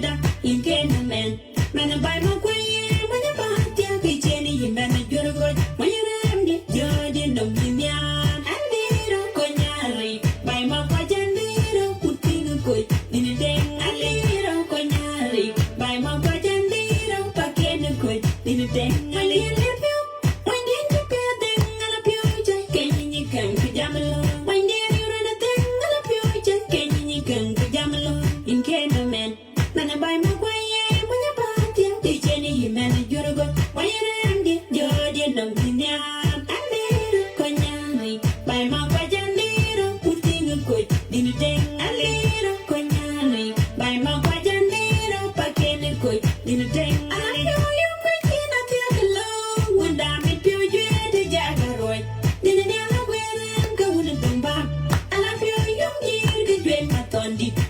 da in can man. Man by my way, when you buy the Jenny, you man you're good. When you ram it, you're the Dominion. And little conyari by my wajan little putting good in a day. A little conyari by my wajan little packet good in a day. A little when you prepare them, I'll appear just can you come to Jamalo. When you run a thing, I'll appear just can you come to Jamalo in Canada man. Man by my way.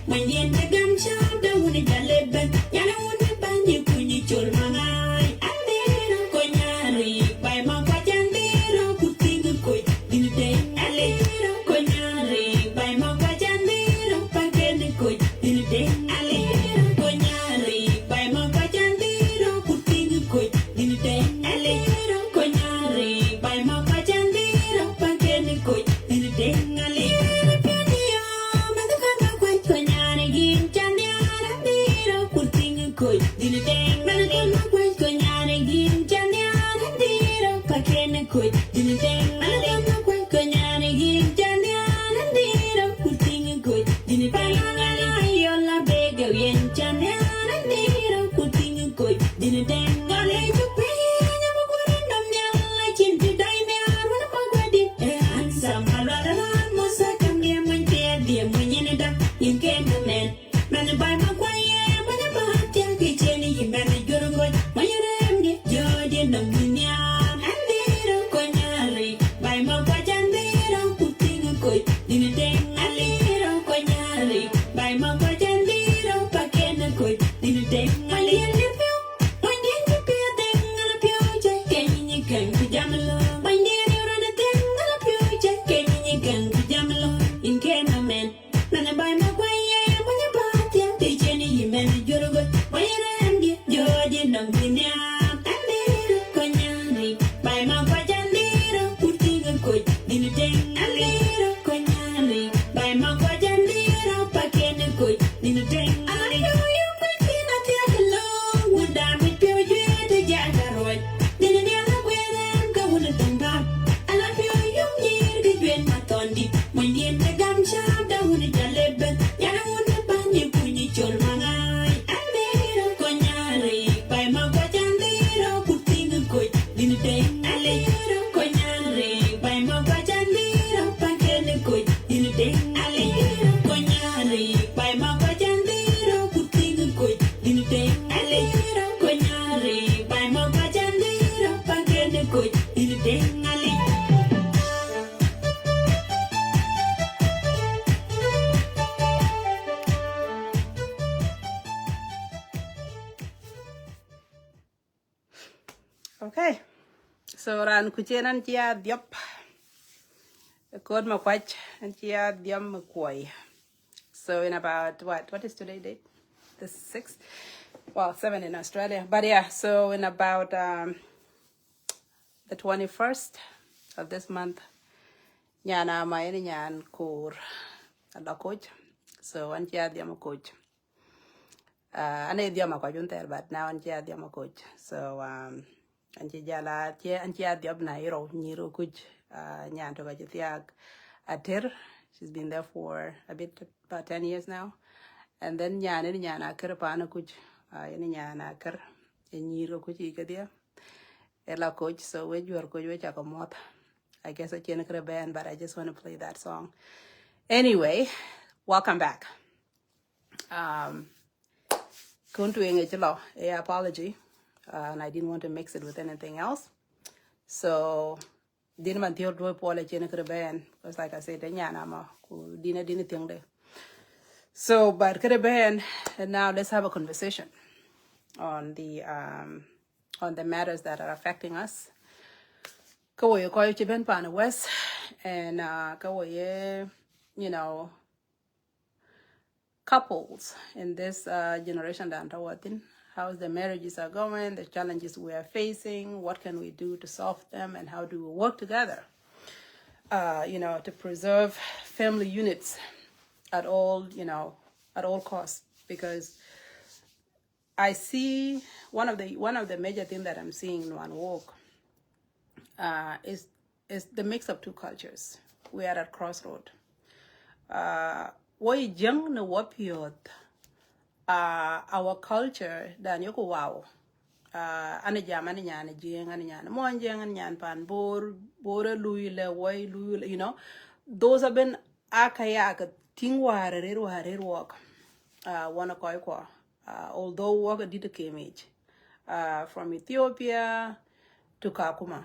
When you end the gun shop, the one in the leben, Yana wouldn't ban you, Puni Chulmanai, and little Conyari, by my Pajan little putting a quid in a day, a little Conyari, by my Pajan little pagan a quid in a day, a little Conyari, by my Pajan little putting a quid in a day, a little Conyari, by my Pajan little pagan a quid in a day, a little. Did a dang, man, I my point, Conyana, Gin, Janiana, Diro, Pacana, Quid, did a dang, man, I my point, Conyana, Gin, Janiana, Diro, putting a good, did a bang, Yola, Bega, Yen, Janiana, Diro, putting a good, did a dang, I lay to pay, and I'm a good on them, like him to die there, when I'm a good, and some Malala, Mosa, come here when they're there, when you're not in Canada, man, man, by my quiet. Man, you're good. When you ram it, you're the Dominion. And little Conyari, by my Pajan little putting a good in a day. A little Conyari, by my Pajan little packet a good in a day. A little when you prepare them, I'll appear just can you come to Jamalo. When you run a thing, I'll appear just can you come to Jamalo. In Canada, man, man, by my way, when you bought them, they Jenny, you man, you're good. When you Dominion, and little Conyari, by my Pajan little putting a good in a day, a little Conyari, by my Pajan little packet a good in a day. I know you could be not there alone, would I be pure you the Jagaroid? Then I never wear them go with them back. And I feel you need to get my tondi when you in the gum shop, down with the leben, Yana wouldn't ban you, Puni Chulmanai, and little Conyari. My Pajan little putting a good in a day, a little Conyari, by my Pajan little packet a good in a day, a little Conyari, by my Pajan little putting a good in a day, a little Conyari, by my Pajan little packet a good in a day, a little. Okay, so ran kuchenan chia diop, code ma kwach and chia diom kwai. So in about what is today date? The 6th, well 7 in Australia. But yeah, so in about the 21st of this month, nyana ma ini nyan kur ada coach. So an chia diom coach. Ane diom ma kwajunter, but now an chia diom coach. So Anchi jala anchi adiab na iro nyiro kuj nyanto ka jitiag atir. She's been there for about 10 years now. And then nyana kir paana kuj yani nyana kir nyiro kuj ikadia ela coach. So we juar kuj we chakamot. I guess I can't kir band, but I just want to play that song. Anyway, welcome back. Kuntu ingechilo apology. And I didn't want to mix it with anything else. So, didn't man theo do apology in a band because, like I said, nyana didn't thing there. So, but could band, and now let's have a conversation on the matters that are affecting us. Kawoye koyo chiben pana west, and kawoye, couples in this generation that how the marriages are going, the challenges we are facing, what can we do to solve them, and how do we work together, to preserve family units at all, at all costs. Because I see one of the major things that I'm seeing in one walk is the mix of two cultures. We are at crossroad. What young no what period our culture dan yoko wow. Ana jamani nyana jing ana nyana monjang ana nyan pan bor lui le way lui, those have been akaya tingware walk wana koi kwa although work did came age from Ethiopia to Kakuma,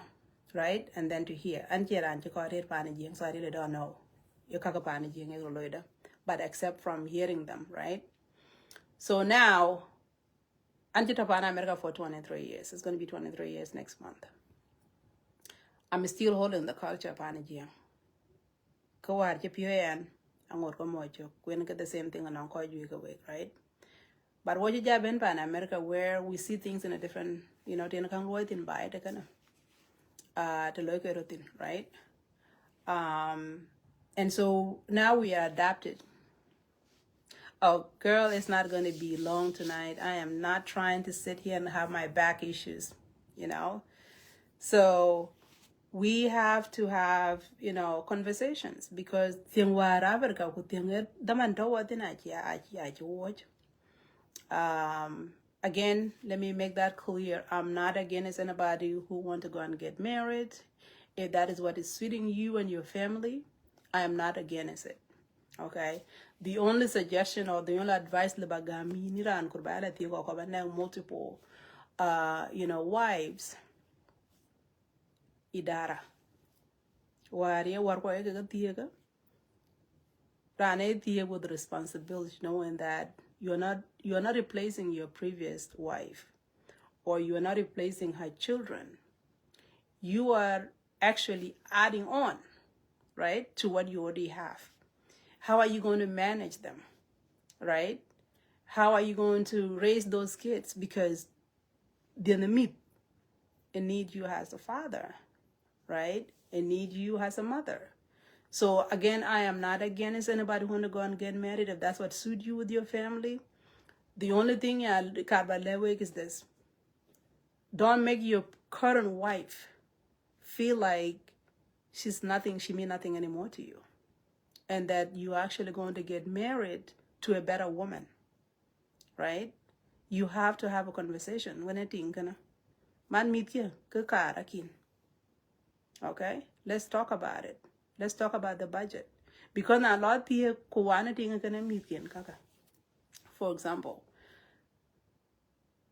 right, and then to here and here and to panajing, so I really don't know you kaka panajing but except from hearing them, right. So now Antitapana America for 23 years. It's going to be 23 years next month. I'm still holding the culture of Panajia. Kawar Japian, and what Komocho, when get the same thing and Uncle away, right? But what you job in Pan America, where we see things in a different, Tina can wait in by the kind of to look at it, right? And so now we are adapted. Oh, girl, it's not going to be long tonight. I am not trying to sit here and have my back issues, So we have to have, conversations because again, let me make that clear. I'm not against anybody who want to go and get married. If that is what is suiting you and your family, I am not against it. Okay, the only suggestion or the only advice libagami niran kurbala tigo ko multiple wives idara wari war ko ega tiega rane tiega with responsibility, knowing that you're not replacing your previous wife or you are not replacing her children. You are actually adding on, right, to what you already have. How are you going to manage them, right? How are you going to raise those kids? Because they're the meat and need you as a father, right? And need you as a mother. So again, I am not against anybody who want to go and get married if that's what suits you with your family. The only thing is this. Don't make your current wife feel like she means nothing anymore to you. And that you're actually going to get married to a better woman, right? You have to have a conversation. When I think, man meet you, okay? Let's talk about it. Let's talk about the budget. Because a lot of people meet kaka. For example,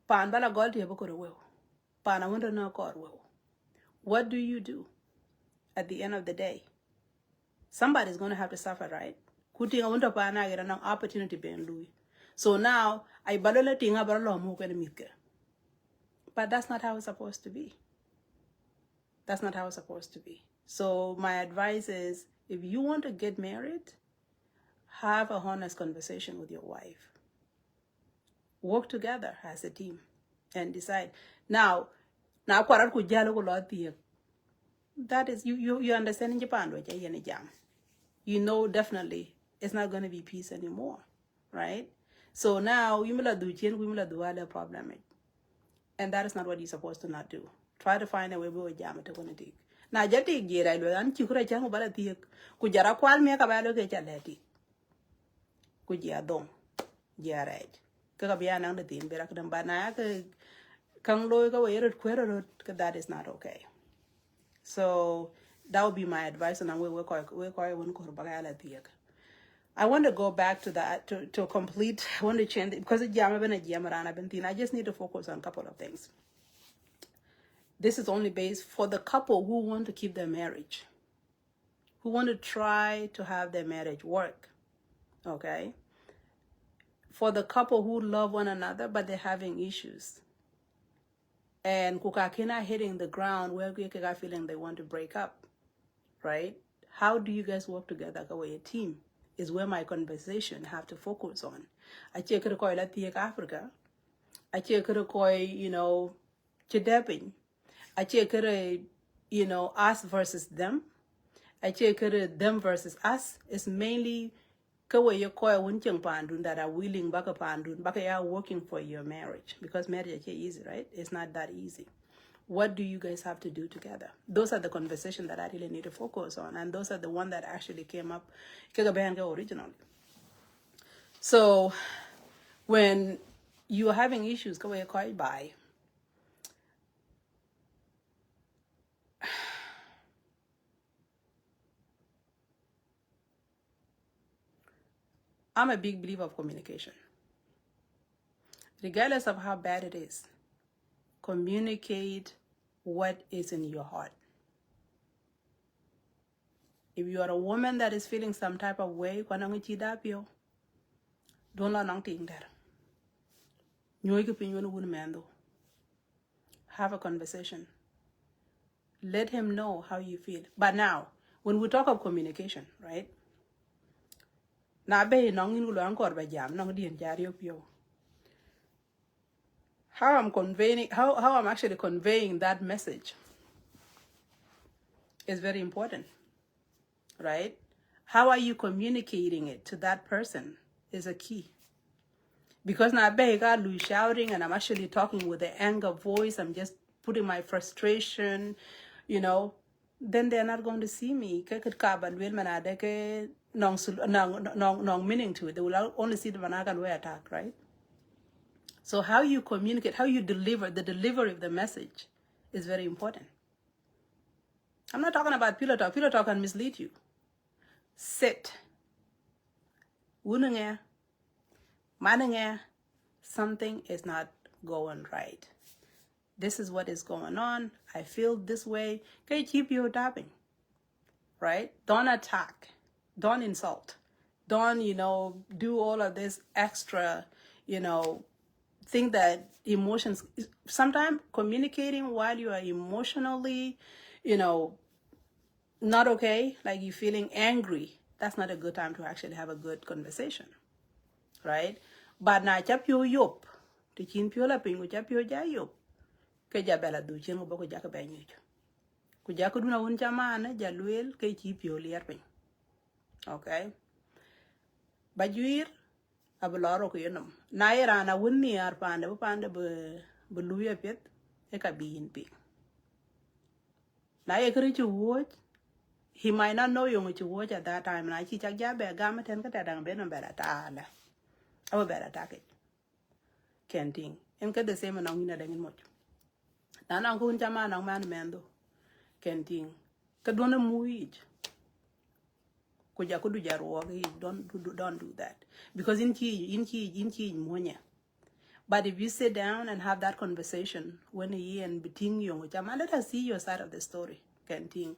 pan bala gold pan I want to know what do you do at the end of the day? Somebody's going to have to suffer, right? Kuting I want to get an opportunity being Louis. So now I balola tinga barolo mo kwena mitke. But that's not how it's supposed to be. That's not how it's supposed to be. So my advice is, if you want to get married, have a honest conversation with your wife. Work together as a team and decide. Now kwarar ku jalo ko loti. That is you understand in Japan definitely it's not going to be peace anymore, right? So now we do other problem, and that is not what you're supposed to not do. Try to find a way we jam to gonna take. Now jati gira lo an chikura changu bala tiek ku jara kwal me ka balo ke chaleti ku jia dong jia right ka biya nang de tin berak dam bana ka kang loy ka we kwero that is not okay. So that would be my advice, and I want to go back to that to complete. I want to change it because I just need to focus on a couple of things. This is only based for the couple who want to keep their marriage, who want to try to have their marriage work. Okay. For the couple who love one another but they're having issues, and kukakina hitting the ground where kukaka feeling they want to break up, right? How do you guys work together as a team is where my conversation have to focus on. I check it koi Latin Africa. I check it koi, chidepin. I check it, us versus them. I check it them versus us. It's mainly kawa yo koi wunchang pandun that are willing baka pandun baka ya working for your marriage, because marriage is easy, right? It's not that easy. What do you guys have to do together? Those are the conversations that I really need to focus on, and those are the ones that actually came up originally. So when you are having issues, go ahead, call by. I'm a big believer of communication. Regardless of how bad it is, communicate what is in your heart. If you are a woman that is feeling some type of way, don't let nothing there. Have a conversation. Let him know how you feel. But now, when we talk of communication, right? How I'm actually conveying that message is very important, right? How are you communicating it to that person is a key. Because now I'm shouting and I'm actually talking with the anger voice, I'm just putting my frustration, then they're not going to see me. No meaning to it. They will only see the Managan way attack, right? So how you communicate, how you deliver, the delivery of the message is very important. I'm not talking about pillow talk. Pillow talk can mislead you. Sit. Something is not going right. This is what is going on. I feel this way. Okay, keep your tapping. Right? Don't attack. Don't insult. Don't, do all of this extra, think that emotions, sometimes communicating while you are emotionally, not okay, like you're feeling angry, that's not a good time to actually have a good conversation, right? But na chap yo yop, to chin pio la pingu chap yo ja yop, ke ja bela du chen ubo ko jaka benyu. Ku jaka duna un chamane ja luel ke chi pio liar pin. Okay? But you abalaro ko yunum na era na wunni ar pande be luya pet e ka biin pi na ye kri chu watch, he might not know you to watch at that time, na chi chak ja be gam ten ka tadang be no bela taala aba bela take kenting en ka the same na ngina dangin moch na na kun chama na man mendo kenting ka dona muij don't do that, because in monya. But if you sit down and have that conversation when you and between you, let us see your side of the story. There's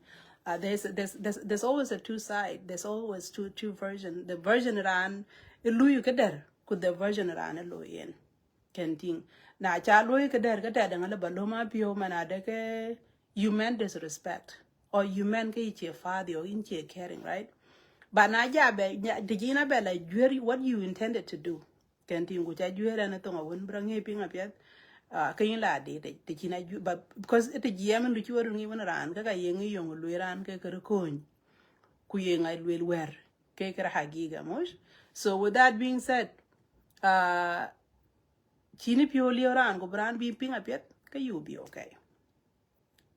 always a two side. There's always two versions. The version ran ilu kader could the version ran ilu in kenting na chalo kader kata dangala baloma pio manadeke you meant disrespect or you meant ke your father or in caring, right? But na jabe dijina bela jury what you intended to do. Kenting gucha juera na tonga won brange pinga piat kayin la de dijina but because it GM and you were even ran kaka yengi yong luiran ke kun ku yenga luel wer ke kra hagiga mosh. So with that being said, chini pioli ran go brand be pinga piat ka you be okay.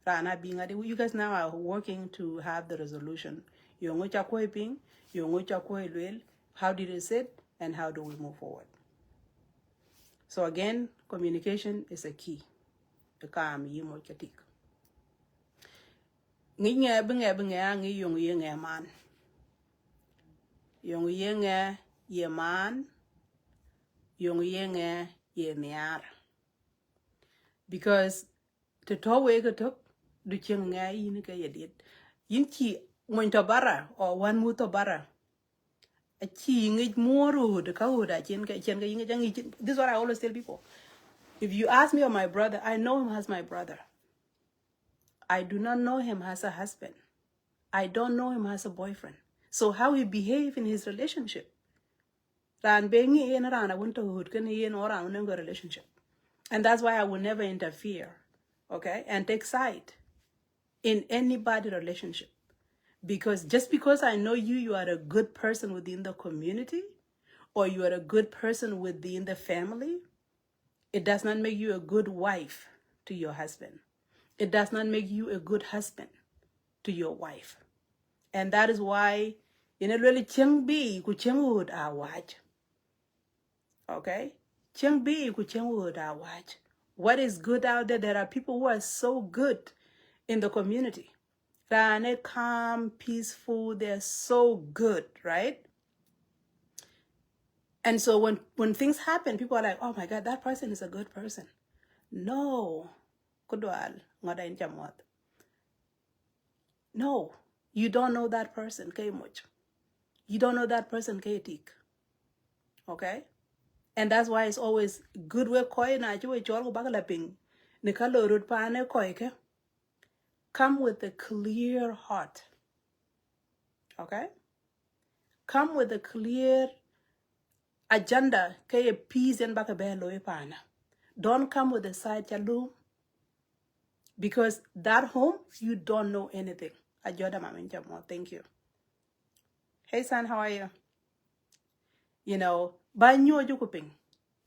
Rana being you guys now are working to have the resolution. How did it sit and how do we move forward? So again, communication is a key. The calm you mo chatik. Ngi benga ngi yung yenge man. Yung yenge ye man. Yung yenge ye niar. Because to towe ko tok du chenga yin ka yedit. Yin chi mo bara or one muto bara. This is what I always tell people. If you ask me of my brother, I know him as my brother. I do not know him as a husband. I don't know him as a boyfriend. So how he behave in his relationship. Ran being in around I want to hood can he in or around a relationship. And that's why I will never interfere, okay, and take side in anybody relationship. Because just because I know you are a good person within the community, or you are a good person within the family, it does not make you a good wife to your husband. It does not make you a good husband to your wife. And that is why in a really cheng bi ku cheng wood a watch. Okay? Cheng bi ku cheng wood a watch. What is good out there? There are people who are so good in the community. They're calm, peaceful, they're so good, right? And so when things happen, people are like, oh my God, that person is a good person. No. No, you don't know that person. You don't know that person. Okay? And that's why it's always good work. Come with a clear heart. Okay? Come with a clear agenda. Peace and don't come with a side chalum. Because that home, you don't know anything. Thank you. Hey, son, how are you? You know, by new jukuping.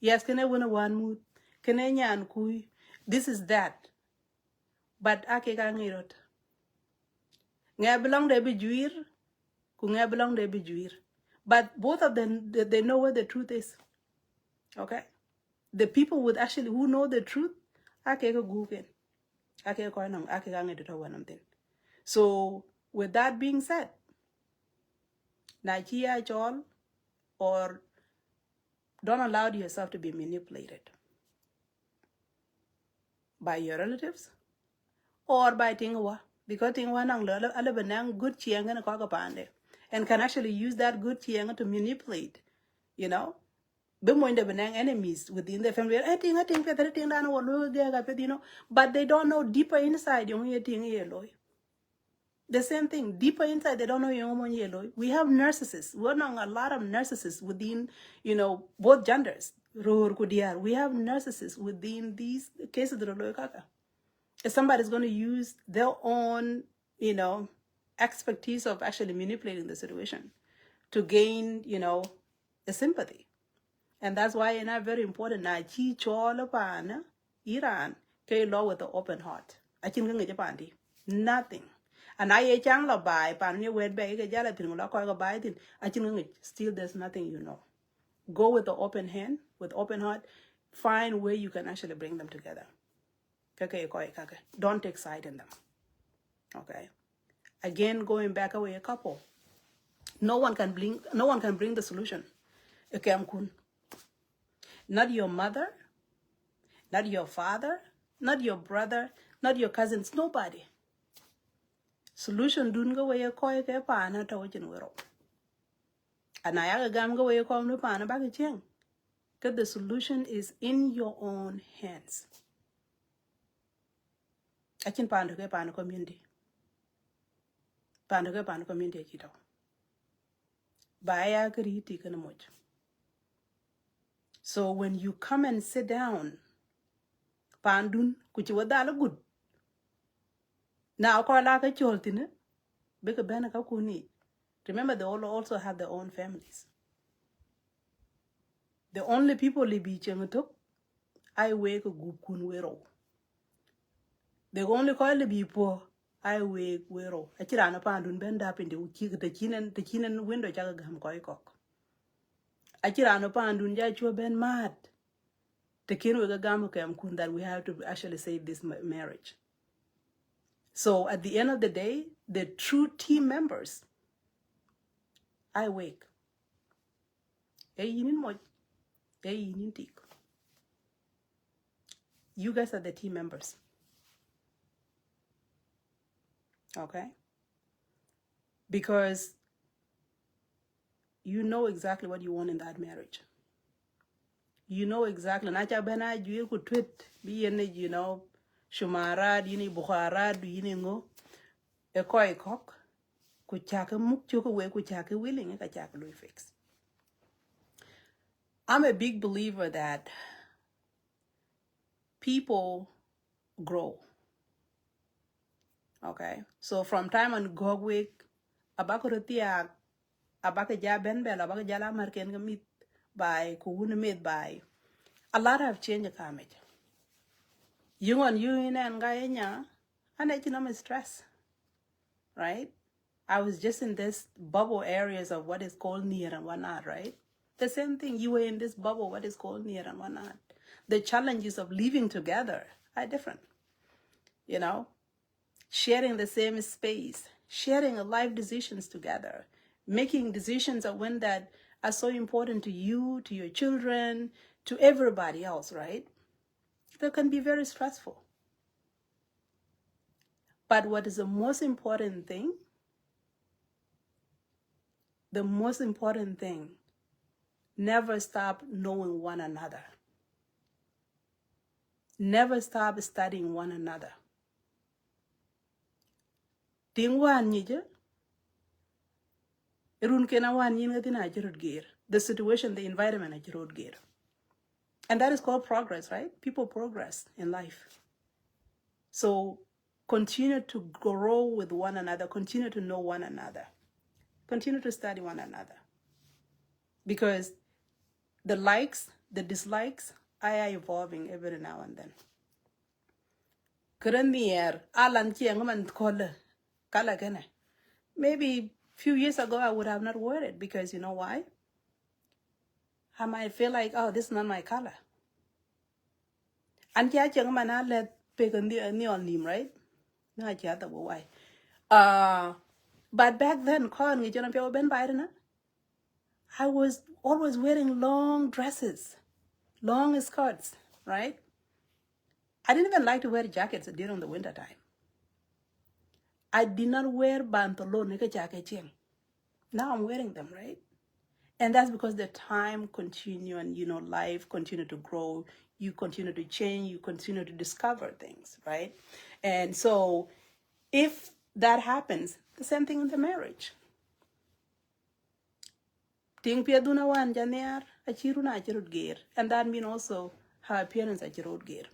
Yes, can I win one mood? Can I nyan kui? This is that. But ake ka ngirot. Nga belong de be juir, ku nga belong de be juir. But both of them, they know what the truth is. Okay? The people with actually who know the truth, ake ka guken. Ake ka nang ake ka ngirot one thing. So, with that being said, na chia chol, or don't allow yourself to be manipulated by your relatives or by Tingwa. Because Tingwa nang alabanang good chiang and a and can actually use that good chiang to manipulate, you know. Bemoin the benang enemies within the family. I think that thing down you know, but they don't know deeper inside yung thing yellow. The same thing, deeper inside, they don't know yung yellow. We have narcissists. We're not a lot of narcissists within, you know, both genders. We have narcissists within these cases of the if somebody's going to use their own, you know, expertise of actually manipulating the situation to gain, you know, a sympathy. And that's why it's not very important. Na chi chola pana Iran ke law with the open heart. I think nothing. And I chang la bai pan you wed bay ke jala tin la ko bai tin. I think still there's nothing you know. Go with the open hand, with open heart. Find where you can actually bring them together. Don't take side in them. Okay. Again, going back away a couple. No one can bring the solution. Okay, not your mother, not your father, not your brother, not your cousins, nobody. Solution dun go away koi ke pa na to jin wero. And I gam go away ko no pa na ba ke because the solution is in your own hands. Achin pa ndo ke pa na community. Pa ndo ke pa na community chito. Baya kriti kana moch. So when you come and sit down, pandun kuchi wadala good. Now ko la ka choltine beka bena ka kuni. Remember they all also have their own families. The only people libi chengutok I wake a good kun wero. The only call libi po I wake wero. Achira na pandun benda pindi uki the chinen window chaga gam koi kok. Achira no pandun ja chua ben mad. The kin we gam kam kun that we have to actually save this marriage. So at the end of the day, the true team members, I wake. You guys are the team members. Okay? Because you know exactly what you want in that marriage. You know exactly. Nacha bena you could tweet be you know, Shumarad, Bukharad, ngo, a koi cock. Kuchaka muk chuka we kuchaka willing ka chaka lui fix. I'm a big believer that people grow. Okay, so from time on Gogwik, Abakurutia, Abaka Jabenbel, Abaka Jala Marken meet by Kuhuna made by a lot have changed the climate. You on you in and Guyana, and economic stress, right? I was just in this bubble areas of what is called near and whatnot, right? The same thing, you were in this bubble, what is called near and whatnot. The challenges of living together are different, you know? Sharing the same space, sharing life decisions together, making decisions of when that are so important to you, to your children, to everybody else, right? That can be very stressful. But what is the most important thing? The most important thing, never stop knowing one another. Never stop studying one another. Tingwan nije, run kena wan yin gatina jirut gear. The situation, the environment jirut gear. And that is called progress, right? People progress in life. So continue to grow with one another, continue to know one another, continue to study one another. Because the likes, the dislikes are evolving every now and then. Maybe a few years ago I would have not worn it because you know why? I might feel like, oh, this is not my color. And yeah, man, let pick on the right? No, why? But back then, I was always wearing long dresses, long skirts, right? I didn't even like to wear jackets during the winter time. I did not wear bantalon. Now I'm wearing them, right? And that's because the time continue and, you know, life continue to grow. You continue to change. You continue to discover things, right? And so if that happens, the same thing in the marriage. Ting piaduna wan janiar, achiruna achirut gear. And that means also her appearance achirut gear.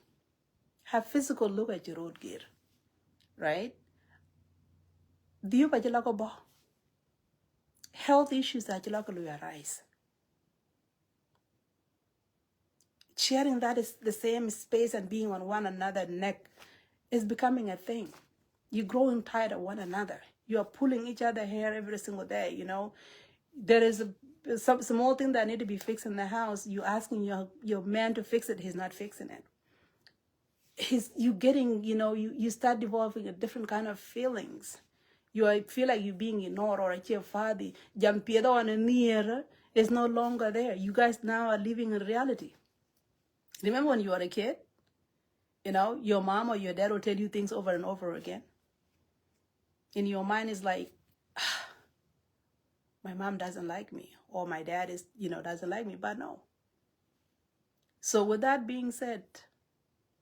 Her physical look achirut gear, right? Diyo pachilako bo. Health issues achilako will arise. Sharing that is the same space and being on one another's neck is becoming a thing. You're growing tired of one another. You are pulling each other hair every single day, you know. There is some small thing that need to be fixed in the house. You're asking your man to fix it. He's not fixing it. You getting, you know, you start developing a different kind of feelings. You feel like you're being ignored or your father. Jampiedo and near is no longer there. You guys now are living in reality. Remember when you were a kid? You know, your mom or your dad will tell you things over and over again. In your mind is like, my mom doesn't like me, or my dad is, you know, doesn't like me, but no. So with that being said,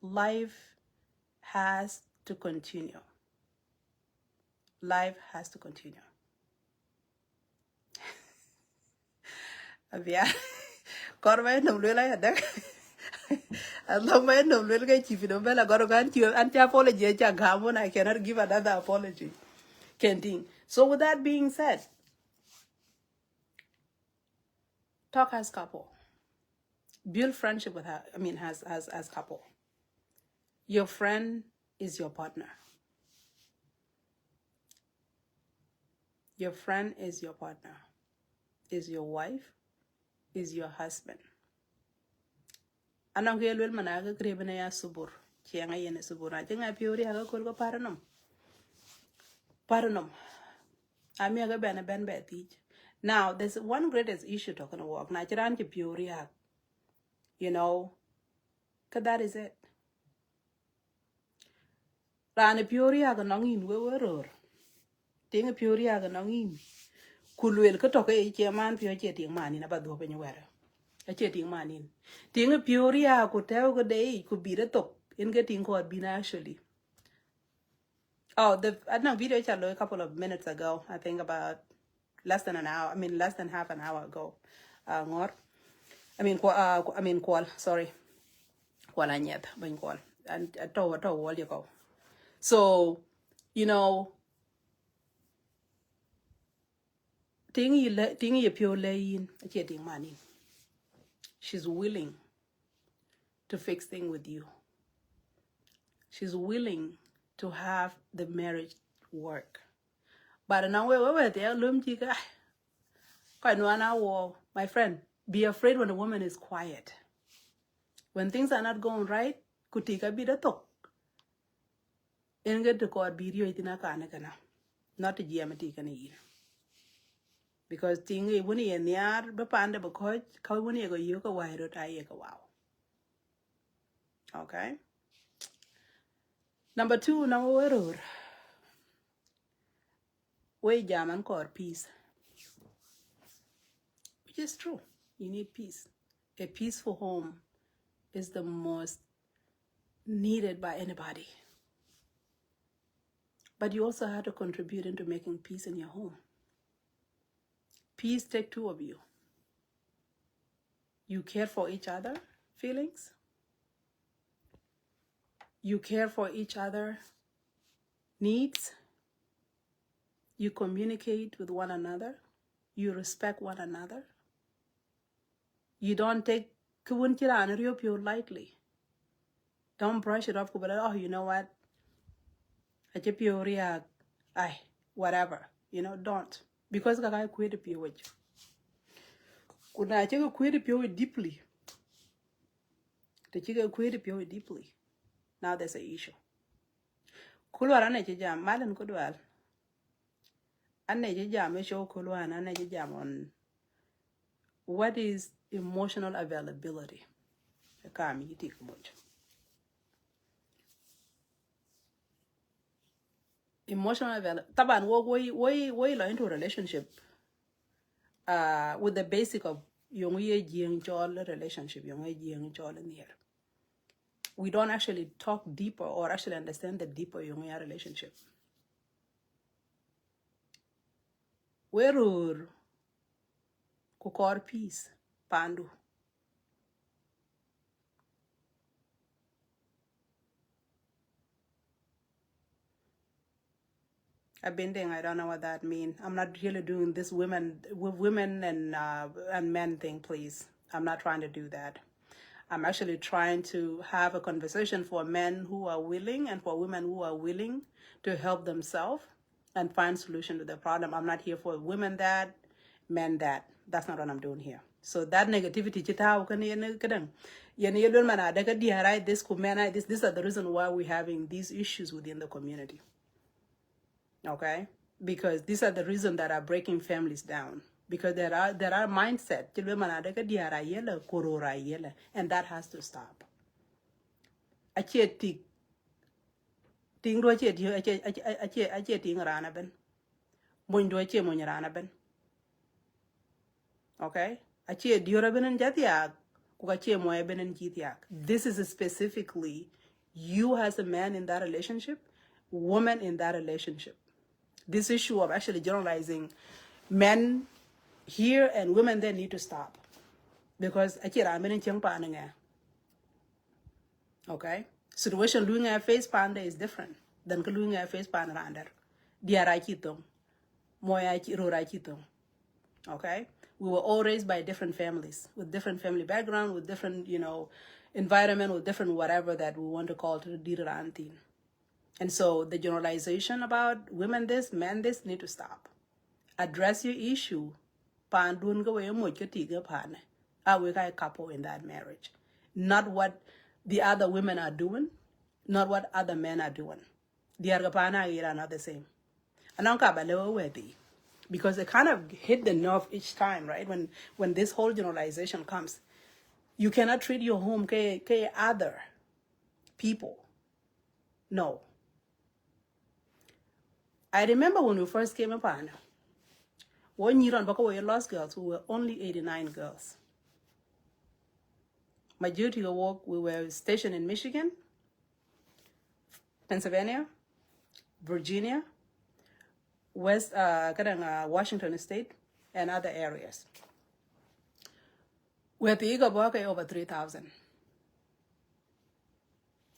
life has to continue. Life has to continue. Abia, korba no lela ada. Allah may no lela kay chifino bela gorogan tiyo anti apology cha gamon. I cannot give another apology. Kenting. So with that being said, talk as couple. Build friendship with her. I mean, as couple. Your friend is your partner. Your friend is your partner. Is your wife. Is your husband. Anong kelwel managa kribena ya subur. Chianga yene subur. I think I piori haga kolgo paranum. Paranum. Ami aga ben betich. Now, there's one greatest issue talking about work. Nachiran ki piori hag. You know, cause that is it. Rani piori hag nongin weweror. Tinga piori hag nongin. Kulwel ka toke ichi man pio che ting mani na badu penye wera. Ache ting manin. Tinga piori hag ko teo ko dei ko bira tok. In getting caught bina actually. Oh, I know video a couple of minutes ago. I think about less than half an hour ago. Ngor. Call. Sorry. Call anyet. Bang call. And to wall you go. So, you know, thing you pure laying, getting money. She's willing to fix things with you. She's willing to have the marriage work. But now we're there, my friend, be afraid when a woman is quiet. When things are not going right, kutika be the talk. Get the court video itina kana. Not to GMT can eat. Because thing when he and yard bepanda because when you go yoga wide wow. Okay. Number 2, now we jam and call peace. Which is true. You need peace. A peaceful home is the most needed by anybody. But you also have to contribute into making peace in your home. Peace takes 2 of you. You care for each other feelings. You care for each other needs. You communicate with one another. You respect one another. You don't take pure lightly. Don't brush it off. Oh, you know what? Whatever. You know, don't. Because I quit the pure with you. Could I take a quit the pure deeply? The chicken quit the pure deeply. Now there's an issue. Kulwarana jam, Malan Kudwal. And jam show Kulwan and jam on what is emotional availability. Emotional availability. Taban we into a relationship with the basic of young jing jol relationship, young jing jol in here. We don't actually talk deeper or actually understand the deeper young relationship. Where kukor peace pandu. I've been there. I don't know what that means. I'm not really doing this women and men thing, please. I'm not trying to do that. I'm actually trying to have a conversation for men who are willing and for women who are willing to help themselves and find solution to the problem. I'm not here for women that, men that. That's not what I'm doing here. So that negativity, these are the reason why we're having these issues within the community. Okay? Because these are the reasons that are breaking families down. Because there are mindset, and that has to stop. Okay? This is specifically you as a man in that relationship, woman in that relationship. This issue of actually generalizing men here and women there need to stop. Because okay? Situation doing a face panda is different than doing a face panda under. Okay? We were all raised by different families, with different family background, with different, environment, with different whatever that we want to call to the auntie. And so the generalization about women this, men this need to stop. Address your issue. Are we a couple in that marriage? Not what the other women are doing, not what other men are doing. The Argapana are not the same. Because it kind of hit the nerve each time, right? When this whole generalization comes. You cannot treat your home like other people. No. I remember when we first came upon, 1 year on Baka we lost girls, we were only 89 girls. Majority of work, we were stationed in Michigan, Pennsylvania, Virginia, Washington State, and other areas. With the Igbo over 3,000.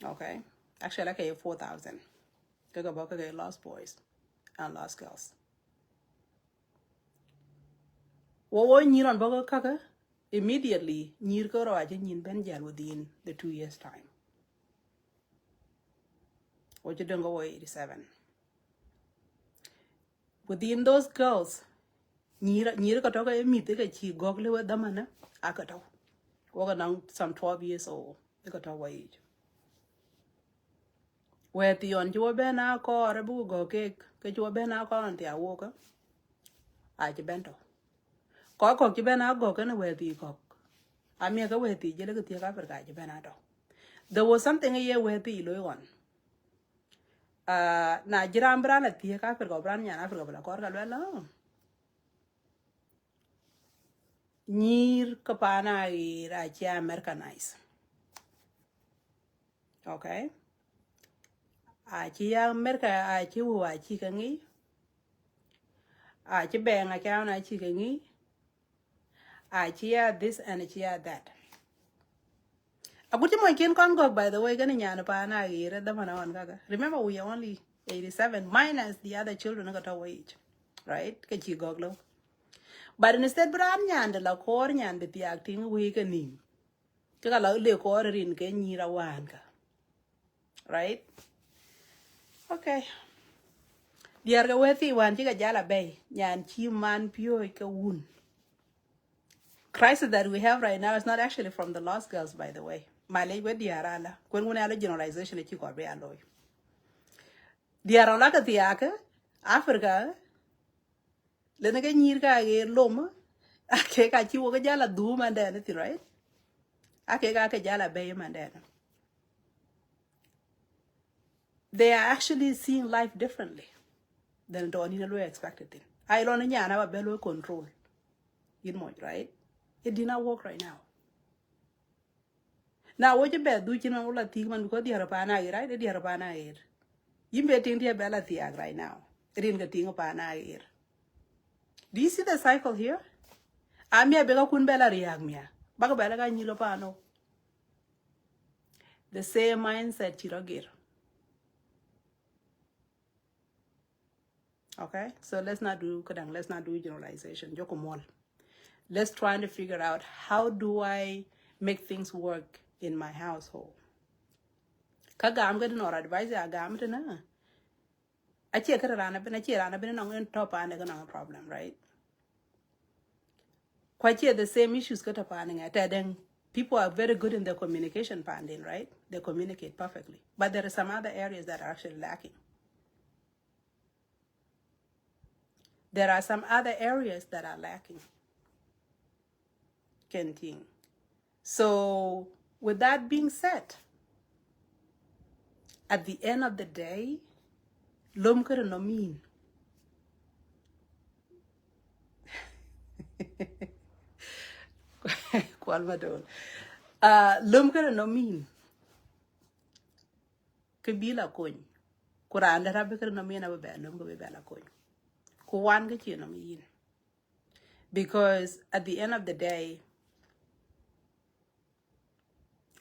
Okay, actually like 4,000. Igbo lost boys and lost girls. Wo nyir on bogo kaka immediately nyir ko rawaje nyin ben jal within the 2 years time. What you don't go 87. Within those girls, nyir ka toka emite ka chi gogle wa damana akato. Woga nang some 12 years old. They got our age. Where the on you ben a ko rebu go cake, que you ben a ko on the awoka. I bento. Cock you ben a go and where the cock. I mean, go with the jelly Africa, you ben a dog. There was something a year where the loy one. Na jiran brand at the Africa, brand yan Africa, but a corga well. Near Capana, I Americanize. Okay. Achi America, achi wu achi kangi. Achi bang account achi kangi. Achi this and achi that. A good my kin Congo, by the way, gonna yana pana read the man on gaga. Remember, we are only 87 minus the other children got our age. Right? Kachi goglo. But instead, Bran the la corn the acting weakening. Take a lovely quarter in Kenyira wanga. Right? Okay. Dear Gawethi, one chica jala bay, yan chi man pure ka wound. Crisis that we have right now is not actually from the lost girls, by the way. Malay with diarala, when we have a generalization that you got be alloy. Diarala ka tiaka, Africa, Lenaga Nirka a loma, a cake at you jala doom and anything, right? A cake a jala bay and then. They are actually seeing life differently than we expected it. I don't know about bellow control. You know, right? It did not work right now. Now, what you bet do you know all the thing because the Harapana, right? The Harapana air. You bet in the Bella Thiag right now. It didn't get thing upon air. Do you see the cycle here? I'm here bega kun bella reag mia. Baga bella nilopano. The same mindset chirogir. Okay, so let's not do generalization. Jokomol. Let's try to figure out how do I make things work in my household. Kaga I'm getting or advice I got na. I check it around on top and a problem, right? Quite yet the same issues got upon it. Then people are very good in their communication panding, right? They communicate perfectly. But there are some other areas that are actually lacking. There are some other areas that are lacking. Kenting. So, with that being said, at the end of the day, lum kere no mean. Kwalmadol. Lum kere no mean. Kebila coin. Kuranda rabe kere no mean abe lum go be bela coin. Kuwan get you no mean. Because at the end of the day,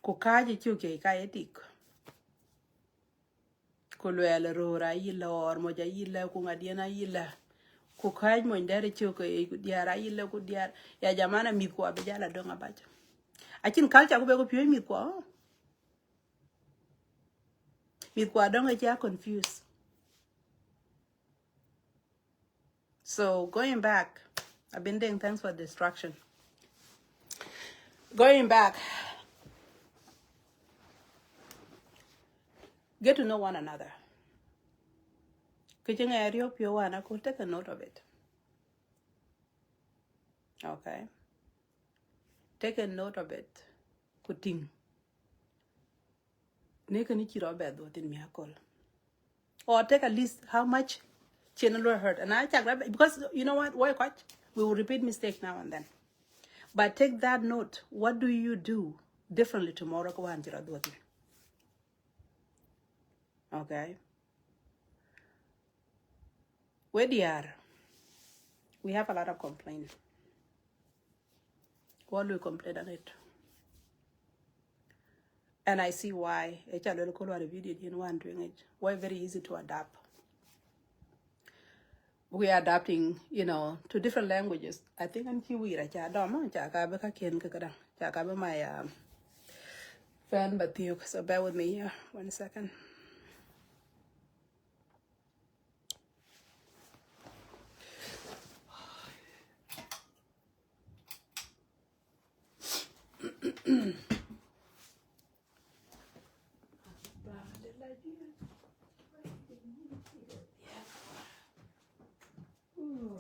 kukaji chuke kayetik. Kulwele rora yila or moja yila kungadiana yila. Kukaji mo ndere chuke diara yila kudiara. Ya jamana mikwa bejala donga bacha. Achin culture kubeko piyo mikwa. Mikwa donga chia confused. So going back, I've been doing thanks for distraction. Going back, get to know one another. Take a note of it. Okay. Take a note of it. Kuting. Or take at least how much channel hurt. And I check that because you know what? Why quite? We will repeat mistakes now and then. But take that note. What do you do differently tomorrow? Okay. where they are, we have a lot of complaints. What do we complain on it? And I see why. It's a little color video in one doing it. Why very easy to adapt. We are adapting, to different languages. I think I'm Kiwi, my fan, but so bear with me here. 1 second. Ooh,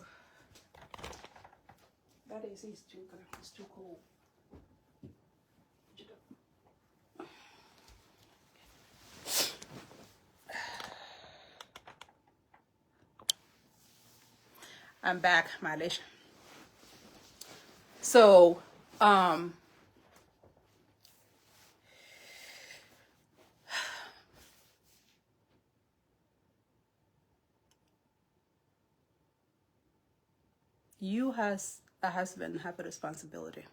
that AC is too cold. I'm back, Malish. So, you as a husband have a responsibility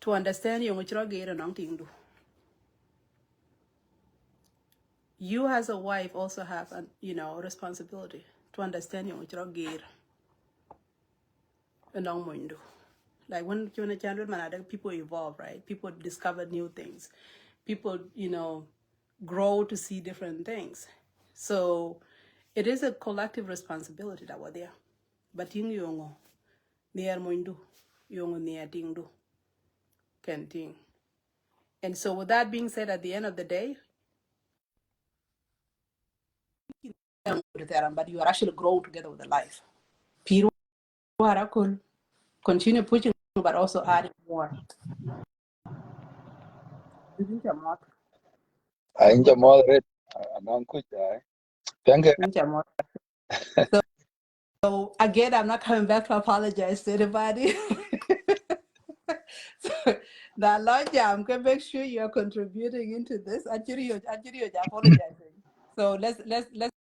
to understand yung ichiro nang tingdu. You as a wife also have a responsibility to understand yung ichiro nang moindu. Like when you're a people evolve, right? People discover new things. People, grow to see different things. So it is a collective responsibility that we're there. But in yongo, near moindu, yongo near tingdu, can ting. And so with that being said, at the end of the day, but you are actually growing together with the life. Piru could continue pushing, but also adding more. Inja moderate. Thank you. So again, I'm not coming back to apologize to anybody. So, now, Lord, I'm going to make sure you're contributing into this. Actually, you're apologizing. So let's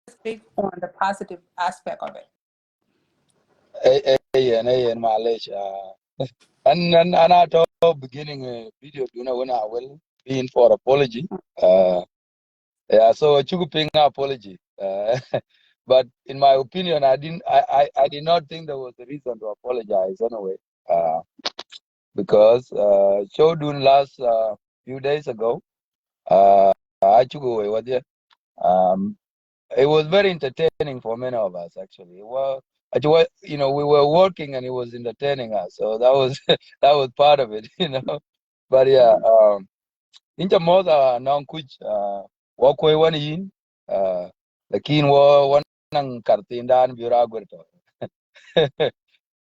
speak on the positive aspect of it. And Malaysia. And I thought beginning video when I will be in for apology. Yeah, so chukuping apology. But in my opinion, I did not think there was a reason to apologize anyway. Because Chodun last few days ago, I took away what it was very entertaining for many of us actually. Well, we were working and it was entertaining us, so that was that was part of it, But yeah, incha moda non kuch walkway one in the keen war one kartin dan bira gwerto.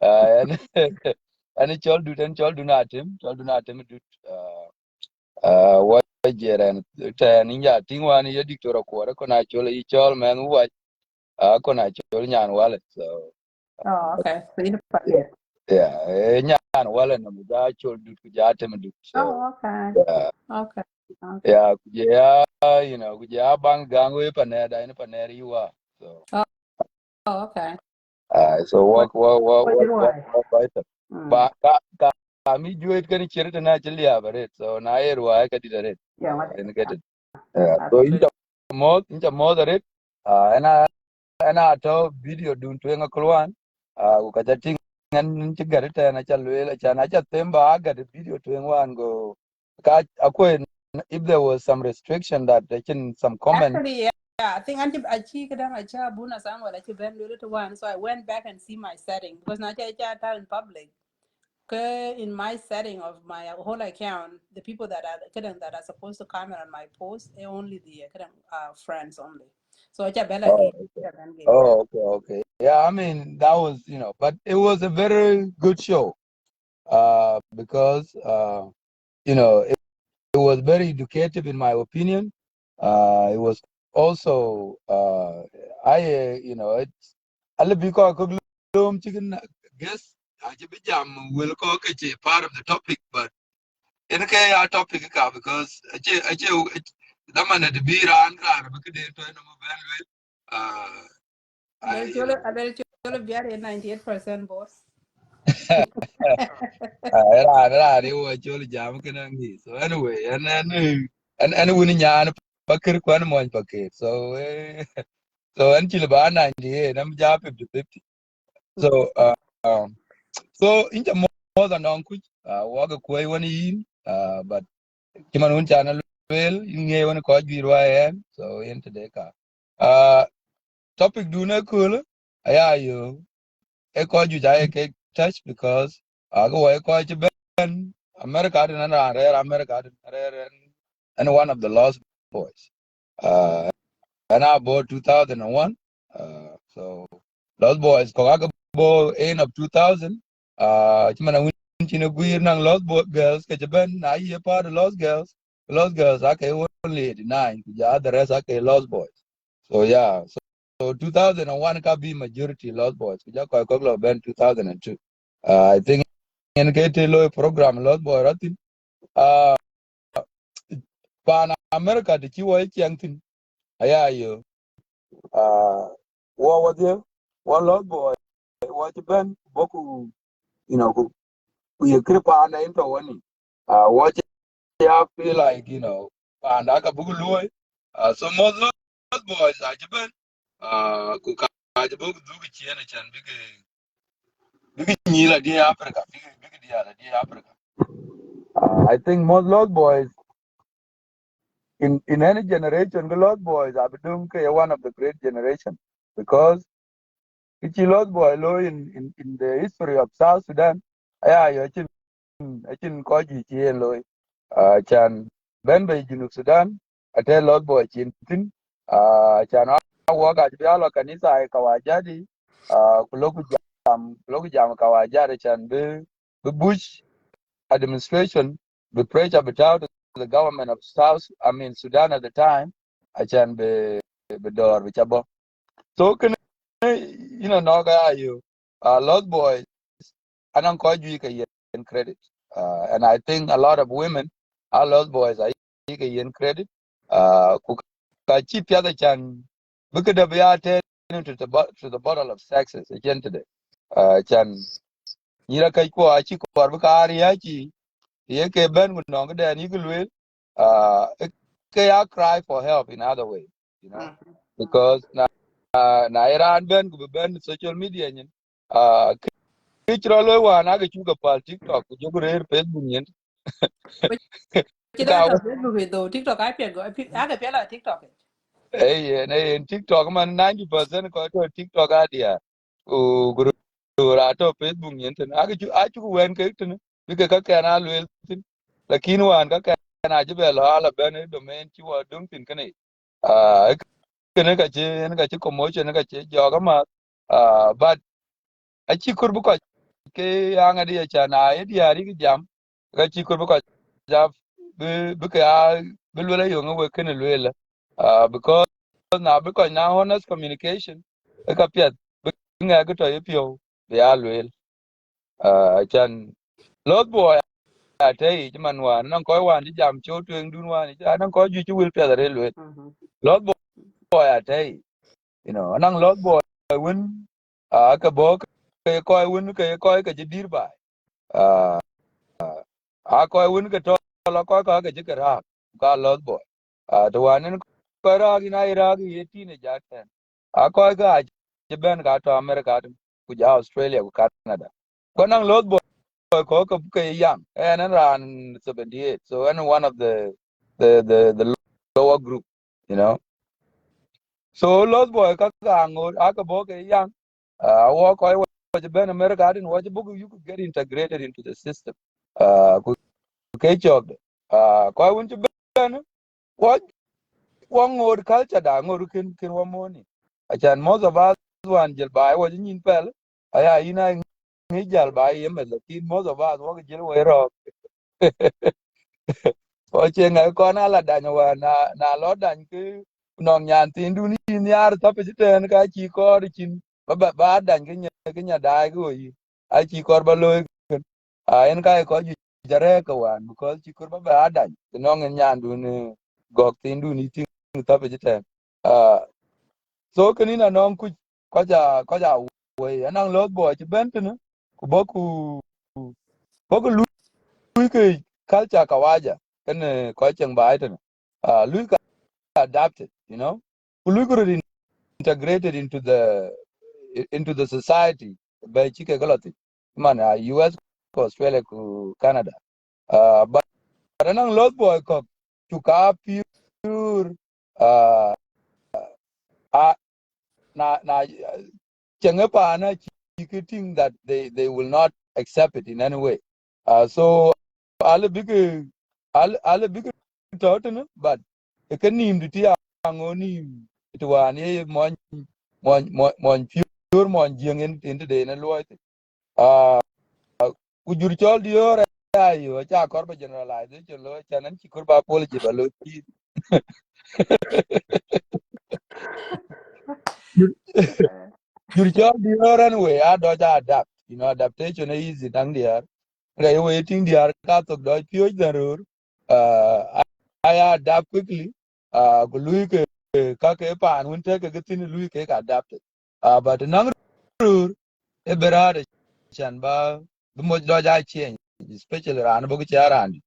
And and it all do not him do what jeren ninja tingwani ya dictora ko ko na chole I chol man what ko na chol nyan wale so okay, so you know, yeah nyan wale na mu da chol du ku ja tem du so okay. Yeah. Okay. Yeah, yeah, bang gangwe paneda in panera you are. So okay. So what right. Ba ka mi juet kan chirita na chilia bare. So na erwa ka didare. Yeah, what? Get it. So incha mod it. And I to video dun tuenga kulwan. Ukajating and chigarita na chalwela chana cha temba aga the video tuengwan go ka akwe. If there was some restriction that they can some comment. Actually, yeah, I think so I went back and see my setting because now I in public. In my setting of my whole account, the people that are supposed to comment on my post, they're only the friends only. So I Okay. Yeah, I mean that was but it was a very good show. Because it was very educative in my opinion. It was also it's a little bit chicken guess will part of the topic, but in our topic because the man at the beer and you know. I bet you'll be at 98% boss. They were actually jam kanangi. So anyway, and when yan pakir kwan mo paket. So so and chilaba 98, I'm job 50-50. So um so in the more than uncle walk a quay one in but Kiman channel well in ye one call be Ryan. So in today ka. Uh topic do not cool. Aya you a call you jay cake touch because I go a call you ben America and rare America rare and one of the lost boys. Uh and I bought 2001. So lost boys Kogaga bo end of 2000. Chimana win Guir nang lost boy girls Kajaban I hear part of lost girls. Lost girls I can only 89. The rest I can lost boys. So yeah, so 2001 can be majority lost boys. Kuja kwa koglo ben 2002. I think in kete lo program lost boy ratin. Uh, pan America the chiwa ichi angtin. Aya yo. What was there? One lost boy. What ben boku you know ku ye kripa na into one. What you feel like and I can book so most lost boys are ben. Ku ka book do kichene chan big Nila dear Africa, big dear Africa. I think most Lost Boys in any generation, the Lost Boys are doing one of the great generation because it's a Lost Boy law in the history of South Sudan. Yeah, I think Koji Chien Loy, Chan Benbay Junub Sudan, I tell Lost Boy Chin, Chan Waka Biala Kanisa Kawajadi, Kuloku Jam Kawajadi Chan Be Bush administration, the pressure about the government of Sudan at the time, I can be door which about. So can Noga you, Lost Boys, I don't call you in credit. And I think a lot of women are Lost Boys, I in credit. Kuka cheap the other chan, because the Beate to the bottle of sexes, again today. Chan, Yira Kaikua, Chiko, ye ke ben gun nong de ni gulwe ke ya cry for help in other way because na iran ben gu ben social media nyin ke chro lo wa na ke chu ka pal TikTok ku jo re Facebook nyin Chị đã ka tập Facebook thì đồ TikTok cái việc gọi á cái phía là TikTok ấy. en TikTok man 90% ko to TikTok adia u guru ra to Facebook nyin ten a chu wen ke ten bi ke ka na lwe tin lakin wan ka na je be lo ala ben domain chi wa dung tin kane kene ka ci commotion ka ci joga ma but a ci kurbu ko ke anga dia chana e dia ri jam ka ci kurbu ko ja be ka be lo yo ngwe kene lo because na be ko na honest communication ka pia be nga ka to yipio be a lo chan lot boy ate man wan nan ko wan ji jam cho tuen dun wan ja nan ko ju chu wil pia re lo lot boy ate anang lot boy win ka bo ke ko win ke ko ke dir ba a ko win ke to la ko ka ke ra ka lot boy to wanen ko ra gi na ira gi yeti ne jaten ko ga je ben ka to America ku ja Australia ku Canada ko nang lot boy ko ke yang and ran 78 so and one of the lower group you know so lost boy ka ngor aka bo ke yang wa ko wa ben America din wa book you could get integrated into the system ku ke chok ko won ben wa ngor culture da ngor kin wa moni achan most of us wan jel bai wa nyin pel aya ina ngi jal bai yem lakin most of us wa jel wa ro Oche nga ko na la danyo wa na lo dan ke non nyan tin du ni yar to pe ten ka chi ko chin ba dan ke nya dai go yi a chi ko ba lo en ka ko ju jare ka wan ko chi ko ba dan no nyan du ni gok tin du ni tin to pe ten so ke ni na non ku ko ja we anang lot boy ci benten ku boku lui ke culture kawaja kan ko cheng bai ten lui ka adapted, you know, ku lui ko integrated into the society by chike galati man US ko Australia ku Canada but anang lot boy ko to ka pure uh, uh na Changapa na think that they will not accept it in any way. So all big all big totten, but it can name the tia angoni to one mon pure mon jing into the in a lot. Could you tell your you a corporate generalization low channel chikurba apology below. You job the anyway, I don't adapt. You know, adaptation is easy down there. Right, waiting the Catholic Dutch Pure the road. I adapt quickly. Luik Kakepa and winter getting Luik adapted. But another road, a berada shanba, the much Dodge I change, especially around Bogacharan.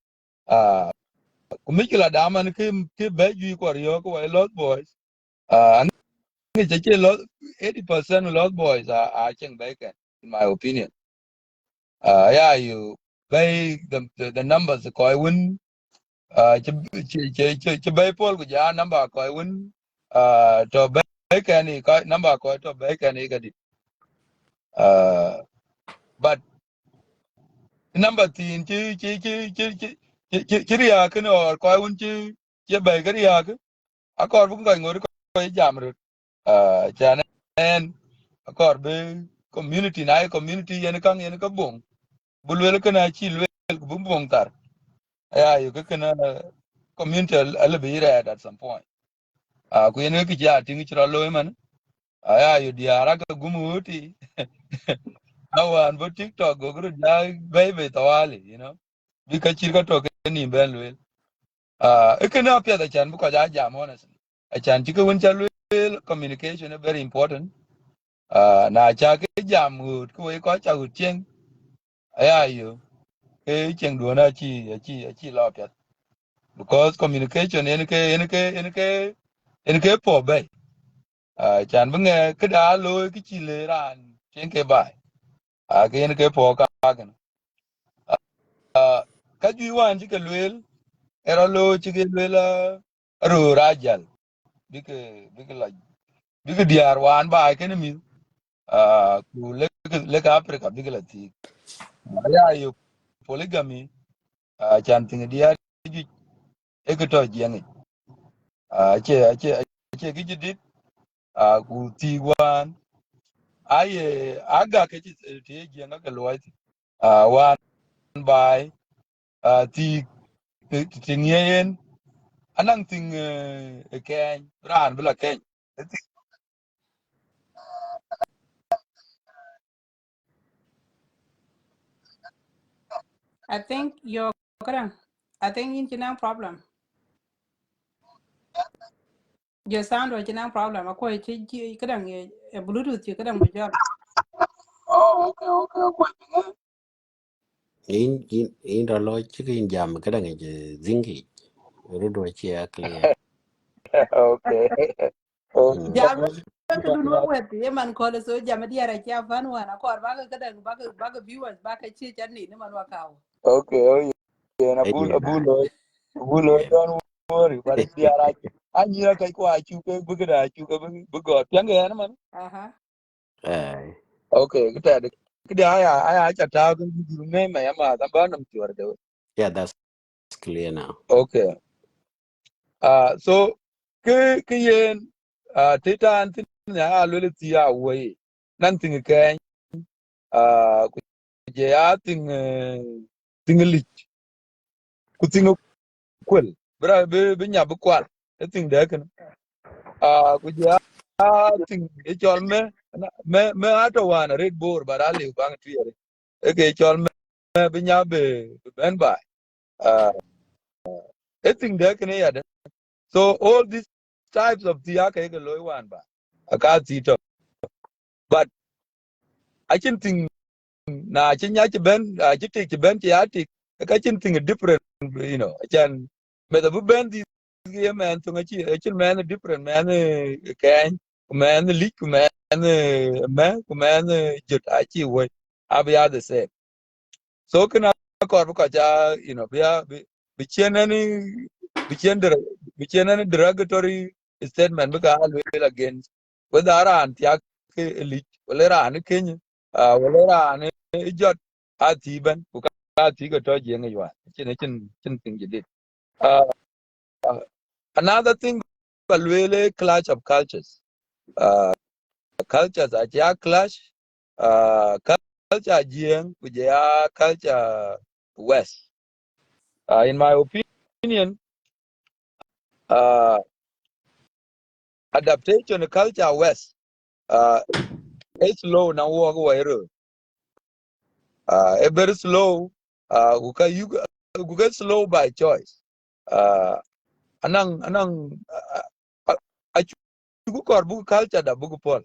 Kumikula Daman came to beg you for Yoko, a lot boys. And it's a lot, 80% of lost boys are Cheng Bacon, in my opinion. Yeah, you by the numbers the koi win bay pol ku ja number koi win to bay can number koi to bay can but number tin chi ria ken or koi win chi bay cái ria ke akor bu ngai ngor ko jam ru chan en akor be community na community yen ka bung bulwel kana chi lwel bu bung tar. Yeah, you can community a little bit at some point. When you get things to low man, yeah, you diaraga gumuti. Now on but TikTok go good baby tawali, you know. Because you got to get in Belwell. It can appear the chan because I jam honestly. A chan chicken winter communication is very important. Na chake jam would go a coach I would ching. Yeah, you. Hey, cheng do na chi love because communication en ke po bay chan bunge kada lo ki chi le ran chen ke bai ke en ke po ka kan ka ju wan ji ke lwel era lo chi ke lwel ro rajal big la big diar wan ba ke ni mi ku le ka afrika big la ti ya yo polygamy chan ting diar ju e ke to jeng che ki dit ku ti wan ai aga ke ti jeng ka lo wan bai ti ti ngien anang ting ken ran bla ken I think your I think in Chinang problem. Your sound or Chinang problem. Ako chi kadang Bluetooth chi kadang bujal. okay in ra lo chicken jam cái đằng này zingi rồi đôi chia clear. okay okay Jam ka dun wa wet ye man ko so jam diara cha fan wana ko ba ka kadang ba ka viewers ba ka chi chan ni man wa kawo. okay oh yeah na Yeah, nah. bulo don't worry but it's the right anya kai ko achu ke bugira achu ke bugo tyanga na man Uh, okay kita aya cha ta ku duru me ma ma ta ba nam tiwar da yeah, that's clear now. okay so ke yen titan tin ya lo ti ya we nan tin ke ku je ya tin li ku tin kwel bra be nya bu kwal tin de kan ku je ya tin e chol me ato wana red bor barale bang tiere e ke chol me be nya be ben ba e tin de kan ya de so all these types of tiya ke loy wan ba aka ti to but I can think na chinya ben chiti ben tiati ka chin thing different, chan me the ben this game man to ngachi chin man different man kan man leak man jut achi way abia the same. So can I ja, be chen any be chen be chen any derogatory statement because I will against whether around yak elite whether an Kenya whether an jot atiban kuka tiga to jeng yuan chin thing you did. Uh, uh, Another thing, really clash of cultures. Cultures are ja clash. Culture jeng kujaya culture west. In my opinion, uh, adaptation culture west is slow now walk away. A very slow. You get slow by choice. Anang I book culture da book pol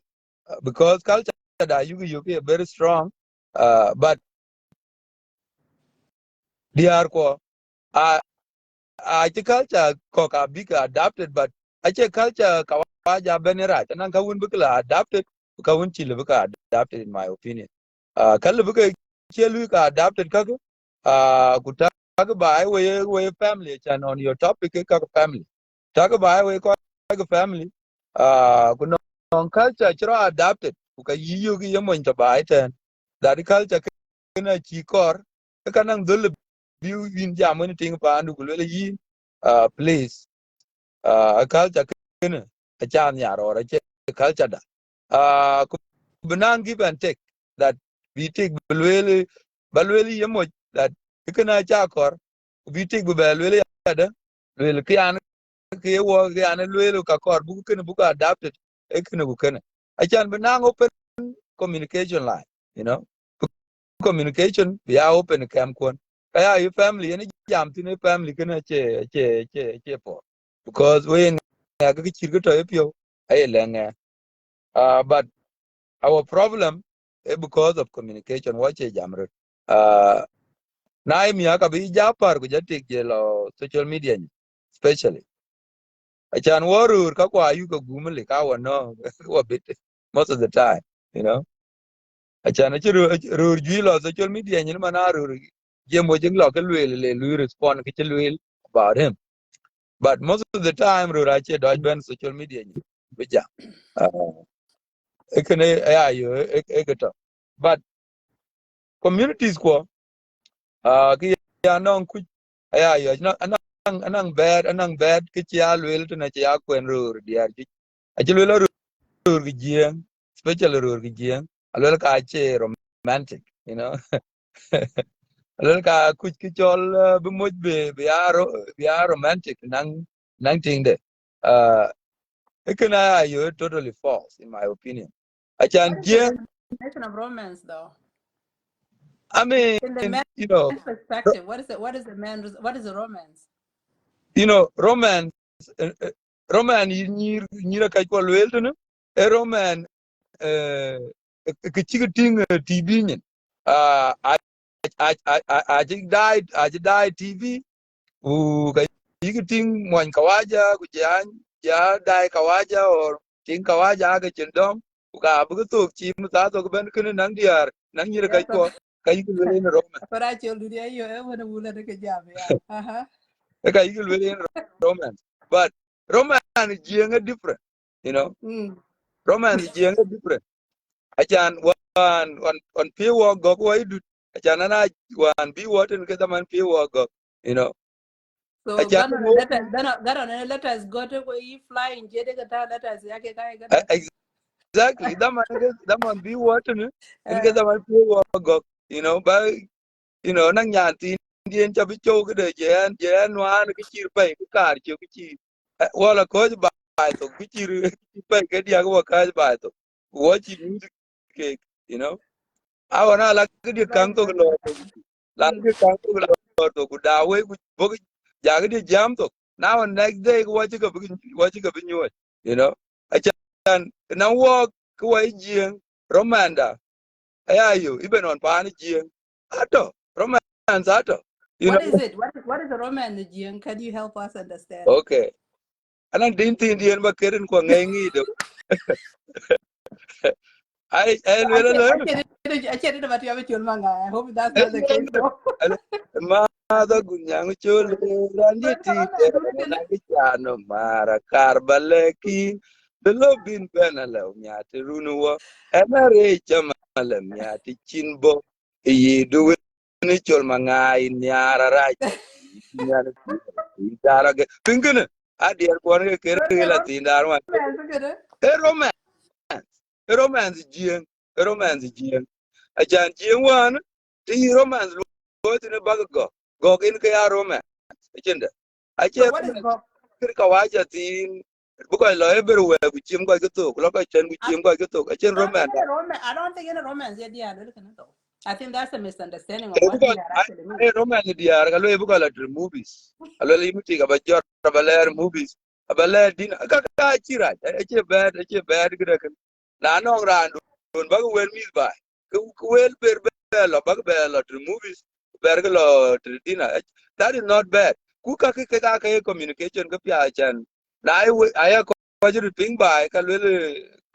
because culture da you very strong. But they are culture koka big adapted, but ache culture kawaja benera nang kawun bukla adapted kawun chile buka adapted in my opinion. Kalu buka chelu ka adapted kaka kutaka by way family chan on your topic kaka family. Taka by way kaka family kuno on culture chira adapted kuka yiyu ki yamo into by ten that culture kana chikor kanang dul biu yin jamani ting pa andu kulele yin please a culture kene a chan yar or a culture da kubanan give and take that we take balweli yemo that kana chakor we take balweli ada lwel kian ke wo kian lwel ka kor bu kene bu adapted e kene bu kene a chan banang open communication line, communication we are open cam kon kaya your family any jam tine family kana che po because we nga ga chirgo to epio ay lenga but our problem is because of communication what che jamre na mi aka bi japar go jate ke lo social media especially achan warur ka kwa yu ko gumle ka wono wa bit most of the time, achan rur ju lo social media ni mana rur jemo jing lo ke le lu respond ke lwel about him. But most of the time, Rurache Dodge Ben social media. Bija. But communities ko non ku anang bad kichia lwel to na chia kwen rur diar ji. Achilwel rur gieng, especially rur gieng. Alwel ka che romantic, Alwel ka kuch kichol bumuj be romantic nang ting de. You're totally false, in my opinion. I What can is the give, definition of romance, though? I mean, In the man's you know, perspective, what is it? What is the man? What is a romance? romance, romance, you know, kai ko lwel to no, a romance, kichiting TV nyen. I just died TV, kai kichiting mo kawaja, kujan, ja dai kawaja or ting kawaja ga chindom, ka bu to chi mu ta to ben kun nang diar, nang yir kai Yes, ko, kai ku lwel romance. but I told you, you ever will take a job, yeah. Uh-huh. Kai ku lwel romance. But romance is different, you know. Mm. Romance is different. Achan one pure go why do achan ana one be what and get man pure go, you know. So Achan gun on a mo letter, gun on a letters go to where you fly in Jedegata letters, yake kai gada. exactly that man be what and get man pure go, but nang yan tin dien cho bi cho cái đời jen wa cái chi pe cái car chi cái chi wala ko ba to cái chi pe cái dia ko ka ba to wo chi music ke, awana la cái dia kang to lo la Mm. cái kang to lo to ku da we ku bo ja cái dia jam to now next day ko wa chi ka bi nyu, a chan na wo ko wa ji Romanda, ayayo, even on Pani Ato, romance ato. You What know? is it? What is a romance, Jian? Can you help us understand? Okay. Anang dinti Indian ba kerin ko ngengi do. I will I can't about your manga. I hope that's not the case though. Mada gunyang chule ranji But ti romance, do it in nangi chano mara karbaleki belobin benala nyati runuwa enare chamala nyati chinbo yi duwe ni chol mangai nyara raj nyara tara ge pingene adier kwan ke kere tindar wan romance, e romance jien romance jien achan jien wan ti romance lo tine bag go in ke ya romance chinde So ache what is romance go? kir ka wacha tin buko lo everywhere ku chim ko to lo ko chen ku chim ko to achen Don't think romance any romance. I don't think any romance yet. Yeah, I think that's a misunderstanding of what buko DR actually means. ai romance diar ka lo buko la movies alo limiti ka ba jor ba ler movies ba ler din ka chira ache bad gre na no ran don ba wel mis ba ku wel lo ba lo to movies ber lo to dinner that is not bad ku ka communication ka pya chan na ai ko jur ping ba ka wel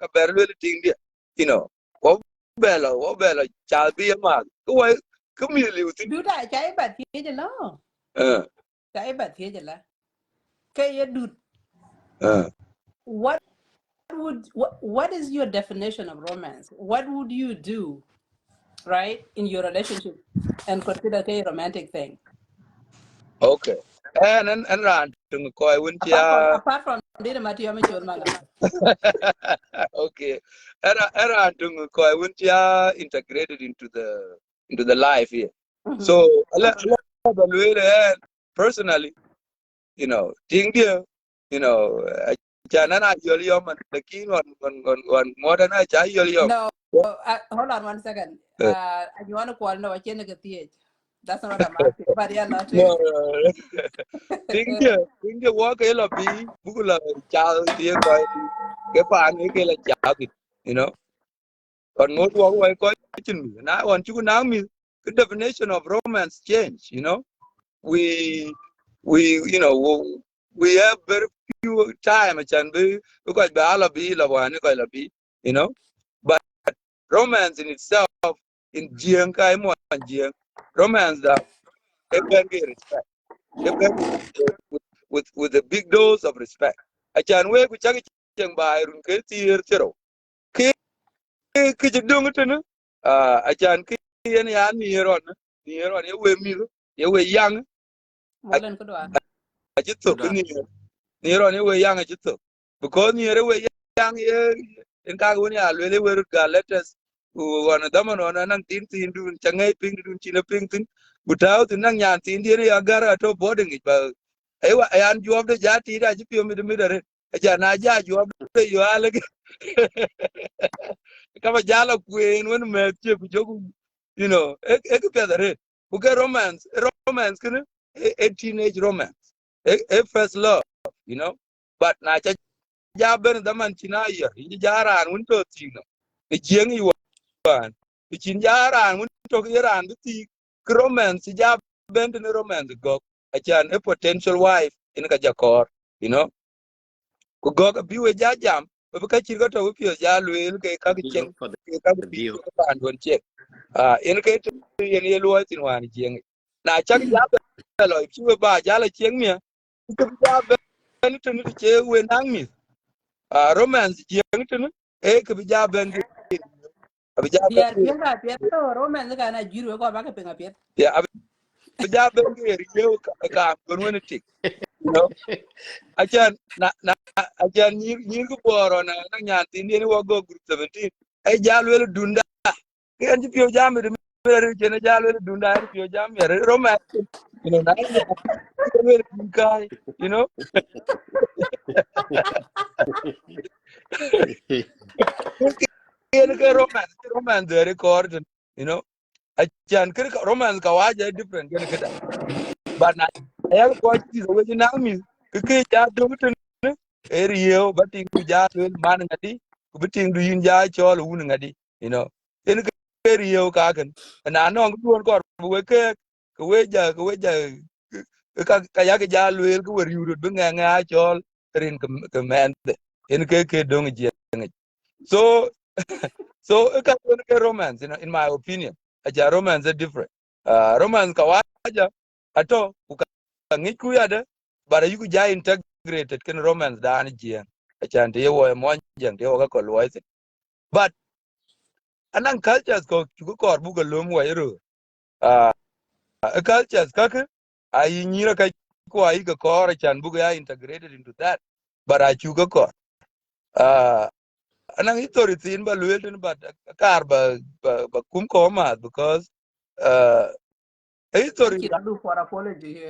ka ber wel ting dia you know wo belo cha bi ma ku wai ku mi li utin Do that. Chai but here no. uh Chai but here la. Okay, you do. uh What what is your definition of romance? What would you do, right, in your relationship and consider it a romantic thing? okay and ran tung ko ai won chia Apart from did Matthew Mitchell Manga. okay era tung ko I went ya integrated into the life here Mhm. so personally ting dia janana yoli yom and the king on modern cha yoli yom No, hold on 1 second. You want to call no, I can't get the age. That's not what I'm asking. But yeah, no nothing. ting dia wa ke la bi bugula cha dia ko ke pa ni ke la cha you know còn ngồi qua quay coiችን na on chu na mi the definition of romance change we we we have very few time chan bi because ba la bi la wa ni ko la bi you know but romance in itself in jiang kai mo jiang romance da e ben ge respect e ben with a big dose of respect a chan we ku chak cheng ba run ke tier chero ke dung tene a chan ke yen ya ni ron ye we mi ye we yang More than good one. a jito Sudan. ni ron ye we yang a jito because ni re we yang ye en ka woni a le we ga letters wana dama no nan tin dun changai ping dun china ping tin butaw tin nang yan tin dia ya gara to boarding ba aywa ayan job de jati da ji pio mi de re a jana ja job de yo ale kama jala kwen when me che ku jogu e ke pedare ku ke romance kene a teenage romance first love but na cha ja ben da man tina ya ni jara un to tino e jeng yi wan e chin jara un to ke ran ti romance ja ben ne romance go a chan a potential wife in ka jakor you know ku go ka biwe jam ba ka chir to pio ja lwel ke ka We chen look for ke ka the pi view. ka andon che en ke to yen ye lo tin wan jeng na chak ja ba lo chi ba ja la chen mia ku ja ba ni to ni che we nang mi romance jeng to e ke ja ben ge abi ja ben Dear Pierre, Pierre, romance kind of Juru go back up in a pit. ya abi ja ben ge ye ka kon woni tik you know ajan ajan nyir ko boro na nyan tin ni wo go group 17 ay jalwel dunda ke anji pio jam de mere jene jalwel dunda ay pio jam mere roma na jalwel kai you know ke romance de record ajan ke romance ka waje different ke kada but na ay ko ti zo we na mi ke ja do area bating du ja lwel man ngadi ku biting du yin ja chol un ngadi you know in ke rio ka kan na no duon kor we ke we ja ka ya ke ja luel ke wer yurut be nga chol rin ke men in ke dong je so so ke romance, in my opinion aja romance is different. Romance kawaja ato ngi ku yada bara yugu ja integrated ken romance dan jien achan te wo mo jeng te wo ko loise but anan cultures ko ku kor bu ko lum wa yero uh, cultures kake ai nyira ka ko ai ko kor chan bu ga integrated into that but I chu ko kor uh, anan history tin ba luel but kar ba kum ko ma because uh, history Actually, I do for apology.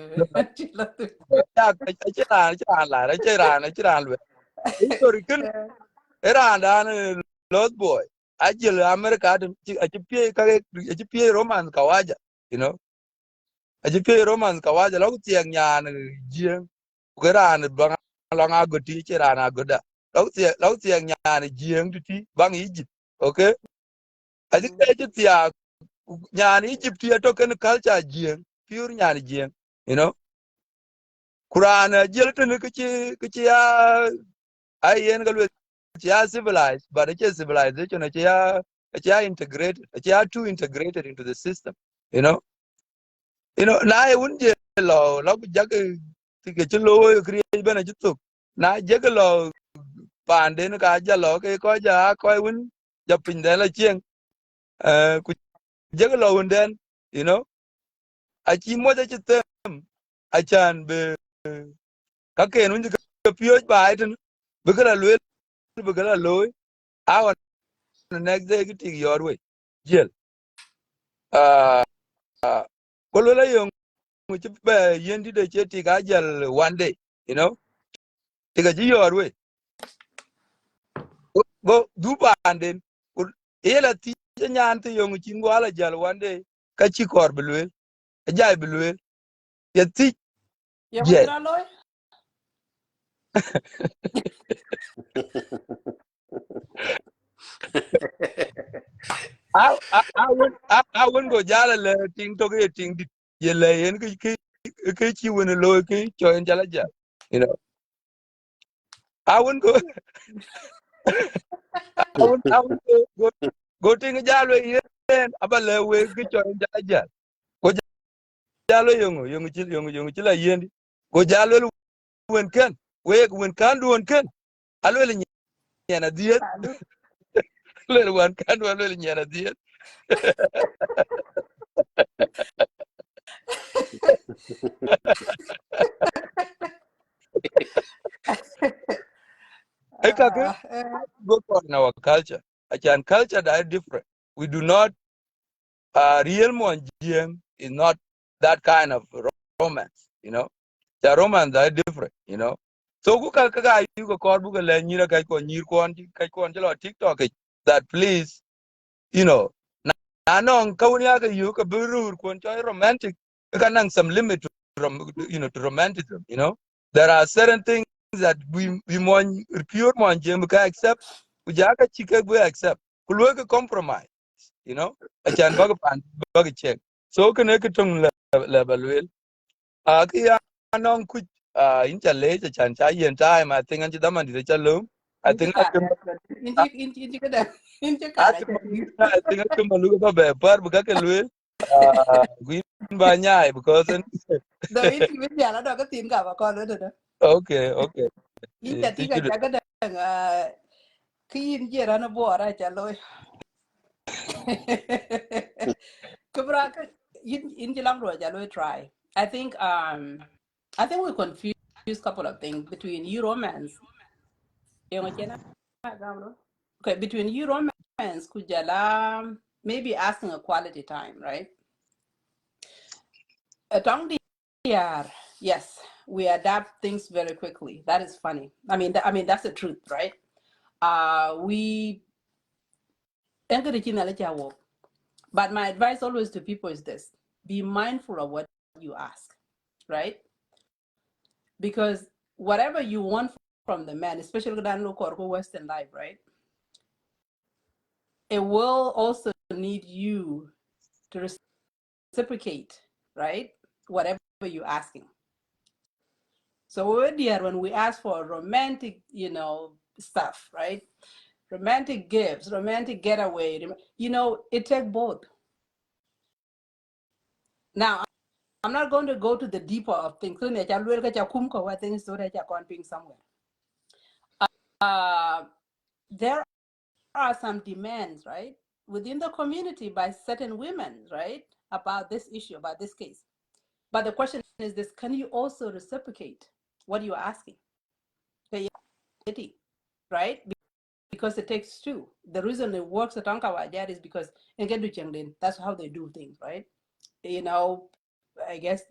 ya chiran history kin era dan lost boy ajil america achi pie roman kawaja you know achi pie roman kawaja lo tieng nyan jien geran bang longa goti chiran agoda lo tieng nyan jien ti bang egypt okay achi ke tia nyan egypt ti to ken culture jien pure nyan jien you know kurana jil tin kichi ya ai yen galwe ya civilized but it's civilization it's integrated it's too integrated into the system you know na ai unje lo jag ke chlo create bana jitu na jeg lo pande na ka ja lo ke ko ja ko un ja pin de la chieng ku jeg lo un den you know a chi mo ja chitem a chan be ka ke nun ka pio ba ai tin be kala lwe be kala loy a the next day ki tik your way jail uh ko lo la yung chi be yendi de che tik a jal one day you know tik a ji your way go du pa anden ela ti nyan ti yung chin wala jal one day ka chi kor bilwe a jai bilwe ya ti Yang je kira loy? I wouldn't go jala le ting to ge ting dit ye le yen ki chi wona lo ki cho en jala ja you know I wouldn't go I wouldn't go ting jalo yen abale we ki cho en jala ja go jalo yung chi la yen go jalo wen kan we wen kan duon kan alo le nyana diet le wan kan do le nyana diet e ka ke go for in our culture and culture that is different we do not real Monjing is not that kind of romance, you know. The romance are different, you know. So ku ka you go call book le nyira kai ko nyir kon jelo TikTok that please, you know, na non ka unya ka you ka buru kon choy romantic ka nang some limit to to romanticism, you know. There are certain things that we mon pure Monjing ka accept, ujaka chike we accept. Kulwe ka compromise, you know. Achan bag check so can ke tung level well ki ya non ku in cha le chan cha yen time I think an da man di cha lum I Inci think I can kada, inci kada, inci kada jadi. I think I can malu ba be par ba ke lwel gwin ba nyai because Do inci bicara do ke tim kau kau lo dah. okay Inci tiga should jaga dah. Kiin jera na buara chalo. Keberapa in jelang dua jalo try. I think we confuse couple of things between you romance. Yang macam mana? Okay, between you romance kujala maybe asking a quality time, right? Tong diar, yes, we adapt things very quickly. That is funny. I mean that's the truth, right? We but my advice always to people is this: be mindful of what you ask, right? Because whatever you want from the man, especially the local or Western life, right? it will also need you to reciprocate, right? Whatever you're asking. So dear, when we ask for romantic, stuff, right? Romantic gifts, romantic getaway, it takes both. Now, I'm not going to go to the deeper of things. Things somewhere. There are some demands, right, within the community by certain women, right, about this issue, about this case. But the question is this: can you also reciprocate what you're asking? Right? Because it takes two. The reason it works at Ankawajad is because that's how they do things, right? I guess,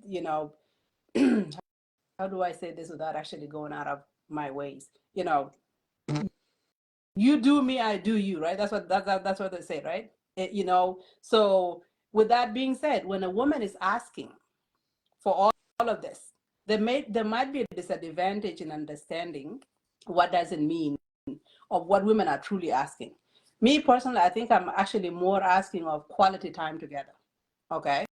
how do I say this without actually going out of my ways? You do me, I do you, right? That's what they say, right? So with that being said, when a woman is asking for all of this, there might be a disadvantage in understanding what does it mean of what women are truly asking. Me personally, I think I'm actually more asking of quality time together. Okay.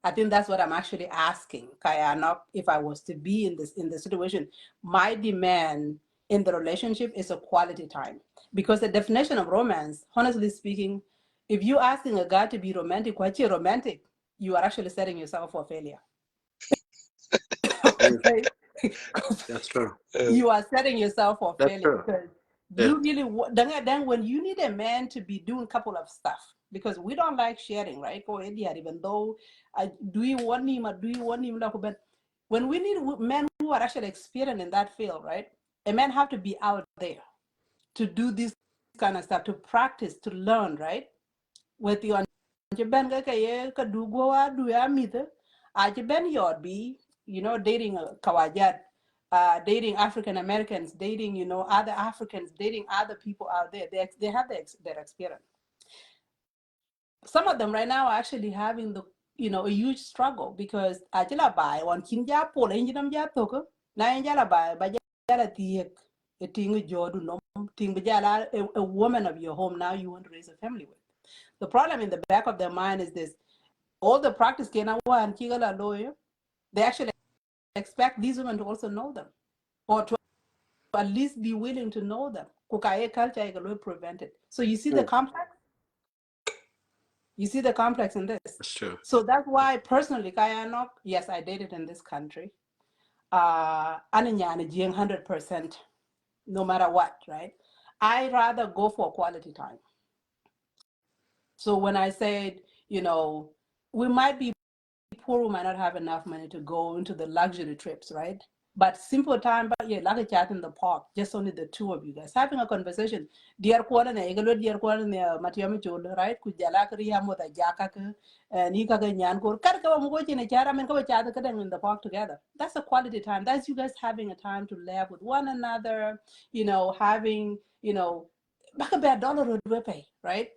I think that's what I'm actually asking, Kaya. Not if I was to be in the situation, my demand in the relationship is a quality time. Because the definition of romance, honestly speaking, if you're asking a guy to be romantic, quite romantic, you are actually setting yourself for failure. Okay? That's true. You are setting yourself for That's failure true. because Yeah. you really then when you need a man to be doing a couple of stuff, because we don't like sharing, right? Even though do you want him or do you want him? But when we need men who are actually experienced in that field, right? A man have to be out there to do this kind of stuff, to practice, to learn, right? With your ben ka du go do ya mithe ben yod be dating kawajat, dating African Americans, dating other Africans, dating other people out there. They have their experience. Some of them right now are actually having the a huge struggle because ajila bai on kinja pole injinam ja toko na injala bai ba jala tiek a tingu jodu no ting jala a woman of your home now you want to raise a family with. The problem in the back of their mind is this: all the practice and lawyer, they actually expect these women to also know them, or to at least be willing to know them. Culture prevent it. So you see the complex. You see the complex in this. That's true. So that's why personally, yes, I dated in this country. 100%, no matter what, right? I rather go for quality time. So when I said, we might be poor, we might not have enough money to go into the luxury trips, right? But simple time, but yeah, like a chat in the park, just only the two of you guys having a conversation. Dear quarter, dear quarter, Matiami Jola, right? Could Jalakria with a jacka and Nika Yanko, Karka Mochi and a Charam and go chat in the park together. That's a quality time. That's you guys having a time to laugh with one another, having, back a bad dollar would pay, right?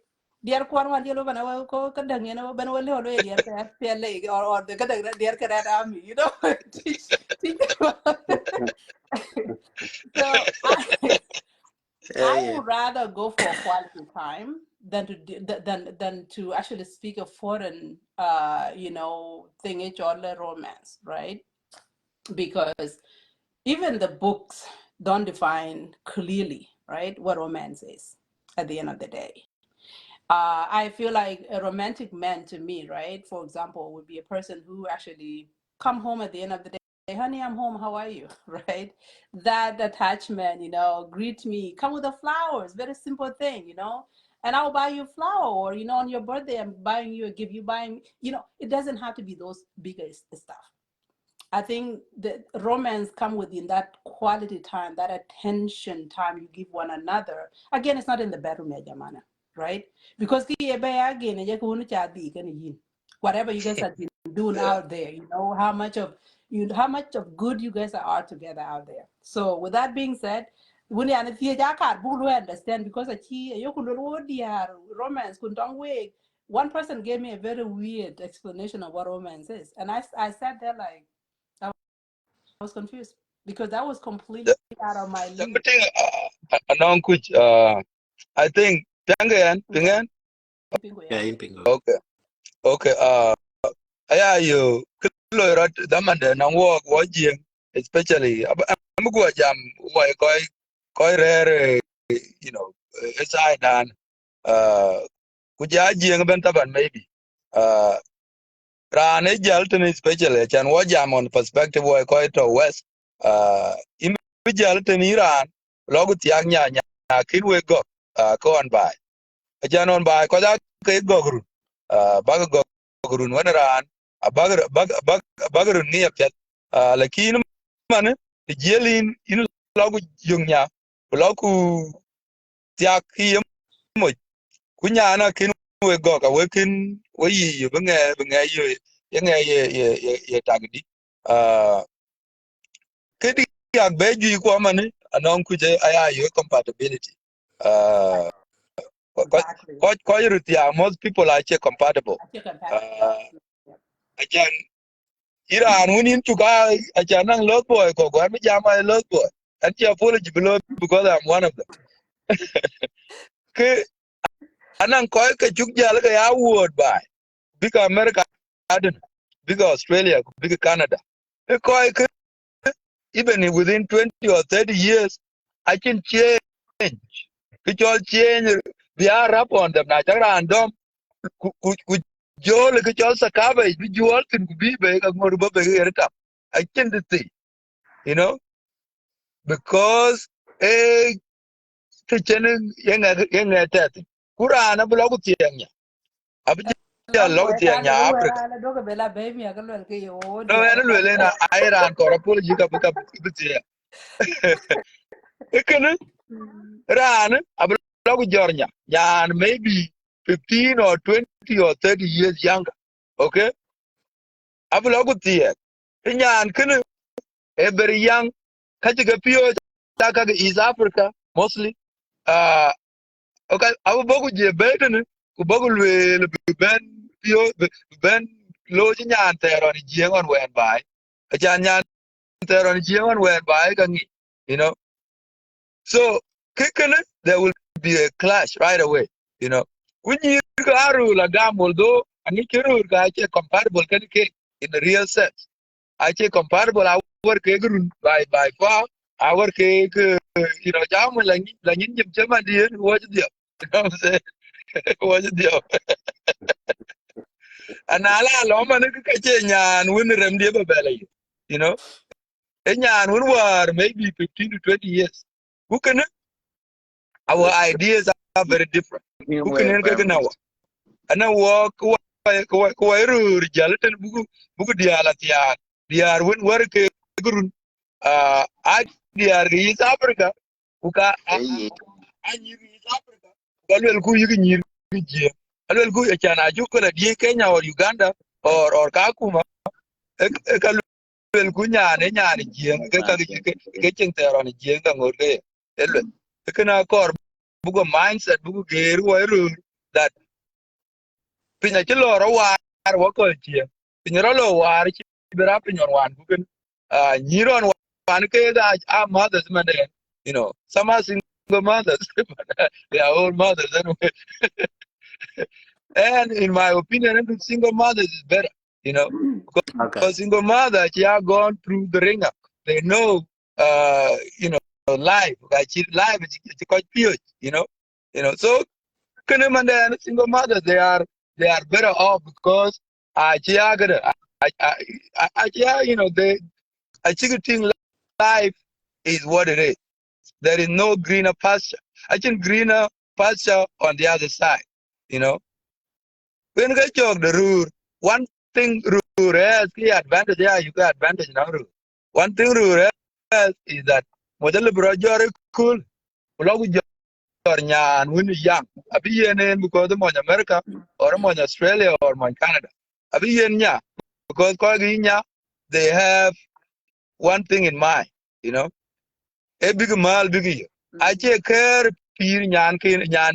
Dear Kwan one yellow when I go kadang when we live dear PLA or the kadang dear cadet army, teach so I would rather go for quality time than to actually speak a foreign thing it's all romance, right? Because even the books don't define clearly, right, what romance is at the end of the day. I feel like a romantic man to me, right, for example, would be a person who actually come home at the end of the day, hey, honey, I'm home, how are you, right? That attachment, greet me, come with the flowers, very simple thing, and I'll buy you a flower, or, on your birthday, I'm buying you a gift, you buying, it doesn't have to be those bigger stuff. I think the romance come within that quality time, that attention time you give one another. Again, it's not in the bedroom, Jamana, right? Because whatever you guys have been doing out there, how much of good you guys are together out there. So with that being said, when you understand because romance one person gave me a very weird explanation of what romance is, and I sat there like I was confused because that was completely out of my league. I think Piangen, pingen. Pingu ya ya. in pingo. Okay. Okay. Aya you kilo rat damande na wo jing, especially I'm go jam why koi rare, you know, aside and uh kuja jing ben taban maybe. Uh Ran e jaltin especially chan wo jam on perspective why koi to west. Im jaltin Iran logo tiang nya kin we go ko on by. Chan on by ko da ke go bag gurun wanaran bagar ni apet lakin man jelin in lagu jungnya lagu tiak yem mo kunya na kin we go ka we kin we yi benga ye ye tagdi kedi yak beju ko man anon ku je aya yo compatibility uh Exactly. most people are compatible I check on that. uh again Iran winin tuka achanang lot boy ko gwan mi jama lot boy. And she apology below because I'm one of them. Ke anang koy ke chuk jal ke ya word by. Big America adon. Big Australia, big Canada. Ke koy ke even within 20 or 30 years I can change. Ke chol change we are up on them na chara andom ku jol ke chol sakaba bi jol tin ku bi be ka ngor ba be erta. I can see, you know, because kichening yenga tete kurana blogu tienya abija Long logu boy ka tienya lo Africa wera na doga bela baby agal wel ke yo no dia ene ko. lwele na Iran kora apology ka bitia ekene ran ablogu jornya yan maybe 15 or 20 or 30 years younger okay ablogu tie nyan kene very young kajiga pio taka East Africa mostly uh okay abu bogu je betene ku bogu le ben pio ben lo chi nyan tero ni je on wen bai a chan nyan tero ni je on wen bai ka ngi you know so kikene there will be a clash right away you know when you garu la gamol do ani kiru ga che compatible kan ke in the real sense I che comparable our ke grun by far our ke you know jam la nyin jim chama dien wo je dio you know what I'm saying wo je dio anala lo man ke che nyan win rem die ba bele you know e nyan win war maybe 15 to 20 years who can our ideas are very different who can get now ana wo ko ru jalten bugu diala tiar diar win war ke grun a diar ga East Africa uka anyi ga East Africa galwel ku yigi nyir je galwel ku ya chana ju kala die Kenya or Uganda or Kakuma ka lwel ku nyane je ke ching tero ni je ga ngor ke elwe kana kor bugo mindset bugo geru waru that pinya ti loro war wo ko je pinya lo war ci bira pinyon wan bugen nyiron wan ke da mothers man you know some are single mothers they are all mothers anyway and in my opinion every single mothers is better you know Okay. because single mothers they are gone through the ringer they know you know life like life is quite pure so single mothers they are better off because you know they I think life is what it is. There is no greener pasture. I think greener pasture on the other side. You know, when you get the rule, one thing rule has the advantage. Yeah, you got advantage now. Rule. One thing rule has is that model brojor cool. Ulogu jor nyan when you young. Abi yenen because the mon America or mon Australia or mon Canada. Abi yen nya because they have one thing in mind. You know. A big mal big yo I che care pir nyan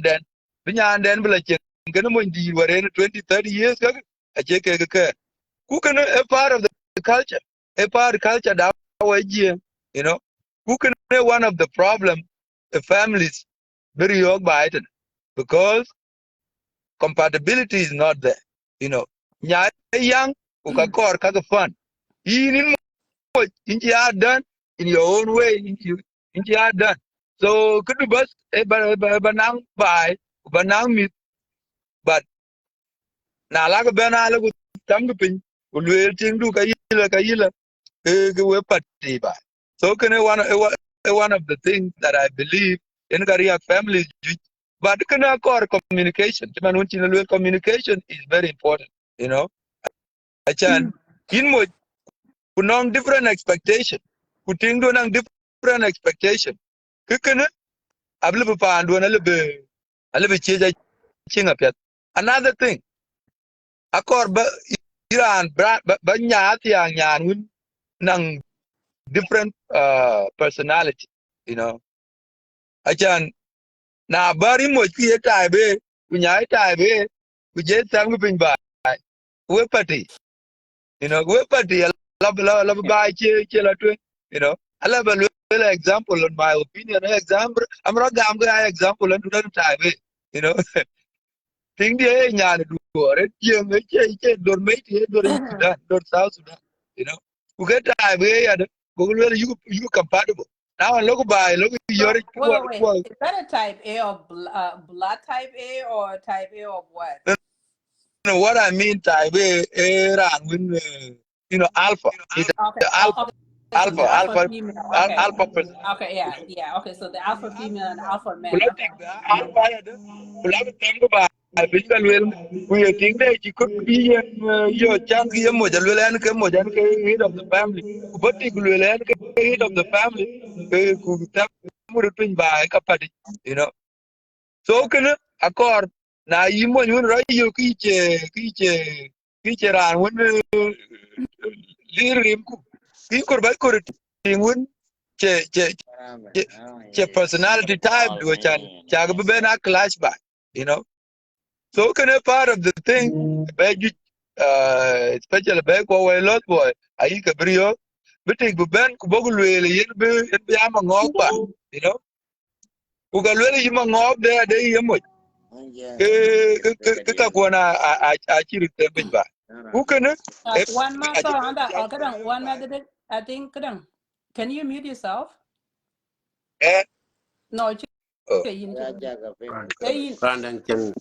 den bi nyan den bla chen ken mo ndi ware 20 30 years ka a che ke ku ken a part of the culture a part of culture that way you know ku ken one of the problem the families very young by it because compatibility is not there. You know, nya young ukakor kaka fun. In you are done in your own way. You are done. So could bus banang by banang mit, but na laga bana lagu tam pin ulwel ting du kayila ke we patti ba. So can one of the things that I believe in Korea families do, but can core communication. Communication is very important, you know. Achan in mo kunong different expectation. Kuting do nang different expectation. Kikana abli pa andu na libe cheja chinga pet. Another thing, akor ba Iran ba nyati ang nyan nang different personality, you know. Achan na bari mo ki taibe kunya taibe kuje tangu pin ba we party, you know, we party la ba che la tu, you know. I love a example in my opinion. Example, I'm not gonna example and do that taibe, you know. Thing the nyan do it young che don't make it don't Sudan, don't South Sudan, you know. Who get taibe ya you compatible. Now look by look So, your wait. Is that a type A of blood type A or type A of what? know what I mean type run when you know alpha. It's Okay. alpha. Okay. So the alpha female. Okay. Alpha person. Okay. Yeah. Okay. So the alpha female and alpha man. Okay. Politic alpha ya de. Kulaga tango ba binga lwel we think that you could be your chance ye mo jalwel an ke mo jan ke head of the family. Kubati lwel an ke head of the family ke ku ta mu pin ba ka padi, you know. So kana akor na yimo nyun ra yo kiche ran won lirim ku ki kor ba kor tingun che che personality type do chan chag be na clash ba, you know. So kana part of the thing ba ju especially ba ko we lot boy ai ka brio bitik bu ben ku bogul we yen be am ngok ba, you know. Ku ga le yimo ngok de yimo ke ka kona a chiri tembe ba ku kana One a month. je So, be jam ko le one ba month. I think. Can you mute yourself? eh No. oh. Hey, Randang chen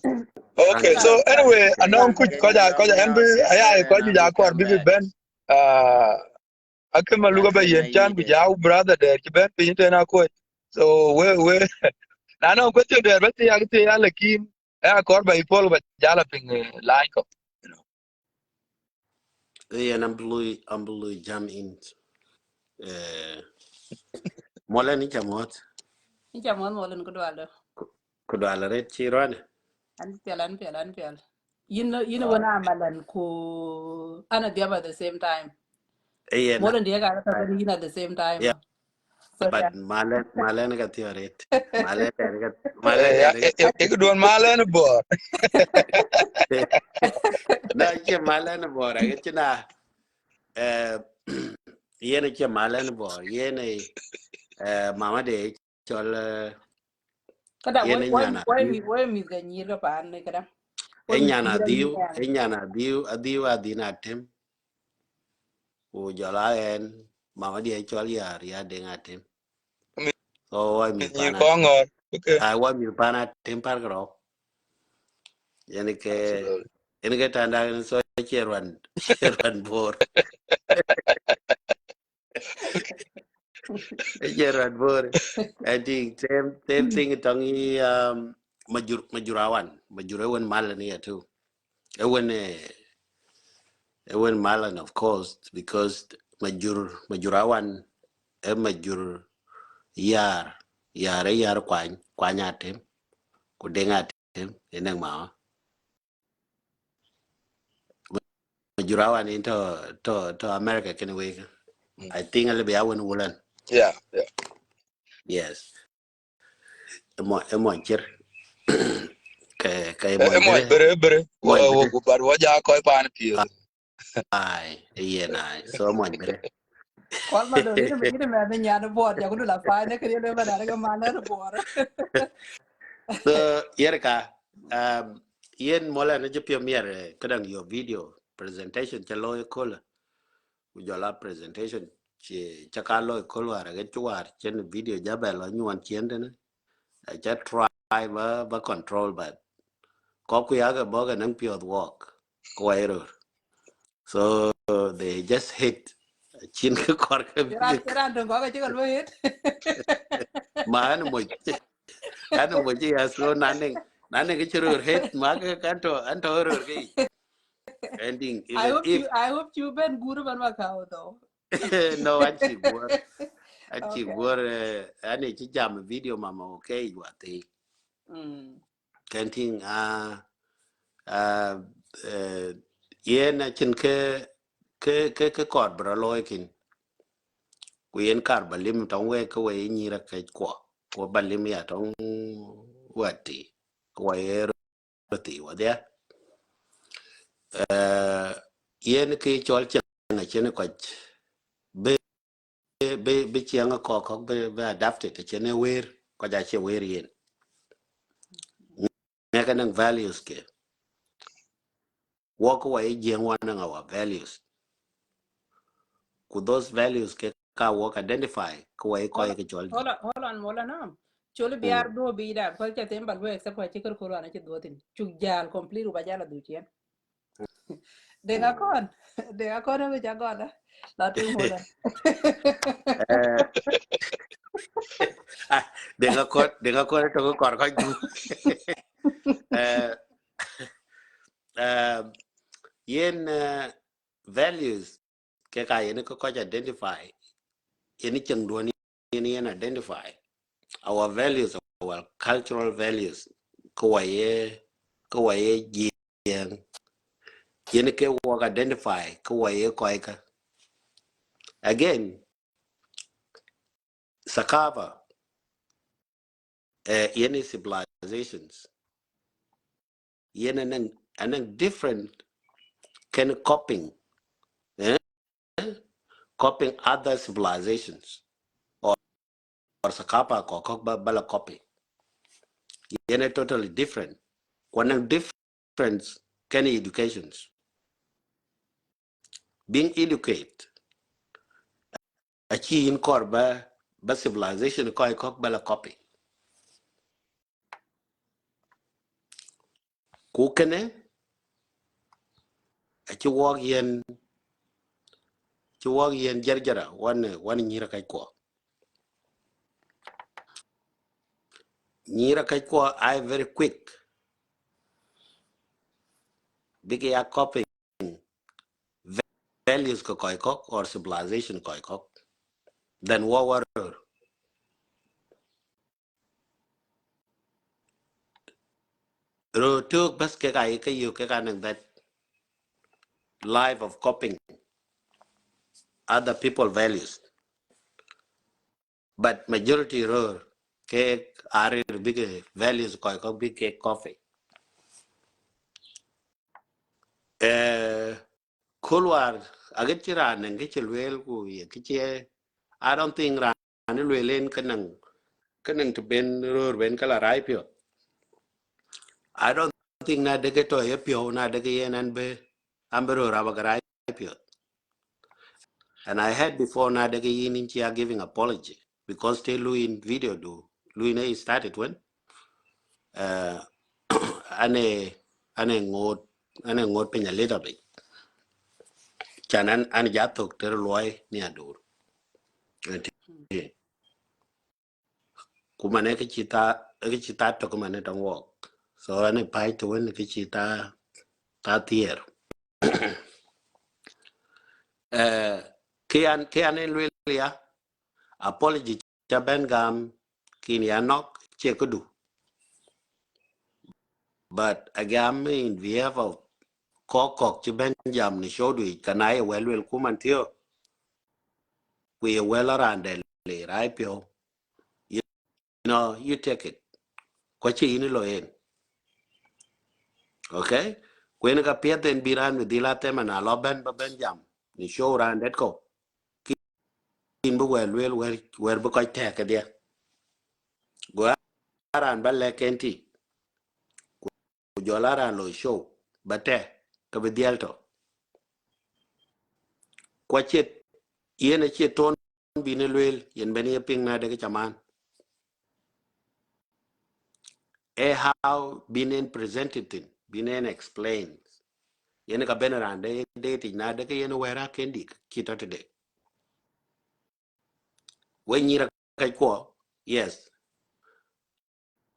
Okay, randang so sorry. anyway, anon ku ko ja en bi aya ko ju ja ko bi ben uh akema luga ba yen chan ku ja brother de ki ben pin te na ko so we na no ko te de ba te ya lekin ya ko ba ipol ba ja la pin line ko, you know. and I'm blue jam in eh mola ni chamot Ni jamon molen ko dwalo. kudala red chiran An piel. You know when I'm malan ko ana diaba at the same time. eh Molen dia got at the same time. yeah So but yeah. malen ga tioret malen Eh ya ga e ko don malen bo na che malen bora ga china eh yene che malen bor yene mama de chol Kada yene nyana why mi ganyir ka pan ne kada. Why mi enyana gira ni diu yan. enyana diu adina tem u jala en mama de chol yar ya de ngatem so wa mi ni pana ko ngor. Okay, I wa mi pana tem par gro absolutely. yani ke tanda so cherwan bor cherwan bor I think same thing tangi majurawan malan ya too ewen malan of course because majurawan majur yar kwanyatem kudengatem enang ma majurawan into to America can we I think I'll be awen wulan Yeah, yeah. yes emo cher kay mo Mo bere bere mo bere wo bar wo ja ko pan pi. ai yeah so mo bere Kwal ma do ina me nyana board ya kudu la fa ne kiri le ba da ga mana board. So Yerika, yen mola na jepio mier kadang your video presentation chalo kola. Ujola presentation chakalo kola ara getuar chen video jabelo nyuan chiende na. I just try ba control but ko kuyaga boga nang pure walk. Ko so they just hit chin ka kor ka Iran dong ko chigal mo hit. ma ano mo ji aso naneng ke churu hit ma ka kanto anto ro ke ending even if I hope you been good man makao though. no anchi Okay. gor ani chi jam video mama okay wa te kenting a yena chin ke kor bro loikin ku yen kar balim tong we ko we nyira ke ko balim ya tong wati ko ye roti wa dia yen ke chol chen na chen ko be be chiang ko be adapted to chen wer ko ja che wer yen ne ka nang values ke walk away jeng one ng our values ku those values ke ka walk identify ko way ko ke chol Hold on, mola no. Choli biar do bi da ko cha temba lo except ko chikor ko ana chi do tin. Chuk jal complete ba jala du chien. Denga kon. Denga kon be ja goda. La tu mola. dengan ko to ko du yen values ke ka yen ko identify yen cheng do ni yen identify our values our cultural values ko waye yen ke work identify ko waye ko ka again sakava yen civilizations yen an different kind of coping eh? copying other civilizations or sakapa ko bala copy yen totally different one difference can educations being educated achi in korba ba civilization ko bala copy ku kene achi wog yen jarjara one nyira kai ko I very quick big ya copy values ko or civilization ko then what were ro took bas ke you ke that life of copying other people values but majority ro ke are big values ko big ke coffee kulwar agitira nang gichilwel ku ye kiche I don't think ran lwelen kanang to ben ro ben kala raipio I don't think na de to ye pio na de yen and be ambero rabagarai pio and I had before na de yin in chia giving apology because they in video do Louis started when uh ane ngot penya little bit chanan an jatok ter loy ni adur kumane ke chita to kumane don't walk so ane pai to when ke chita ta tier ke an ya apology cha ben gam kin ya nok che kudu but agam in behalf of kokok che ben jam ni shodu kanai well kuman tio we well around le right pio you know you take it ko chi ni lo en okay kwen ka pieten biran mi dilate mana lo ben ba ben jam ni show ran det ko kin bu well bu ko take dia go aran balle kenti ku jolara lo show bate ka bedialto kwa chet yene chet ton bine lwel yen beni ping na de chaman e how binen presented in binen explained yene ka benaran de dating na de yene wera kendi kitata de when yira kai ko yes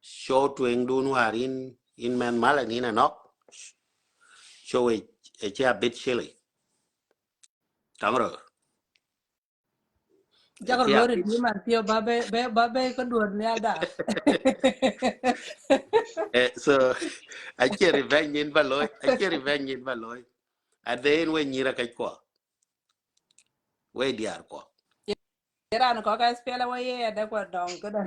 show to engdun warin in man malani na nok show a cha bit chilly tamro a Jago cha lori bit di man tio babe ko duod ni ada. so I can't revenge in baloy I can't revenge in baloy at the end when yira kai ko we diar ko Iran ko ka spela wa ye da ko dong ko da.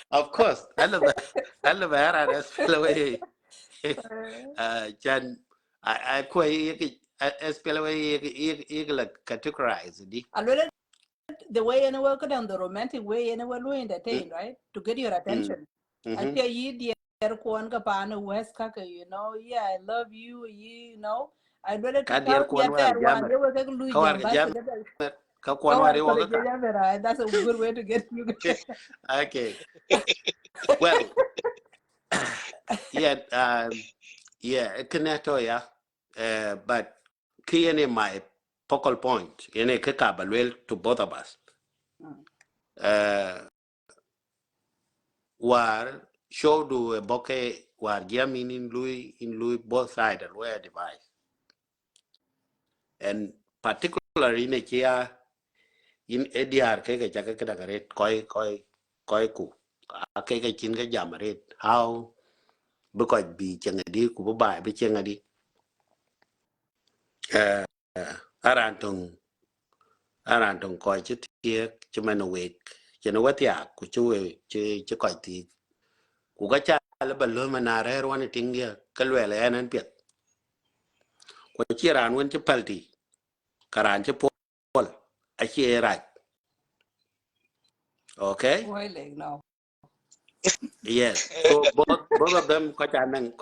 of course I love era that's way chan I quite SPLA like categorize Alwele the way anywhere ko down the romantic way anywhere lu mm, entertain, right? To get your mm, attention. I mm-hmm. tell you dear ko an ka pa na west kaka, you know, yeah, I love you, you know. I better to Kadir tell you Kwanwar that one. Jammer. They were going to lose Kawar jam Jammer. Go Kakwanwar on, college, Iwaka. right? That's a good way to get you. Okay. Well, yeah, yeah, Kaneto, yeah. But key in my focal point, in a kakabalwell to both of us. War show do a bokeh war jamming in Louis both sides and where device. And particularly in a chia in ADR keke chaka kadagaret koi ku. Keke chin ka jamaret. How because be changadi ku ba be changadi. Arantong koi chit tie chumano wake. Chena watia ku chue che koi ti. Ku ka cha la baluma na re wan tingia kalwele anan piet. Ku chiran wen chipalti. Karan chipol. Achi right. Okay? Boy, like no. Yes. So both of them kocha nang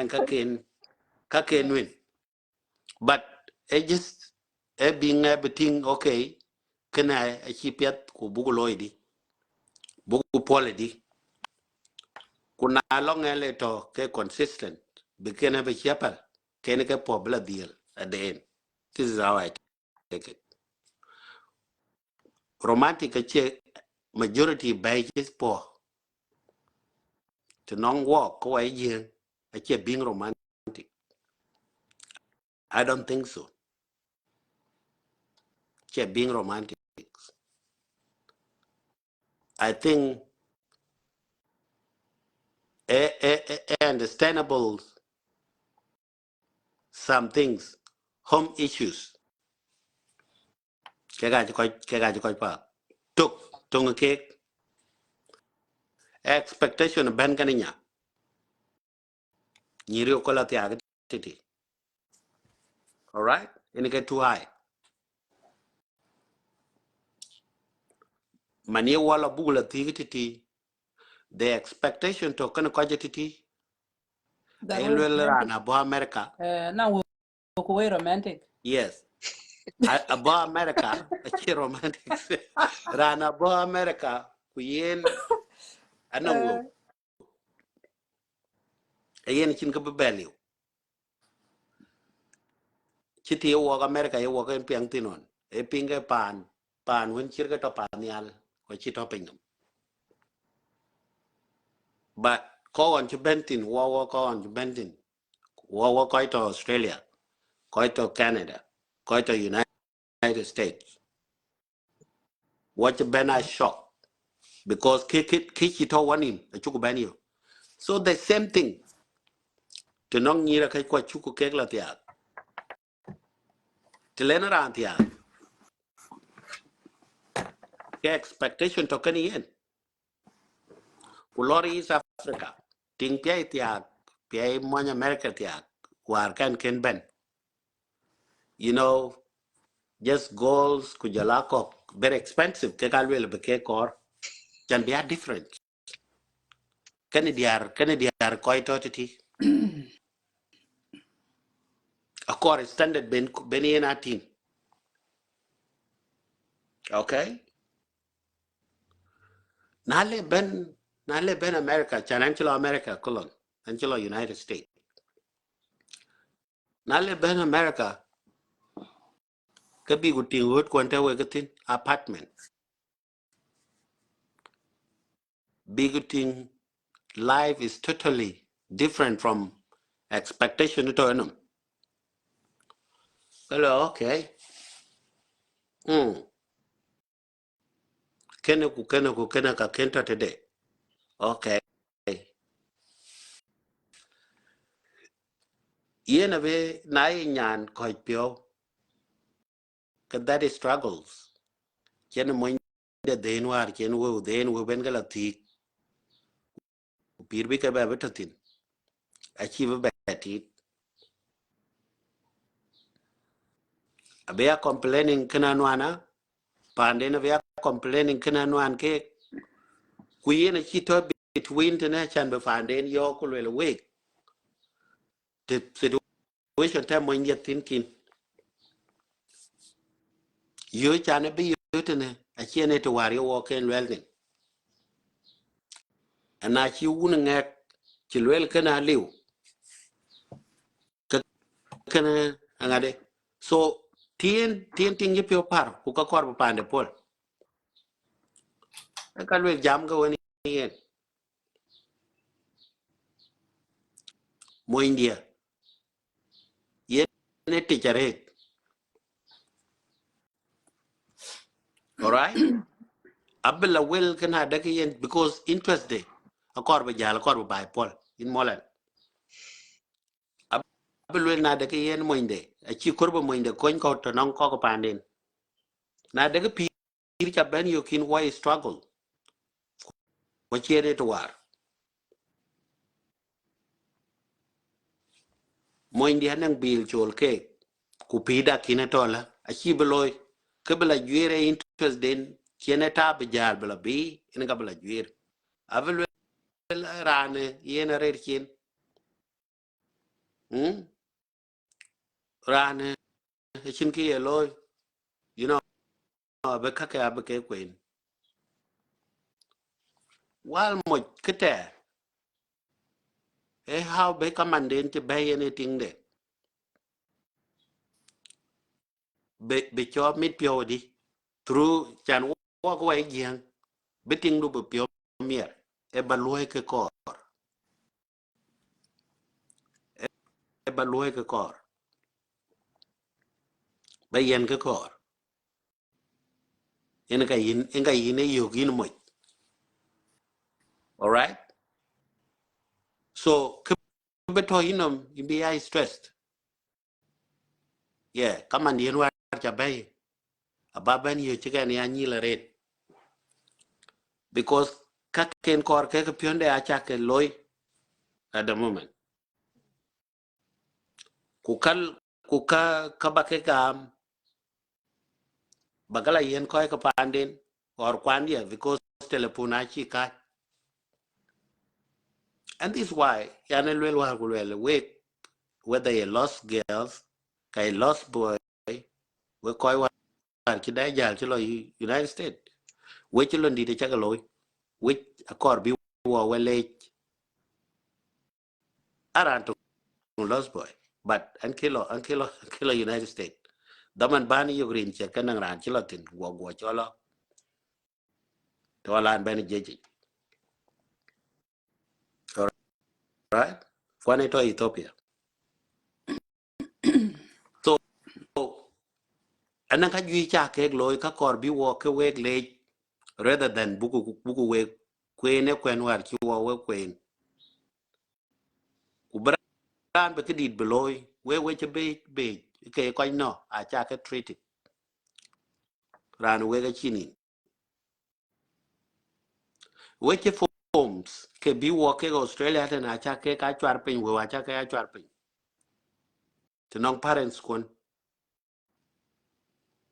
kaken win. But it just being everything okay. Kana achi piet ku bugu loidi. Bugu polity. Kuna long ele to ke consistent. Bekene be chapel. Kene ke pobla deal at the end. This is how I take it. Romantic achi majority badges poor. To non walk ko ay yen achi being romantic. I don't think so. Achi being romantic. I think understandable some things, home issues. Kega pa. Tung cake expectation ben ganinya. Nyiri okola ti agati. All right, and get too high. Mani wala bugula ti. The expectation to kana kwajati. That way Elwel romantic. rana bo America. Now we way romantic. Yes. Abo America, a romantics. Rana bo America, kuyen anong ayen chin ka belly. Chiti yo waka America yo waka en piang tinon. E pinga pan when chirga to pan yal ko chito pingam. But ko on to Benton, wo ko on to Benton. Wo ko to Australia, ko to Canada, ko to United States. What ben I shock because kichito one in a chuku ben you. So the same thing. To nong nyira kai kwa chuku kegla tiak. Tilena ran tiak. Ke expectation to kani yen. Kulori East Africa. Ting piai tiak. Piai monya America tiak. War kan ken ben. You know, just goals kujala ko very expensive ke kalwel be ke kor can be a different kan diar ko to ti a core standard ben yen team. Okay, nale ben America chan anchilo America kolon anchilo United States nale ben America ka bi guting hot kwante we gatin apartment bigoting life is totally different from expectation to enum. Hello, okay. Kene ku kene ka kenta today. Okay. Yena be na nyan ko pio ka that is struggles. Kene mo de denwar kene wo den wo ben gala ti pir bi ka ba betatin. Achieve betit. Abe complaining kana nwana pande na be complaining kana nwan ke ku yena chito between tena chan be fanden yo ku le we. The situation time when you're thinking you chana be you tene a chene to worry walk in welding and na chi un ngak chi wel kana liu kana angade so tien ting ye pio par ku ka kor pande pol ka wel jam ga woni yen mo India ye ne tichare all right abla wel kana da yen because interest day a kor ba jala kor ba pol in molan abla na da yen mo inde a chi kor ba mo inde kon ko to non ko panden na daga pir cha ben yo kin why struggle ko chere to war mo india nang bil chol ke ku pida kinatola a chi beloy ke bela juere interest den kene ta be jar bela bi en ga bela juer avel rane yena rer kin rane chin ki eloy you know be ka ka be ke queen wal mo kete e how be kamanden te be anything de be cho mit pio di through chan wo ko ai giang biting du be pio mier e baluoi ke kor e baluoi ke kor ba yen ke kor en ga yin e yogin mo all right so ke beto inom be I stressed yeah come and yen war cha bay ababan yo chiga ni anyi la red because ka ken kor ke pionde a cha ke loy at the moment ku ka ba ke gam bagala yen ko ka panden or kwandia because telepona chi ka and this is why yanel wel war ku wel we whether you lost girls kay lost boy we koy war ci day jall ci lo United States we ci londi de ci loy we accord bi wo wele aranto lost boy but an kilo United States daman bani yo green ci kan ran ci latin go cholo to lan ben jeje all right kwane to Ethiopia so anan ka ju cha ke loy ka kor bi wo ke we le rather than buku we kwene kwen war ci wo we kwen ku bran be kidit beloy we che be ke ko no a cha ke treaty ran we ga chini we che forms ke bi wo ke Australia ta na cha ke ka chwar pin we wa cha ke chwar pin to non parents kun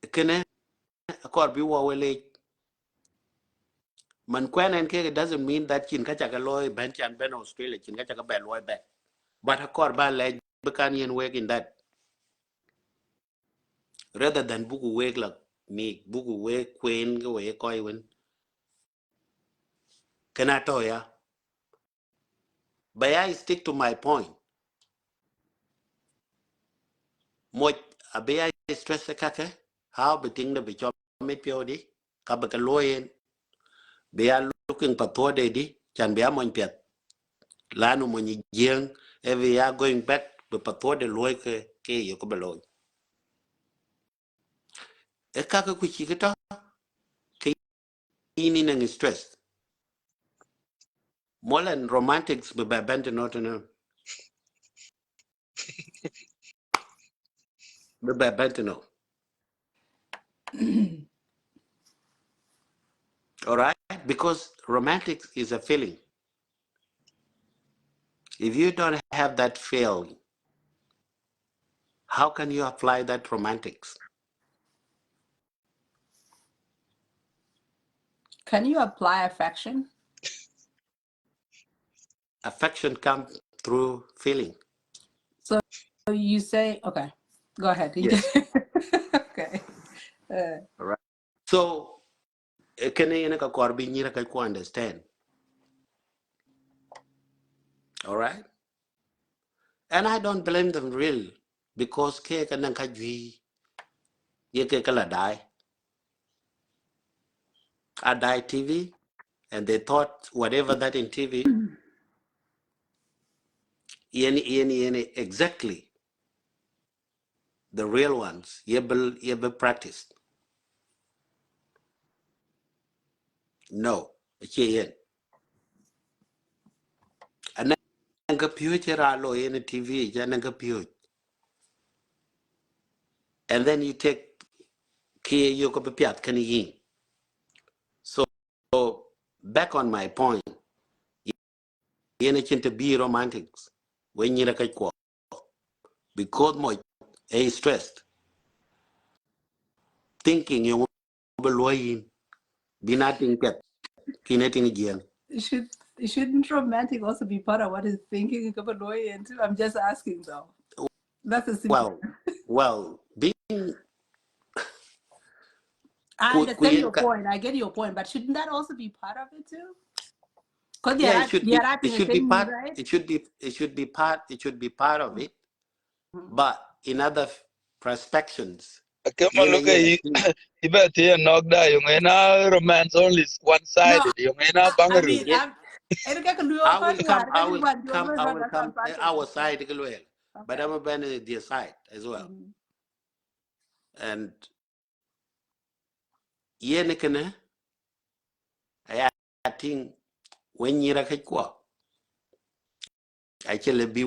kene kor bi wo wele man kwen en ke doesn't mean that chin ka chaka loy ben chan ben Australia chin ka chaka ben loy ben but kor ba le bekan yen work in that rather than buku work like me buku work queen go we koi wen kana to ya but I stick to my point mo abe I stress ka ke how be ting the be chom me pio di ka be ka loy be are looking for poor di chan be amon pet lanu mo ni jeng if we are going back be pato de loy ke yo ko beloy e ka ku chi ke to ke ini nang stress more than romantics be ba bent not no be ba bent no all right because romantics is a feeling if you don't have that feeling how can you apply that romantics Can you apply affection? affection comes through feeling So you say, okay, go ahead. yes Okay. all right so can you ka korbi nyira ka ko understand all right and I don't blame them really because ke ka nang ka jwi ye ke kala die I die TV and they thought whatever that in TV exactly the real ones ye be practiced no che yen ananga future alo in TV jananga pure and then you take key you ko be piat kan yin so back on my point yen chin to be romantics when you ka ko because mo a stressed thinking you be loyin binating pet kineting gen Shouldn't romantic also be part of what is thinking about lawyer too? I'm just asking though. That's a simple. well being I understand your kuyen point. I get your point, but shouldn't that also be part of it too? Because yeah they are wrapping a thing, right? it should be part of it but in other perspectives Kema yene look at yene you, ibeti knock down. You know, romance only one No, sided. You know, I mean, bangaru. yes I think I can do your part. I will come our Okay. side but Okay. I'm a ban their side as well and yene kana I think when you're a kwa actually be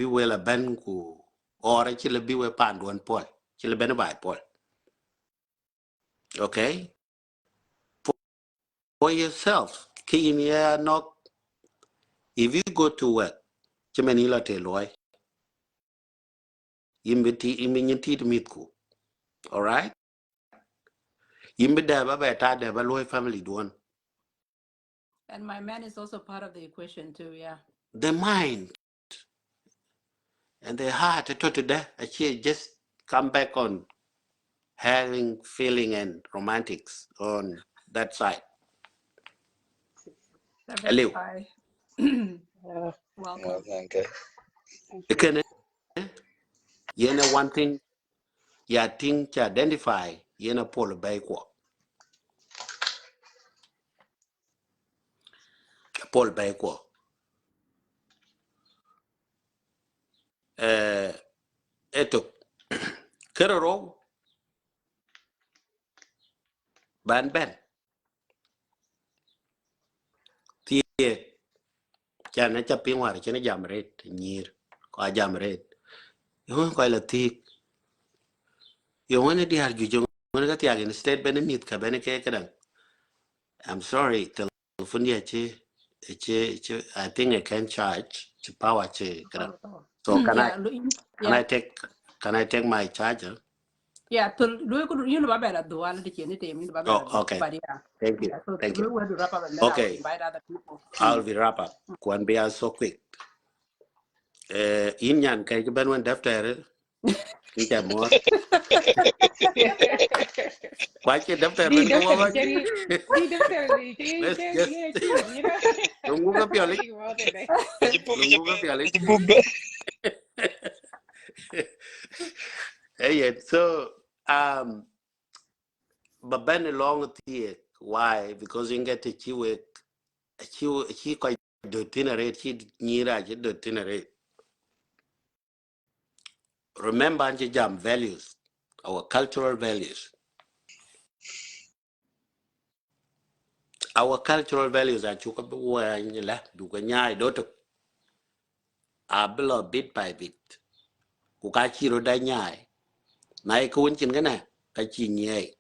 well a ban ku or actually be we pan one pol actually ben by pol okay for yourself keen yeah not if you go to work chimeni la te loy immiti mitku all right yimbe da ba ta da ba loy family don And my man is also part of the equation too, yeah. the mind and the heart to that actually just come back on having feeling and romantics on that side. Hello. Hi. Welcome. Okay. Can one thing ya think to identify yena polo bay ko. Paul bay ko. Eto keroro ban ben tie chana cha pingwar chana jamret nyir ko jamret. Yo ko la tik yo wona di arju jo wona ga tiag instead benefit ka beneke kadang. I'm sorry telephone ya I think I can charge to power kadang. So Yeah, can yeah. I take my charger? Yeah, to do good, you know about the one that you need to about Oh, do. okay. But yeah, Thank you. yeah. So Thank you. we will wrap up and then I will Okay, invite other people. I'll be wrap up. Kwan be so quick. In yan kay ben wan daftar in cha mo. Kwa che daftar Di ben ko doctor wa chari di doctor di Let's chari just chari chari you know lungu ka piali. talking about it eh. Lungu ka piali. Hey, so but ben long tie why because you get to chi ko do tinare chi nyira je do tinare. Remember anje jam values, our cultural values. Our cultural values are chuka buwa nyela duka nyai doto ablo bit by bit. Kuka chiro da nyai. Na e kuun chin gana ka chi nyai.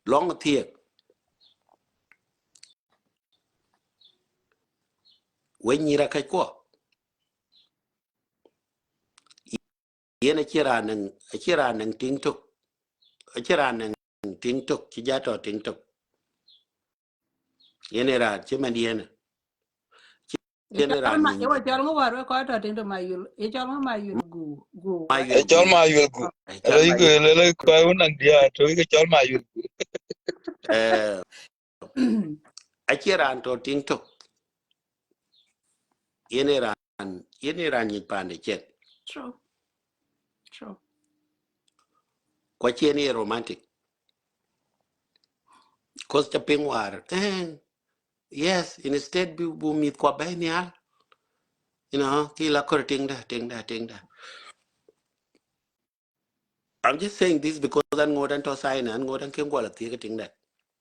Long thiek we nyira ka ko. Yen achira nang ting tuk. Achira nang ting tuk chi jato ting tuk. Yen era chiman yen. Yen era It nin was telling me what we call it into my you. It's all my you go, ma right? E yul chol gu. ma yul gu. E Alo chan ma igu yul. lele kwa unang dia to igu chol ma yul gu. Achira to ting tuk. Yen era nyin pande chen. True, true. Kwa chen romantic. Cause the ping war. Yes, instead bu mit kwa banyal. You know, kila kor ting da. I'm just saying this because I'm not to sign and go and can go at the thing that.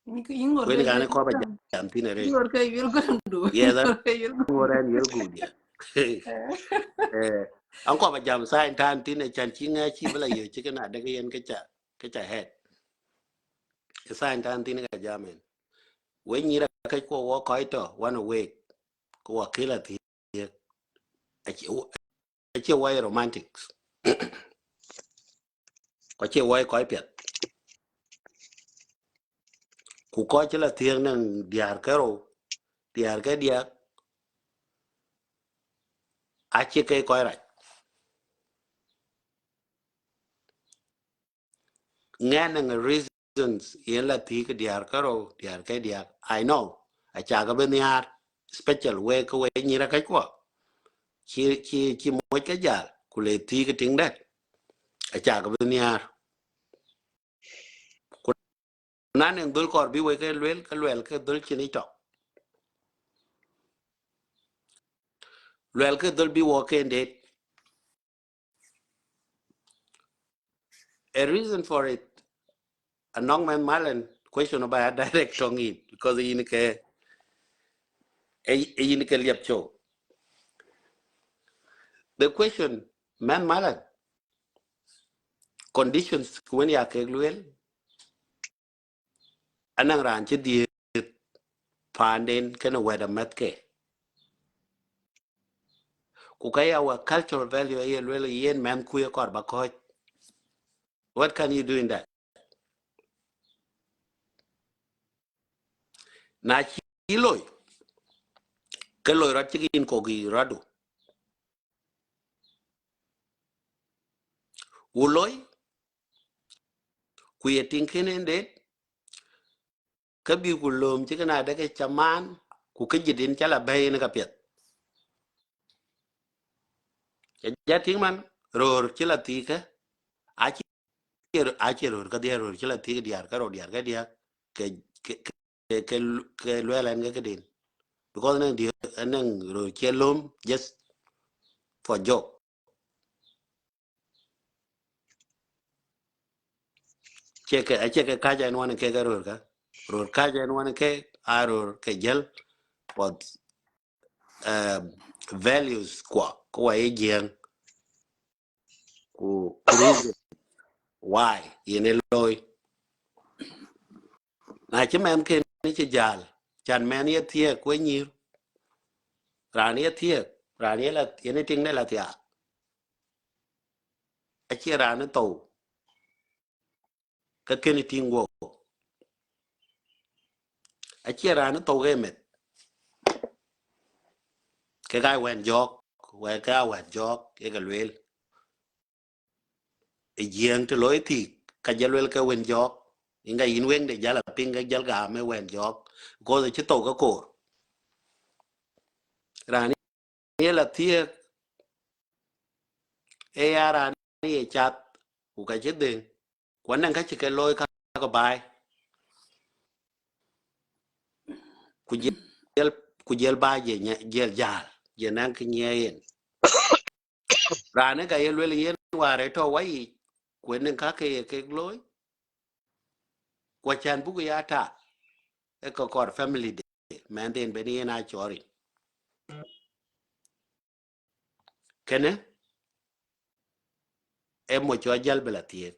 You When you you gonna cover jam tinere. you okay, you're going to do. Yeah, that's You're more going than you're good, yeah. I'm cover jam sign tan tin a chancing a chibla you chicken at the and catch a head. A sign tan tin a jamin. When you're a kaiko walk oito, one awake, go a kill at here. A chi way romantics. Kwache way koi piet. Ku ko chila thieng nang diar karo, diar ka diak, ache ke koi rach. Nga nang reasons yen la thi ka diar karo, diar ka diak. I know, a chaga ben yar, special way ka way nyira ka kwa. Chi mo ka jal, ku le thi ka ting dat, a chaga ben yar. Nan ang dul kor bi way ka luel ka dul chini tok. Luel ka dul bi wo ka date. A reason for it, a nong man malan question about direct tong in, because yin ka liap cho. The question, man malan, conditions when ya ke luel, anang ran che di panden kana weda matke. Kukaya wa cultural value ye luel yen man kuya kor ba. What can you do in that? Na chi loy, ke loy rat chikin ko gi radu. Uloy, kuya tinkene det, ka bi kulom chikana dake chaman, ku ka jidin chala bay na kapiat. Jating man, ror chila tika, achi ror ka dia ror chila tika diar ka ro diar ka dia, ke luelan ka din. Because nang ror chelom just for joke. Check kaja en wan ke ror ka. Ror kaja en wan ke aror ke gel for values kwa ejiang ku reason why yene loy. Na chi men ke ni chi jal, chan men ye tie kwe nyir, ran ye tie, ran ye la yene ting ne la tia. chia ra nó tàu cái kia tin wo chia ra nó tàu cái mệt cái gai quen jok que cái quen jok cái lwel giang to lối thì cái lwel cái quen jok inga inwen de jala pinga jalga me quen jok ko de chito ka ko rani la tie e ara ni chat ku ka chết đền quán năng cái chỉ cái lôi ka bài ku ku jel ba je nya jel jal je nan ki nyen rane ga yel wel yen ware to wai kwen ka ke loy kwa chan bu ya ta e ko kor family de man den be ni na chori kene e mo cho jal bela tie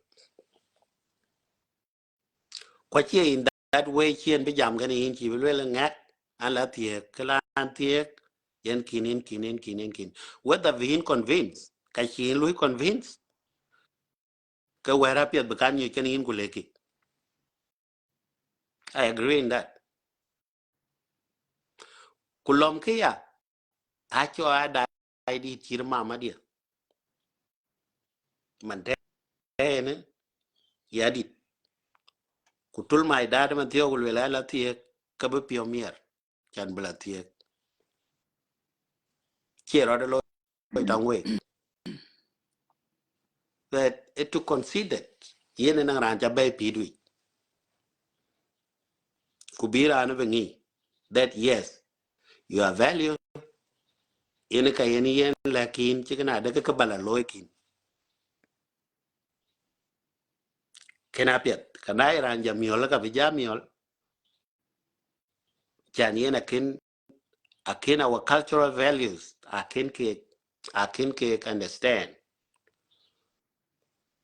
kwa che in that way chien be jam ga ni in chi wel ngat an la tie kala an tie yen kin whether we in convince ka chi lui convince ka wera pet be kan ni ken in kuleki I agree in that kulom ke ya a cho a dai di chir mama dia man te ne ya dit kutul mai da man tiyo kul wela la tie ka be pio mier chan bla tie chero de lo tang we that it to consider yen na ran ja be pidwi kubira na bengi that yes you are value yen ka yen lakin chikana de ka bala loikin kena pet kana ran ja miol ka bija miol chan yen akin our cultural values akin ke understand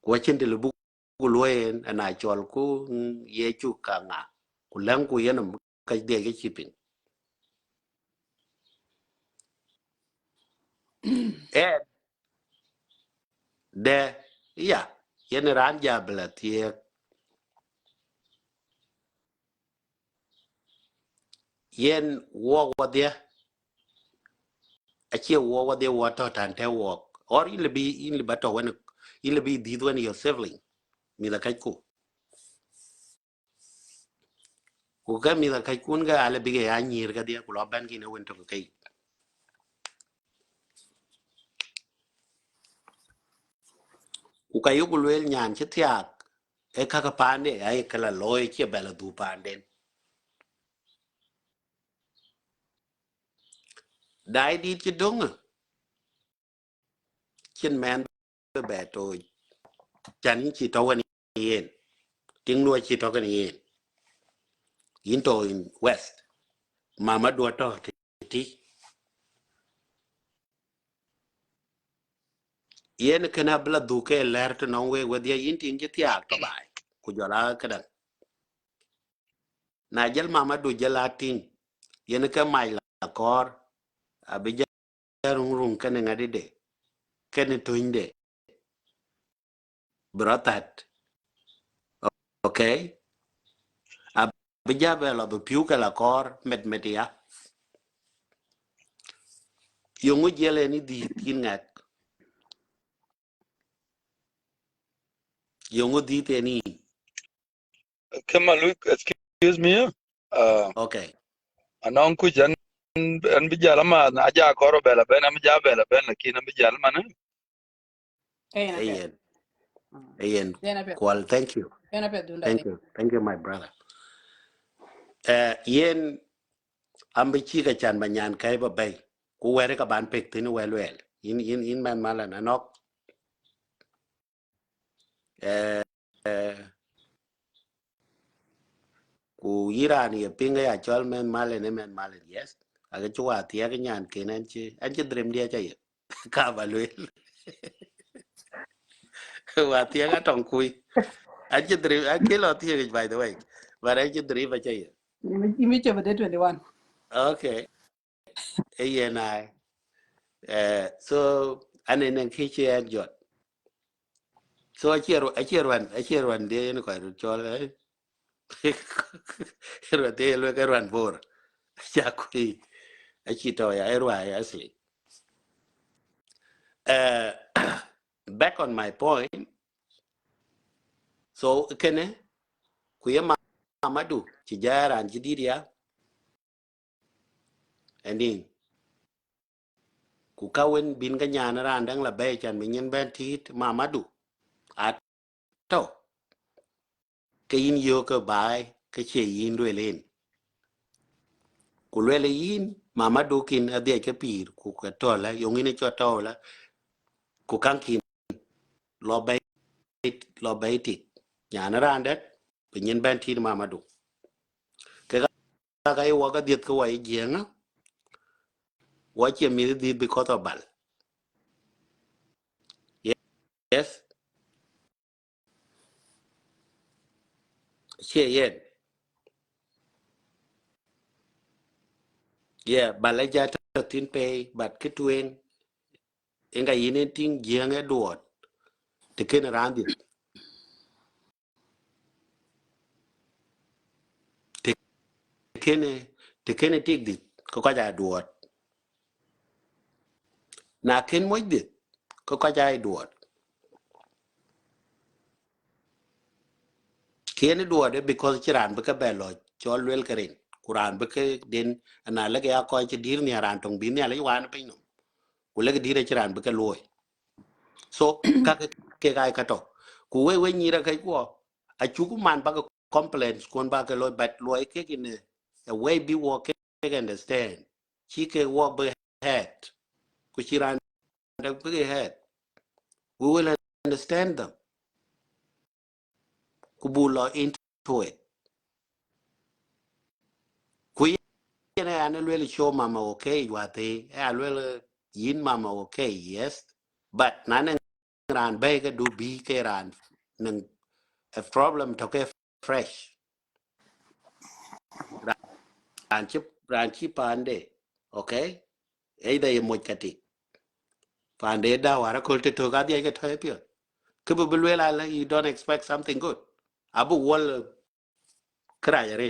watching the book loyen and I chol ku ye chu kanga kulang ku yenum ka de ke chipin e de ya yen ran ja bla tie yen wo de a che wo de wo to tan te wo or in le bato when in le bi di when your sibling mi la kai ku ka mi la kai kun ga ale bi ga nyir ga de ku lo ban ki ne wen to kai ku ka yu ku le nyan che tiak e ka ka pande ai kala loy che bela du panden dai di che dong chen man be be to chan chi to kan yen ting nuo chi to kan yen in to in west mama do to ti yen kana bla du ke ler to non we we yin tin che tiak to bai ku jola ka dan na jel mama du jela tin yen ka mai la kor abi jarung rung kan ngadi de ken to inde brotat okay abi jabela bu piu ka la kor media yongu jele ni di tin ngak yongu di te ni Come on, Luke, excuse me. okay Anong ku jan an bijala ma na aja koro bela ben am ja bela ben lakin am bijala ma na. Hey, na pet. ayen ayen Yeah, na pet. kwal thank you Yeah, na pet dunda di. my brother yen ambi chi ka chan banyan kai ba bay ku were ka ban pek tin wel in man mala na nok eh ku irani ye pinga ya chol men mala yes aga chwa tie ga nyan kenan chi an chi drem dia cha ye ka ba lwel wa tie ga tong kui an chi drem an ke lo tie by the way but an chi drem ba cha ye Imi chova de 21. okay ayen I so ane nang ki che an jot So I cheer one day no quite chol ro te lo cái ran bor cha kui I chito ya erwa ya si uh back on my point so kene ku ya mamadu ci jaran ci diria ending ku kawen bin ga nyana ran dang la bay chan min ben tit mamadu ato ke yin yo ka bai ke che yin re len ku le yin mamadu kin adie ke pir ku ka to la yo ngine cho to la ku kan kin lo bay tit nyana ran det bin ben tit mamadu ke ga ai wa ga diet ko wa jenga wa che mi di bi ko to bal yes che yen yeah balaja ta tin pe bat ke tuen enga yinen ting jenga duot te ken ran dit te ken tik dit ko ka ja duot na ken mo dit ko ka ja duot ken duot because chiran be ka belo chol wel karen kuran be ke den na le ya ko che dir ni ran tong bin ya le wan pe no ku le dire chiran be ka loy so ka ke ga ka to ku we ni ra kai ko a chu ku man ba ko complaints kon ba ka loy bat loy ke kin a way be wo ke understand chi ke wo be head ku chiran da be head we will understand them ku bu lo into it ku yene an le show mama okay you are the a le yin mama okay yes but nan ran be ga du bi ke ran nang a problem to ke fresh ran chi pande okay e da ye mo kati pande da wara ko te to ga dia ke thoe pio ke bu le la you don't expect something good abu wal kra yare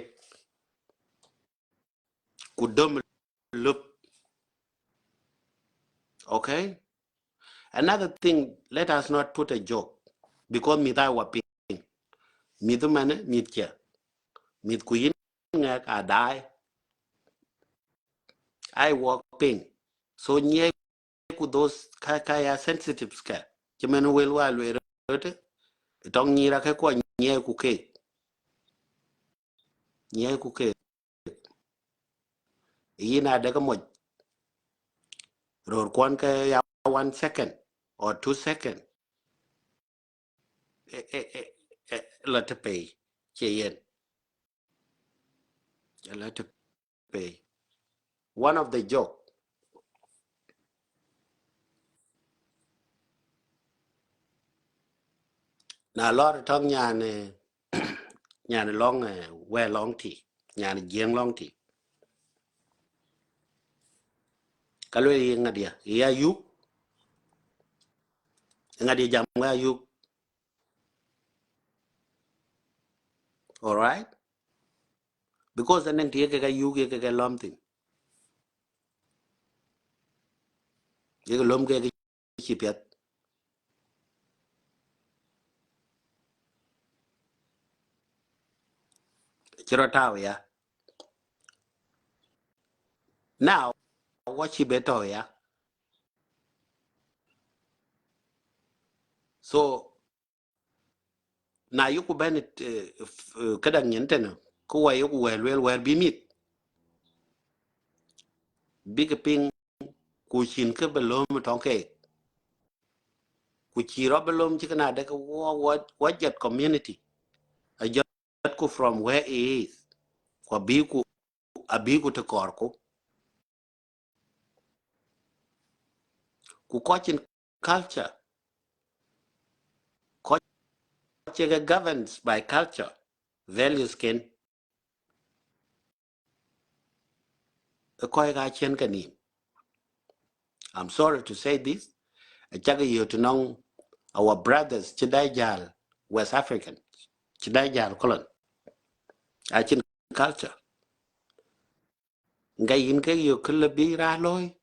ku dom lup okay. Another thing, let us not put a joke because me that wa ping me the man me kia me kuyin ngak a die I walk ping so nye ku those kaya sensitive ska kimen wel wa le rote tong nyira ka ko nye ku ke yina daga mo ror kwan ka ya 1 second or 2 second la te pay che yen la te pay one of the joke na lor tong nyane long we long ti nyane jeng long ti kalwe yi ngadia ya yu ngadia jam ga yu all right because anen ti ke ga yu ke ga lom tin ye ga lom ke chi pet chiro taw ya now what chi beto ya so na yu ku ben kada nyente na ko wa yu wel bi mit big ping ku chin ke belom ton ke ku chi ro belom chi kana de ko what jet community a jet ko from where he is ko bi ku abigu to korko ku kochin culture koche governs by culture values ken ko ga chen kanin I'm sorry to say this a chaga yo to know our brothers chidai jal West African chidai jal kolon achin culture ngay in ke yo kle bi ra loy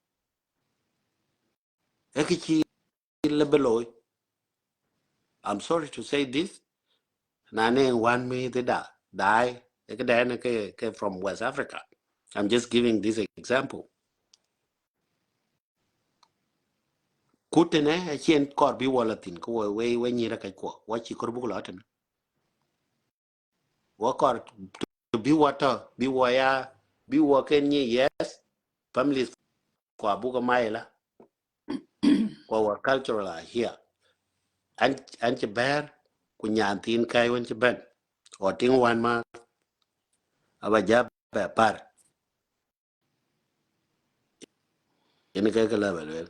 e ki chi le beloy. I'm sorry to say this, na ne wan me the da die e ke da ne ke from West Africa. I'm just giving this example. Kutene a chien kor bi wala tin ko we nyira kai ko wa chi kor bu la tin wa kor to be water bi wa ya bi wa ken ni yes families ko bu ko maila ko wa cultural are here an che ber ku nyan tin kai won che ben o ting wan ma aba ja ba par en ke ke level.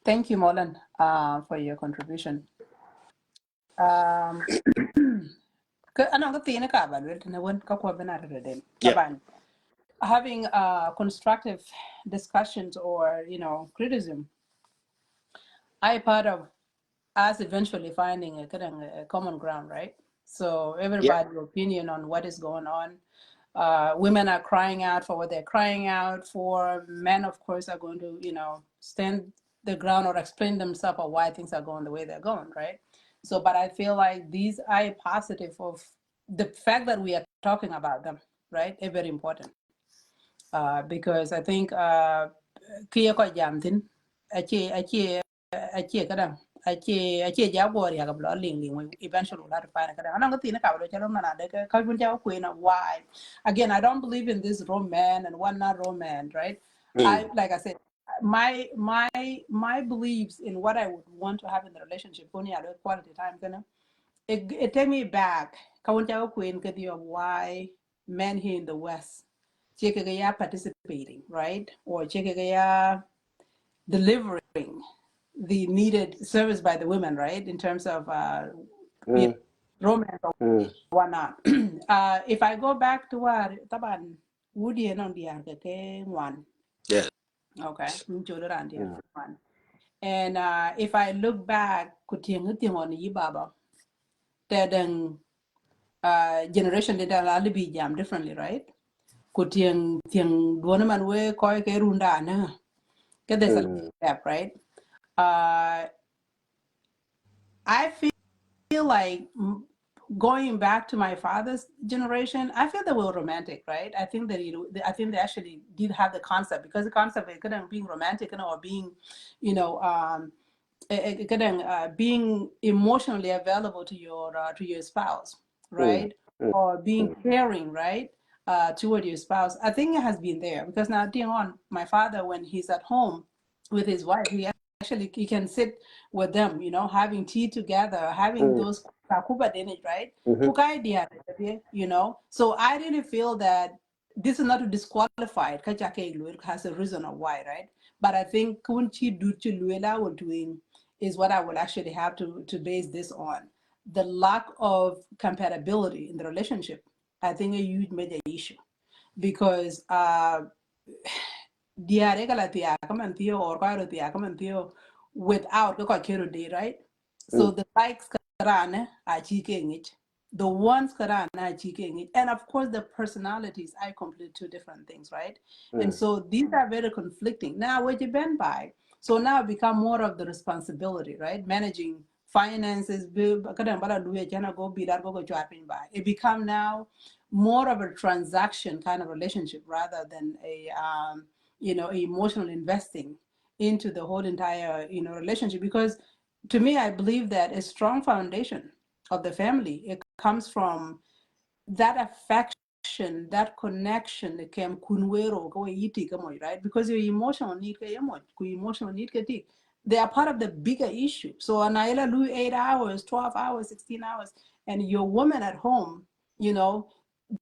Thank you, Molan, for your contribution. Um, Anong katina ka ba lwel na wen ka kwa bena reden. Yeah. Taban, having constructive discussions or criticism, I part of us eventually finding a common ground, right? So Yeah. everybody's opinion on what is going on. Women are crying out for what they're crying out for. Men, of course, are going to, stand the ground or explain themselves or why things are going the way they're going, right? So, but I feel like these are positive of the fact that we are talking about them, right? It's very important because I think kia ko jamtin achi kadang achi jagor ya kablo ling eventually la fa kadang anang ti na ka lo chalo mana de ka bun jaw queen why again I don't believe in this romance and what not romance, right? I like I said my beliefs in what I would want to have in the relationship only at quality time kana it take me back ka won jaw queen kadi of why men here in the West Chekagaya participating, right? Or Chekagaya delivering the needed service by the women, right? In terms of romance or whatnot. If I go back to what Taban Woody and on the one. Yes. Okay. One. And if I look back, kuting on Yibaba, then generation did a be jam differently, right? Kuting ting duonaman we koi ke runda na. Get this a gap, right? I feel like going back to my father's generation, I feel they were romantic, right? I think that I think they actually did have the concept because the concept of kind of being romantic or being, being emotionally available to your spouse, right? Or being caring, right? Toward your spouse. I think it has been there because now, on my father, when he's at home with his wife, he can sit with them, having tea together, having those takuba in it, right? Kuka idea, So I really feel that this is not to disqualify it. It has a reason of why, right? But I think kunchi duchi luela doing is what I will actually have to base this on. The lack of compatibility in the relationship, I think, a huge major issue because diare kala tia kaman theo or karo tia kaman theo without ko kero day, right? So the likes karane a chiking it. The ones karana a chiking it. And of course the personalities I complete two different things, right? And so these are very conflicting. Now what you been by? So now it become more of the responsibility, right? Managing finances, it become now more of a transaction kind of relationship rather than a emotional investing into the whole entire relationship. Because to me, I believe that a strong foundation of the family, it comes from that affection, that connection, it can kunwero go yiti kamoy, right? Because your emotional need ka yamoy, ku emotional need ka ti. They are part of the bigger issue. So Anaila Lu 8 hours, 12 hours, 16 hours, and your woman at home,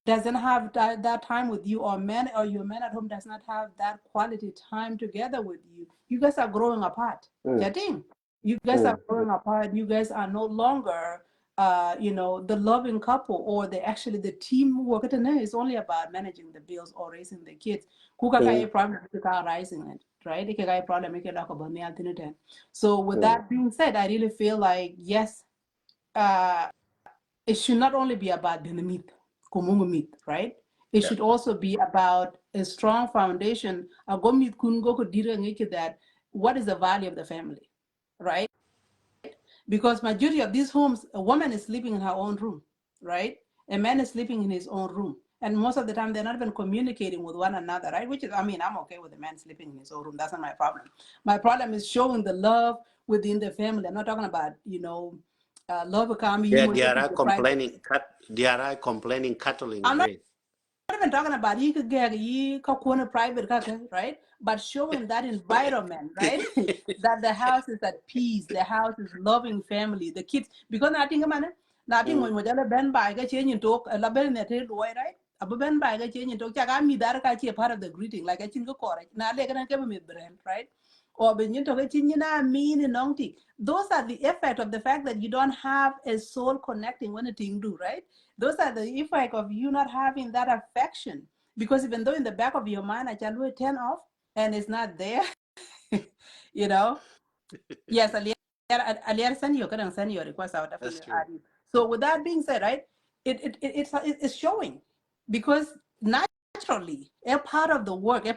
doesn't have that time with you, or your man at home does not have that quality time together with you. You guys are growing apart. Getting you guys are growing apart. You guys are no longer the loving couple, or the teamwork. It's only about managing the bills or raising the kids. Kuka kaya problem kuka rising it. right? Ike guy problem ike dako ba ni altine ten. So with that being said, I really feel like yes, it should not only be about the meat, kumungu meat, right? It should also be about a strong foundation. A gomit kungo ko dira ngeke that what is the value of the family, right? Because majority of these homes, a woman is sleeping in her own room, right? A man is sleeping in his own room. And most of the time, they're not even communicating with one another, right? Which is, I mean, I'm okay with a man sleeping in his own room. That's not my problem. My problem is showing the love within the family. I'm not talking about, love can be Yeah, more they are private. complaining cattling I'm not away. even talking about you could get you private, right? But showing that environment, right? That the house is at peace, the house is loving family, the kids. Because nothing man, nothing when we ben by a change in talk, a label net right? Abu ben by a change in talk, me that a part of the greeting, like I think correct. Now they're gonna give me brand, right? Or when you talk mean and nongti. Those are the effect of the fact that you don't have a soul connecting when a thing do, right? Those are the effect of you not having that affection. Because even though in the back of your mind, I tell you turn off and it's not there, you know. Yes, Alier send your request. I'll That's definitely true. add you. So with that being said, right, it's showing because naturally a part of the work, a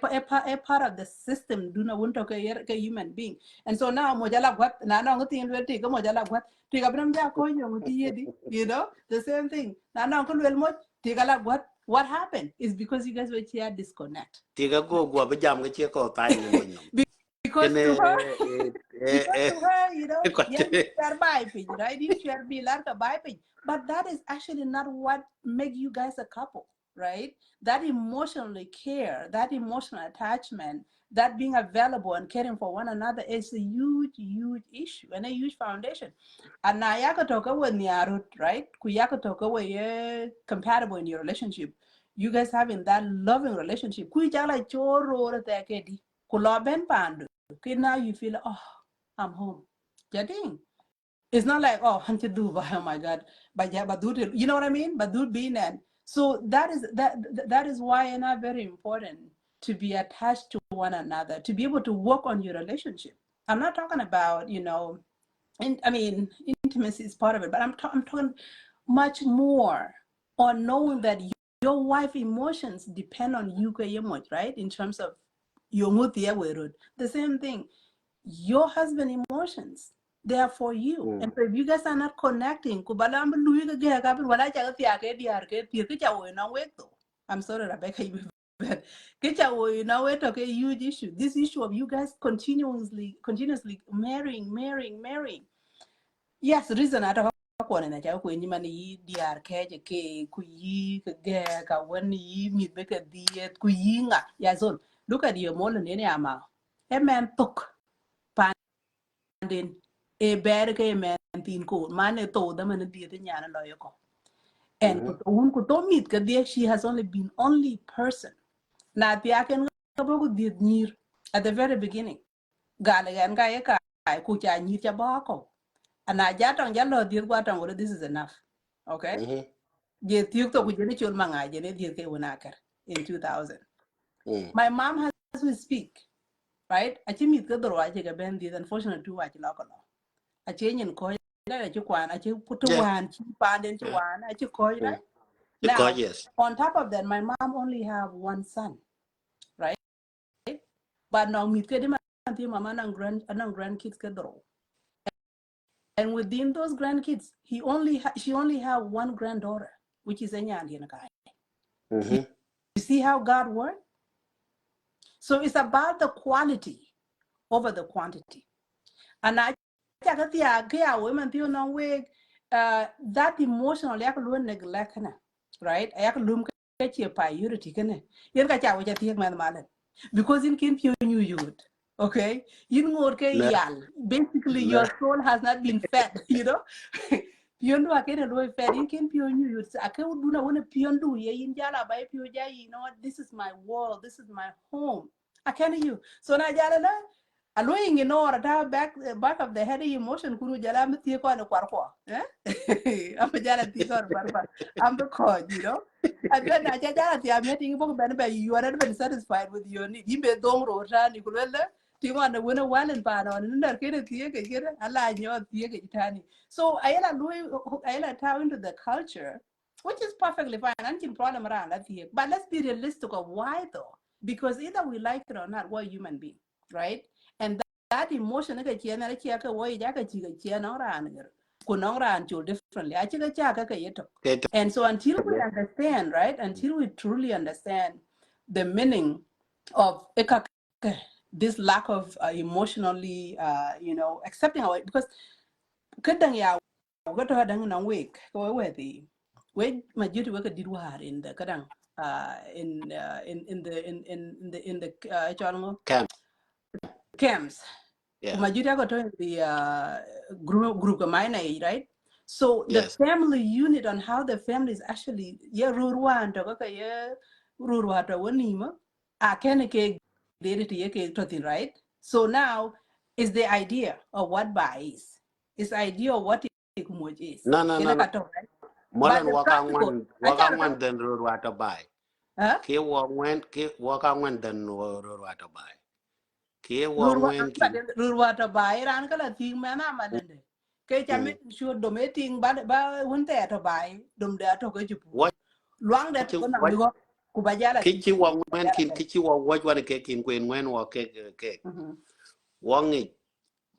part of the system do not want to a human being. And so now mojala what na no ngoti will take mojala what take abram ja ko you know, the same thing. Na no ko wel mo take what happened is because you guys were here disconnect. Tiga go go ba jam ga che ko tai ni mo nom. Because Kene to her, eh because to her, you know, ko yeah, you share byping, right? You share be like a byping. But that is actually not what make you guys a couple, right? That emotionally care, that emotional attachment, that being available and caring for one another is a huge, huge issue and a huge foundation. And now yaka talk with Niarut, right? Kuyaka talk away compatible in your relationship. You guys having that loving relationship. Kuyala choro te kedi. Kuloben pandu. Okay, now you feel, oh, I'm home. Getting. It's not like, oh, hunted Dubai, oh my God. But yeah, but you know what I mean? But dude being that. So that is why it's not very important to be attached to one another, to be able to work on your relationship. I'm not talking about, I mean, intimacy is part of it, but I'm talking much more on knowing that your wife emotions depend on you, right? In terms of your mood, the same thing. Your husband emotions, they are for you. And so if you guys are not connecting, I'm sorry, Rebecca, but it's a huge issue. This issue of you guys continuously marrying. Yes, reason I don't ko na ja ko ni man yi diar ke je ke ku yi ke ge ka wen yi mi be ke diet ku yi nga ya zon look at your mol ne ama e men tok pandin e ber ke men tin ko man e to da man diet nya na lo ko and ko to mit ke die she has only been only person na tia ken ka bo ku diet nyir at the very beginning gale gan ga e ka ku cha nyir cha ba ko ana jatong jalo dir kwa tong this is enough, okay. Je tiok to kujeni chul manga jene dir ke unaker in 2000 my mom has to speak, right. Achi mit ke doro achi ke ben dir unfortunately tu achi lokolo achi nyin ko da achi kwan achi putu yeah. wan chi panden chi wan achi ko right Because now. yes. On top of that, my mom only have one son, right. But now mit ke di mama nang grandkids ke doro. And within those grandkids, she only have one granddaughter, which is Enyandian guy. You see how God works? So it's about the quality over the quantity. And I women feel no way that emotional neglect, right? I have priority, because in Kim you would. Okay, No, basically no. your soul has not been fed, Piondu akene loy fed in kin pion you ake uduna wona piondu ye in jala by pio jai, this is my world, this is my home. I can you. So na jala la Allowing in order to back of the head emotion kunu jala mti ko na kwarko I'm a jala ti ko kwarko I'm the cause, you know. And then I jala ti am meeting book ben be you are not been satisfied with your need yimbe dong ro ta ni kulele ti wana wona walen pa no ndar kene ti ke kere ala nyo ti ke tani. So ayala tap into the culture, which is perfectly fine. Antin problem around that here. But let's be realistic of why though. Because either we like it or not, we're human beings, right? And that emotion ka chia na chia ka wo ja ka chi ka chia no ran ger ku no ran chul differently a chi ka cha ka yeto. And so until we understand, right, until we truly understand the meaning of this lack of emotionally accepting our, because kadang ya ga to hadang na week ko we ma juti we ka dirwar in the kadang in the camps. Yeah. Majority got to the group of minor, right? So the Yes. family unit on how the family is actually ruruan to ka ruruan to wanima a can ke did it right? So now is the idea of what by is idea of what it is. No. Right? But Molan the practical wakangwan den rurwata bai. huh? Ke wakangwan den rurwata bai. Ke Rurwata kin. by ran kala thing mana malende. Ke chami sure domating ba wunte to by dum da to ko jupu. What Luang da to na what mi go kubajala ti. kichi wakangwan kin kichi wakwan ke kin kwen wen wa ke. Wangi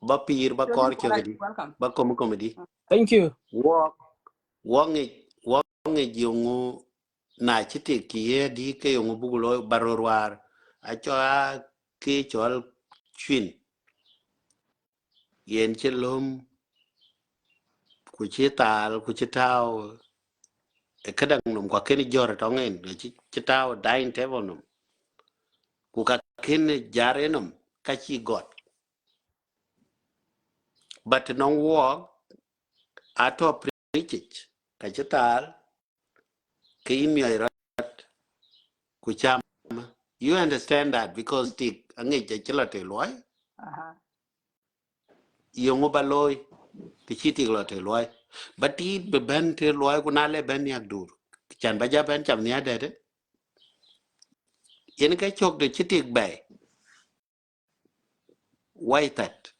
ba pir ba kor chogedi. Welcome. Ba komedi. Thank you. Wangi yungu na chiti kiye di ke yungu bugulo barorwar. Acho a ke chol chin. Yen chelum kuchital kuchitao kadang num kwa keni jor tongen chitao dying table num ku ka keni jare num kachi got but no walk ato preach kachital kimi rat kucham. You understand that because tik angi chilate loy yongo baloy kichiti lote loy but it be ben te loy kunale ben yak dur chan baja ben cham nya dede yen ka chok de chitik bay why that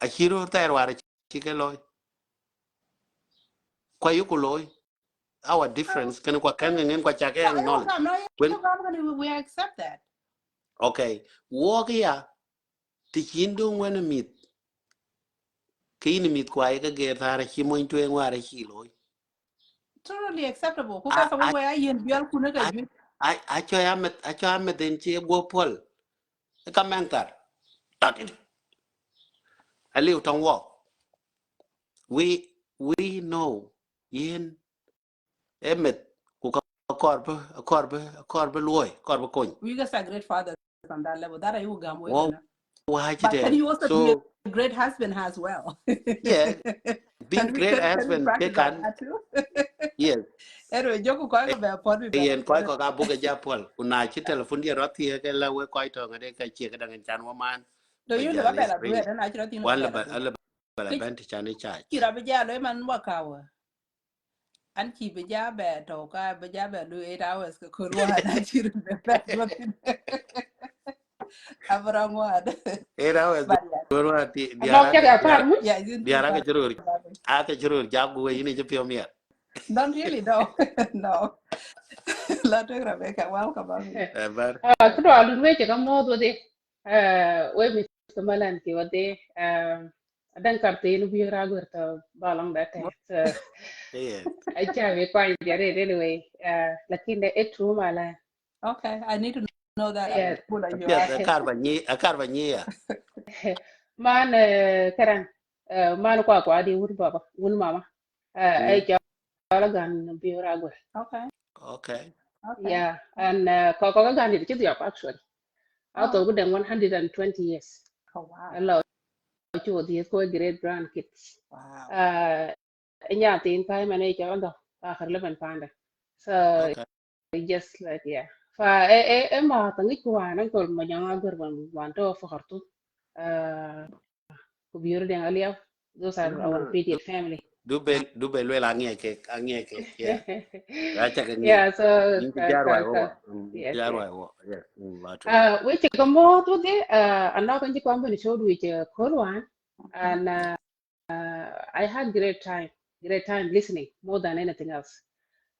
a hero ter war chike loy kwa yuko loy our difference kan kwa kan ngin kwa chake No, acknowledge when we accept that. okay walk ya tikindo ngwana mit kini mit kwa ka ge thara chi moin twen ware chi loy Totally acceptable. Kuka a sa a we ayen bial kuna ka a ju. a cho amet den che go pol ka mentar tatit a liu tong walk we know yen emet ku ka korbe loy korbe kon We guys are great fathers on that level. That are you gamwe wo kana. wa But can chiten you also be so a great husband as well? yeah being great Can we husband ke practice on kan that too? yes Anyway, Joko koi ko be upon me better. yen koy ko ga buga japol kuna ci telefon di roti ke la we koy to ngade ka ci ka dangan chan wa man Do ba you live a jale better do spring it? And I should think wan better do. la bala bent chan cha Kira be jalo man wakawa. And keep a job at or be job at do 8 hours. Could one I should be back. I'm wrong one. era we But yeah. do ro ti About jaga par mu. Yeah, it's diara fun. ga jurur a ka jurur jagu we ni je pio mier Don't really know. No. Lot of Rebecca, welcome. Mommy. bar Kudo alun we jaga mo do de. We mi samalan ki wade. Dan karte nu bi ra gur ta balang da te. eh Acha we kwa jare anyway. Lakin de etru mala. Okay, I need to know that. Yeah. What are you apia asking? a kar ba ni ya Man karang man kwa di wun baba wun mama. Ay jala gan bi ra gur. Okay, okay okay. Yeah, and ko gan di chidi actually. Out Oh, of them 120 years. oh wow. Hello, to the great grandkids. Wow. Yeah, the time and age on the 11 pounder. So okay just like, yeah. فإما تنجي وانا كل ما جانا قربان وانتو فخرتو كبير دين عليا. Those are our immediate family. du be lwe la ngie ke yeah ra cha ke ngie Yeah, so in ti jar wa yes, jar yes. wa yes la to Which come to the another country company showed which Korwan, and I had great time listening more than anything else.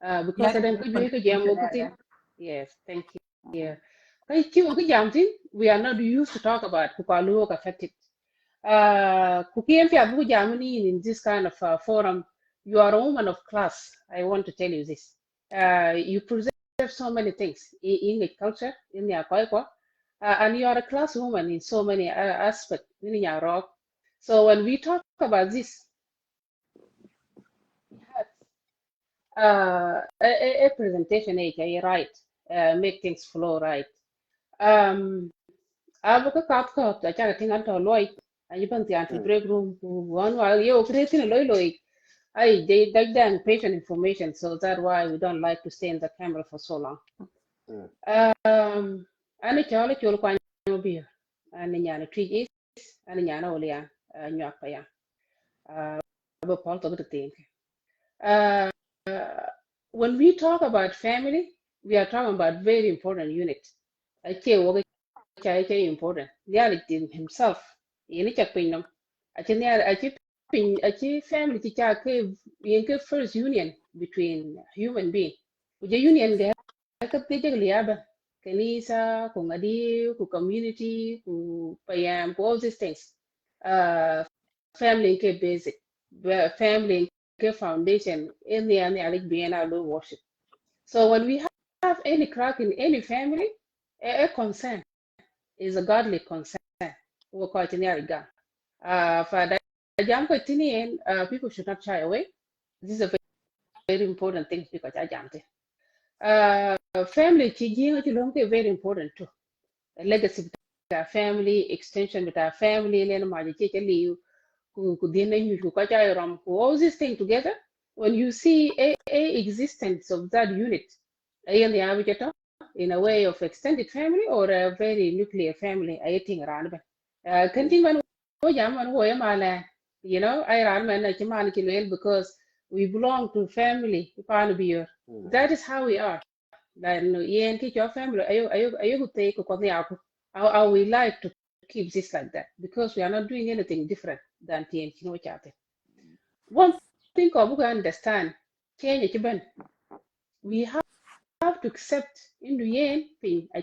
Because I That's a don't good could you jam contribution okutin. there. Yes, thank you. Kai chiwo ki jam tin, we are not used to talk about kukalu work affected. Kukiem pia bu jam ni in this kind of forum. You are a woman of class. I want to tell you this. You preserve so many things in the culture, in the Akoikwa, and you are a class woman in so many aspects in your rock. So when we talk about this, a presentation right, make things flow right. Abu ka kap ko ta cha tin an to loy ani ban ti anti break room one while you creating a loy they dan patient information, so that's why we don't like to stay in the camera for so long. Ani chole chol kwa no bi ani nyana twi is ani nyana olia nyak pa ya abu pol to the thing. Uh, when we talk about family, we are talking about very important unit. Ache wo cha important. Reality himself. Yeni cha pinam. Ache family cha ke yin first union between human being. Uje union ga ka te je liaba. Kanisa, ku ngadi, ku community, ku payam, ku all these things. Uh, family ke basic. Family ke foundation in the Alec Biena worship. So when we have any crack in any family, a concern is a godly concern. We're quite in the for the jam continue, people should not shy away. This is a very important thing because I jammed it. Family changing is very important too. A legacy with our family, extension with our family, and my live ku dinner you ku kaja ram ku all these things together. When you see a existence of that unit, in a way of extended family or a very nuclear family, I think around. Kanting man wo jam man wo yamala, I ran man chiman kilwell because we belong to family. That is how we are. Then yen teach your family. Ayo take how we like to keep this like that because we are not doing anything different than TNT chat. One thing we understand change we have to accept in the end thing a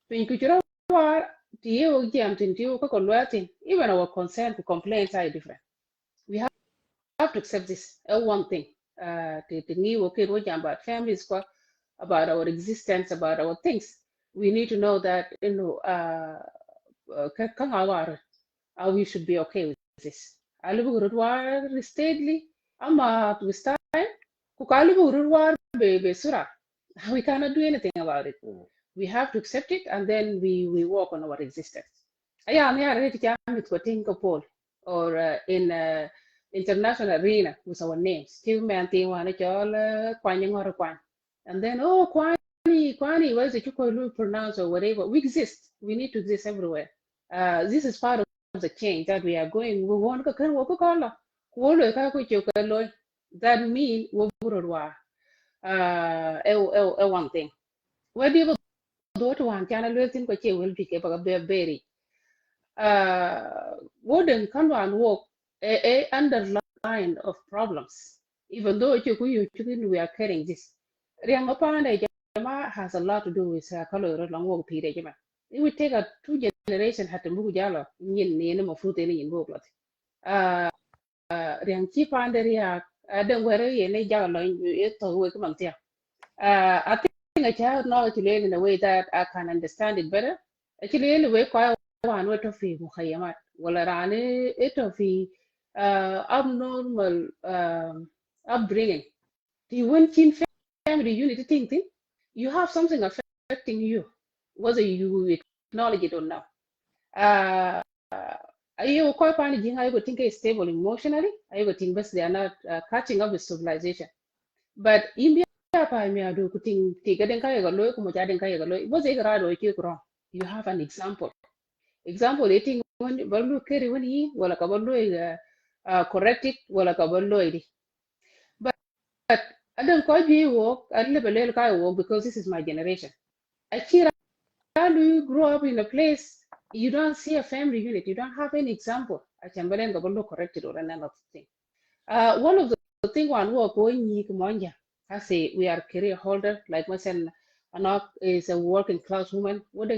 when you war to you jam to you even our concern to complaints are different. We have to accept this one thing. The new okay about families about our existence, about our things. We need to know that we should be okay with this. Alibu gurudwar steadily, ama twist time, kukalibu gurudwar be sura. We cannot do anything about it. We have to accept it and then we work on our existence. Aya ni are to jam it ko Paul or in international arena with our names. Give me anti wana chol kwanyang or kwan. And then kwani what is it you pronounce or whatever. We exist. We need to exist everywhere. This is part of the change that we are going. We want to kan woko kala. Kuolo ka ku chokalo. That mean wo burwa. One thing. What do you do to one channel waiting ko che will be capable of berry. Wooden can work a underline of problems. Even though we are carrying this. Riang Opanda Jama has a lot to do with color long work period. It would take a 2 generation had to move jalo in of fruit in book. Riang Chi Pandaria, I don't worry any jalo it to work among them. I think a child knowledge to learn in a way that I can understand it better. Actually, anyway, quite one way to feel Muhammad. Well, around it of the abnormal upbringing. The one teen family unity thinking, you have something affecting you, whether you acknowledge it or not. You quite finding I would think is stable emotionally. I would think best they are not catching up with civilization. But in pa mi adu kuting tiga den kaya galo ko mo ja den kaya galo was e grado ke kro you have an example eating one ballo keri wani wala ka ballo correct it wala ka ballo idi but I don't call you work I live a little kind of work because this is my generation Akira you grow up in a place you don't see a family unit you don't have any example I can belen ka ballo correct it or another thing one of the thing one work when you come on yeah I say we are career holder like myself Anak is a working class woman. What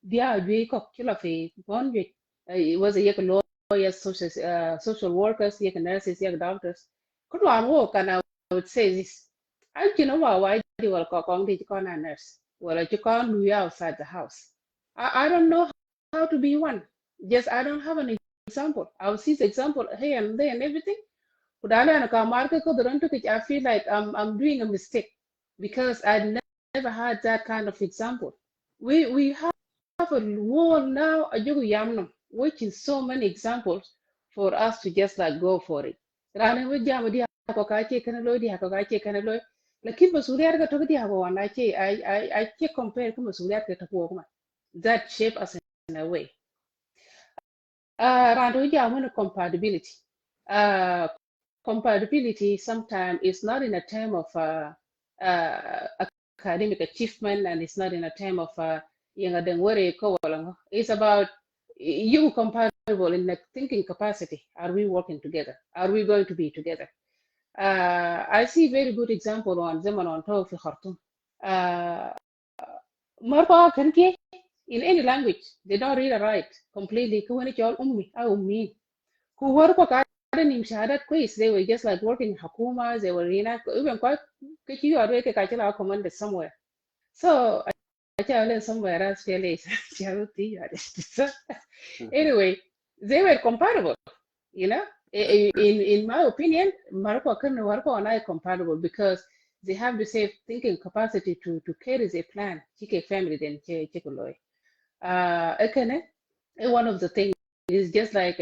dia we ko kila fe gon we it was a yak lawyers, social workers, yak nurses, yak doctors. Could one work and I would say this. I you know why do well kong di kon a nurse. Well you can't do outside the house. I don't know how to be one. Just I don't have an example. I will see the example here and there and everything. Kudala na ka market ko duran to I feel like I'm doing a mistake because I never had that kind of example. We have a wall now a jogo yamno, which is so many examples for us to just like go for it. Rane we jam di ko ka che kana lo di ko ka che kana lo. Lakin masuliyar ka to di ko wana che I che compare ko masuliyar ka to ko that shape us in a way. Rando jam compatibility. Uh, compatibility sometimes is not in a term of uh, academic achievement and it's not in a term of it's about you compatible in the thinking capacity. Are we working together? Are we going to be together? I see very good example on Zaman on Tawfi Khartoum. Uh, Marfa Kanke, in any language, they don't read or write completely. Kuwani chol ummi, ummi. Who work in shahadat quiz, they were just like working in Hakuma, they were in even quite you are working commanded somewhere. So I tell somewhere else fairly anyway, they were compatible, you know. In my opinion, Marco and I are compatible because they have the same thinking capacity to carry their plan, chike family then chekoloy. One of the things is just like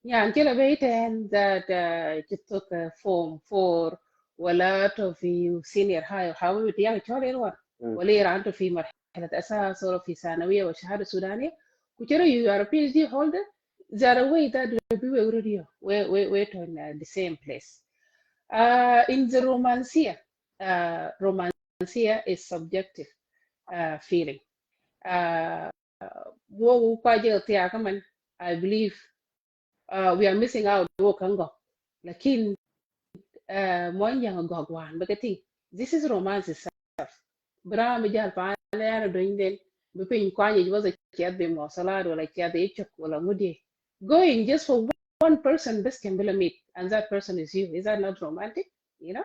yeah, until waiting that it took a form for ولا في senior high how it يعني شغل one ولا يرانتو في مرحلة أساس ولا في ثانوية وشهادة سودانية كتير you are a PhD holder there are a way that we already we're in the same place in the romancia is subjective feeling uh, wo kwaje tia kaman I believe we are missing out wo kango lakin mon yang gogwan bakati this is romance itself bra mi jal pa na doing den be pin kwanye was a kiat be mo salado like kiat e chok wala ngudi going just for one person this can be a meet and that person is you is that not romantic you know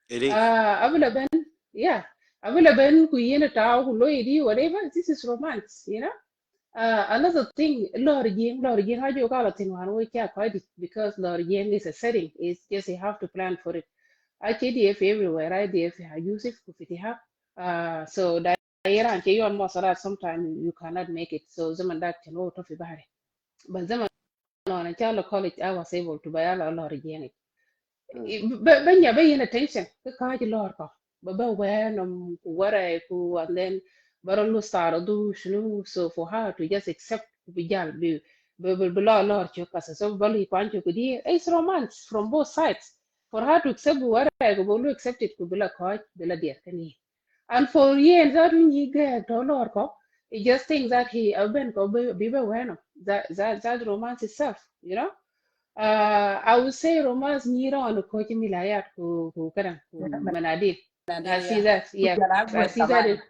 It is. abula ben yeah abula ben ku yena taw ku loidi whatever this is romance you know another thing, Lord Jing, how you call it in one week, yeah, quite it, because Lord Jing is a setting. It's just you have to plan for it. I KDF everywhere, right? IDF, I use it if it have. So that era and you almost sometimes you cannot make it. So Zaman that can go to Fibari. But Zaman on a child college, I was able to buy a lot of Jing. But when you're paying attention, the car you lord but when what I who and then but on start do so for her to just accept bijal be lord you cause so bali kwancho kudi it's romance from both sides for her to accept what I go accept it to be like the dear can and for years that when you get to lord he just thinks that he been go be when that romance itself you know I would say romance nira on the coach milayat who kadang who manadil. I Nadia, see yeah. that. Yes, Kujala I agwet see that kaman. in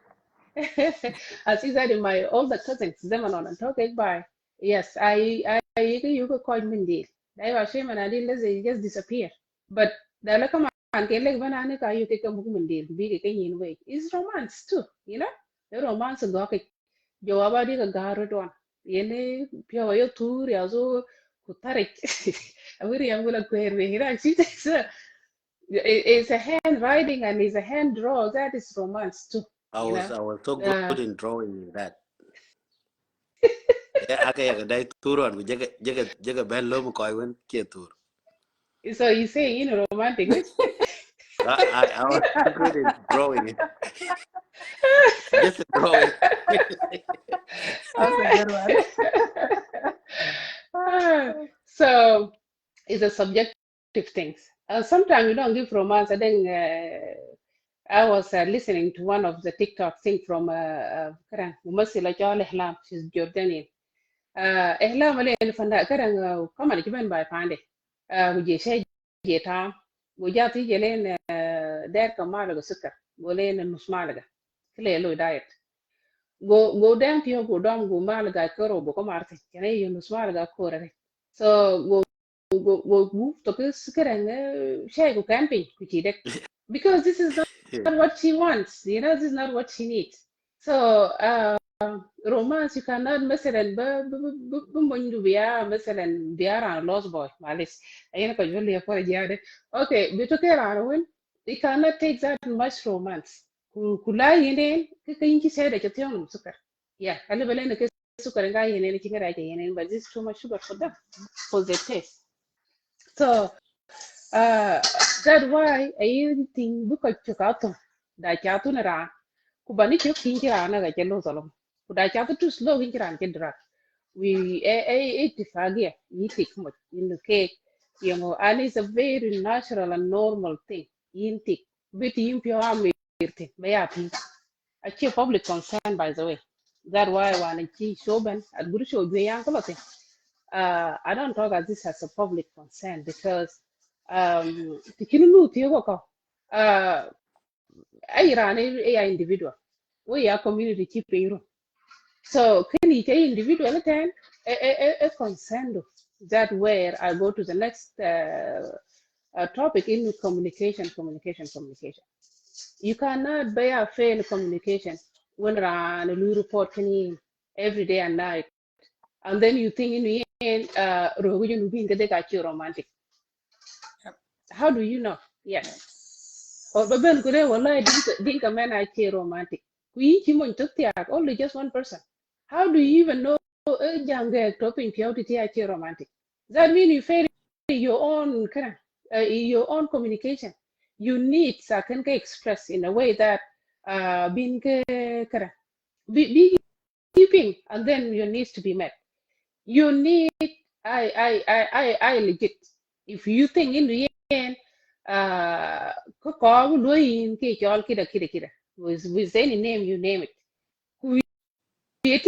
I see that in my older cousins. Them on talk by. Yes, I you could call Mindil. They were shame manadil they just disappear. But the like man can like banana ka you take a book Mindil big in way. It's romance too, you know? The romance go jawaba di ka garo don yene pia yo tour ya zo kutarik awiri yang gula kwerwe hira it's a handwriting and it's a hand draw that is romance too I you was know I was so uh, good in drawing that. Aka ya dai turon ku jaga ben lo mo koy wen ke tur. so you say you know romantic I was good in drawing. Just drawing. That's a good one. So it's a subjective things. Sometimes you don't give romance. I think I was listening to one of the TikTok thing from ممثلة جال إحلام. She's Jordanian. إحلام اللي الفنان كرن كمان كمان باي فاندي. وجي شيء جيتام وجاتي جلين داير كمال السكر ولين النص مالك كله له دايت. Go down to go down go malaga koro go come arte kene you no smalaga kore so go move to this karen shay go camping kuchide because this is not what she wants, you know, this is not what she needs. So romance you cannot مثلا بمنجو بيا مثلا بيارا lost boy معلش أنا كجول لي أفكار جاده okay بتوكل على وين you cannot take that much romance kula yenen kaka yinki sai da ke tiyon sukar yeah alle bale ne ke sukar ga yenen ki gara ke yenen but this is too much sugar for them for the taste. So that's why I think buka chukato da chatu na ra ku bani ke kinki ra na ga ke lo zalom ku da chatu too slow kinki ra ke dra we ittifaqia yitik mo in ke you know and it's a very natural and normal thing yintik bit yimpio amirtin bayapi achieve public concern by the way that why when I shoban at guru show be yanko I don't talk as this as a public concern because tikinu tiyo ko ai rane ai individual we are community keeping. So can you take individual ten a concern that where I go to the next topic in communication. You cannot bear a fail communication when run a new report can every day and night, and then you think in the end, Rohini being the romantic. How do you know? Yes. Or Babel could have Dinka man I romantic. We human took the only just one person. How do you even know a young girl topping purity romantic? That means you fail your own communication. You need can express in a way that being be keeping and then your needs to be met. You need I legit. If you think in the end with any name you name it. Yes,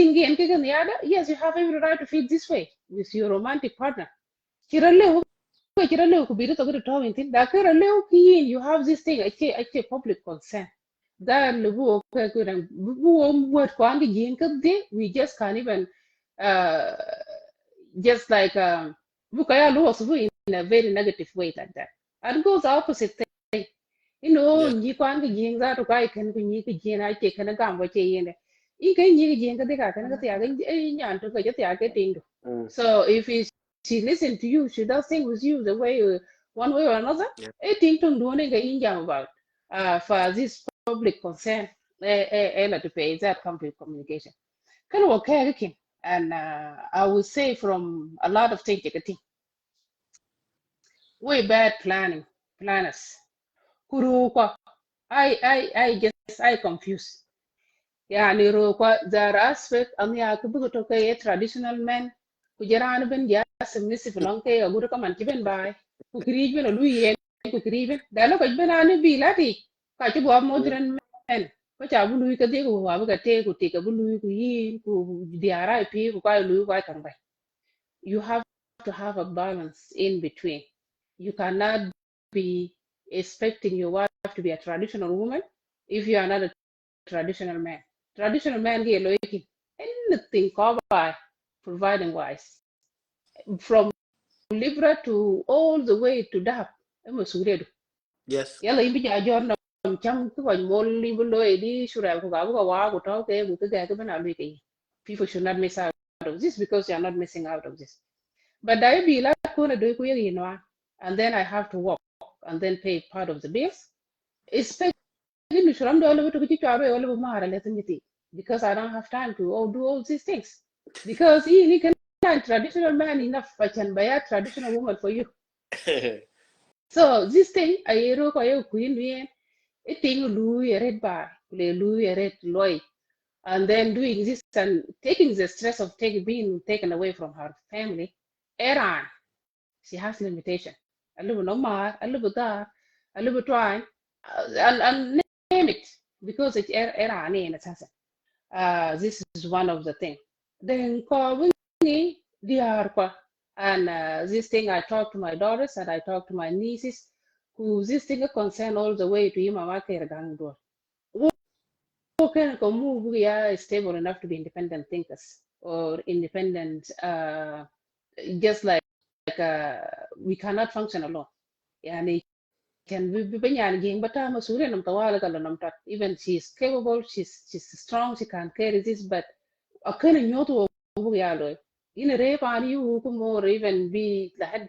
you have every right to feel this way with your romantic partner. You have this thing, I public consent. We just can't even just like in a very negative way like that. And goes the opposite thing. You know, Yeah. you can't get that to guy can be I take an account what you can so if she listen to you, she does things with you the way one way or another. Yeah. I think to do about for this public concern, to pay that complete communication. Kind of okay, and I would say from a lot of things, way bad planners. Kuruka, I confuse. يعني روكوا there are aspect أن يكبر توكي traditional men كجران بن جا submissive لونكي أقول كمان كبن باي كريبن لوي كريبن ده لو كجبن أنا بيلاتي كأجي بوا modern men كأجي لوي كدي كوا أبغى تي كتي كبلوي كوين كو ديارا بي كوا لوي كوا كان باي. You have to have a balance in between. You cannot be expecting your wife to be a traditional woman if you are not a traditional man. Traditional man get looking anything covered providing wise. From Libra to all the way to DAP. Yes. Yalla imbi ja jorna cham ko molli bulo edi shura ko ga wa ko to ke ku ga ke bana lu ke. People should not miss out of this because you are not missing out of this. But I be like and then I have to work and then pay part of the bills. Especially because I don't have time to do all these things. Because he can traditional man enough, I can buy a traditional woman for you. So this thing I wrote a queen we a thing Louis a red bar, Louis a red loy, and then doing this and taking the stress of being taken away from her family. Iran, she has limitation. A little no more, a little that, a little try, and name it because it's Iran in assassin. This is one of the things. Then call me and this thing I talk to my daughters and I talk to my nieces, who this thing concern all the way to Imama Kergangdor. Who can move we are stable enough to be independent thinkers or independent just we cannot function alone. Yani can be banyan ging but I'm a nam tawala kala nam tat. Even she's capable, she's strong, she can carry this, but a kind of nyoto over yalo. In a rape on you who more even be the head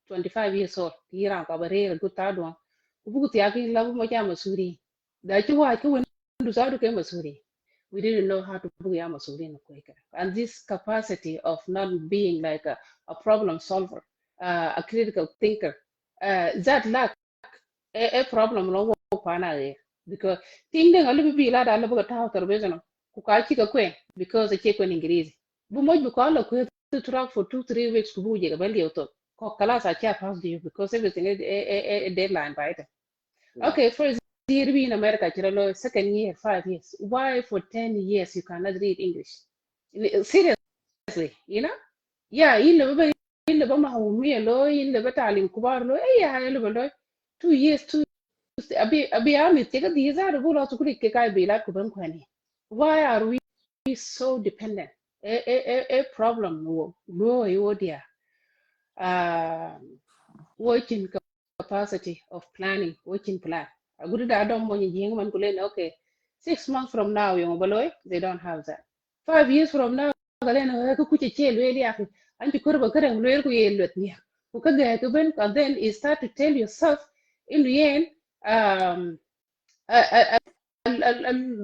25 years old, here I'm a good third one. Ubutiaki love Moja Masuri. That you are going to South Masuri. We didn't know how to put Yamasuri in a Quaker. And this capacity of not being like a problem solver, a critical thinker, that lack a problem no pana there. Because thinking a little bit like a little bit out of reason. Kukachi ka because the check when English. Bumoy bukala to track for 2-3 weeks to buja belly auto. Kokalas I can't pass you because everything is a deadline, right? Okay, first year in America, second year, 5 years. Why for 10 years you cannot read English? Seriously, you know? Yeah, in the Bama me lo in the battalion Kubar lo, yeah, 2 years, abi ami take these are the bullets to click be like why are we so dependent? A problem no you dear. Working capacity of planning, working plan. A good don't want you okay. 6 months from now, they don't have that. 5 years from now, and then you start to tell yourself in the end,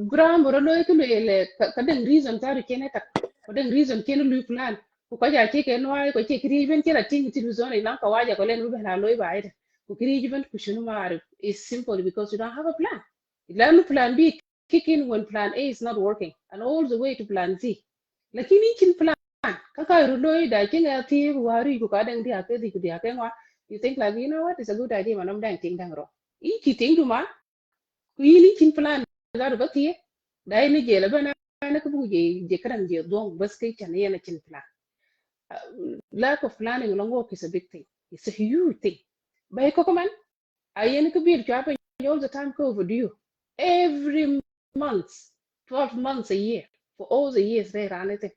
grammar lo ko le ka den reason ta kene ta ko den reason kene lu plan ko ka ja ke ken wa ko che kri ben kera ting ti zone na ka waja ko len ben na loy ba ida ko kri ben ku shunu ma is simple because you don't have a plan. Plan plan B kick in when plan A is not working and all the way to plan Z. Lakini kin plan ka ka ru loy da kin ga ti wari ko ka den dia ke di ku dia ke wa you think like you know what is a good idea manam dang ting dang ro. I ki ting du ma ku yini kin plan za ba ti dai ni je la bana na ku je karam je don bas kai tan yana kin plan. Lack of planning long work is a big thing. It's a huge thing. By kokoman ayen ku bir ka all the time ko overdue every month 12 months a year for all the years they ran it.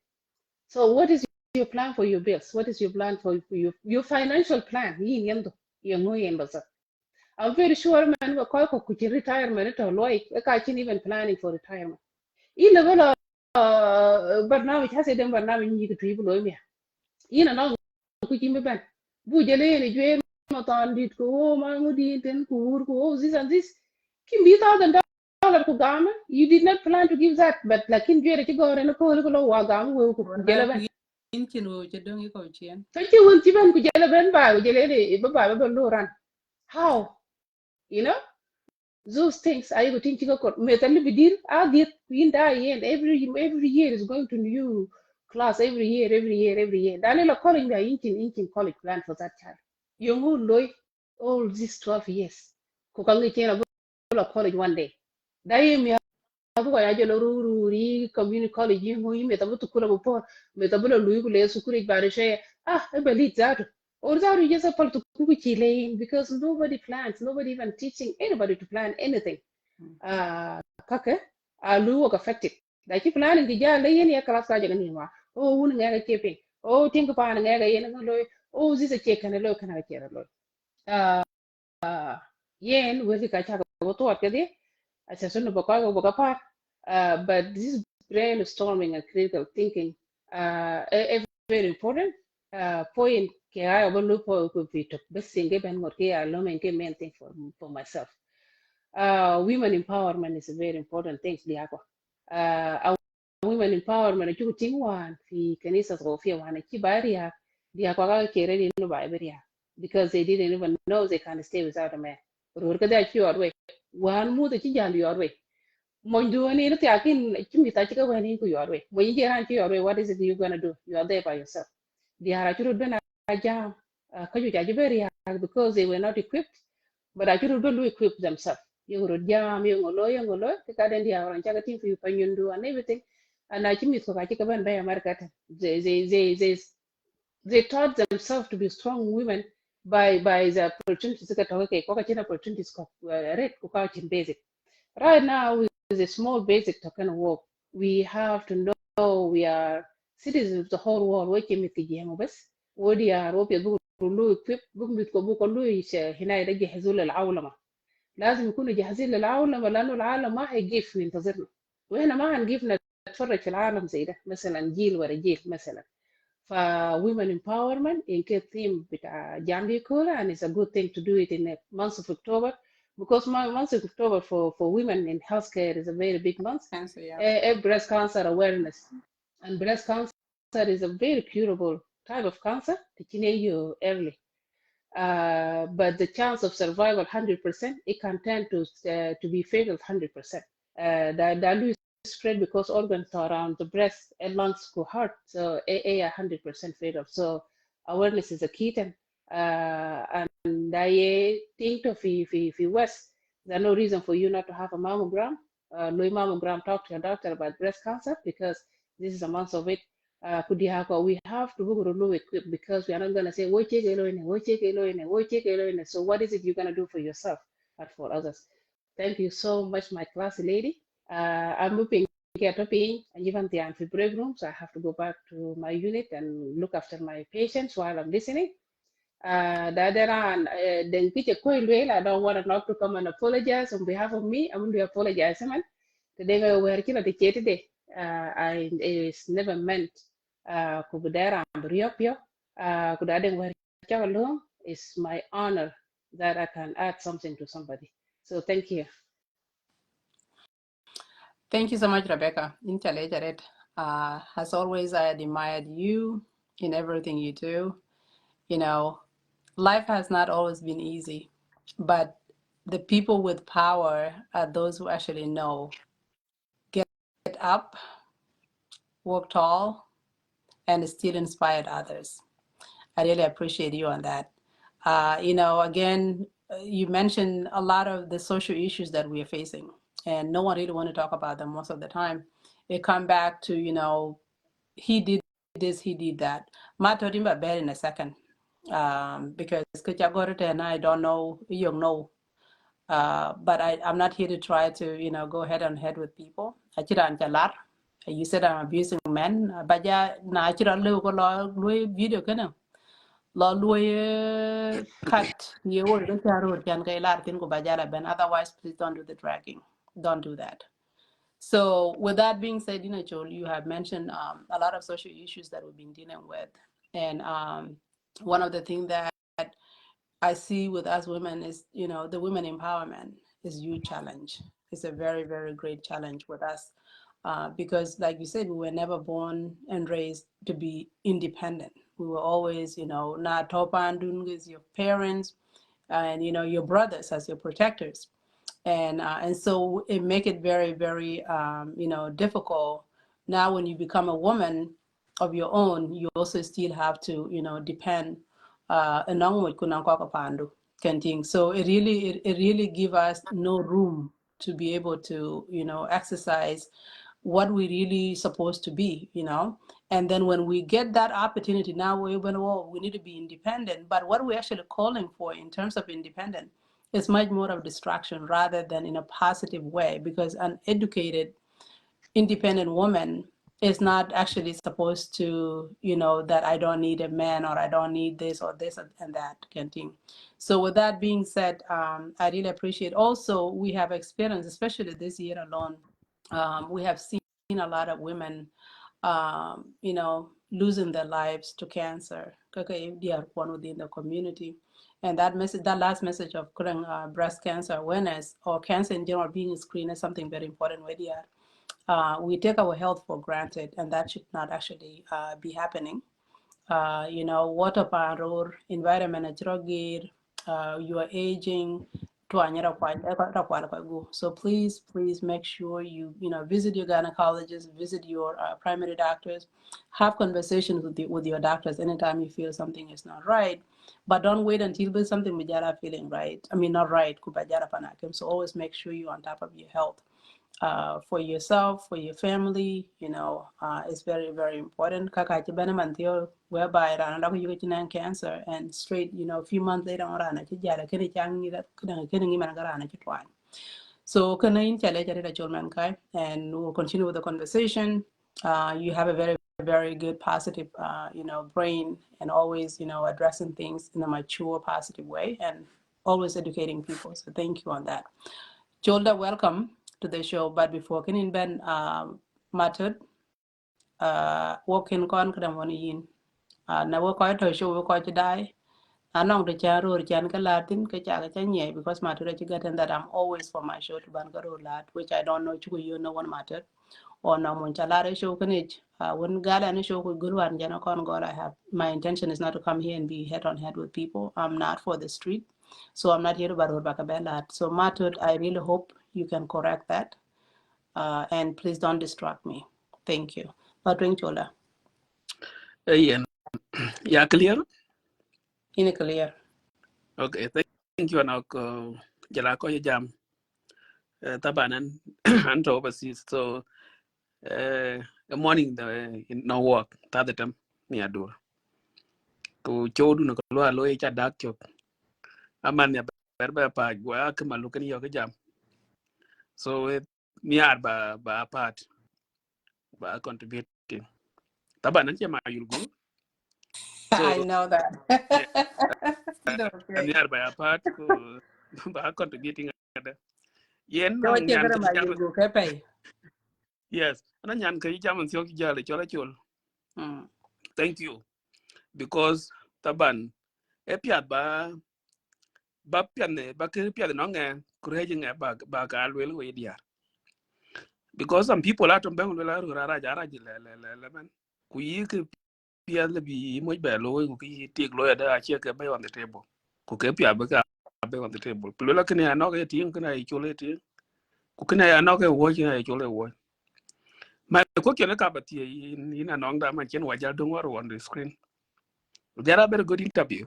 So what is your plan for your bills? What is your plan for your financial plan? Yin yendo yengo yendo. I'm very sure man we call ko kuchi retirement to loy ka chin even planning for retirement. In the level barnamij hase dem barnamij ni ko tribu loy mi. Ina no kuchi me ban. Bu jele ni jwe ma tan dit ko ma ngudi ten ko this and this. Kim bi $1,000 ko gama. You did not plan to give that but lakin jwe ki gore no ko lo wa gama we ko jele ban. Inkin wo je dong ko chien. Thank you won ti ban ku jele ban ba jele ni ba lo ran. How? You know? Those things I would think metal bidir agit in and every year is going to new class every year. Daniel calling the inkin college plan for that child. Young loy all these 12 years. Kukangi chena college one day. Dai mi abu ya jelo ruri community college you metabu tukula bupo metabu lui kule sukuri barishe I believe that. Or that you just have to lane because nobody plans, nobody even teaching anybody to plan anything. Kake, lu work affected. Like if planning the ja lay in your class kaja oh wun nga keeping. Oh think upon nga yen loy. Oh this a check and a low can I care a lot. Yen with the kacha go to what kadi. As a son of a but this brainstorming and critical thinking very important point ke I overlook for to best thing given what ke I main thing for myself. Women empowerment is a very important thing women empowerment ju ting wan fi kanisa ko fi wan ki bariya dia ko ga kere ni no ba bariya because they didn't even know they can stay without a man. Rur ka da your way. One mu da ci jall your way. Mo ndu ni ta akin kimi ta ci ka wani ku your way. Mo yi ran your way, what is it you're going to do? You are there by yourself. Di hara ci rubena jam ka ju jaji very hard because they were not equipped, but I should do equip themselves. You would jam, you ngolo, the garden dia orang jaga tim for panyundu and everything. And I think it's okay. Ban by America. They taught themselves to be strong women by the opportunities that okay, opportunities red basic. Right now with a small basic token work, we have to know we are citizens of the whole world. Working with the GMOs, ودي أوروبا بيقولوا equip بيقولوا هنا يجهزوا للعولمة. لازم يكونوا جاهزين للعولمة لأنه العالم ما هيجيف ينتظرنا، وإحنا ما هنجيف نتفرج في العالم زي ده مثلا جيل ورا جيل مثلا. ف women empowerment in theme بتاع جامبي كولا and it's a good thing to do it in the month of October because month of October for women in healthcare is a very big month. Cancer, yeah. Breast cancer awareness, and breast cancer is a very curable type of cancer. You early, but the chance of survival 100%. It can tend to be fatal 100%. That lose spread because organs are around the breast and lungs go heart, so a 100% fatal. So awareness is a key thing. And I think of if West, there's no reason for you not to have a mammogram. Mammogram, talk to your doctor about breast cancer because this is a month of it. We have to go equip because we are not going to say, so what is it you're going to do for yourself and for others? Thank you so much, my class lady. I'm moving get up in and even the amphi break room, so I have to go back to my unit and look after my patients while I'm listening. The other one, then Peter Coyle, I don't want to not to come and apologize on behalf of me. I'm going to apologize, man. Today we were here today. It's never meant kubudera ambriopio. Kudadeng were alone. It's my honor that I can add something to somebody. So thank you. Thank you so much, Rebecca. As always, I admired you in everything you do. You know, life has not always been easy, but the people with power are those who actually know, get up, work tall, and still inspired others. I really appreciate you on that. Again, you mentioned a lot of the social issues that we are facing, and no one really want to talk about them most of the time. It come back to, he did this, he did that. Ma told him about in a second, because and I don't know, you know, but I'm not here to try to, go head on head with people. You said I'm abusing men, but yeah, natural video kana law cut you otherwise please don't do the dragging, don't do that. So with that being said, Joel, you have mentioned a lot of social issues that we've been dealing with, and one of the things that I see with us women is, the women empowerment is a huge challenge. It's a very, very great challenge with us. Because like you said, we were never born and raised to be independent. We were always, not topan with your parents and, your brothers as your protectors. And so it make it very, very, difficult. Now, when you become a woman of your own, you also still have to, depend so it really give us no room to be able to, exercise what we really supposed to be, and then when we get that opportunity, now we need to be independent, but what we're actually calling for in terms of independent is much more of distraction rather than in a positive way, because an educated independent woman is not actually supposed to, that I don't need a man or I don't need this or this and that kind of thing. So with that being said, I really appreciate also we have experienced, especially this year alone, we have seen a lot of women, losing their lives to cancer. They are one within the community. And that message, that last message of breast cancer awareness or cancer in general being screened is something very important with you. We take our health for granted, and that should not actually be happening. you know, water pan or environment natural gear, you are aging. So please make sure you know, visit your gynecologist, visit your primary doctors, have conversations with your doctors anytime you feel something is not right, but don't wait until there's something bijara feeling right. I mean, not right. Kubajara panakim. So always make sure you're on top of your health. For yourself, for your family, you know, it's very, very important. Kaka chibana mantio whereby rana you get cancer and straight, you know, a few months later on rana chijara kini changi that kini man garana chitwan. So kana in chale chale chulman kai, and we'll continue with the conversation. You have a very, very good positive, you know, brain, and always, you know, addressing things in a mature, positive way, and always educating people. So thank you on that. Cholda, welcome to the show. But before can in Ben mattered, walking con kadam one yin. Na wo koi to show wo koi to die. Anong the charo or chan ka latin ka chaga chanye because matter chigat that I'm always for my show to ban garo lat, which I don't know chuku you know one matter. Or no mun chalare show kanich. When gala and show with good one jana con God I have my intention is not to come here and be head on head with people. I'm not for the street. So I'm not here to baror bakabelat. So Matud, I really hope you can correct that. And please don't distract me. Thank you. Patring Chola. Yeah, yeah, clear. In clear. Okay, thank you. Now, jala ko jam. Tabanan and overseas. So, morning the no work. Tadatam ni adur. Ko chodu no ko lo e cha dak chok. Aman ya berba pa gwa kama lukan yo jam. So ni ba part ba contributing. Tabanan cha ma yulgu. So I know that. yeah, ni Okay. ba part ko ba contributing. Yen So no what you're nyan gonna ka buy jam. you go pay. Yes, ana nyan ka jam ntiok jale chola chol. Thank you because taban epiat ba pian ne ba ke piat no nge kureji nge ba ka lwel we dia because some people atom bang la ru ra ja ra ji le man ku yi ke piat le bi mo ba lo ku ki tik lo da che ke ba on the table ku ke piat ba ka ba on the table lo la ke ne no ke tin ke na i chole ti ku ke na no ke wo ji na i chole wo ma ko ke ne ka ba ti ni na no da man chen wa ja dong war on the screen there are very good interview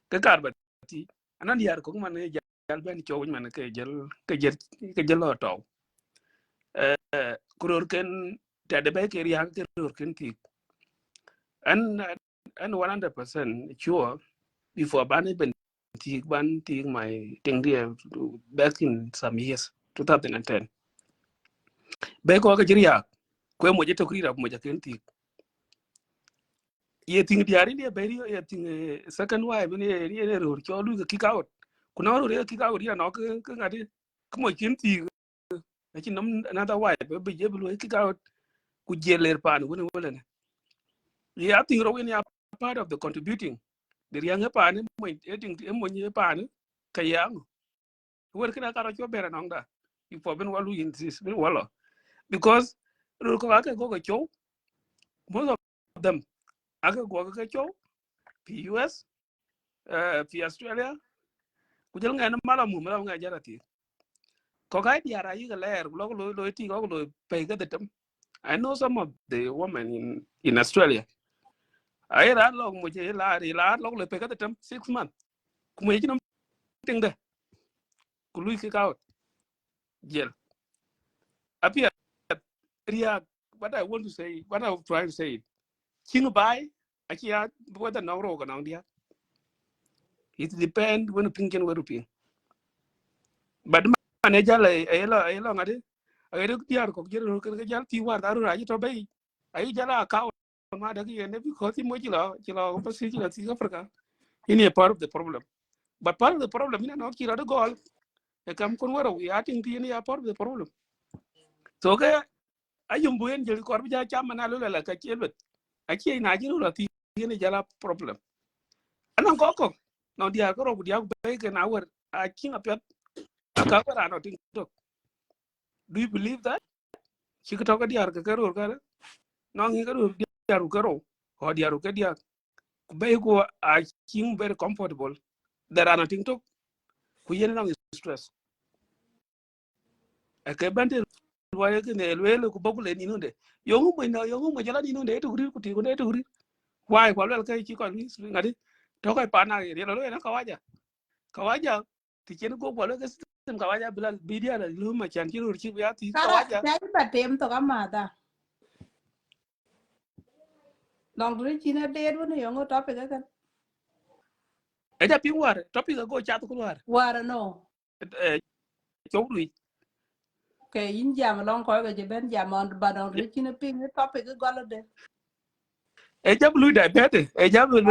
ke kar ba ti anan yar ko man ne jal ben cho man ke jel lo to kuror ken ta de be ke riang ke kuror ken ti an 100% sure before ban ben ti my thing there back in some years 2010 be ko ke riya ko mo je to kri mo je ken ti ye ting diari ne be ye ting second wife ne ro cho lu ke kick out kuna ro kick out ya no ke ngadi ko mo ken ti lakini another wife be je lu kick out ku jeler pan wona wala ne ya ting ro ya part of the contributing the young pan mo eting mo ni pan kayang wor kana karo cho bera nongda ifo ben walu insist ben wala because ro ko aka go cho most of them aka go cho US fi Australia ku jël nga na mala mu mala nga jarati ko kay diara yi ga leer lo ti ko lo pay ga detam I know some of the women in Australia ay ra lo mo je la lo le pe ka tem 6 months ku mo jinam ting de ku lui ki out jel apia ria what I want to say what I'm trying to say king by akia whether no ro ga dia it depend when pinken we ping but man e jale e lo ngade ay de diar ko jero ko jal ti war daru ra to bay ay jala ka ma da ki ne because mo jilo ko si jilo si Africa ini a part of the problem but part of the problem ina no kira de goal e kam kon waro ya ting ti ni a part of the problem so ke ayum buen jeli kor bi ja chama na lo la ka chebet a chi na jiru la ti ni jala problem anan ko no dia ko ro dia be ke na wer a king a pet a ka wara no ting tok do you believe that chi ko ka dia ka ro ka no ngi ka ro dia ro ka ro or diaru ke dia bay ko a king very comfortable there are nothing to ku yen lang stress e ke bante waye ke ne lwele ku bokule ni nunde yongu mo jala ni nunde to guri ku ti ko ne to guri why ko lel kai ki ko ni ngadi to ko pa na ye lo na kawaja ti chen ko ko le ke system kawaja bilal bidia la lu ma chan ki ru chi ya ti Kara, kawaja tell ba tem to kamada. Long ri china dead when you go topic again. e ja ping war topic go chat ko war Wara no. e chow lui Okay, in jam long ko ga ben jam on but on ri china ping the topic go la de. e ja lui da bete e ja Okay.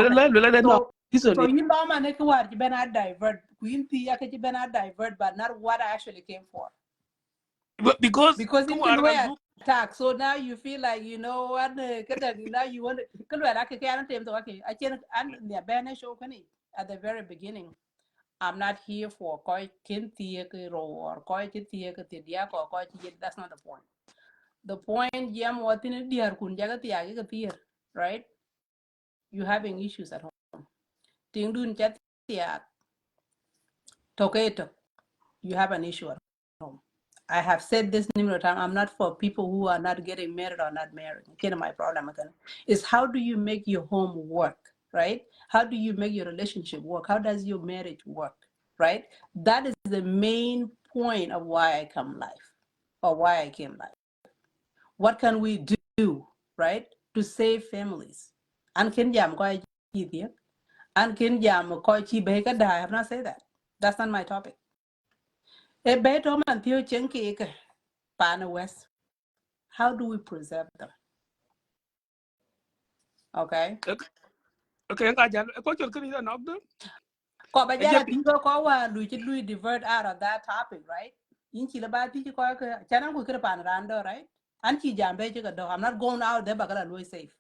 le no So reason so you know man ko war ben a divert. Queen P ya ke ben a divert but not what I actually came for. because Because come in the war way kan du attack, so now you feel like you know what now you want to okay. I can't and the banner show can at the very beginning. I'm not here for koi kin or koi or koi that's not the point. The point jam what in a dear kun right? You having issues at home. Ting dun chat toketo, you have an issue at home. I have said this numerous times. I'm not for people who are not getting married or not married. Again, my problem again is how do you make your home work, right? How do you make your relationship work? How does your marriage work, right? That is the main point of why I come live or why I came live. What can we do, right, to save families? And can jam ko and can jam ko I have not said that. That's not my topic. A better man Theo Chenki Pana West. How do we preserve them? Okay. okay nga ja ko chol kan ida nok de Ko e ja bajala tingo ko wa lui divert out of that topic, right? In chila ba ti ko chana ku kira pan rando, right? And chi jambe chi do. I'm not going out there bagala lui safe.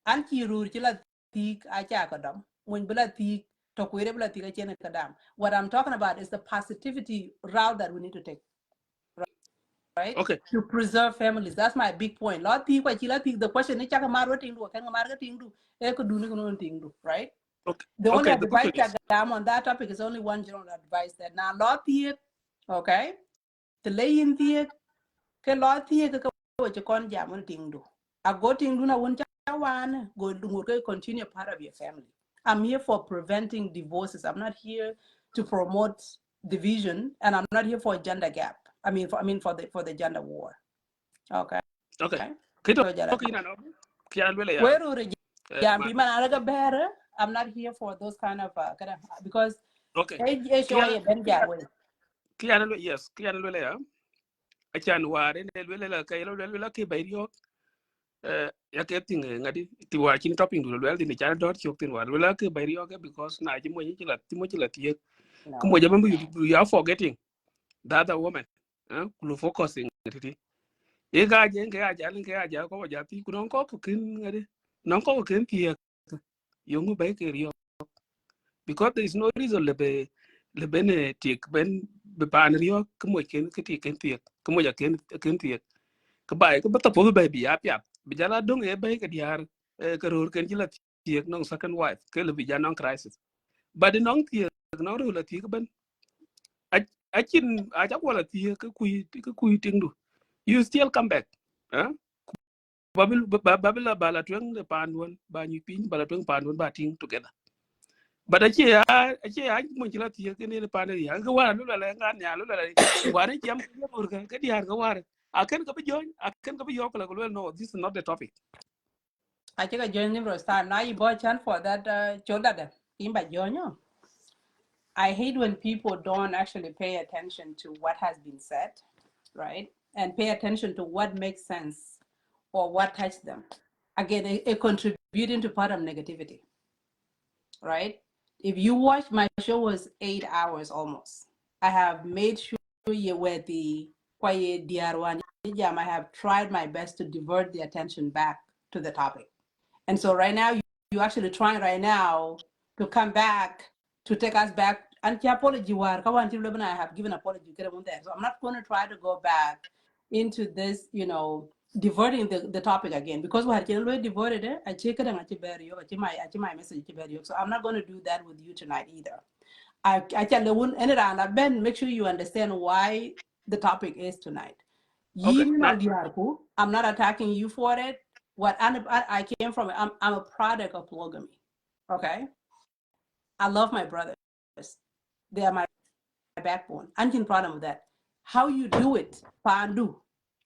And chi ru chila tik a cha ka dam. When bela tik to kwere bela tik a chena ka dam. What I'm talking about is the positivity route that we need to take, right? okay To preserve families. That's my big point. Lot people chila tik the question is chaka maro tindu kan maro tindu e ko duni ko tindu, right? okay The only okay the advice question is that I'm on that topic is only one general advice that now lot here, okay? The lay in here, ke lot here ke ko kon jam ting do. I go ting do na won one go do continue part of your family. I'm here for preventing divorces. I'm not here to promote division, and I'm not here for a gender gap. For the gender war. Okay. okay kito So jala. okay na no kya lwele ya Where would jam ma be man better? I'm not here for those kind of because okay show kya you ben way. kya lwele yes kya lwele ya achan ware ne lwele la kay lwele la ke bayri ya ke ting ngadi ti wa chin topping du lwele ni chan dot chok tin wa lwele ke bayri because na ji mo ni la ti ko No. mo jaban you are forgetting the other woman ku focusing ti e ga je ke aja ko ja ti ku non ko kin ngadi non ko kin ti yongu bay ke rio because there is no reason le ben tik ben be pan rio ko mo ken ke ti ken ti ko mo ja ken ti ka bay ko bata po bay bi apya bi jala dong e bay ka diar ka ror ken jila ti non second wife ke le bi janon crisis but non ti non ro la ti ben a chin a ja ko la ti ka kui ting du you still come back huh? babil la bala twen de pandwon ba ni pin bala twen pandwon ba ting together but ache ya mo jila ti ke ne pa ne ya ga wa lu la nga nya lu la wa ne jam ko mur ka di har ga wa akan ka bi join akan ka bi yo ko no this is not the topic I think I joined numerous time. Now you bought chance for that choda in by join. I hate when people don't actually pay attention to what has been said, right? And pay attention to what makes sense or what touched them. Again, it contributing to part of negativity, right? If you watch my show was 8 hours almost. I have made sure you were the quiet DR1. I have tried my best to divert the attention back to the topic. And so right now, you're actually trying right now to come back to take us back. And the apology I have given apology. So I'm not going to try to go back into this, diverting the topic again because we had diverted it. I check it and I check my message. So I'm not going to do that with you tonight either. I tell the one and around Ben, make sure you understand why the topic is tonight. Okay. I'm not attacking you for it. What I came from, I'm a product of polygamy. Okay, I love my brothers. They are my backbone. I'm proud of that. How you do it, Pandu.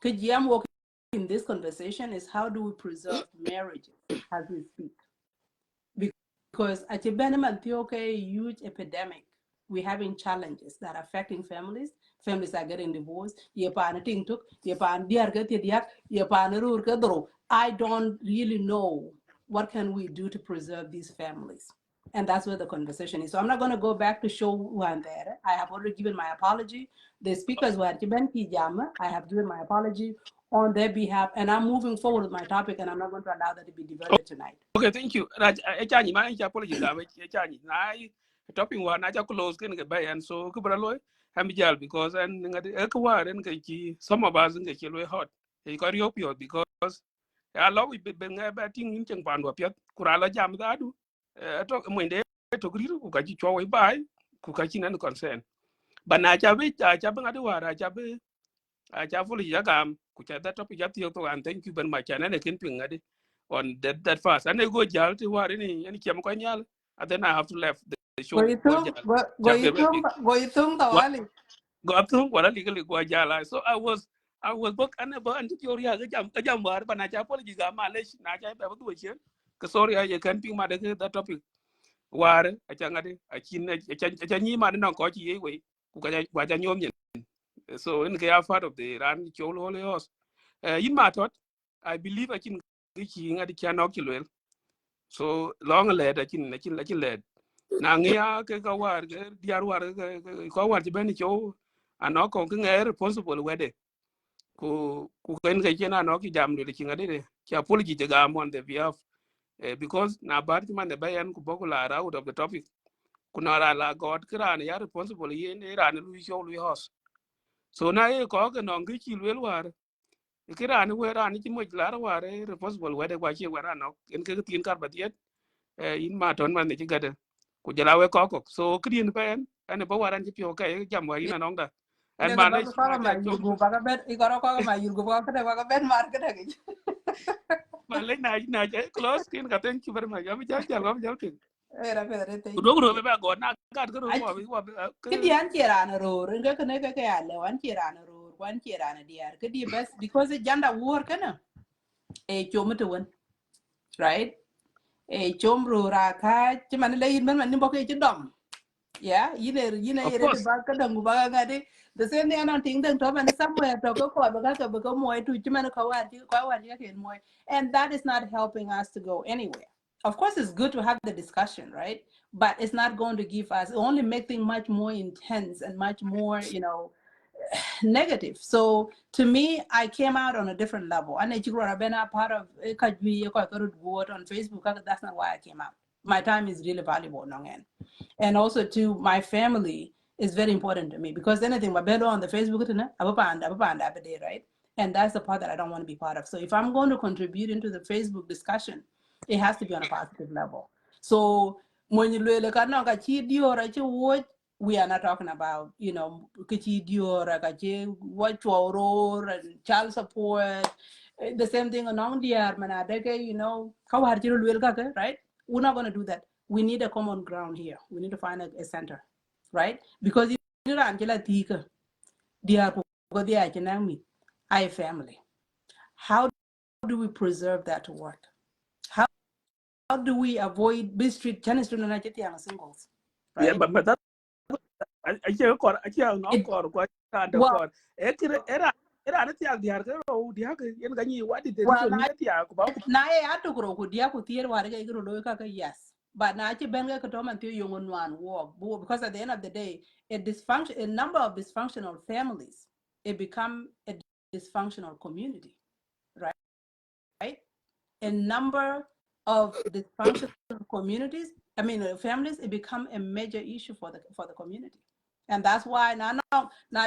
Because I'm working in this conversation is how do we preserve marriages as we speak? Because at a huge epidemic, we're having challenges that are affecting families. Families are getting divorced. I don't really know what can we do to preserve these families. And that's where the conversation is. So I'm not going to go back to show one there. I have already given my apology. The speakers were I have given my apology on their behalf, and I'm moving forward with my topic, and I'm not going to allow that to be diverted tonight. Okay, thank you. Echani, ma encha apology ga echani. Na topping one na ja close ken ga bayan so ku bralo hamijal because and ngadi ekwa ren ga ki some of us ga ki lo hot. E ko riopio because I love we be nga ba ting in cheng pando pia kurala jam da du. To mo inde to griru ku ka ji chwa bai ku ka chi nan concern. But na cha be cha ba ngadi wara cha be cha fully ya gam ku cha that topic ya tiyo to and thank you very much and ne ken ping ngadi on that fast and I go jal to war any chem ko nyal and then I have to left the show go jal Go you what tawali. go up to what legally go jala so I was book and about and your ya ga jam war but na cha apology ga malish na cha ba du chen ka sorry I can ping ma that topic war a cha ngadi a chin a cha ni ma no ko chi ye we ku ka cha nyom nyen so in the part of the ran chol holy house in my thought I believe I can gi ngadi cha no kilwel so long led I can led na ngia ke ka war ke diar war ko war ben cho ano ko ke responsible wede ku ken ke chena no ki jam de ki ngade ki apology te ga on the behalf because na bar man de bayan ku bokula out of the topic kuna la god kran ya responsible ye ne ran lu show lu house so na e ko ke no ngi ki lwel war kira ni we ran ki mo la war responsible wede kwa chi war no en ke tin kar badiet in ma ton man ne ki gade ku jala we ko so kidin pen ane ba waran ki pyo kai jam wa ina nongda and Yeah, the ma le babu kala na ma ja chom yurgu baga bet igoro kala ma yurgu baga bet market agi. ma le na ja close kin ka thank you very much am ja ja am ja tin Era pedre ku thank do you. go be ba go na ka ko wa Kidi an kirana ro ringa kane ka ale wan kirana ro wan kirana diar kidi best because it janda war kana e chomuto won right e chomro ra ka chimane le yin man nimbo ke chidom yeah of yine de course ba ka dangu ba ngade the same thing anon ting dang to man somewhere to ko ba ka moy tu chimane ka wa ya ken moy and that is not helping us to go anywhere. Of course it's good to have the discussion, right? But it's not going to give us, only make things much more intense and much more, negative. So to me, I came out on a different level. And I've been a part of on Facebook. That's not why I came out. My time is really valuable, and also to my family is very important to me because anything but better on the Facebook, right? And that's the part that I don't want to be part of. So if I'm going to contribute into the Facebook discussion, it has to be on a positive level. So when you look at we are not talking about, what and child support. The same thing on right? We're not going to do that. We need a common ground here. We need to find a center, right? Because I family. How do we preserve that to work? How do we avoid this street singles, yeah right? but that I can't ko I can't no It ko ko and well ko era na ti ag diar ko dia ke yen ganyi what is the well reason ni ti ag ba na e atugro ku dia ku tier war ga igro lo ka yes. But na ci ben ga to man ti yung one walk because at the end of the day a number of dysfunctional families it become a dysfunctional community, right? A number of dysfunctional communities, families, it become a major issue for the community. And that's why na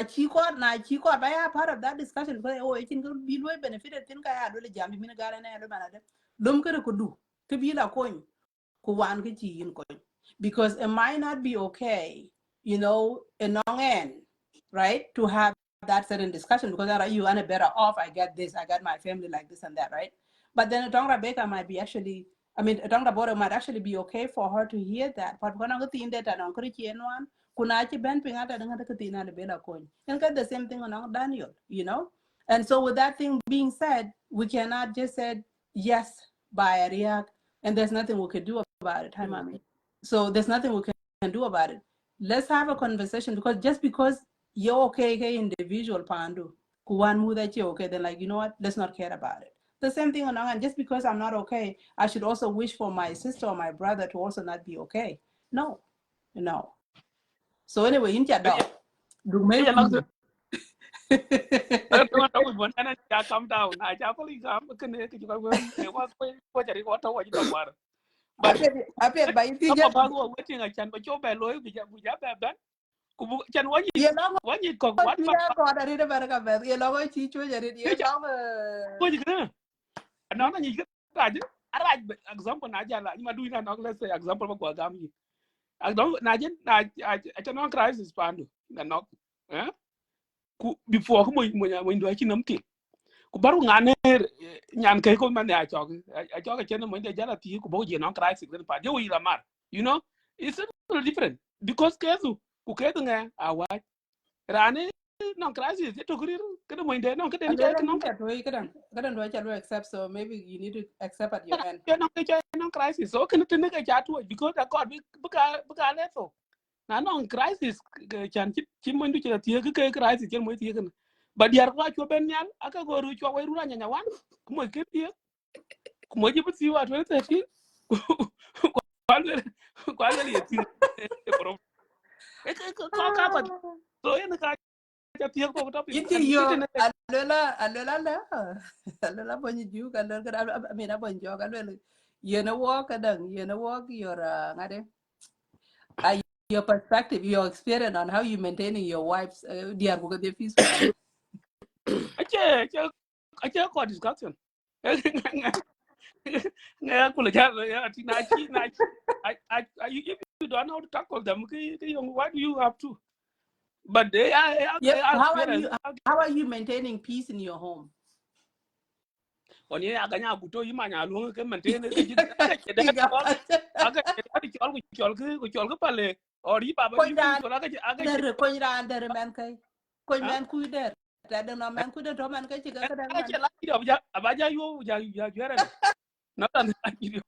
chi court by a part of that discussion because oh it can be benefited think I had really jammed me gare na lo manade dum kere ko du to be la coin ko wan ke chi in coin because it might not be okay, you know, a long end, right, to have that certain discussion because you are better off, I get this, I got my family like this and that, right? But then a Tonga Rebecca might be actually, I mean, a Tonga Border might actually be okay for her to hear that. But when I go in that, I don't one, kunachi ben pingata dengan katina de bela coin. And get the same thing on Daniel, you know? And so with that thing being said, we cannot just say yes by a react and there's nothing we could do about it. Hi, mommy. So there's nothing we can do about it. Let's have a conversation because just because you're okay individual pandu, kuwan mu that you're okay, then like, you know what, let's not care about it. The same thing on and just because I'm not okay, I should also wish for my sister or my brother to also not be okay. No. So anyway, in your dog. Do make I come down. I probably come. Can you go? What are you what? But I paid by you. Some of us were waiting a chance, but you're by lawyer. We have that. Can one You know what you cook? What God, I read about it. You know what teach you? You know, another you get I like example. Naja, you might do it. Let's say example of Polygamy. I don't. Naja, I cannot crisis pandu. Not before when do I can empty. Kubaru ngane nyan kai ko man ya chok a chok chen mo de jala ti ku bo je non crisis den pa jo ila mar, you know, it's a little different because kezu ku kezu nga awa rane non crisis to grir ke mo de non ke den cha non do I accept, so maybe you need to accept at your end. Non crisis so can tin ke cha to because I got buka leso na non crisis chan chi mo ndu cha ti ke crisis chen mo ti ke but yar kwa cho ben nyal aka go ru cho we ru nya nya wan ku mo ke ti ku mo ji bu ti wa 2013 kwal le ti pro e ka pa so en ka cha ti ko to pi Inti yo alola bonyi ju kalol kada I mean abon jo kalol yena walk kadang yena walk your ngade your perspective, your experience on how you maintaining your wife's dear ko de peacefully. ache ko discussion nga ko le jalo ya ti na chi if you don't know how to tackle them why do you have to but they yep. How are you maintaining peace in your home? Oni aganya buto yima nya lu ke maintain ke da ko chol ko pale ori baba yu ko la ko der man kai ko man ku der ta de no man ku der to man kai ti ka da man la ki abaja yu ja jere no tan ki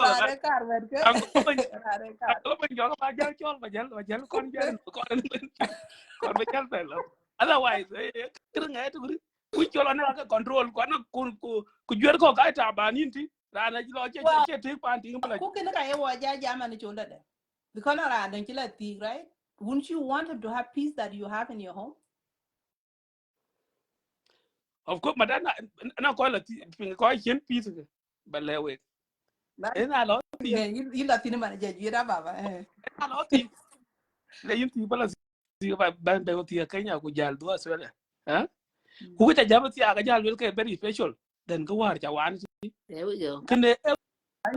Rare kar man ke rare kar lo ben jo ba jal chol ba jal kon jal kon ba jal pel otherwise kir ngai to ku cholo na ka control ko na ku jwer ko ka ta ba nin ti rana lo che ti pan ti bala ku ken ka ye wa ja jama ni chunda de because na ran den kila ti right, wouldn't you want him to have peace that you have in your home? of course madana na ko la ti ko chen peace ba lewe ena lo ti you la tin man ja jira baba ena lo ti le yin ti bala si ba ban da ti Kenya ku jal do Australia ku ta jam ti aga jal wel ke very special then go war ja wan there we go kene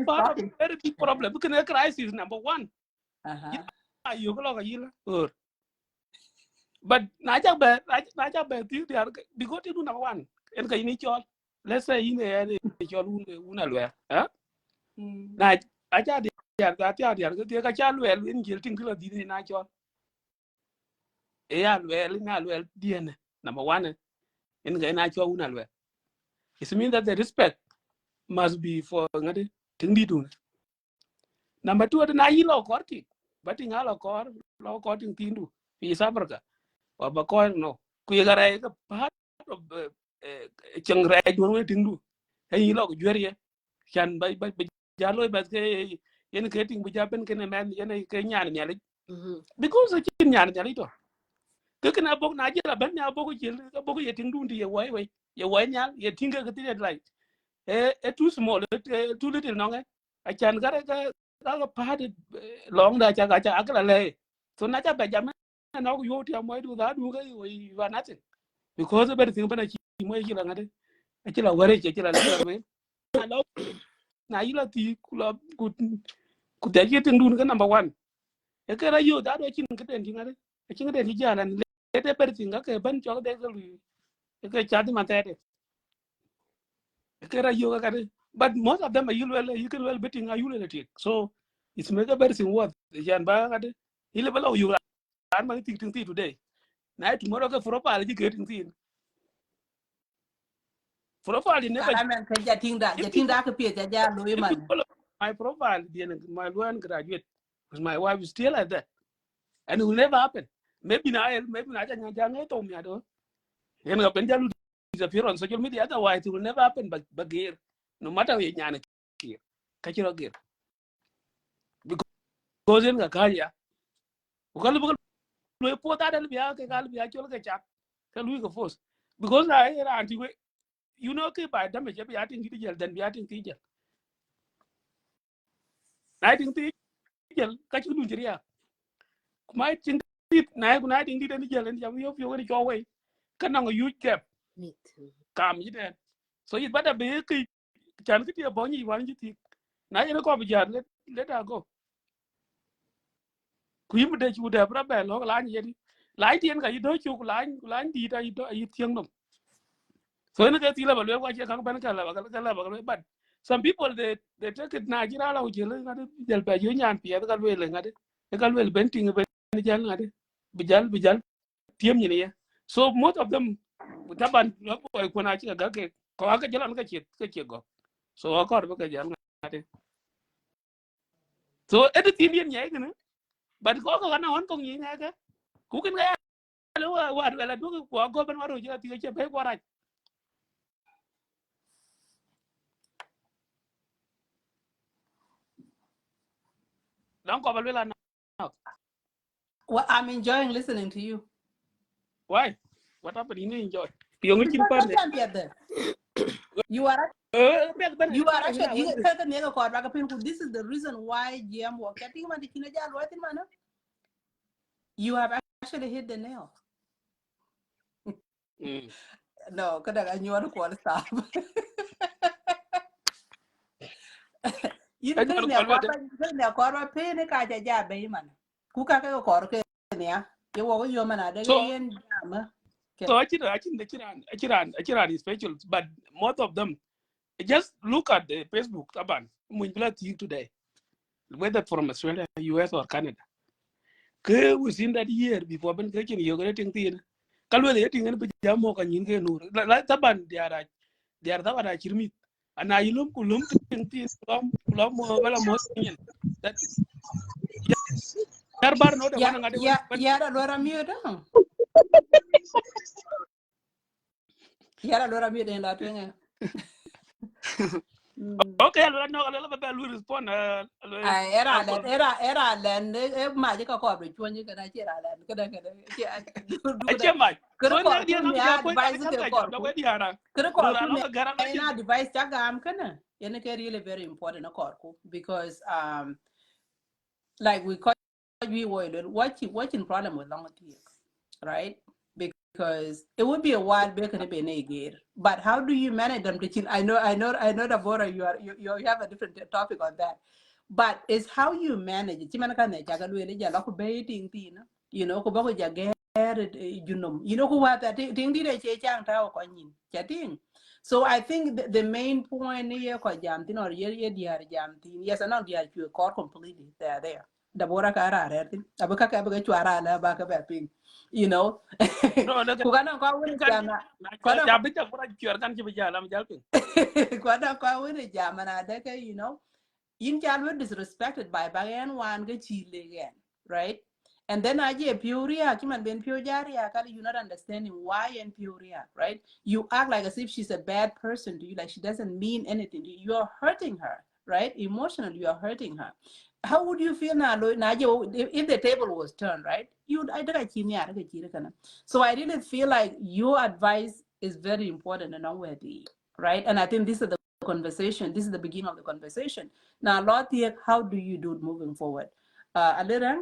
part of very big problem kene crisis number 1 you ko ga yila but na ja be ti dia because ti number 1 en ka ini chol let's say ine ene chol una lwe na aja dia ga dia ka cha lwe in jil tin kila di na chol e ya lwe na lwe diene number 1 en ga na chol una lwe it means that the respect must be for ngade ting di dun number 2 na yilo korti but ngalo kor lo korti tindu fi sabarka wa ba ko no ku yegare ka part of changre dun tindu ay yilo ko jweriye kan ba jalo ba ke yen ke ting bu jaben ke men yen ke nyaan nyali because ke nyaan nyali to ke kana bok na jira ben ya bok ke ye ting dun ye way ye way nyal ye tinga ke tire like too small, too little nong I can get a party long that I got so not a bajam and now you might do that you are nothing because of everything but I actually worry actually now you let the could they get in doing number one a cara you that watching getting I think that he and let everything okay bunch of days a chat my kera yoga kare but most of them are you can well betting are you take so it's make a better thing what yan ba kade ile bala you ran ma ting ting today na tomorrow ka profile ji getting tin profile never kalamen ka jatinda ka pie ja loy if you man follow my profile my one graduate because my wife is still like that and it will never happen maybe na jang to me ado yen ga ben jalu disappear on social media otherwise it will never happen but here no matter we nyane kir ka chiro gir because in ga kaya ukal lo po ta dal biya ke gal biya chol ke chak ke lui ko force because I era anti we you know ke ba dam je biya tin ti jel dan biya tin ti jel na tin ti jel ka chu dun jiriya kuma tin ti na tin ti den jel en jam yo yo ni cho we ka na yu ke kam ji den so it bada be ke chan ke ti bo ni wan ji ti na yen ko bi jar let her go ku yim de chu de bra be lo la ni yedi lai tien ka yido chu la di ta yido yi tieng no so ne ke ti la ba le wa che kan ban ka la but some people they take it na jira la ujele ngade jel ba yo nyan pie ka le ngade ka le ben ting ben jal ngade bijal tiem ni ya so most of them taban lo ko na chi ga ke ko ka jalan ka che go so ko ba ka jal ngade so editing yen nyai kana but ko kana on ko nyi ngade ku kin ga lo wa la du ko go ben waro ji ti che be ko ra dan ko ba le la na well, I'm enjoying listening to you. why what happened you enjoy yo ngi chin pan You are you you are actually you tell the nigga called Rakapin. This is the reason why GM work. I think man the Kinaja Luatin man. You have actually hit the nail. No, because you want to call stop. You know, the corner pay a kaja bay man. Kuka corke. You walk your man. So I is special, but most of them just look at the Facebook taban mun bila today, whether from Australia, US or Canada. Ke within that year before ben ke kin yo getting tin. Kalwe le tin ne bija mo kan yin ke nur. La taban diara taban chirmit. Ana yilum kulum tin kulum mo bala mo yin. That yar bar no de wana ngade yeah, Laura mute. Yeah, Laura mute in that thing. Okay, I'll be respond. Era land magic of coverage when you can hear land. Could a court to me advise the court. Could a court to me advice Jagam can and really very important a court because like we were watching problem with long teeth, right? Because it would be a wild bacon to be negated. But how do you manage them to chill? I know the border you have a different topic on that. But it's how you manage it. You know who have that thing did a chang tao chatting. So I think the main point here ko jamtin or diar jamtin. Yes, I know diar you core completely. They're there. The border kara rertin. Abaka ka baga chuara la baka baping. You know, kugana kwa wini jama kwana kwa wini jama na deke, you know, in jalwe disrespected by bagan wan ga chile again, right? And then aje puria kiman ben puria kali you're not understanding why and puria, right? You act like as if she's a bad person to you, like she doesn't mean anything to you. You're hurting her, right? Emotionally, you're hurting her. How would you feel now if the table was turned, right? So I really feel like your advice is very important and nowhere, right? And I think this is the conversation. This is the beginning of the conversation. Now, Lord, how do you do it moving forward? Alera,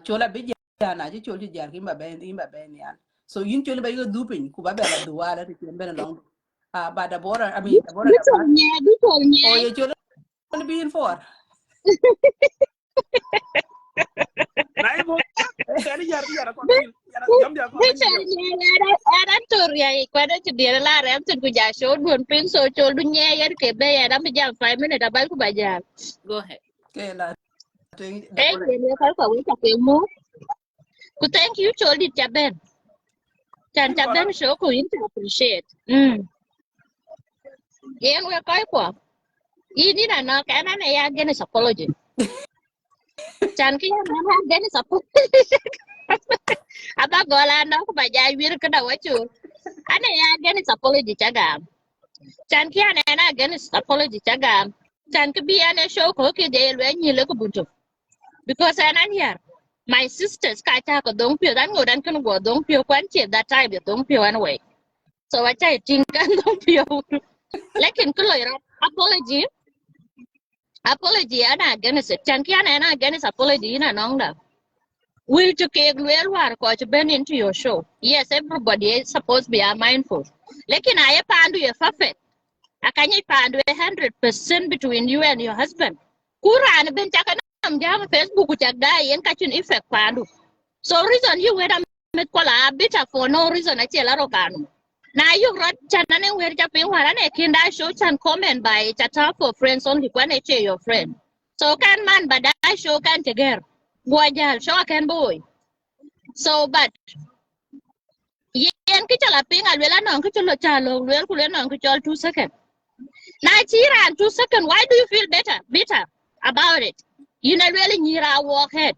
chola bija na ji choli jar kimba ben yan. So yin chola ba yo dupin kuba bela duwala ti ben long. But the border, I mean the border This part. one, yeah, this one, Oh, yeah. you chola be in for. Na ibo kani yar ko bin jam dia ko This bin one, yo. yeah, ada toria ikwada chidira la rem tu kuja show don pin so chol dunya yar ke be ya da bija 5 minutes abal ku baja. Go ahead. Okay, la the Eh, border. ye ka ko wi ta ke mu. Ku thank you chol dit jaben. Chan Kin ko la jaben show ku yin to appreciate. Yen we kai ko. Ini na no kana na ya gene psychology. Chan ki ya na gene psychology. Aba gola no ku baja wir ka da wachu. Ana ya gene psychology chaga. Chan ki ana na gene psychology chaga. Chan ki bi ana show ko ke de lwe ni le ko buntu. Because ana here my sisters ka ta ko dong pio dan ngodan kan go dong pio kwan che that time ya dong pio anyway. So I try ting kan dong pio. Lekin ko lo apology ana gene se chan ki ana gene apology na nong da. Will to take real work or to bend into your show. Yes, everybody is supposed to be mindful. Lekin I pandu you perfect. I can you pandu 100% between you and your husband. Kura ben chaka nam jam Facebook chak dai yen kachin effect pandu. So reason you wait a met kola bitter for no reason I tell kanu. Now you rot chanane where japing warane kinda show chan comment by chata for friends only when I your friend. So can man but I show can together. Guajal show can boy. So but yen kichala ping alwela non kichalo chalo well kule non kichal 2 seconds. Na chira and 2 seconds, why do you feel bitter about it? You know really nyira walk head.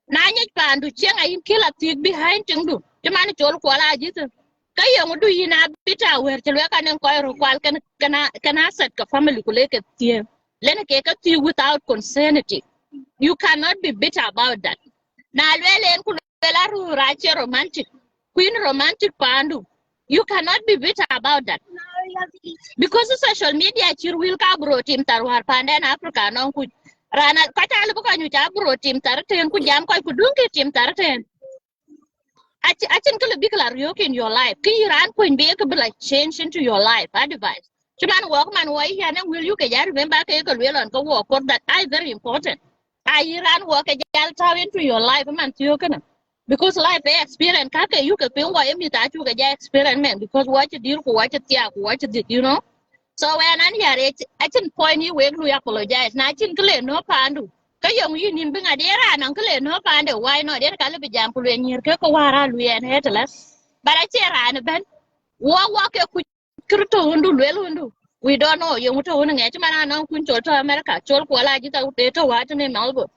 Na nyej pandu chenga in kila thick behind tingdu. Jamani chol kwala jitu. Kaya ngudu yina bitter where chalwe kanen koiro kwal kana set ka family kuleke tie. Lene keka tie without concernity. You cannot be bitter about that. Na lwele en kulwela ru rache romantic. Queen romantic pandu. You cannot be bitter about that. Because of social media, you will come bro team tarwar pandan Africa non ku rana kata albu kan yuta bro team tarten ku jam ko ku dunki team tarten. Achin kala big la yok in your life. Ki ran ku be ka like change into your life advice. Chuman walk man why here and will you ka yar remember ka ko welon ko walk that I very important. I ran walk a jal taw into your life man tiyo kana. Because life experience kaka you can feel why me that you get experience man because what you deal what you think what you did you know so when I'm here I can point you where you apologize na chin kle no pandu kayong yin nin binga dera nan kle no pandu why not der kala be jam kule nyir ke ko wara lu en hetlas bara chera an ben wa ke ku krito hundu lelu hundu we don't know yung to hundu nge chama nan kun chol to America chol ko la jita te to wa ne Melbourne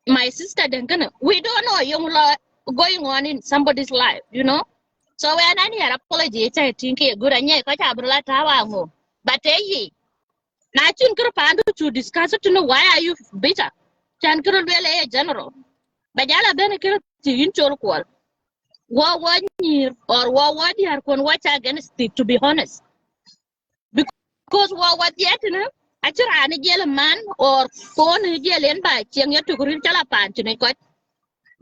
my sister Dinka, we don't know young law going on in somebody's life, you know. So when I hear apology, I think good and yeah, but hey, Nachin Kurpandu to discuss it to know why are you bitter? Chan really a general. But Yala Benekir to Inchol War 1 year or war 1 year when watch against it, to be honest. Because what yet, you know? Achira a yellow man or phone yell in by Chiang to Gurilla Pan to Nicot.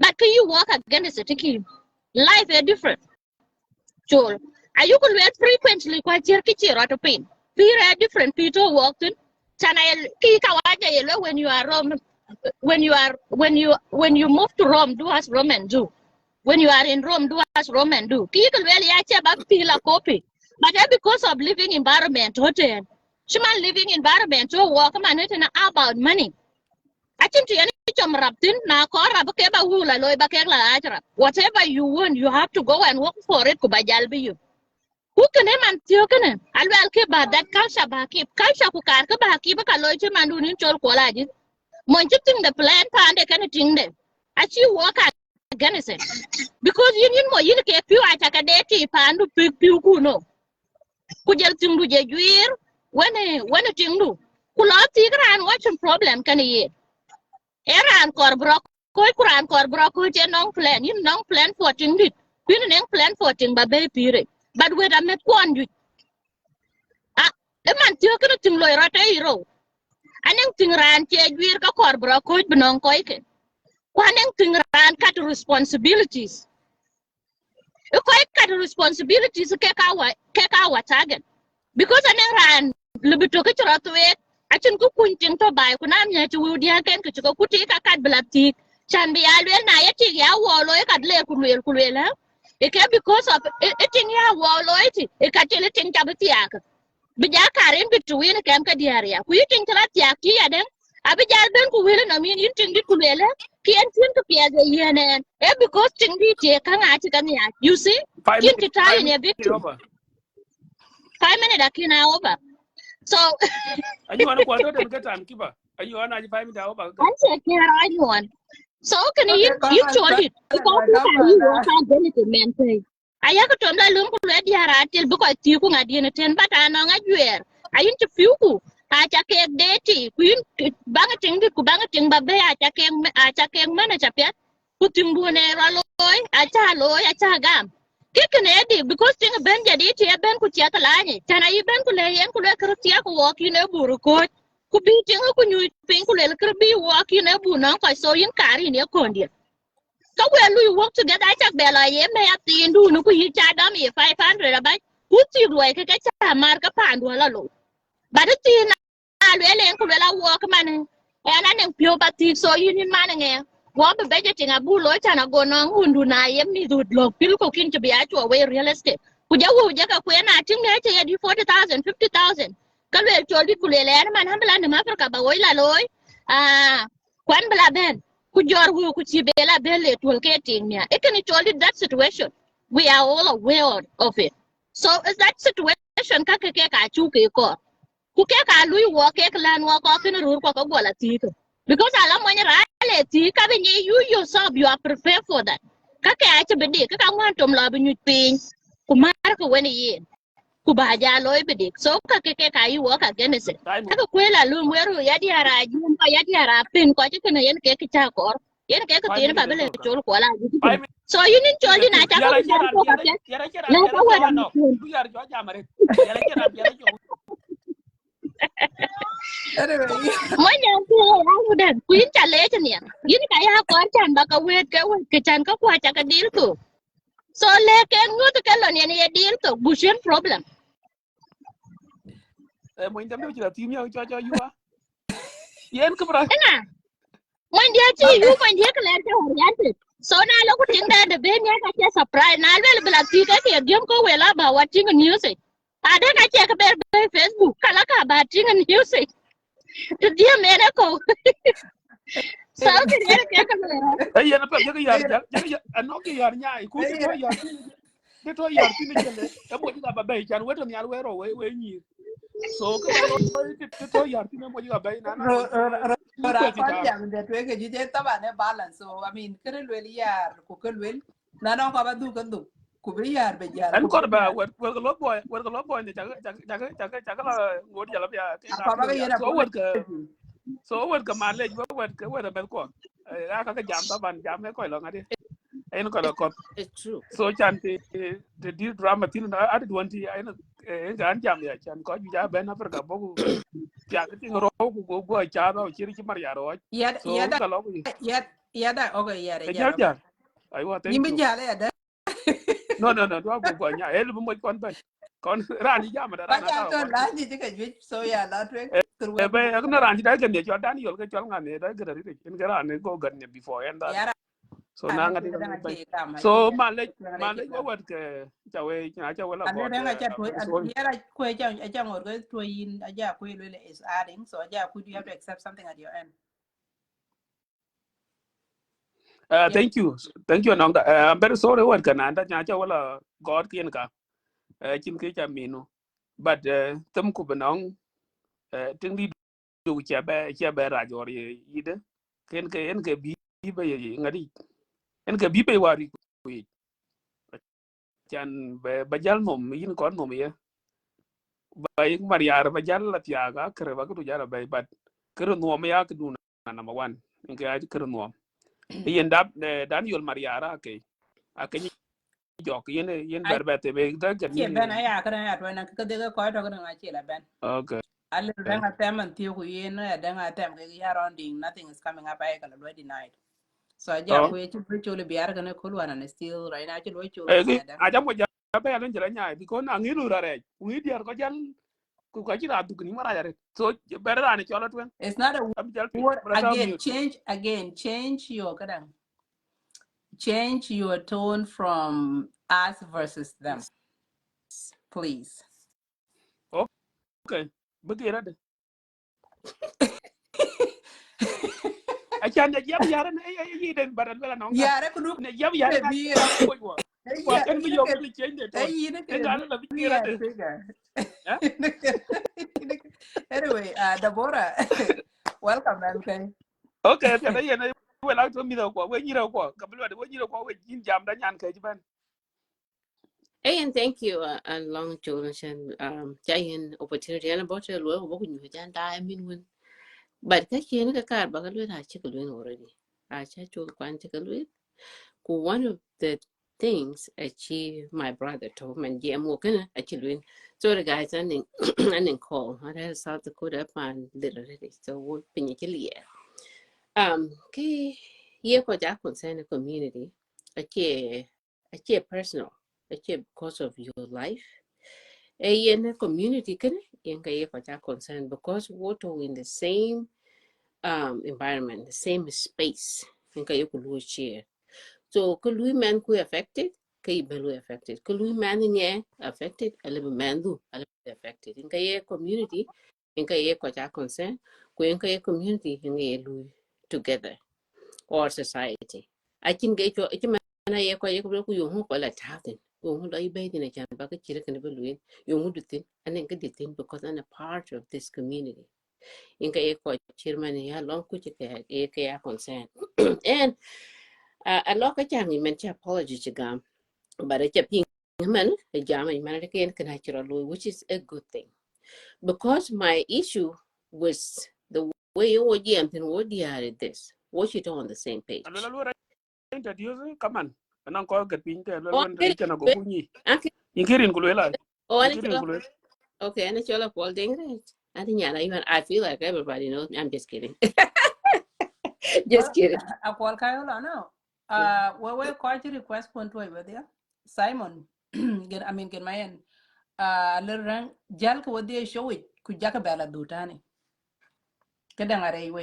But can you walk against it? Life is different. Sure. Are you could read frequently quite kirkichi or to pain? Peer different people walked in. Chana kikawaja yellow when you are Rome when you move to Rome, do as Rome and do. When you are in Rome, do as Rome and do. People really actually about pila copy. But that because of living environment, hotel. Shima living environment, to walk man it about money. I think any raptin na kora bakeba hula loy bakela ajra. Whatever you want, you have to go and work for it kubajalbi you. Who can him and Tiokan? I'll well keep that culture back keep culture who can't back keep a loy mandu in chol quality. Monjuting the plan pan de kind of thing there. As you walk against it. Because you need more you get few attack a day pan to pick you kuno. Kujal tingu jejuir when a tingu. Kula tigra and watching problem can he? Eran korbro koi kuran korbro ko je non plan you non plan for ting dit you non plan for ting ba be pire but with a met kon you man tiyo kana ting loy rata iro aneng ting ran che gwir ka kor bro ko binong ko ke kwaneng ting ran kat responsibilities ko kat responsibilities ke ka wa target because aneng ran libito ke chro we achin ku kunting to bai ku nam nya chu dia ken ku ko kuti ka kat blati chan bi alwel na yati ya wo lo ka le ku le la e ke because of eating ya wo lo iti e ka tele ting tabati ya bija karin between kem ka diaria ku yitin tara tiaki ya den abijal ben ku wele na min yitin dit ku lele kien tin ku pia de yenen e because ting di te kan ati kan ya you see kin ti tayi ne bitu 5 minutes akina over so Anyu wana kwa ndo den katan kiba. Anyu wana aji 5 minutes over. I take care I want so can Okay, you come on, told it because you can you work out benefit men ayaka to la lum ku le diara til bu ko ti ku ngadi ne ten bata no ngajwer ayin ti fiu ku a cha ke deti ku yin banga ting dit ku banga ting ba be a cha ke mana cha pet ku ting bu ne ra loy a cha gam ke ne di because ting ben jadi ti ben ku tia ta ni tana yi ben ku le yen ku le kru tia ku wo ki ne buru ko ku bi ting ku nyu pin ku le kru bi wo ki ne bu no ko so yin kari ne ko ndi so when we work together, I just be like, yeah, may have to do no good chat dumb 500 about put you like a mark a pound or low. But the thing I really ain't walk man and I think pure but so you need man. What the budgeting a bull and a go on who do not yet me to look people cooking to be actual way realistic. Could you just a queen? I think I had 40,000, 50,000. Can we told you could learn man humble and Africa, but oil alloy? Ah, Quan Blaben. Could your could see Bella Belle to getting me? It can told it that situation. We are all aware of it. So is that situation Kakaka Chuki ko? Kukeka Louis walk land walk off in a room walk a theater. Because I love when you're right, you yourself you are prepared for that. Kaka actually Kaka want to love you pain. Kumarka when he Kubaja loy bidik. So Kakaka you walk against it. Time. Kaka kwela lu weru yadiara jum pa yadiara pin ko chikena yen keke chakor yen keke 5 tin pa minutes bele ago. chol ko la 5 so you nin choli na minutes. chako Yara jar cheran ko ka yara pet yara la cheran ka yara jo wera ano. mutun Du yara jo jamare. Yara cheran jo. anyway, mo nya ko ya mudan ku yin chale ni yin ka ya ko chan ba ka wet ke chan ka kwa cha ka dil to so le ke ngut ka lo ni ye dil to bushen problem Mo indam do chira tim yo cho yuwa. Yen kubra. ina mo ndia chi yu mo ndia ka le ta oriented so na lo ku ting da de ben ya ka cha surprise na le bla ti ka ke dim ko wela ba watching news ada ka cha ka be Facebook kala ka ba ting news to dia mena ko so ke ya ka Ay yen pa jaga yar jaga ano ke yar nya ku ke to yar tin. Ke to yar tin jele. E mo jiga ba bay chan weto nyal wero we ni. So ke ba lo ke to yar tin mo jiga bay na na mo ni ra kwezi con tar. jam de tuwe ke jije taba ne balance so I mean kere lwel yar ku ke lwel na non ko ba du kan du ku bi yar be jar An ku ko bi ba yar wer ko lo boy ne jaga la ngodi jala ya ke ka ko ba pio ga ya. yena apology So wer ka male wer ben ko. Ya ka jam ta ban jam ne ko lo ngadi. En ko lo ko. It's true. So chan te di drama tin na adi 20 en gan jam ya chan ko ju ja ben Africa bogu pya ke ting ro go cha ba chiri chi mar ya ro. So yada ka lo yada okay yada e jal jara jar. Aiwa thank yimbi you. jale yada No do go nya el bu mo kon ben. Kon ran ji jam da ba ran jal ta to kon. la ni ke jwi so ya la tuwe kurwa Be na ran ji da gen ne cho dan yol ke chol ngan ne da ga ri en ga ran ne go gan ne before en da. yara So na na ngadi tuwe da ben. ke kama ye So ya male we wet ke cha we la ale god renga cha tuwe very sorry. yara ko ja ngor go tuwe yin aja ko lwele is adding so aja could you have to accept something at your end yeah Thank you. Thank you, Nong. I'm very sorry what can anda nyacha wala God kien ka. Chin ke cha minu. But tem ku benong ting di du cha be ra jor yide. Ken ke en ke bi be ngadi. En ke bi be wari ku. Chan be bajal nom yin kon nom ye. Ba yin mariar bajal la tiaga kre ba ku jara be but kre nom ya ku du na number 1. En ke ai kre nom. Yen dab Daniel mariara ke. jok yen I berbete be da jan che yen ben aya kada ya to na ka de ko to kada che la ben. okay Ale den a tem and tiyo ku yen den a tem ke ya rounding nothing is coming up ay kala lo denied. So ja oh ku ye chu chu le biar kana kulwana na still right now chu lo chu kana ya da. aja mo ja be alen jara nyaay bi ko na ngilu rare wi diar ko jal ku ka ci da dug ni mara jare so better ani chola twen It's not a am jal pi word brata mute again change your kada change your tone from us versus them please. okay bugira de achan de yab yaran ay den baran bela nonga Yeah, ku du ne yab yaran ka be ka ko wa wa yeah, ken bi you yo can bi change de ton you en can ga be la bugira de trigger. eh Anyway, Deborah, welcome, man. Okay. okay pya da yene we la to mi do ko we nyiro ko ka bi de we nyiro ko we jin jam da nyan ke ban Hey, and thank you, long Jonathan. Giant opportunity and about to look what you can die. I mean, when, but catch you in the car, but I check already. I check your quantical. One of the things achieve my brother told me, and Jam walking actually. So the guys ending ending call. I had South Dakota up and literally. So what pin you key ye ko ja concern the community. Achi personal. Achi because of your life in a community can in ka concern because water in the same environment, the same space in ka share. So could we man ku affected? Ka belu affected. Could we man in affected? A little man do a little affected. In ka community in ka concern ku in ka community in together or society. I can get your mana ye ko ye ko ku yo ko la tatin yo hu dai be ni chan ba ka chire kan be luin yo hu dutin anen ka ditin because I'm a part of this community in ka ye ko chirman ya long ku ke ye ke ya concern and a lot ka chang men cha apology to gam but a ping man a jam man ke kan ha chiro lu which is a good thing because my issue was the way you were and what this what you don't on the same alo la page. lu ra introduce kaman nan ko gat pin te lo Oh, won te chana go kunyi okay. inkirin ku lela Oh, inkirin ku lela okay, and it's all up all dang it. I think yeah, even I feel like everybody knows me. I'm just kidding. Just Well, kidding. a call Kayola now. We quite request point to with you. Simon, get I mean get my end. Little rang Jalk what they show it could Jacobella dutani. Kedangare we.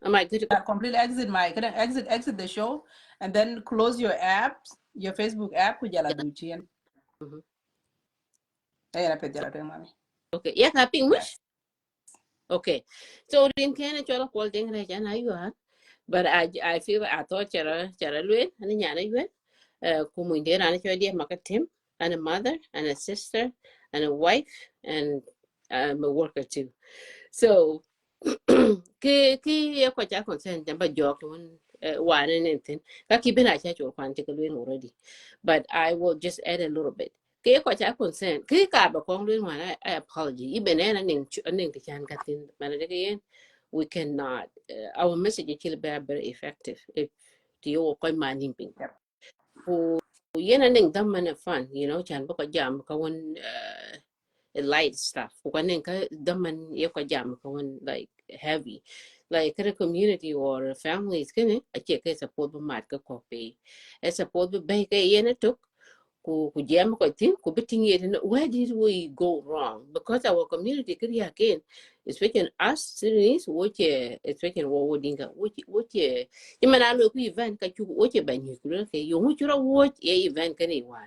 Am I good to go? Completely exit my exit the show and then close your apps, your Facebook app with Jala Duchian. Mhm. Hey, I put Jala mommy. Okay, yeah, happy Yes. much. Okay, so in Canada, you're all dang it, and you are. But I feel I thought you're Luin, and then you're Kumundera, and you're dear Makatim, and a mother, and a sister, and a wife, and a worker too. So ki ya kwa cha concern jamba jok one one and anything ka ki bina cha chul kwan ti already but I will just add a little bit ki ya kwa cha concern ki ka ba kong luen wan I apology even en ning ti chan ka tin mana de yen we cannot our message is still very effective if the yo ko ma nim ping Yep. ku yen ning dam man fun you know chan ba ko jam ka won light stuff kukanen ka daman yoko jam ka like heavy like the community or families kene ache ka support ba mat ka ko pe e support ba bay ka yene tok ku jam ko tin ku bitin yet where did we go wrong because our community could again especially us Sudanese which especially what dinka which imana lo ku event ka chu which ban you ku ke yo mu chura watch e event kan e wa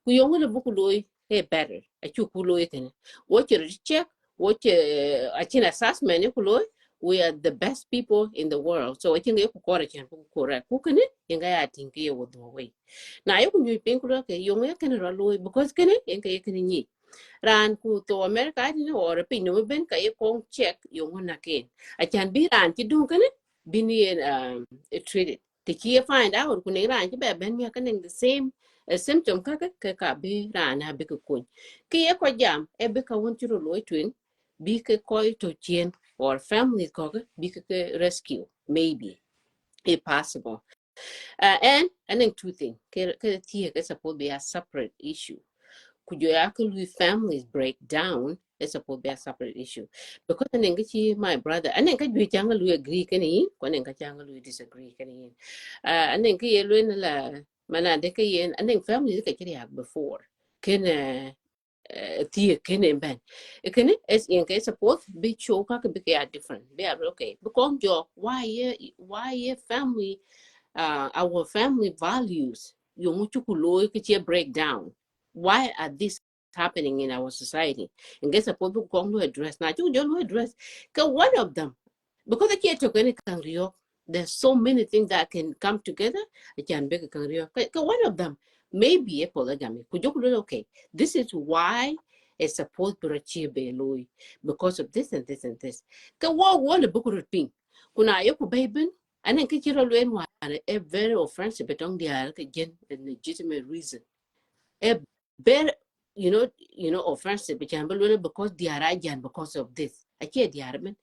ku yo mu bu ku loy e better a chu ku loy kan what you check what a chin assessment ku loy we are the best people in the world so I think you ku correct ku correct ku kan inga ya think you would way na yo kunyu pin ku ke yo nge ken ro loy because ken en ke ken ni ran ku to America ni or pin no ben ka ye kon check yo na ken a chan bi ran ti du ken bi ni treated the key find out ku ne ran ti be ben mi ken the same symptom ka bi ran ha bi ku kun ki ye ko jam e bi ka won ti ro loy twin bi ke ko to chien or family ko bi ke rescue maybe if possible And then two things. It's supposed to be a separate issue. Could you actually families break down? It's supposed to be a separate issue. Because I think my brother, I think we can agree, can he? I think we disagree, can he? I think he learn la, mana de kayen, I think families get before. Can can ben. Can it's in case support be choke be different. They are okay. Because your why family our family values yung muchukuloy kichi breakdown. Why are this happening in our society? And guess a people going to address now you don't address because one of them because the kid took any there's so many things that can come together. It can be a one of them may be a polygamy. Could you okay? This is why it's supposed to achieve a because of this and this and this. Because what one book routine? Kuna yoku baby and then get your one a very offensive but on the again a legitimate reason. A very offensive because they are again because of this. I can't the argument.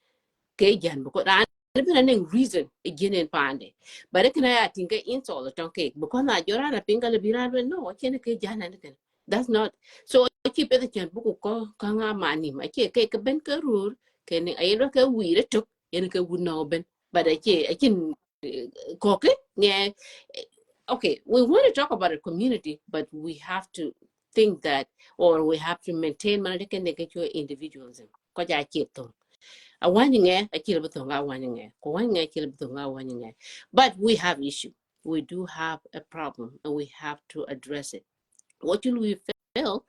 Kajan because I have reason again in Pande. But I can think insult the tongue because I you're a pink no, I can't kajan anything. That's not so I keep it the book call Kanga Mani. I can't cake a benker rule. Can I look a weed took in a would know ben, but I can cook it. Yeah. Okay, we want to talk about a community, but we have to think that or we have to maintain your individualism. Because I keep them. But we have issue. We do have a problem and we have to address it. What do we fail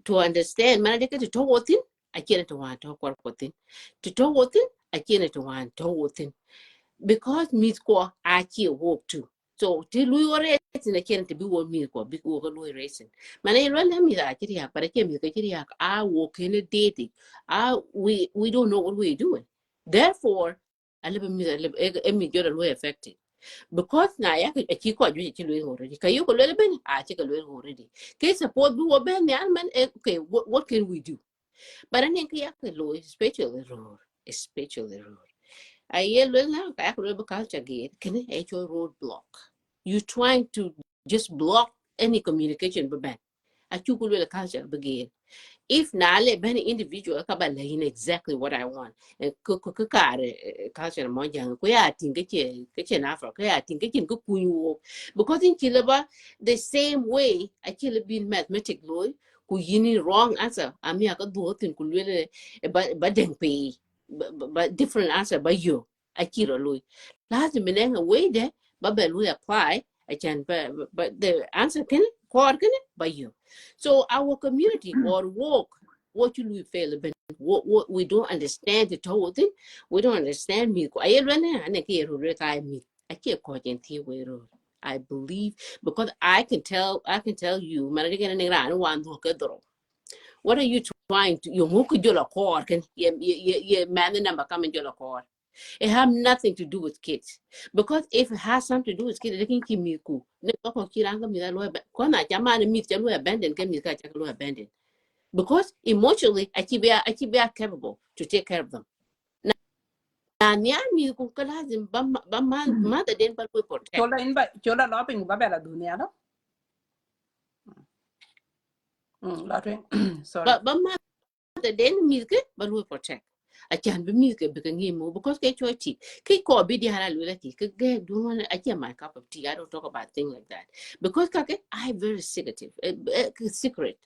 to understand? Man, I get to talk with him. I can't want to talk with him. To talk with him, I can't want to talk with him. Because me score, I can't walk too. So till we were racing, I can't be what me score, big over racing. Man, I run me that, but I can't be I walk in a dating. We don't know what we're doing. Therefore, I live in me get a way affected. Because now I keep quite already. Can you go a little bit? I take a little already. Case support do a band, okay, what can we do? But I think I can low, especially error, especially error. I yell now back culture gate can it your roadblock. You trying to just block any communication but ben. I took a culture begin. If nale ben individual kabala in exactly what I want and culture monjang ko ya tinga che na Africa ya tinga chen ko kunyu because in Chilaba the same way I kill been mathematic law ku yini wrong answer ami aka do tin ku lele ba deng pe but different answer by you I kill lui last minute way there but we apply I can but the answer can by you. So our community or work, what you will fail about what we don't understand the whole thing. We don't understand me. I can't call you I believe because I can tell you, what are you trying to you can you man the number coming to your it have nothing to do with kids. Because if it has something to do with kids, they can keep me cool. Because emotionally, I keep be capable to take care of them. Now, mother didn't but we protect. Chola loping babela dunia no. Sorry. But mother didn't milk it, but we protect. I can't be milk because get your tea. Kiko be the halality. Don't want I get my cup of tea. I don't talk about things like that. Because I very secretive, secret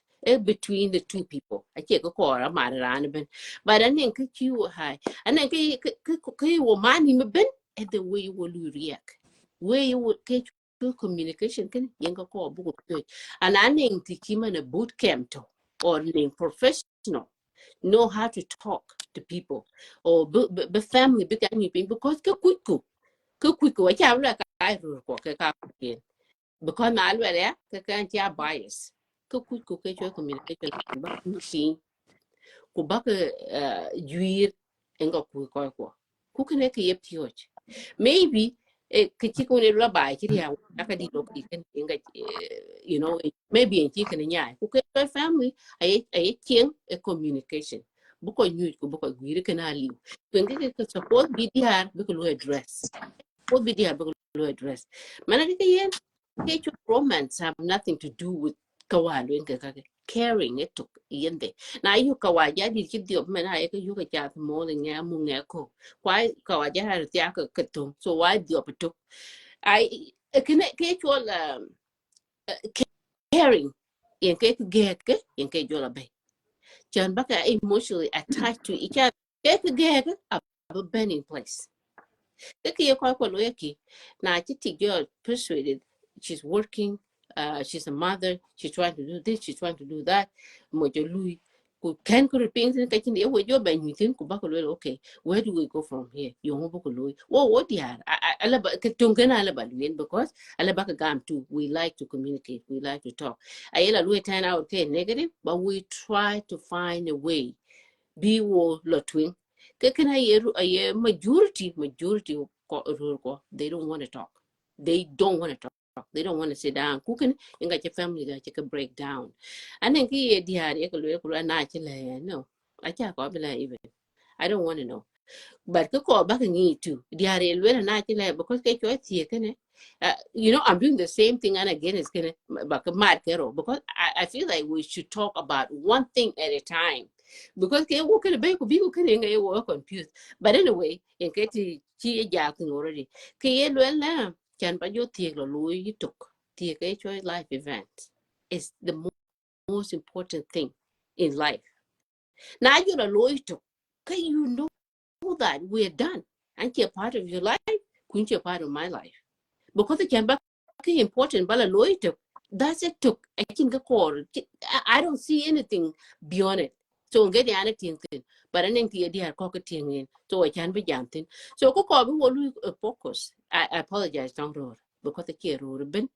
between the two people. I can't go call a matter around but I think you high. And then you will mind him a bit at the way you will react. Where you would get your communication can younger call book. And I think to keep in a boot camp or professional. Know how to talk to people or be family because I can't like I because I can't bias communication juir enga maybe maybe in chicken family I a communication buko new ko buko guiri kana liu support BDR because we address what BDR address. Managing romance have nothing to do with kawalu and caring it took yende. Now you kawaja did keep the man I you got more than yamuneko. Why kawaja had the katum, so why the opportunity? I can get you all caring in cake get in cake you'll obey. John Bucker emotionally attached to each other. Get a burning place. Kiki kwa loyaki. Now Titi girl persuaded she's working, she's a mother, she's trying to do this, she's trying to do that. Mojo Louis who can repaint in catching the way you're buying you think okay, where do we go from here? You won't book Louis. Well, what dear? I love because I love gam too. We like to communicate, we like to talk. I yell Louis 10 out okay negative, but we try to find a way. Be wo lotwing. Can I hear a majority they don't want to talk. They don't want to talk. They don't want to sit down. Cooking and got your family that you can break down. And then no. I can't even. I don't want to know. But the call back need to the area not because get your you know, I'm doing the same thing and again it's gonna back a mad girl because I feel like we should talk about one thing at a time. Because they walk in the bank people can work confused. But anyway, in case she jacking already. Can but you take you took take a life event. It's the most important thing in life. Now you're a lawyer took. Can you know that we're done? And you're part of your life, couldn't you part of my life? Because it can be important, but a lawyer took. That's it took. I think a call. I don't see anything beyond it. So get the anything, but I think the idea cocketing in, so I can be janting. So Coco will focus. I apologize, Tom Road, because the care would been.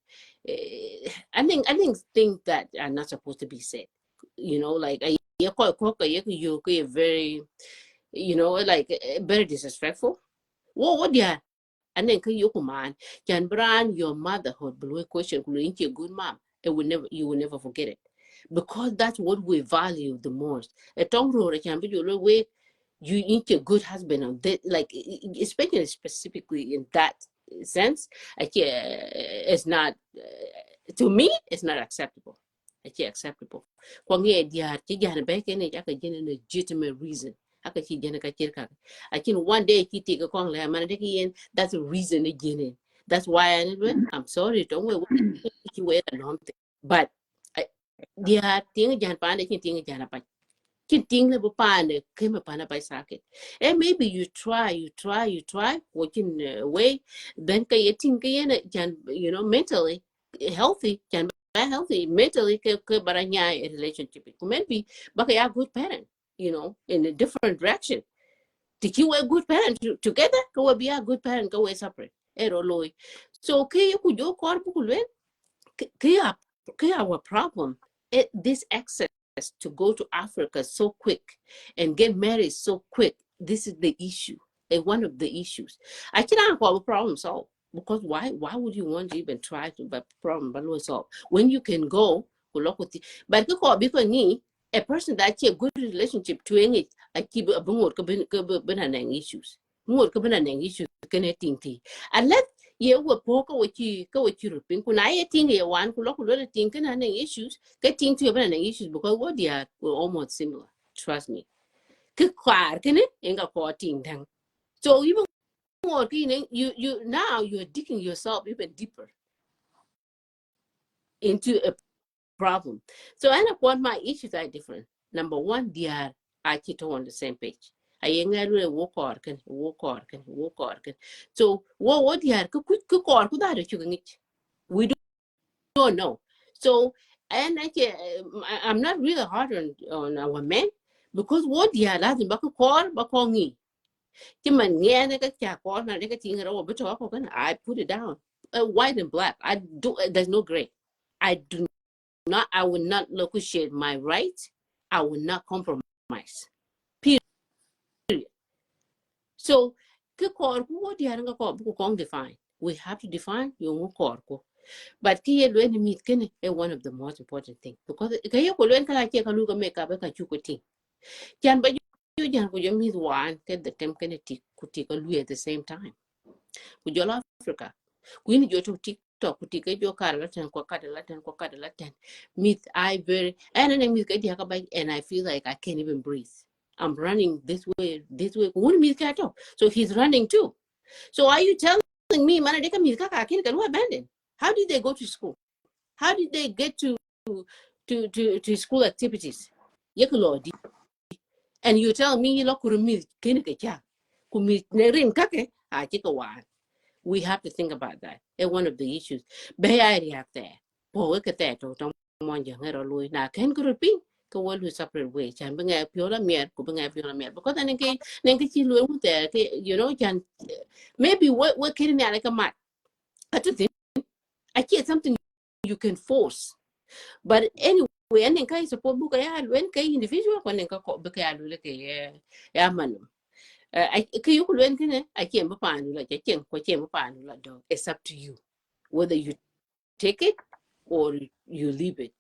I think things that are not supposed to be said. You know, like you very, you know, like very disrespectful. What yeah. And then you man can brand your motherhood blue question a good mom. You will never forget it. Because that's what we value the most. A tongue road can be your way you need a good husband on that, like especially specifically in that sense. It's not to me it's not acceptable. It's acceptable. When you are back in it, I can get a legitimate reason. I can one day he take a call man that's a reason again. That's why I'm sorry, don't worry you wait a long thing. But dia ting jan pan de ting jan pa kin ting le pan de kem pan by socket. And maybe you try working away then kay ting kay jan you know mentally healthy can be healthy mentally ke baranya a relationship. Maybe but a good parent, you know, in a different direction. Did you a good parent together? Go be a good parent, go away separate. So kay ku jo kor bu our problem. This access to go to Africa so quick and get married so quick. This is the issue. And one of the issues. I cannot have a problem solved. Because why would you want to even try to but problem but solve when you can go but because a person that a good relationship to it I keep a bungo issues. More issues unless you were poker with you go with European kun I think you one who look thinking and issues getting to issues because what they are were almost similar. Trust me. So even more you now you're digging yourself even deeper into a problem. So I want my issues are different. Number one, they are actually on the same page. I ain't really walk or can. So what they are we don't know. So and I'm not really hard on our men because what they are lazim bakongi. I put it down. White and black. There's no gray. I will not negotiate my rights. I will not compromise. Period. So define. We have to define your corpo. But one of the most important things because make up can but you meet one get the temp at the same time. With your Africa, Queen you to TikTok, ku ticket your car, Latin, Quacada Latin. Meet I very, and then meet Gadiaka, and I feel like I can't even breathe. I'm running this way. Wouldn't meet Kato. So he's running too. So are you telling me, Manadeka Milka, I can't abandon? How did they go to school? How did they get to school activities? Yekulodi. And you tell me you look me kinikacha. Kumi nerin kake, I take a while. We have to think about that. And one of the issues. Bay I react there. Po look at that or don't want your head or Louis. Now can go repeat. Go well with separate ways. And bring a pure mere, go bring a pure mere. Because then again, you there, you know, can maybe what kidding me like a mat. I think I can't something you can force. But anyway, and then kai support book ya when kai individual when ka ko be ka lu le ke ya man I ka yu lu en kene I can't ba pan la ke chen ko chen ba pan la do it's up to you whether you take it or you leave it.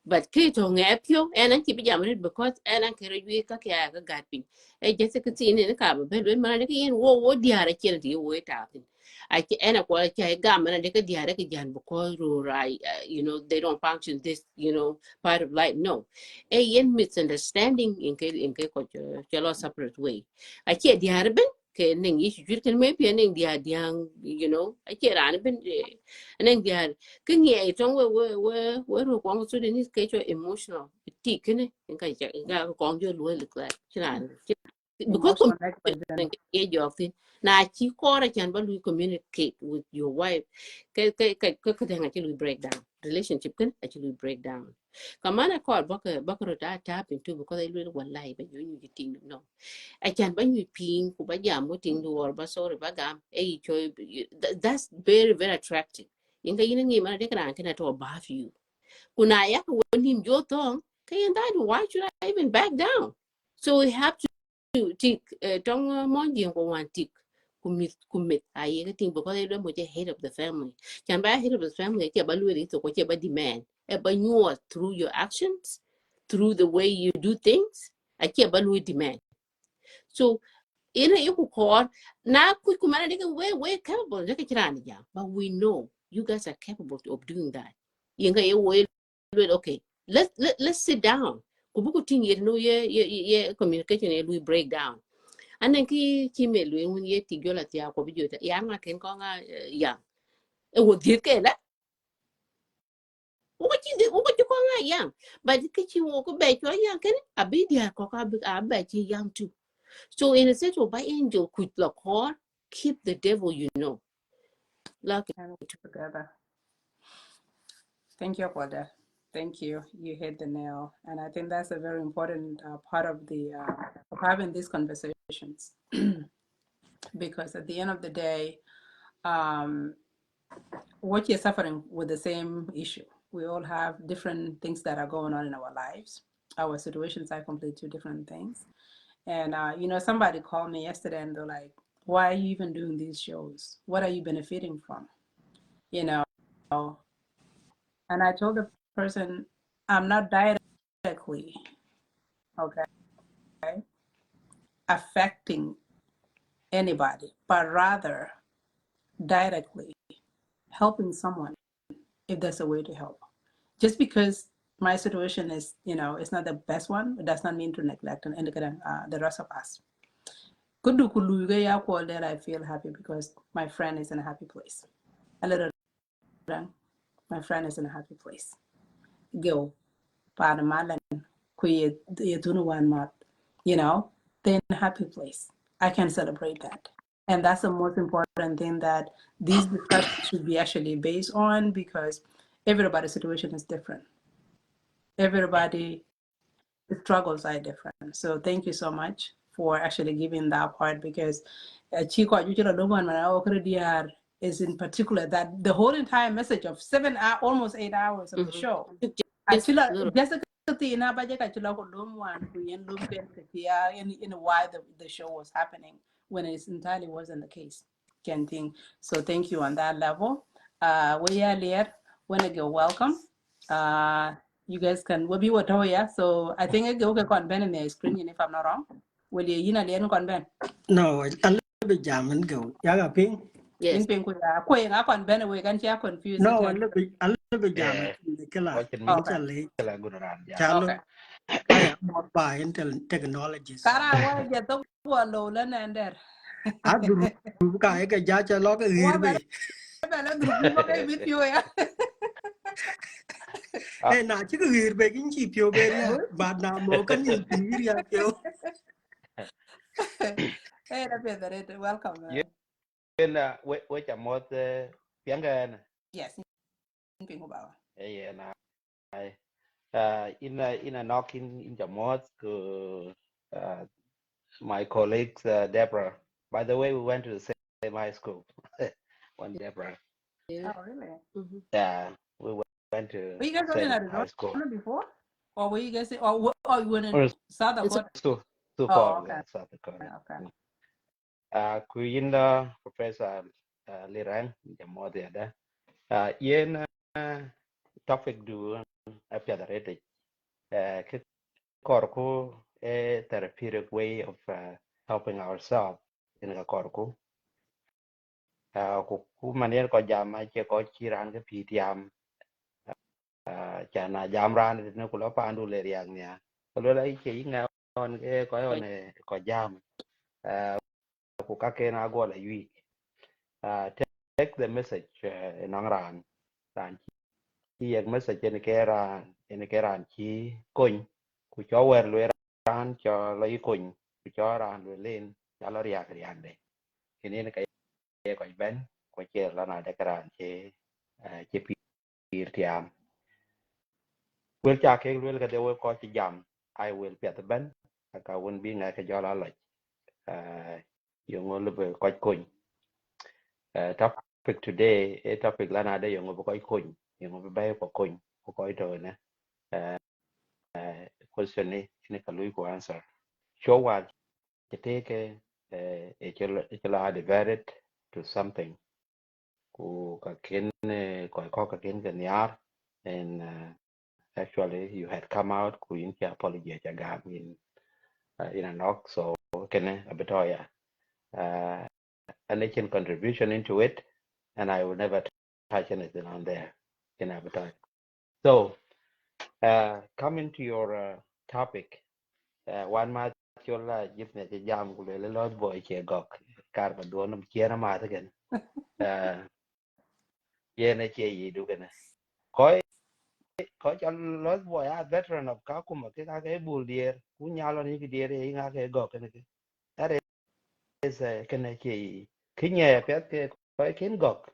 But ke to ngapyo and an ti bijam because and an kere yu ka kya ga gatpin e jese ka tin ne ka ba be man ne ke yen wo diara chen ti wo ta tin I can and a quality I got man de ka diara ke jan because right you know they don't function this you know part of life no a yen misunderstanding in ke ko chelo separate way I can't diara ben ke ning issue kan maybe ning dia diang you know I can't ran ben ning dia cái nghe trong we ro kwang su ni ke cho emotional ti kene en ka ga kwang jo lu le kla chira because Emotional negligence. ke jo tin na chi ko ra chan ba lu communicate with your wife ke nga chi lu break down relationship kan actually break down kamana ko ba ko ta tap into because I lu wallahi ba yo ni ting no I chan ba ni ping ku ba jam mo ting do or ba sorry ba gam e cho that's very very attractive inga yin ngi mana de kana kana to above you kuna ya ko nim jo tong kayan that why should I even back down so we have to take tong mon jing ko wan tik kumit ayi ga ting because they don't the head of the family can ba head of the family ke ba lu ri to ko ke ba demand e ba you through your actions through the way you do things I ke ba lu demand so ina yuku ko na ku kumana de we capable de kirani ja but we know you guys are capable of doing that yinga ye we okay let's sit down kubuku ting ye no ye communication ye we break down and then ki me lu un ye ti gola ti ko bi jota ya nga ken ko nga ya e wo dir ke la wo ti ko nga ya but ki chi wo ko be to ya ken abi dia ko ka ba chi yang tu. So in a sense, by angel could look hard, keep the devil, you know. Like And together. Thank you for that. Thank you. You hit the nail, and I think that's a very important part of the of having these conversations, because at the end of the day, um, what you're suffering with the same issue. We all have different things that are going on in our lives. Our situations are completely two different things. And you know, somebody called me yesterday, and they're like, "Why are you even doing these shows? What are you benefiting from?" You know, and I told the person, "I'm not directly, okay, affecting anybody, but rather directly helping someone if there's a way to help. Just because my situation is, you know, it's not the best one, it does not mean to neglect and the rest of us. Kudu kuluga ya kwa that I feel happy because my friend is in a happy place. A little my friend is in a happy place. Go, Padamalan, kuye yetunu one month, you know, they're in a happy place. I can celebrate that. And that's the most important thing that these discussions should be actually based on, because everybody's situation is different. Everybody struggles are different. So thank you so much for actually giving that part, because Chico is in particular that the whole entire message of 7 hours, almost 8 hours of the show. just Actually, little. just in why the show was happening when it entirely wasn't the case. So thank you on that level. We are here. When you welcome. You guys can be what yeah. So I think I go can Ben in the screen if I'm not wrong. Will you know the con Ben? No, I love the jam and go. Yaga ping. Yes. In ping kuya kwe nga kon bene we kan chia confused No, ten. a little bit jam Yeah, the killer. watching me Okay. Actually, kila guna ran jam. Charlo, Okay. I am more by Intel technologies. Kara wa je to wa lo la nander. I do guy a judge a lot of Wa here bene way. bene group ba kai bit yo ya. Ah, And I think we're begging cheap your area, but now more can you hear you? Hey, na Pedro, welcome. yen we chamot piangen. Yes, in ping ba. Yeah, na in a knocking in chamot to my colleagues Deborah. By the way, we went to the same high school. One Deborah. Yeah. Oh, really? Mm-hmm. Yeah, we went to Were you guys already in same Arizona high school. before? Or were you guys, or you were in Or South And so, Dakota? too Oh, far, okay. South Dakota. Okay. Kuyinda Professor Lirang jamot ya da. Yen topic du apia da rete. Korku a therapeutic way of helping ourselves in a korku. Ku manier ko jama che ko chiran ke pitiam chana jamran ne ku lo pandu le riang nya. Ko lo lai che inga on ke ko on ko jam. Ku ka ke na go la yui. Take the message in ran chi message in ke ran chi kun ku cho wer lo ran cho lo kun ku cho ran lo len cho lo riak riak de. Kini ne ka ko ben ko che la na de ran che pir tiam. Wel cha ke wel ka de wo ko chi jam I will pet the ben ka won bi nga ke jo la la yo ngo lu ko kun topic today a topic la na de yo ngo ko kun yo ngo ba ko kun ko to ne question ni ka lu ko answer show wa ke take it la diverted to something ku ka ken ko ka ken kan yar and actually you had come out ku in ki apology ja ga in a knock so ken abitoya a nation contribution into it and I will never touch anything on there in abitoya so coming to your topic one ma chola jip ne jam ku le lot boy che gok kar ba do nam chiera ma ta gen ye ne che yi du gen ko cho lot boy a veteran of Kakuma ke ka ke bul dier ku nyalo ni ki dier e nga ke gok ne ke that is ke ne che yi kinye pet ke ko kin gok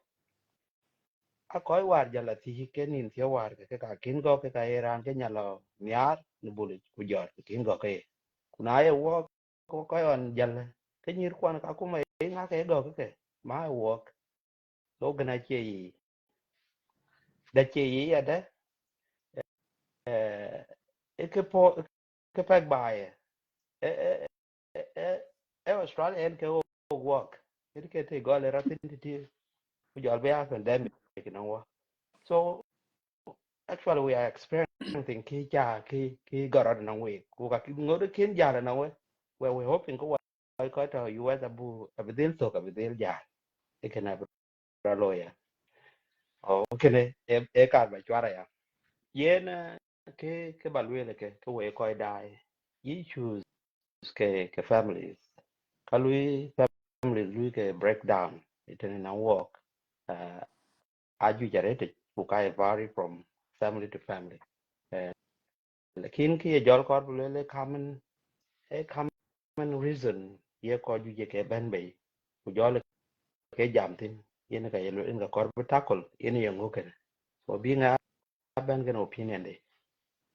a ko war jala ti ke nin thio war ke ka kin gok ke ka iran ke nyalo nyar ni bul ku jor kin gok e kuna ye wo ko on jala ke nyir kwan Kakuma e nga ke gok ke ma wo so gana che yi da che yi ya da ke po ke pak bae e Australia en ke work it ke te gole ratin ti ku jol be a pandemic no wa so actually we are experiencing ki gorod na we ku ka ngod ken jala na we where we hoping ko ko to US abdil to ka abdil ja e ke na bra loya o ke ne e ka ba chwara ya yen ke balwe ke we ko dai you choose ke families kalui family lui ke breakdown it in a work uh, aju jarete bukai vary from family to family uh, lakin ki jol kor le common reason ye ko ju je ke ben be ku jol ke jam tin yen ka yelo in ka kor takol yen ye ngoken so bi nga ben gen opinion de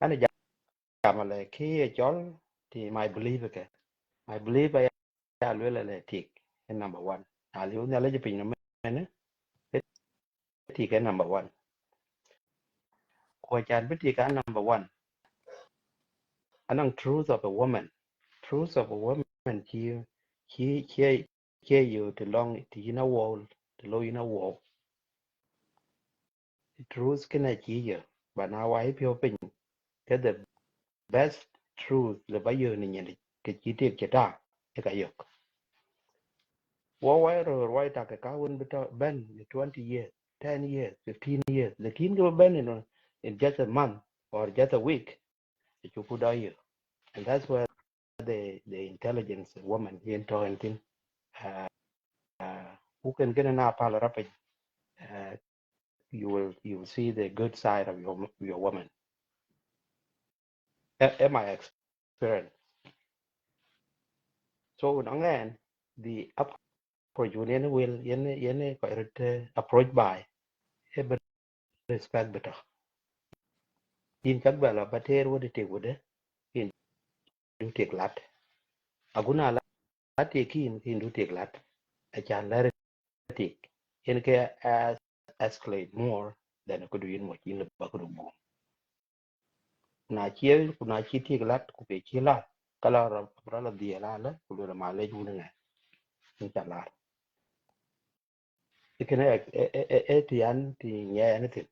ani jam le ki jol ti my believe ke my believe ya le tik number 1 ali un ya le pin no men tik number 1 ko chan bi tik number 1 anong truth of a woman truth of a woman here you to long to in a wall to low in a wall the truth can achieve but now I feel pin get the best truth the bayo ni ni ke chi tik ke ta e ka yok wo wai ro wai ta ka won bito ben 20 years 10 years 15 years the kin go ben in just a month or just a week you could die, and that's where the intelligence woman in talking uh, who can get an apple rapid uh, you will see the good side of your woman. My experience. So again, the approach when will yen quite approach by every respect better. In các bạn là better what it would in do take lat. Aguna lat take in do take lat. I can let it take. In as escalate more than I could do in what in the back of the boom. Na chia kuna chi take lat ku ke chi lat. Kala ra dia la ku le ma le ju nga in cha lat. Ikene ti an ti nya ne ti.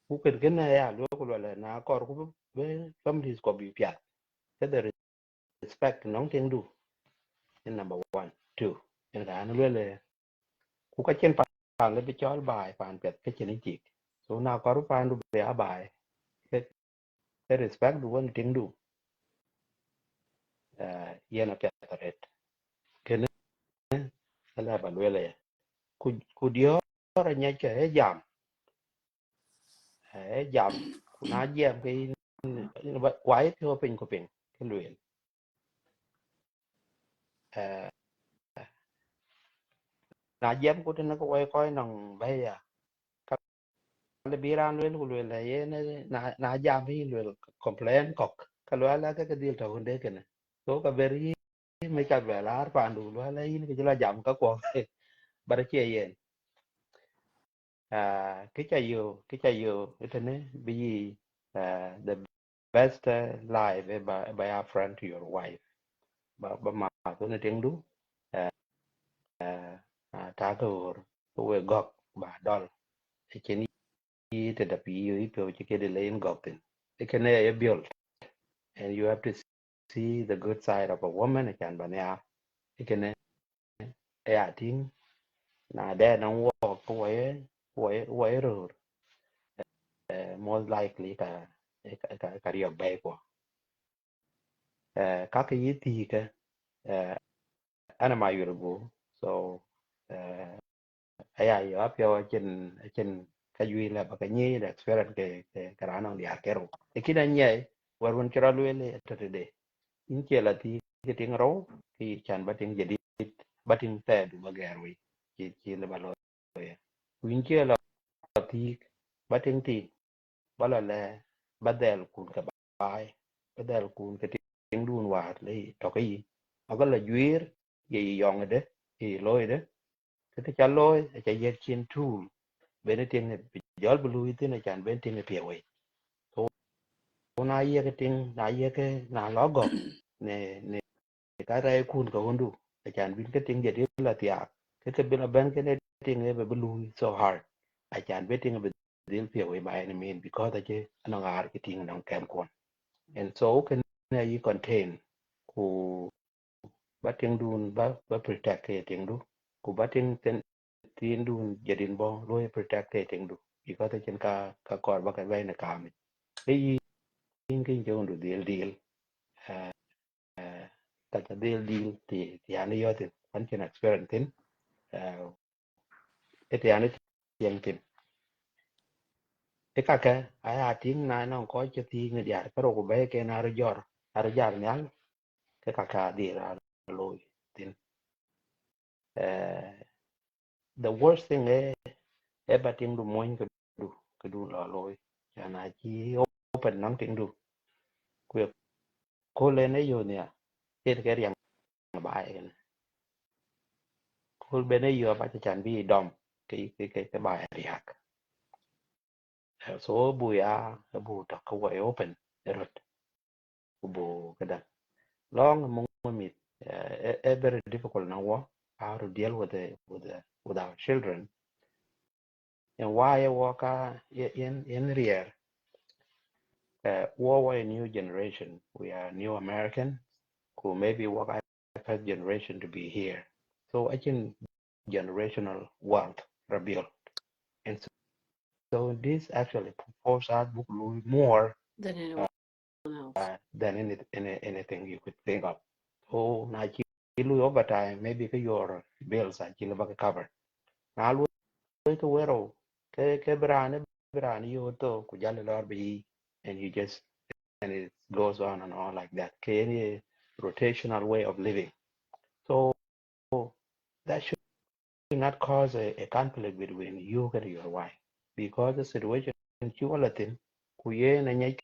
Ku ken ken ya lo ku le na kor ku be families ko bi pya. The respect nong ting du in number 1 2 en ga no le ku ka chen pa le bi chol bai pan pet ke chen ti so na ko ru pan du be a bai ke respect du won ting du ye na pet ret ken la ba le ku dio ra nya ke jam ku na jam ke quái thưa pin của pin cái luyện na jam của nó có quay coi nòng bây à le biran luen ku luen la ye na jam hi luen complain kok ka luen la ka dil to hunde ken so ka beri me ka be la pa ndu luen la yin ke la jam ka ko bar che yen ke cha yo itene bi the best life by a friend to your wife ba ma ko ne tiếng du ta ko we gok ba dol e chen te da pi yo pe che ke de len gok tin e ken e build and you have to see the good side of a woman e kan ba ne e ken e a tin na de na wo ko we ro most likely ka ri ba ko ka ke yi ti ke ana ma yu go so aya yo ap yo chen ka yu la ba ka ni da experience ke ra no dia ke ro e kida nye war won kira lu le to de in che la ti ke ting ro ki chan ba ting jadi ba ting te du ba ga ro ki le ba lo in che la ti ba ting ti ba la le ba del kun ka bai ba del kun ke ting dun wa le to cái gì nó có là duyên gì dọn de thì lôi de cái cha lôi cha ye chin tool bên trên này gió blue thế này chẳng bên trên này phía vậy thôi na ye cái tiếng na ye cái na ló gọc nè nè cái rai kun ka hundu chẳng bên cái tiếng gì là tiệt cái bên là bên cái này tiếng này bị blue so hard chẳng bên tiếng bị deal phía vậy by any mean because cái nó ngar cái tiếng nó kém quan and so cái này you contain ku ba tiếng dun ba protect cái tiếng du ku ba tiếng tin dun jadin bo lo protect cái tiếng du because cái ka kor ba cái vai na kam cái in cái jo ndu deal à ta deal thì anh yo tin anh chen experience tin thì anh chen tin cái ai à tiếng này nó có cho thì người già cái rồi bé cái nào rồi ar jar nyal cái đi ra lôi tin the worst thing is ba tiếng du moin cái du la lôi cho nên chỉ open nắng tiếng du quyệt cô lên ấy rồi nè cái riêng bài cô bên ấy vừa ba cho bị đom cái bài riak số bùi bù đặc cái way open rồi bù cái đó long mong mít very difficult now how to deal with our children and why walk in rear war a new generation we are new American who maybe walk first generation to be here So I think generational wealth rebuild. And so this actually forces us to lose more Than anyone else. than anything you could think of. So now you over time, maybe your bills are still about covered. Now look at where ke brand you to kujale lor bi, and you just and it goes on and on like that. Any rotational way of living. So that should not cause a conflict between you and your wife, because the situation you are letting kuye na nyai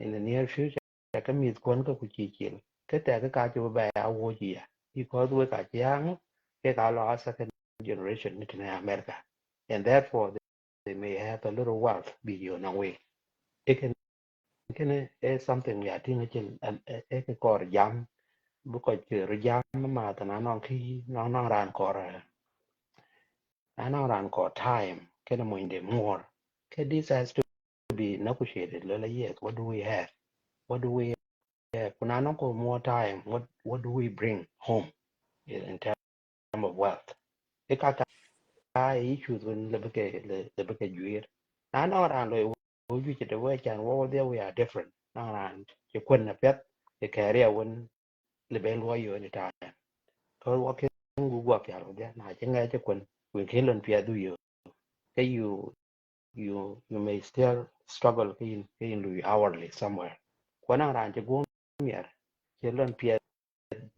in the near future ka mi kon ka ku chi chil ke ta ka chu ba ya wo ji ya, because we ka yang ke ka lo second generation in America, and therefore they may have a little wealth beyond away. It can is something we are thinking and a core jam because the jam ma ta na non ki non ran core and ran core time can mo in the more. Okay, this has to be negotiated. Yes, what do we have? What do we have? Kuna no more time. What do we bring home in terms of wealth? Cái cái issues when the big juir. Na no ran lo wo ju chi de we chan wo there we are different. Na ran chi kun na pet the career when le ben lo yo ni ta. Ko wo ke ngu gwa pya lo dia na chi ngai chi kun we ke lon pya du yo. Cái you may still struggle in lui hourly somewhere. Kwa na ran chi go mier. Chi lon pya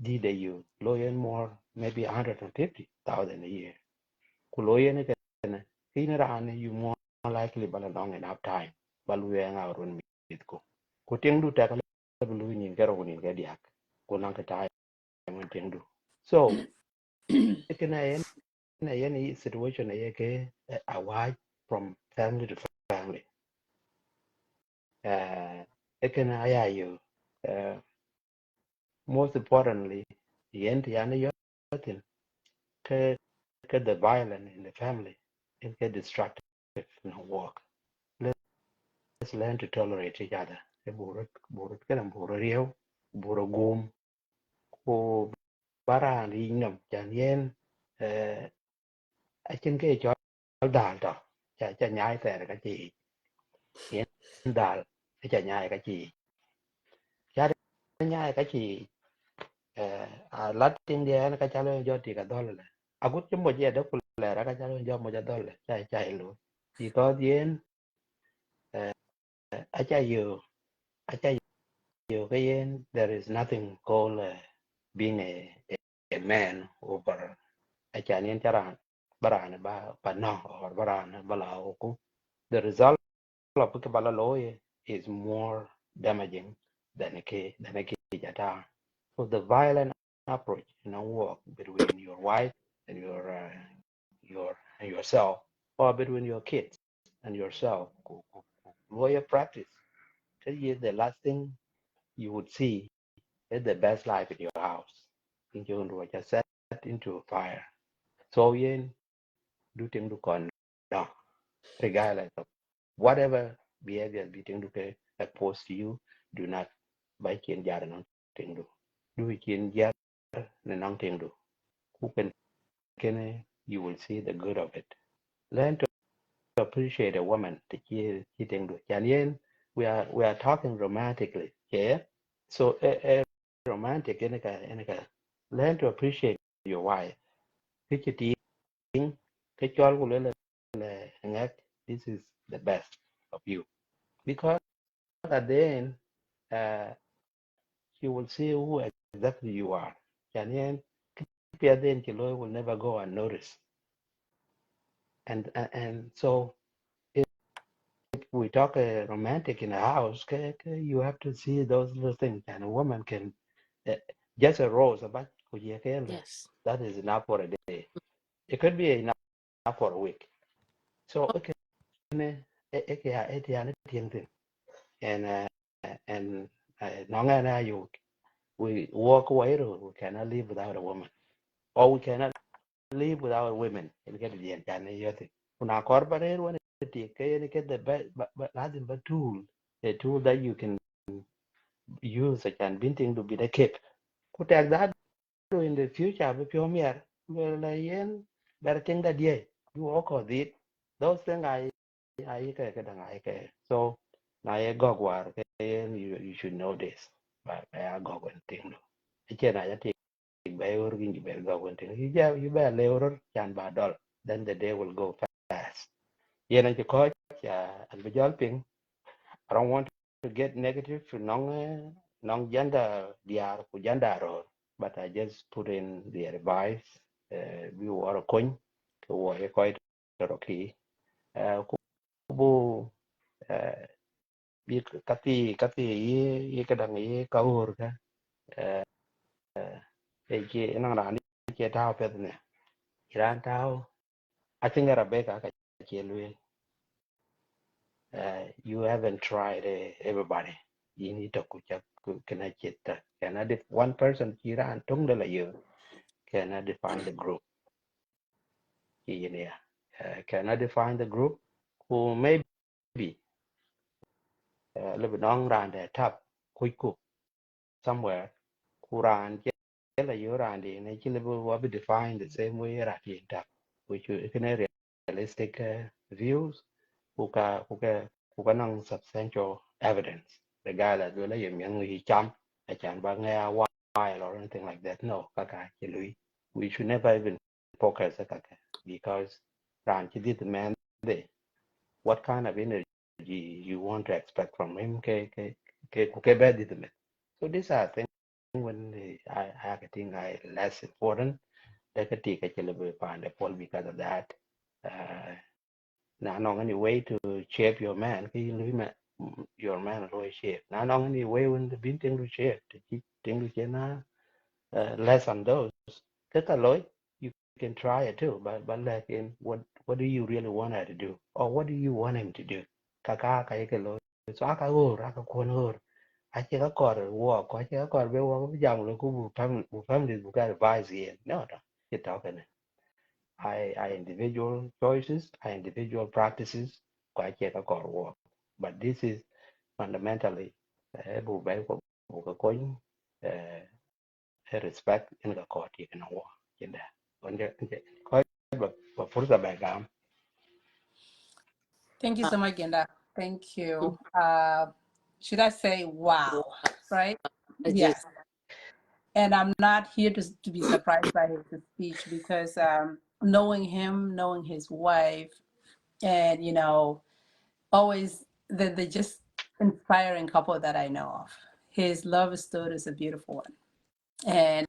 di de you lo yen more maybe 150,000 a year. Ku lo yen ke ne. Kina ran you more likely bala long enough time. Balu yang aurun mit ko. Ku ting du ta ka lu ni ga ro ni ga diak. Ku nang ka time mun ting du. So ikina yen situation ye ke a wide from family to family. Ikina aya you. Uh, most importantly, yen ti yana yotin ke the violence in the family it get destructive work. Let's learn to tolerate each other. Ke burut kana buru riyo, buru gum, ko bara ri nyam chan yen a chen ke cho dal to. Cha nyai te ka chi. Yen dal cha nyai ka chi. Cha nyai ka chi a latin dia ka cha lo jo ti ka dol le. Agut chimo je da kul le ra ka cha lo jo mo ja dol le. Cha lu. Because yen a cha yu again, there is nothing called being a man over a Chinese charan baran ba no or baran bala oku. The result of bala law is more damaging than a jata. So the violent approach work between your wife and and yourself, or between your kids and yourself. Lawyer practice. The last thing you would see is the best life in your house. In your room, just set into a fire. So yen do thing to con no, regardless of whatever behavior be thing to opposed to you, do not by chen jar no thing do. Do chen jar no non thing do. Who can you will see the good of it. Learn to appreciate a woman to thing do. And yen we are talking romantically, yeah. So romantic learn to appreciate your wife. Cái chỉ tiếng cái cho của là this is the best of you, because at the end uh, you will see who exactly you are. And then at the end your will never go unnoticed. And so if we talk romantic in a house, you have to see those little things, and a woman can uh, just a rose about Yes. that is enough for a day. It could be enough for a week. So okay, and no you we walk away, or we cannot live without a woman, or we cannot live without women in get the and yoti una corporate one get the best but nothing but tool, a tool that you can use, such and binting to be the cape. Could take that in the future be pure mere well yen better thing that yeah you all call it those things I cái so I go war you should know this but I go when thing do cái này ya thing bay or you better go when thing you better lever can ba doll then the day will go fast yen I ko and be ping I don't want to get negative to non gender DR ku gender role, but I just put in the advice we were a coin to war quite okay. Kubu bi kati yi kadang yi kaur ka ke nang rani ke tao pet ne iran tao I think Rebecca ka ke you haven't tried everybody. You need to connect it. Cannot if one person kira and tung de la you cannot define the group. Yeah. Cannot define the group who maybe live long run the top quick somewhere who ran la you ran the nature will be defined the same way at the top, which you can realistic views who ka nang substantial evidence the guy that will you young he jump I can bang while or anything like that no kaka lui we should never even focus kaka because ran he did the man day what kind of energy you want to expect from him ke bad did the so these are things when I think I less important that ka take a little bit find the point because of that uh, now no any way to shape your man cái lưới mà your man rồi shape now no any way when the biến tiếng to shape thì tiếng to shape nó less on those cái cả lối you can try it too but like in what do you really want her to do or what do you want him to do cái lối xóa cái hồ ra cái khuôn hồ ai chỉ có cọt rồi walk có chỉ có cọt với walk với dòng rồi cũng buộc family buộc advice here no cái đó cái này I individual choices, I individual practices, kwa cheka kor work. But this is fundamentally bu bai ko coin respect in the court you know war in that. On the ko ba fursa ba gam. Thank you Uh, so much, Genda. Thank you. Should I say wow, right? I just Yes. And I'm not here to be surprised by his speech because knowing him, knowing his wife, and, always the just inspiring couple that I know of. His love story is a beautiful one. And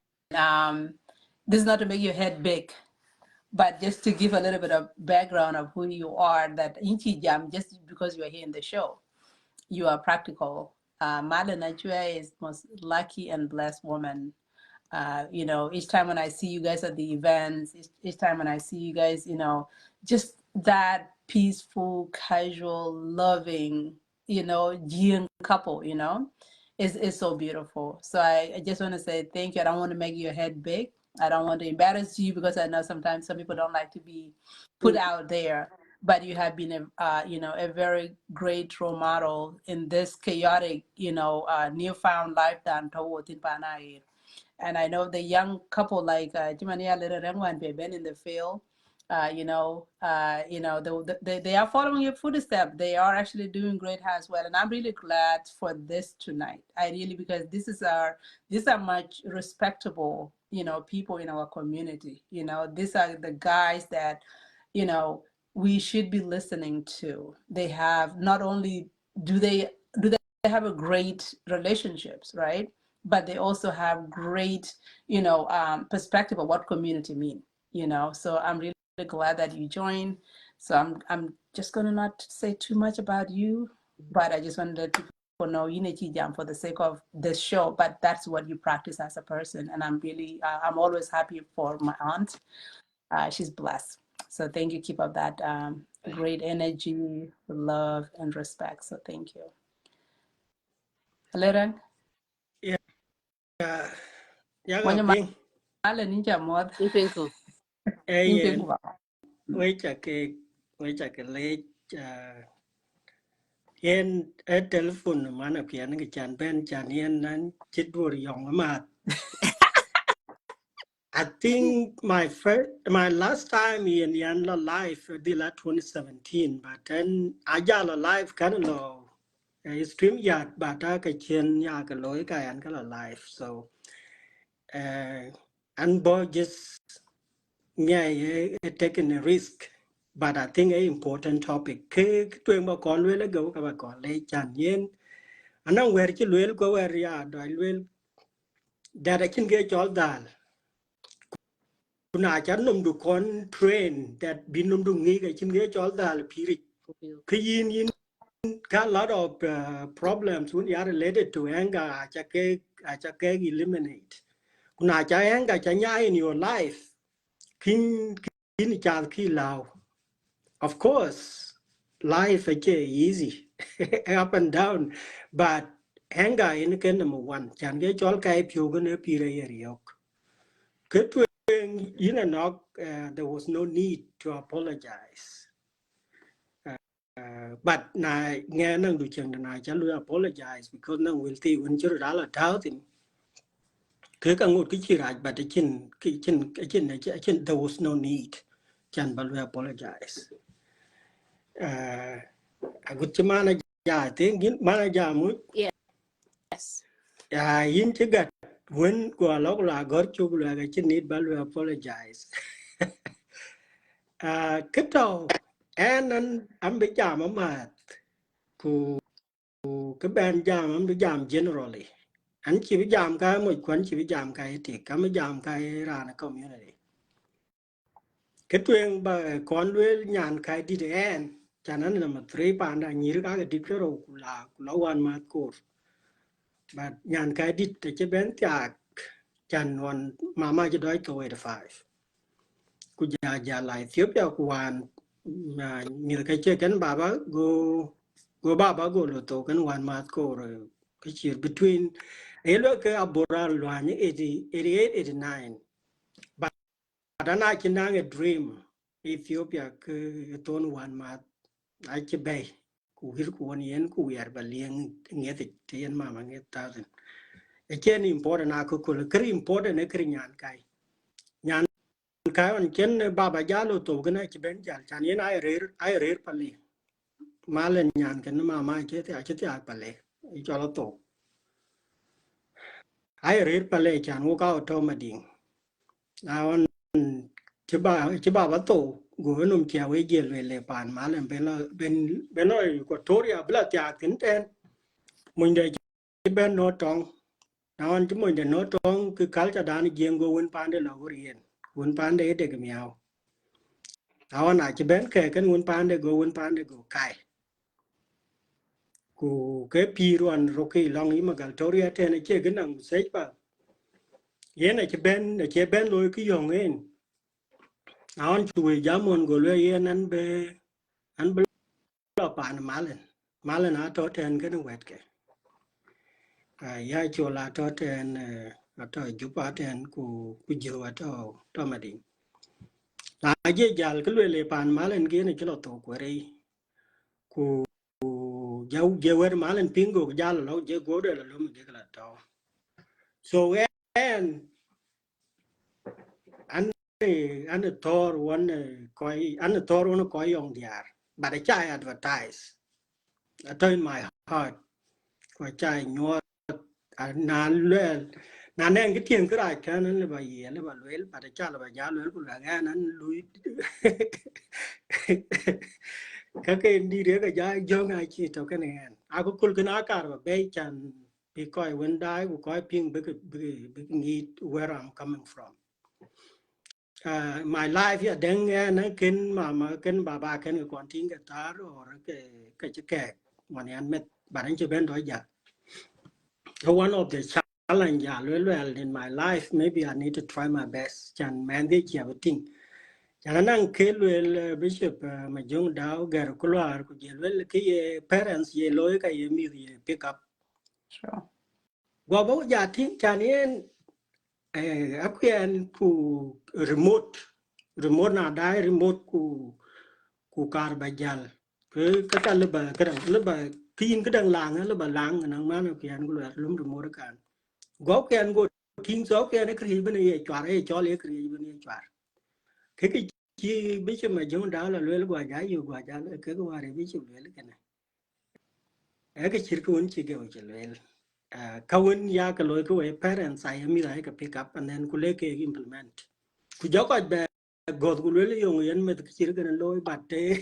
this is not to make your head big, but just to give a little bit of background of who you are, that Inchi Jam, just because you're here in the show, you are practical. Mala Najwa is most lucky and blessed woman. Each time when I see you guys at the events, each time when I see you guys, just that peaceful, casual, loving, Jian couple, is so beautiful. So I just want to say thank you. I don't want to make your head big. I don't want to embarrass you because I know sometimes some people don't like to be put out there. But you have been a very great role model in this chaotic, newfound lifetime toward Panay. And I know the young couple like Jimania Little Rangwan been in the field. They are following your footsteps. They are actually doing great as well. And I'm really glad for this tonight. I really, because these are much respectable, people in our community. These are the guys that, we should be listening to. They have not only do they have a great relationships, right? But they also have great, perspective of what community mean, So I'm really glad that you joined. So I'm just gonna not say too much about you, but I just wanted to let people know you need to jump for the sake of this show, but that's what you practice as a person. And I'm really, I'm always happy for my aunt. She's blessed. So thank you. Keep up that great energy, love, and respect. So thank you. Aleren, ya ya ga when you're ping Mala ninja mod, pinko. in yen Pingwa. we cha ke le yen e telephone mana pian ke chan ben chan yen nan chit bur yong ma I think my last time in Yanla life the la 2017, but then Ajala life kind of low. Stream yard, but I can chen ya ka loy ka an ka life. So and boy just taking a risk. But I think a important topic. Ke tueng ba kon le go ka ba kon le chan yen. Anang wer chi lwel go wer ya do lwel that I can get all dal. Kuna chan num du kon train that bin num du ngi ka chin get all dal piri. Ke yin got a lot of problems when you are related to anger. Achake eliminate. Kuna cha anger cha nya in your life. Kin chan ki lao. Of course, life is easy, up and down, but anger in the number one. Chan ge chol kai pyo gane pire yeriok. Ketwing in a knock, there was no need to apologize. But na nghe nang du chang na cha lu apologize because nang will ti when chur dala tao tin. Ke ka ngot ki chiraj but chin there was no need. Chan balu apologize. Agut chimana ja ting gin mana ja mu Yes. yin chigat when go along la gor chu la ga chin need balu apologize. Kito and am be jam ma ku cái bên jam am be jam generally. Anh chỉ biết jam cái một quán chỉ biết jam cái thì cái mới jam cái ra nó community. Cái chuyện bà con đuôi nhàn cái đi đến end cho nên là một three pan đã nhiều cái đi cái rồi là one mà cô but nhàn cái đi thì cái bên tiạc chan one mama chỉ đói câu 85 cô già lại Ethiopia cô hoàn nhiều cái chơi cái bà go bà go lo to cái one mà cô rồi cái chuyện between ấy lúc cái abora lo như 88 89 but anh chỉ đang a dream Ethiopia cái tôn one mà ai chỉ bay cú hir cú anh yên cú yar baliang nghe thì yên mà nghe ta rồi cái chuyện important à cô cái important cái nhàn cái anh chuyện baba jalo to cái này chỉ bên jal chan yên ai rare pali mà lên nhàn cái nó mà cái thì ai pali cho nó to ai rare pali chan wo ka to mà ding nào chỉ ba bắt tổ gửi nôm chèo với dệt về lề bàn má lên bên nói của Toria bla tia kín tên mình để chỉ bên nó trong nào anh chúng mình để nó trong cứ cá cho đàn giang go win pan để là riêng win pan để cái mèo nào anh chỉ bên cái win pan để go win pan để go cài ku cái pi ruan rocky long ý mà gal Toria tên này chơi cái năng sấy ba yên này chỉ bên lôi cái dòng ấy nào chui jamon go le yen an be lo pan malen a to ten cái wet ke ya chola to ten to jupa ten ku jo to madin na je jal ke le pan malen ge ne kilo to ko re ku jau je wer malen pingo jal lo je go de lo me ge la to so en an tor one koi an tor one koi yong diar but I try advertise I turn my heart koi try nyot na lel na neng cái tiền cái đại cái nó là bài là bài lel but I try là bài giá lel của là nghe nó lui các cái đi đấy cái giá do ngay chỉ cho cái này à có kul cái nào cả mà bây chan bị coi when die của coi ping big need where I'm coming from. My life ya đeng nghe nó kinh mà kinh bà kinh cái quan tiếng cái ta rồi cái mà anh met bạn anh chưa bên đó giờ. One of the challenge well in my life maybe I need to try my best chan man đi chia với ting. Chan năng kêu well bishop mà jung đào gar kular của giờ well cái parents ye lối cái mi pick up. Sure. Gua bảo giờ tiếng chan yên áp ku remote na dai remote ku kar bajal ke ka leba kin ke dang lang leba lang nang man ke an ku lum remote kan go king so cái này cái bên này chọn ấy cho lấy cái bên này chọn cái chi biết chứ mà chúng đó là luyện qua giá nhiều qua giá cái qua để biết chứ luyện cái này cái chỉ có chỉ cái luyện kawin ya ka loy ko parents ay mi ra ka pick up and then ku leke implement ku joko be god ku le yo yen met ki ga loy batte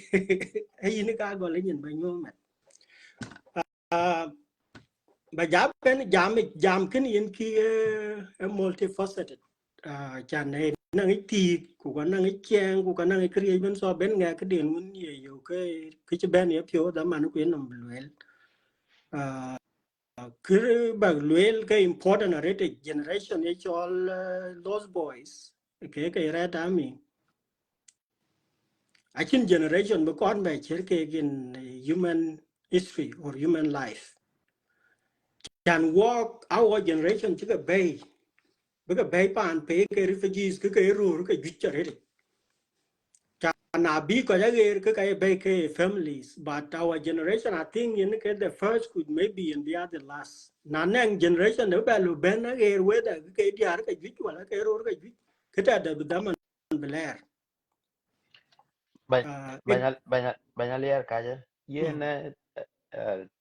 ay ni ka go le nyen ba nyom met ba jam ken yen ki multifaceted chan ne na ngi ti ku ko na ngi chen ku ko na ngi kriye ben so ben nga ka den mun ye yo ke ci ben ye pyo da man ku nam luel cứ bằng luyện cái important ở cái generation ấy cho those boys cái ra đó mình I think generation mà con về chế cái human history or human life can walk our generation chứ cái bay pan pe cái refugees cái rule cái giết đấy na bi ko cái bay cái families but our generation I think in cái the first could maybe and the other last na nang generation no ba lu ben na cái whether cái dia cái giết wala cái rule cái giết cái ta da da man beler banyak liar kaje yen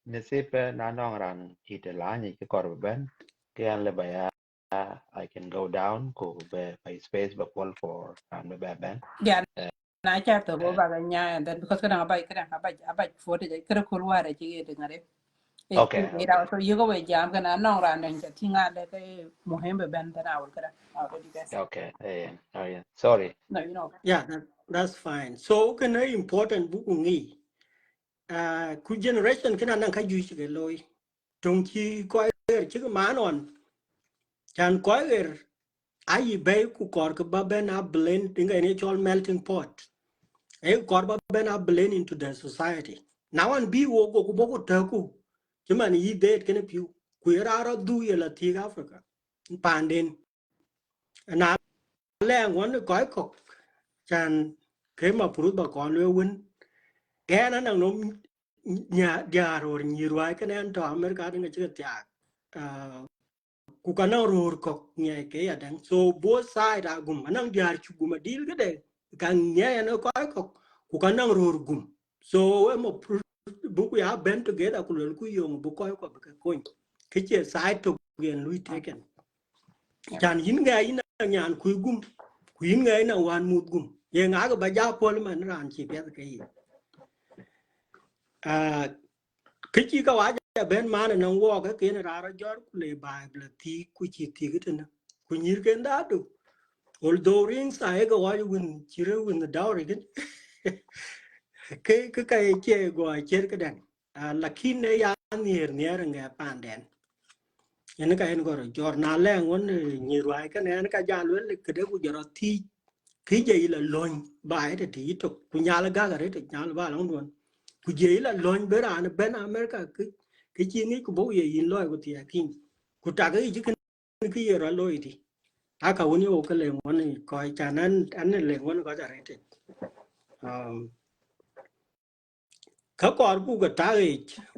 nasib na nong ran itela ni ke korban ke an le baya I can go down ko be by space but all for and be ben Yeah, na cha to go ba nya and then because kana ba for the kara kulwa re chi de ngare e okay ira so you go we jam kana no ran den tinga de ke muhim be ben tana awul kara already guys okay sorry no you know yeah that's fine so cái này important bu ku ngi ku generation cái nan ka ju cái loy trong chi ko chứ cái má non chan ko ai bay ku kor ka ba ben a blend tinga ni chol melting pot e kor ba ben a blend into the society now and be wo go ku bo ku ta ku chima ni de ken piu ku ra ro du ye la ti Africa panden na le ngon ko ko chan ke ma pru ba kon le win ke na nang no nya dia ro ni ruai ken an to America dinga chi ta ku kana ror ko nye ke ya dan so both side a gum anang diar chu gum dil gede kan nye no ko ku kana ror gum so we mo bu ku ya ben together ku ku yong bu ko ko ke che side to gen lui taken chan yin ga yin nyan ku gum ku yin ga na wan mut gum ye nga ga ba ja pol man ran chi pe ke yi cái chi ka wa ja ben ma na wo ka ke na ra jor ku le bible ti ku chi ti cái na ku nyir ken da du although ring sa e ga wa win chire win the dowry cái che go che cái đàn lakin ne ya nier nga pan den en ka en go jor na le ngon ni ruai ka ne ka ja lu le ke de ku jor ti ki je la lon ba e ti to ku nya la ga re te nya la ba long don ku je la lon be ran ben America cái chi ni ku bo ye yin lo ku ti akin ku ta cái ji ken ki ye ra lo ti a ka woni o ka le ngon ni ko cha nan an le ngon ko ja re te ka kor ku ga ta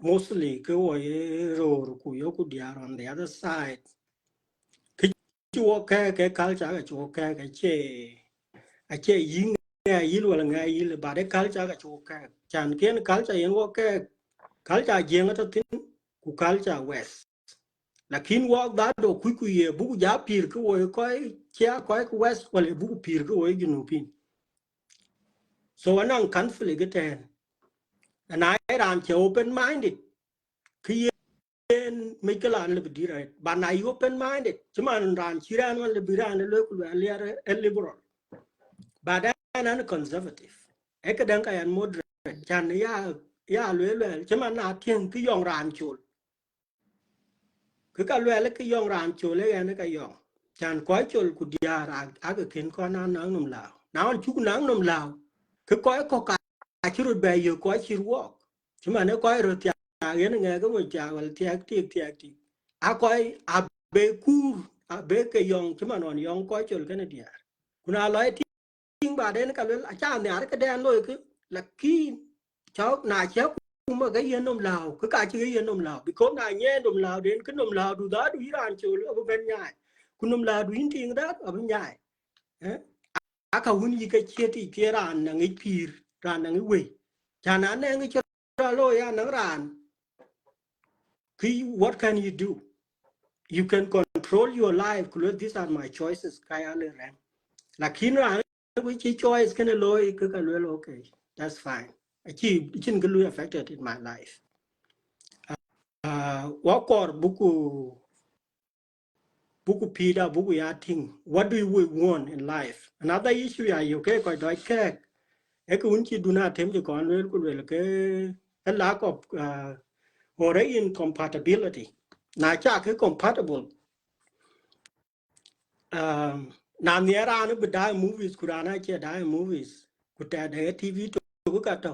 mostly ke wo ye ro ku yo ku dia on the other side chúa cái culture cái chúa cái che yin nghe yin wala nghe yin ba de culture cái chúa cái chan kien culture yin wo cái culture jeng ta tin ku culture west lakin wo da do ku ye bu ja pir ku wo ko chia ko ku west wala bu pir ku wo ginu pin so anang conflict cái ten and I ran che open minded ki yen mấy cái lan le bi right ba na open minded chuma ran chiran wala bi ran le ku le liberal bà đã là conservative ấy cái đằng cái moderate chan ya lue chứ mà na thiên cái dòng ran chul cái lue là cái dòng ran chul lấy cái dòng chan quái chul của dia ra cái kiến con nang nằm lao nào chú nang nằm lao cái quái có cả chú rồi bây giờ quái chỉ walk chứ mà nó quái rồi thì nghe nghe cái người cha hoặc thì quái bê kur bê cái dòng chứ mà nó dòng quái chul cái này dia kuna nói bà đến cái là cha mẹ cái đen rồi cứ là khi cháu nài cháu mà cái yên nôm lào cứ cả cái yên nôm lào bị cố nài nhé nôm lào đến cái nôm lào đủ đó đủ iran chiều nữa bên nhà kunum la duin ting da abin nhai aka hun yi ka cheti ke ran na ngi pir ran na ngi we chana ne ngi chora lo ya na ran ki what can you do? You can control your life. These are my choices kaya le ran lakin ran which choice can lo ka ka lo okay, that's fine. Achi chin ka lo affected in my life. What kor buku pida buku yating. What do we want in life? Another issue ya okay ko doi kek e ko unchi duna tem je kon wel ku wel ke a lack of or incompatibility. Na cha ke compatible na niera no bidai movies kurana che dai movies kuta de TV to ku ka to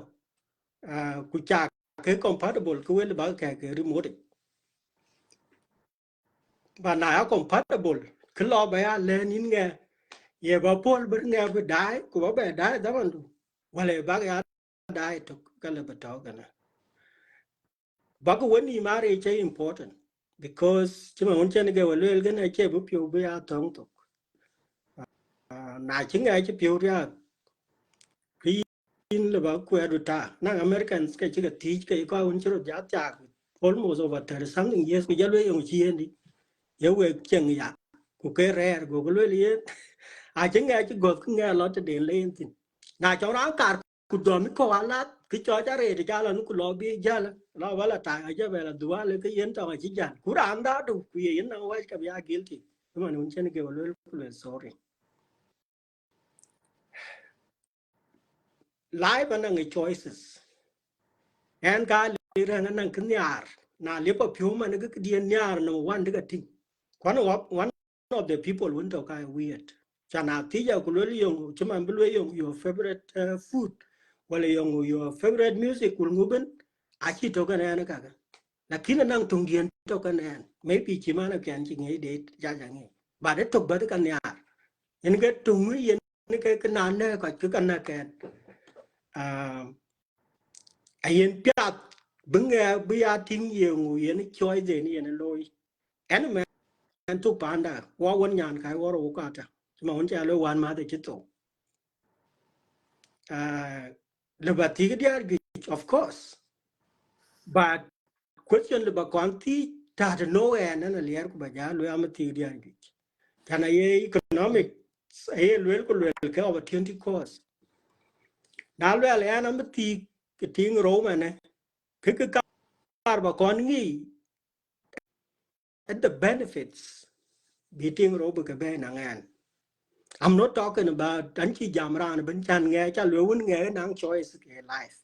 ku cha ke compatible ku wel ba ke remote ba na compatible ke lo ba ya le nin nge ye ba pol ber nge ba dai ku ba dai da man du wale ba ya dai to ka le ba to kana ba ko woni mare che important because chima won chen ge wel ge na che bu pyo ba ya tong to na chính ai che pyo ra ki in le ba ku edu ta na Americans ke che ti ke ko un chro ja cha almost over 30 something years ku jalwe yong chi ni ye we chen ya ku ke re go go le ye a chính ai che go ku nge lo te de le tin na cho ra ka ku do mi ko ala ki cho cha re de cha la ku lo bi ja la wala ta ja be la dua le ke yen ta chi jan ku ran da du ku yen na wa ka ya guilty ma un chen ke le ku le sorry. Life and the choices and ka le ran nan kin yar na le pa pyo man ga di yar no one ga ting one of the people went to kind weird chana ti ja ku le yong chuma bu le yong your favorite food wala yong your favorite music kul nguben a chi to ga na ka ga lakini nan tung dien to ka na maybe chi mana kan chi ngai de ja ja ngai ba de to ba de kan yar en ga tung yen cái nan ne ka ku kan na ka ayen piat bunga bia ting ye ngu ye ni choi de ni ne loy en men tu panda wa won nyan kai wa ro ka ta ma won cha lo wan ma de chito le ba ti dia of course but question le ba kon ti ta de no en na le ku ba ja lo am ti dia gi kana ye economic ye lo ko lo ke opportunity cost na lo le an am ti ke ting ro ma ne ke ka ba kon ngi at the benefits beating robo ka be na ngan. I'm not talking about anchi jamran ben chan nge cha lo won nge nang choice ke life.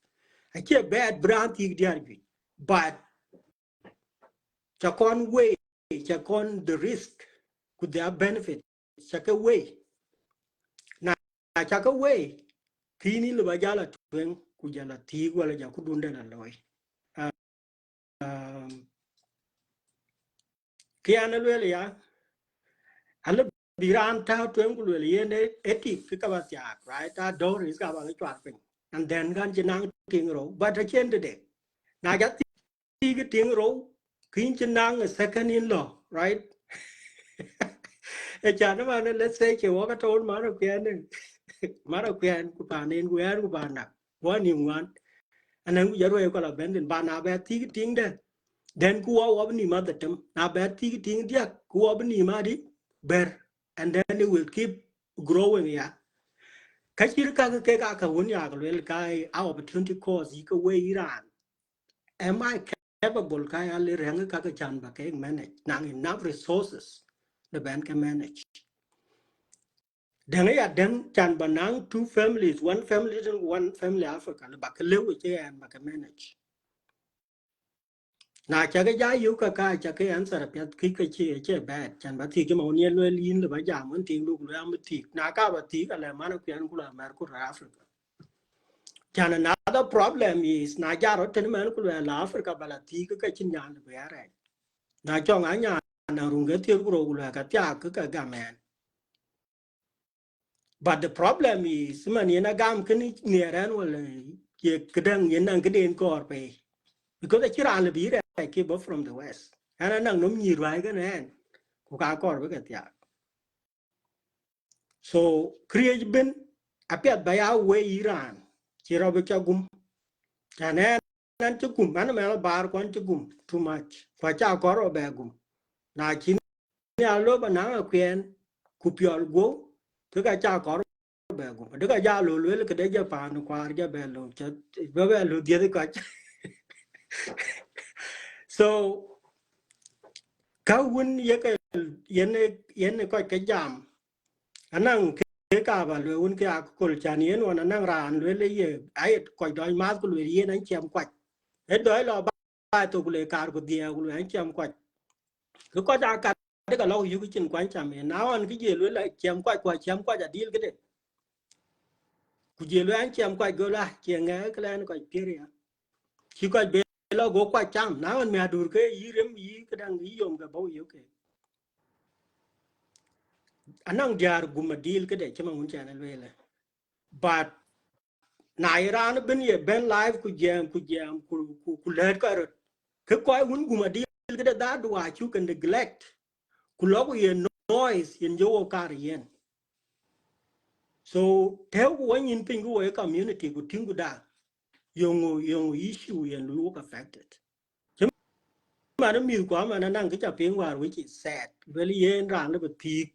I can't bad brand ti dia bi. But cha kon way cha kon the risk could there benefit cha ka way. Na cha ka way kini le ba jala twen ku jala ti wala ja ku dunda na loy. Kiana lo ya ala biran ta twen ku le ye ne etik ka ba ja right ta do ris ka ba ga chwa pen and then gan chinang ting ro but a chen de na ja ti cái tiếng ro kin chinang a second in law right e cha no ma let's say che wa ka ton ma ro kien ne ma ro kien ku pa nen ku pa na wa ni wan anan ku jaro ko la ben den ba na ba ti cái tiếng de then ku wa ni ma da tem na ba ti cái tiếng dia ku wa ni ma di ber and then it will keep growing ya ka chir ka ka won ya ka le ka our opportunity course yi ko we iran am I capable kaya le reng ka chan ba ke manage nang enough resources the band can manage then ya then chan ba nang two families one family Africa le ba ke le che an ba ke manage na cha ga yu ka cha ke answer pet ki ke che bad chan ba ti ke mo ne le lin le ba ja mon ti lu le am ti na ka ba ti ka le ma na ku ku la mer ku Africa chan another problem is na ja ro ten man ku la Africa ba la ti ka chin yan le ba ra na cho ngã nhà na rung cái tiêu của là cái tia cứ cái gam man but the problem is mà ni na gam cái ni near ran wala cái đang ni năng cái den kor pe because cái ra là bị ra keep up from the west ana nang nom ni rai cái này của cả kor với cái tia so create ben apiat baya we Iran chiro be chagum ane nan chugum man me bar kon chugum too much fa cha koro be gum na chin ya lo ba na kwen ku piol go to ka cha koro be gum de ka ja lo le ke de ja pa no kwar ja be lo che be lo die ka so ka won ye ka yen ko ka jam anang ke ka ba le un ke a ko chan yen wan anang ran le ye ai ko doi ma ko le yen an chem kwat e doi lo ba to ku le kar ko dia ku le an chem kwat ko ja ka de ka lo yu ki chin kwan cham na wan ki je le chem kwat kwa chem kwat ja dil ke de ku je le an chem kwat go la che nga ka len ko pir ya ki ko be lo go kwa cham na wan me dur ke yirem yi ka dang yi yom ga bo yu ke anang diar guma dil ke de chama un chana le but na Iran ben ye ben live ku jam ku let ka rot ke ko un guma dil ke de da do a chu kan neglect ku lo ku ye noise yen jo kar yen so te ku wan yin pin ku ye community ku tingu da yong issue yen lu ka affected mà nó miêu quá mà nó năng cái chả tiếng vào với chị sad với yên rằng nó bật thiệt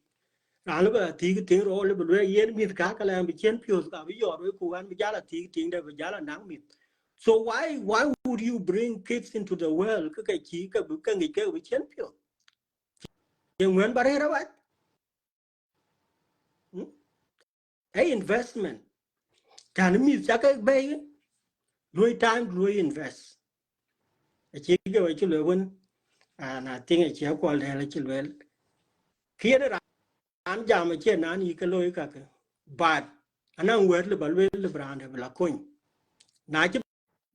rằng nó bật thiệt cái tiếng rồi nó bật với yên miêu cá cái làm bị chén phiêu cả ví dụ với cô ăn bây giờ là thiệt tiếng đây bây giờ là nắng miệt so why would you bring kids into the world cái chỉ cái nghịch cái bị chén phiêu nhưng muốn bảo hết vậy cái investment cả nó miêu chắc cái bay đuôi time đuôi invest chỉ cái vậy chứ lừa quên là tiếng ấy chỉ qua đây là chỉ lừa khi nó an jam che nan yi ka loy ka but anan wer le balwe le brande bla coin na ci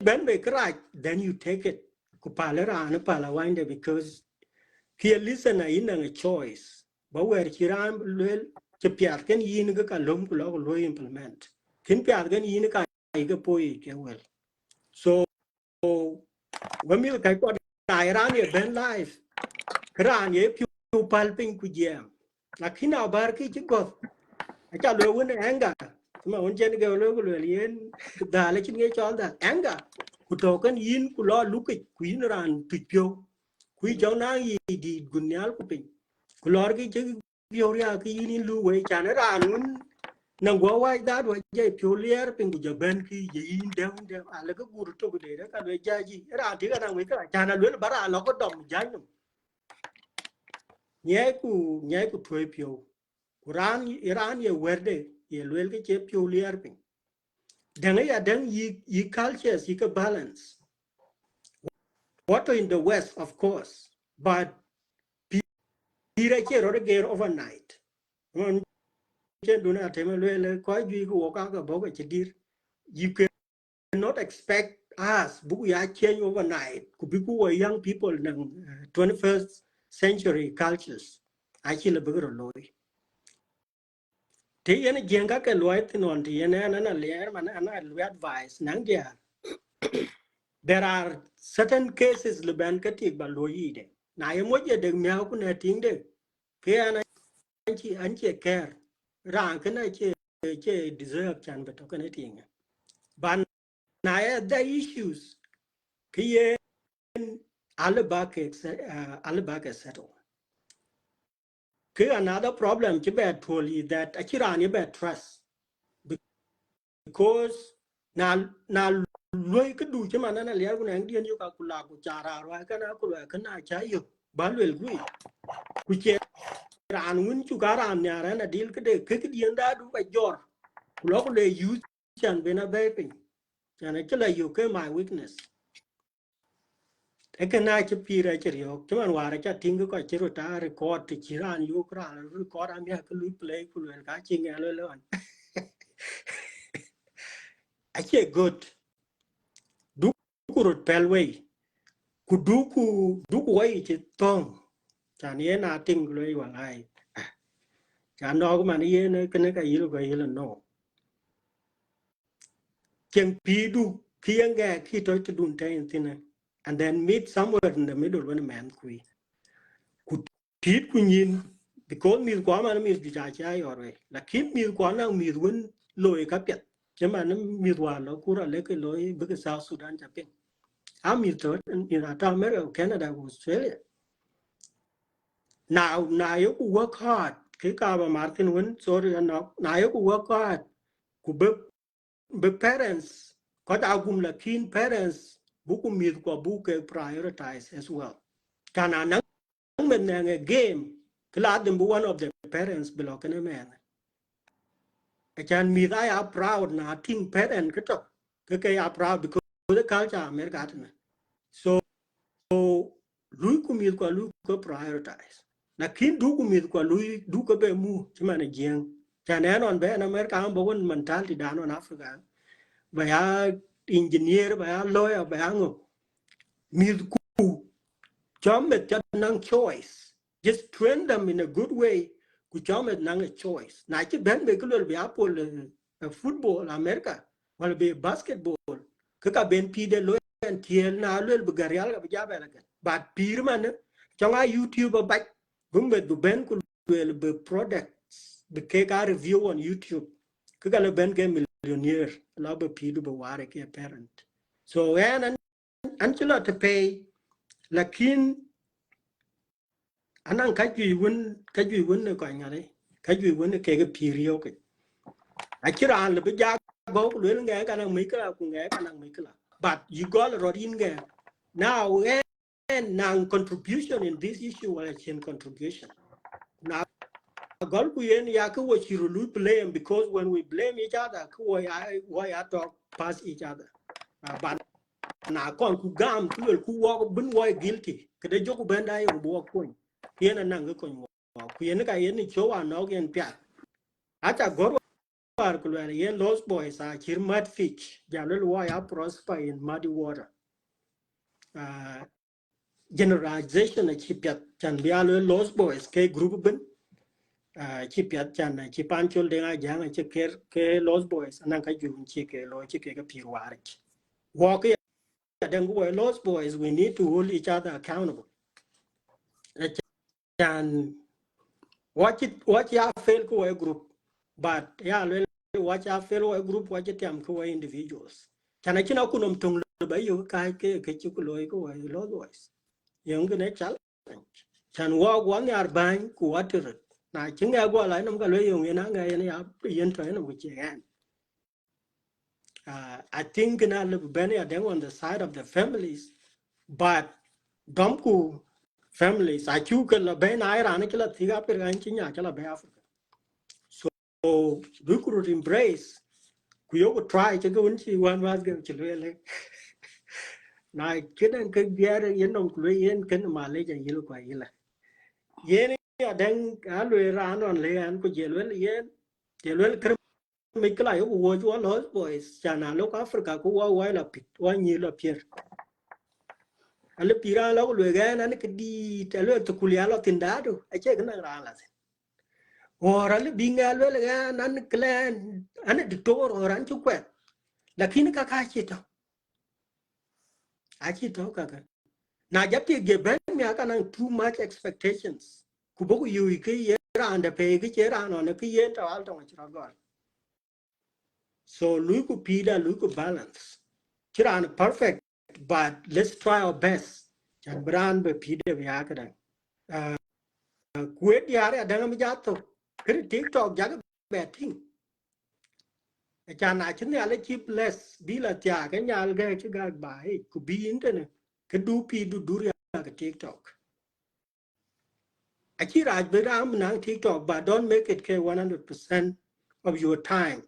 ben be kra then you take it ku palera an pala winde because here listen in a choice ba wer ci ran le ci piat ken yin ga ka lom ku lo implement kin piat ken yin ka ga poyi ke wel so when mi ka ko na ran ye ben life kran ye piu palping ku jam lakini abar ki ci go cha lo won anga mà on chen ga lo lo yen da le chin ge chon da anga ku to kan yin ku lo lu ki ku yin ran tu pyo ku jo na yi di gunyal ku pin ku lo ki che pyo ya ki yin lu we cha na ran un nang go wa da do je pyo ler pin ku jo ben ki yin de ale ka gur to ku de ka le ja ji ra ti ka nang we ka cha na lo bara lo ko dom ja nhai ku thoi pyo Quran Iran ye werde ye lwel ke che pyo liar pin dang ya dang yi cultures yi ka balance what in the west of course but pira che ro ge overnight mon che duna te me lwel ko ju ko ka bo ke dir you cannot expect us bu ya change overnight ku bi ku young people nang 21st century cultures actually bu ro loy thì yên giang các cái loại thì non thì yên nó là lẽ mà nó advice nang giờ there are certain cases le ban cái tiệc bà lôi gì đấy na em muốn giờ được mèo cũng là tiếng đấy cái anh chị care rằng cái này chị deserve chan beto cái này tiếng ban na the issues cái alle back settle cái another problem chứ bad truly that achira ni bad trust because na lôi cái đủ chứ mà nó là léo của anh điên yêu cả cụ là cụ trà ra rồi cái nào cụ là cái nào trái yêu bán lười quý cụ chế ran nguyên chú cá ran nhà ra là deal cái điên đã đủ phải giỏi cụ lo cụ lười use chẳng bên nào bé pin cho nên cái là yêu cái my weakness cái này chỉ pi ra chỉ riêng chứ mà ngoài ra cái tiếng cái chỉ rồi ta record thì chỉ ran yêu cái ran record anh biết cái lối play cụ lười cá chi nghe lối lớn actually good du kurut pelway ku duku wai chi tong chan ye na ting loi wa ai chan no ma ni ye ne kene ka yilo ga yilo no chen pi du kianga ki to to dun tai tin and then meet somewhere in the middle when a man ku tit ku nyin because mi kwa man mi ju ja cha yore la kin mi kwa na mi won loy ka pet chama na mi wa lo kura le ke loy be South Sudan ja pin a mi to in America, Canada, Australia. Now you could work hard cái cả bà Martin win sorry nó now you could work hard ku be parents có đào cùng là keen parents bu ku mi ko bu ke prioritize as well kana nang men na game kala them one of the parents below kana man can me I are proud na think parent cái are proud because the culture America so lui ku mi ko lui ko prioritize na kin du ku mi ko lui du ko be mu chima na jeng chane non be na America am bon mentality dan on Africa ba ya engineer ba ya lawyer ba ya ngo mi ku chom met nang choice just train them in a good way ku chom met nang a choice na chi ben be ko be apple football America wala be basketball ka ben pi de lo en tiel na lo be garial ga ja be la but pir man trong a YouTube ba gumbet bu ben ku wel be products be ke ka review on YouTube ka ga ben ke millionaire la be pi du be ware ke parent so an chila to pay lakin anang ka ju won ne ko ngare ka ju won ke ga pirio ke a kira le be ja go ku le nge ka nang mi ka ku nge ka nang mi ka but you got rodin nge now and contribution in this issue will change contribution now gol ku yen ya ku wo chiru lu blame because when we blame each other ku why I talk past each other but na kon ku gam ku wo bin wo guilty ke de joku ben dai bo ko yen nan ko ku yen ka yen ni cho wa no gen pya acha gor war ku yen lost boys are chir mud fish jalul why I prosper in muddy water generalization chi piat chan bialo lost boys ke group ben chi piat chan chi pan chol de nga jang chi ke lost boys nan ka ju chi ke lo chi ke pi war walk then we lost boys we need to hold each other accountable chan watch ya fail ko a group but ya lo watch ya fail ko group watch them ko individuals chan achina kunom tung ba yo ka ke chi ko lo ko lost boys yung ke ne chal chan wa wan yar ban ku water na chinga go la nam ga le yung na ga ya yen to na ku chen I think na le ben ya den on the side of the families but dom ku families I chu ke la ben ai ra ne ke la tiga per gan chinya ke la be Africa so we could embrace ku yo try ke go nchi wan was ge chile na ke den ke biar yen nom ku yen ken ma le ja yil kwa yila yen ya den a le ran on le an ku jelwel kr mi kla yo wo jo lo boys chana lo Africa ku wa la pit wa ni la pier ale pira lo le ga na ke di te lo to kulia lo tindado a che na ra la ora le binga lo le ga nan klan ane dictor ora an chu kwet lakini ka chi to ka na japti ge ben mi aka nan too much expectations ku boku yu ke ye ra ande pe ke che ra no ne ke ye ta al to chra go so lu ku pida lu ku balance chira an perfect but let's try our best chan brand be pida bi aka dan ku et yare dan mi ja to ke TikTok ja be ting chan na chin ya le chip less bi la tia ke nya ga che ga ba ku bi internet ke du pi du ya ke TikTok Akira Biram Nang TikTok, but don't make it 100% of your time.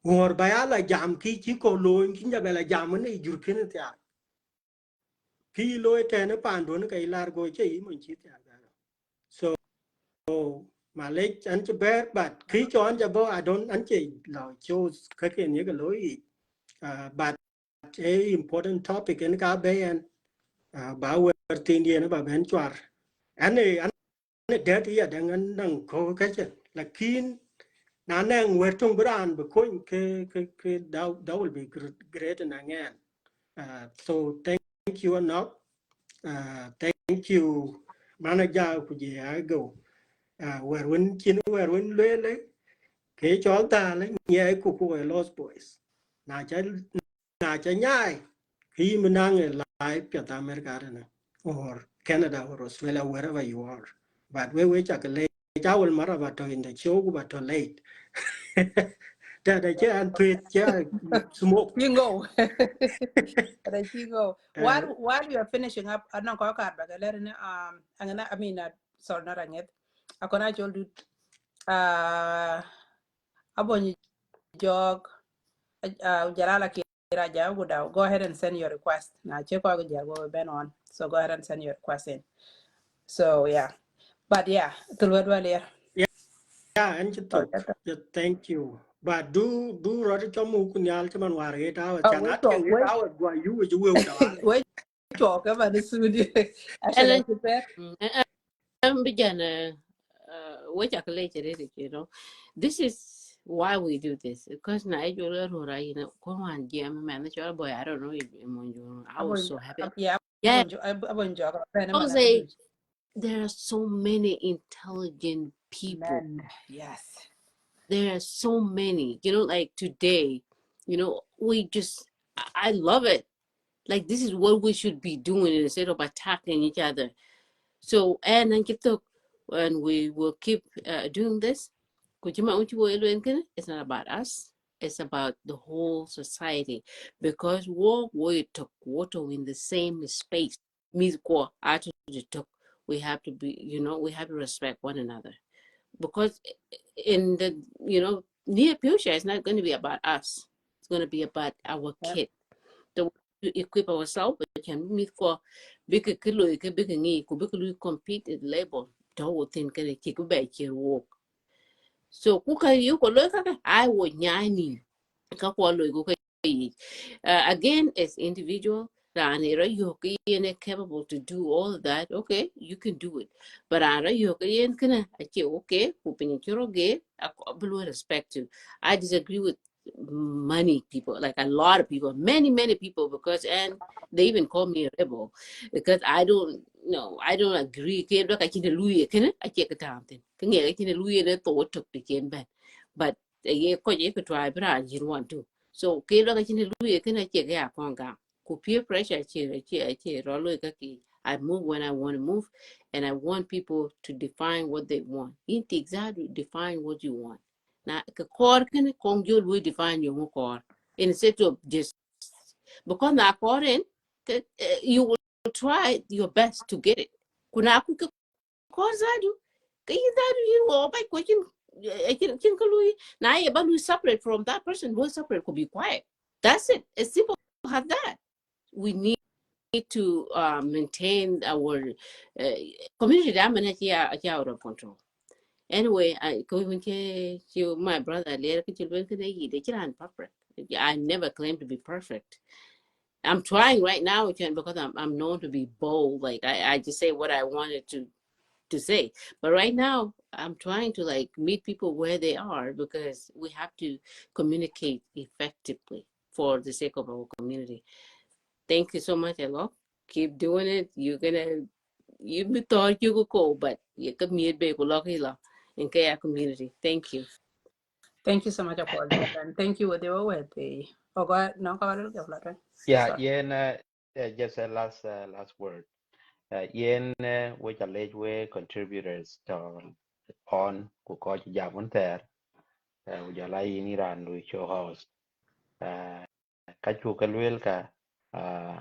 Or by ala jam ki chiko loin kinja bela jam ni European tia. Ki loy ten pandun ka ilar go che imun chit ya. So Malay and bear, but ki chon jabo I don't anche law chose kake ni ka loy. But a important topic in ka bay and ba wer tin yen ba ben chwar. Ane det ya dengan nang ko ka che lakin na nang wer tung bran be ko ke that will be great and again so thank you enough thank you manager ku je go where when chin where when le ke chol ta le nye ku Lost Boys na cha nyai khi menang live Piet America or Canada or Australia wherever you are, but we chak le cha will mara but in the show but late that che an tweet che smoke You go. But you go. While you are finishing up, I don't know how I mean, sorry, not yet. I can actually do abon jog jarala kira ja guda. Go ahead and send your request. Now check out the go ben on. So go ahead and send your request in. So yeah. But yeah, tulwedwa there. yeah and you took thank you but do roti cho mu kun yal chaman war get out Oh, chan we at talk. get out gwa you will tawale We talk about the studio. Actually, I Ellen, prepare. I'm begin which I you know. This is why we do this. Because na you know, come on, GM manager boy, I don't know if I was so happy. Yeah, Yeah, abon jog. I was like, there are so many intelligent people. Men, yes. There are so many, you know, like today, you know, I love it. Like this is what we should be doing instead of attacking each other. So and then when we will keep doing this, it's not about us. It's about the whole society because we took water in the same space. We have to be, you know, we have to respect one another because in the, you know, near future, it's not going to be about us. It's going to be about our Yep. kid. The way to equip ourselves, we can meet for big kilo, big knee, could compete at label. Don't think can take a back your walk. So, kuka you could look at I would nyani. Again, as individual, capable to do all of that, okay, you can do it. But okay, I respect you. I disagree with many people, like a lot of people, many people, because and they even call me a rebel because I don't know, I don't agree. Look, I can't I take it down. I can't but ye could try, but I didn't want to. So kilo ka chine luye kena cheke ya konga. Ku peer pressure che rolo kaki. I move when I want to move, and I want people to define what they want. Inti exactly define what you want. Now, ka core can kongyo will define your core instead of just because na core in you will try your best to get it. Kuna ku core zadu kayi zadu you will by question. I can now but we separate from that person. We separate could be quiet. That's it. It's simple as that. We need to maintain our community damage here out of control. Anyway, I go to my brother. I never claim to be perfect. I'm trying right now because I'm known to be bold. Like I just say what I wanted to say. But right now, I'm trying to like meet people where they are because we have to communicate effectively for the sake of our community. Thank you so much, Elo. Keep doing it. You be thought you could go, but you could meet big in Kaya community. Thank you. Thank you so much, Paul. And thank you, they were with the. Oh, go ahead. No, go ahead. Yeah, Sorry. just a last word. Yen which alleged way contributors to on ku ko jamun ter ujala ini ran lu show house ka chu ka luel ka uh,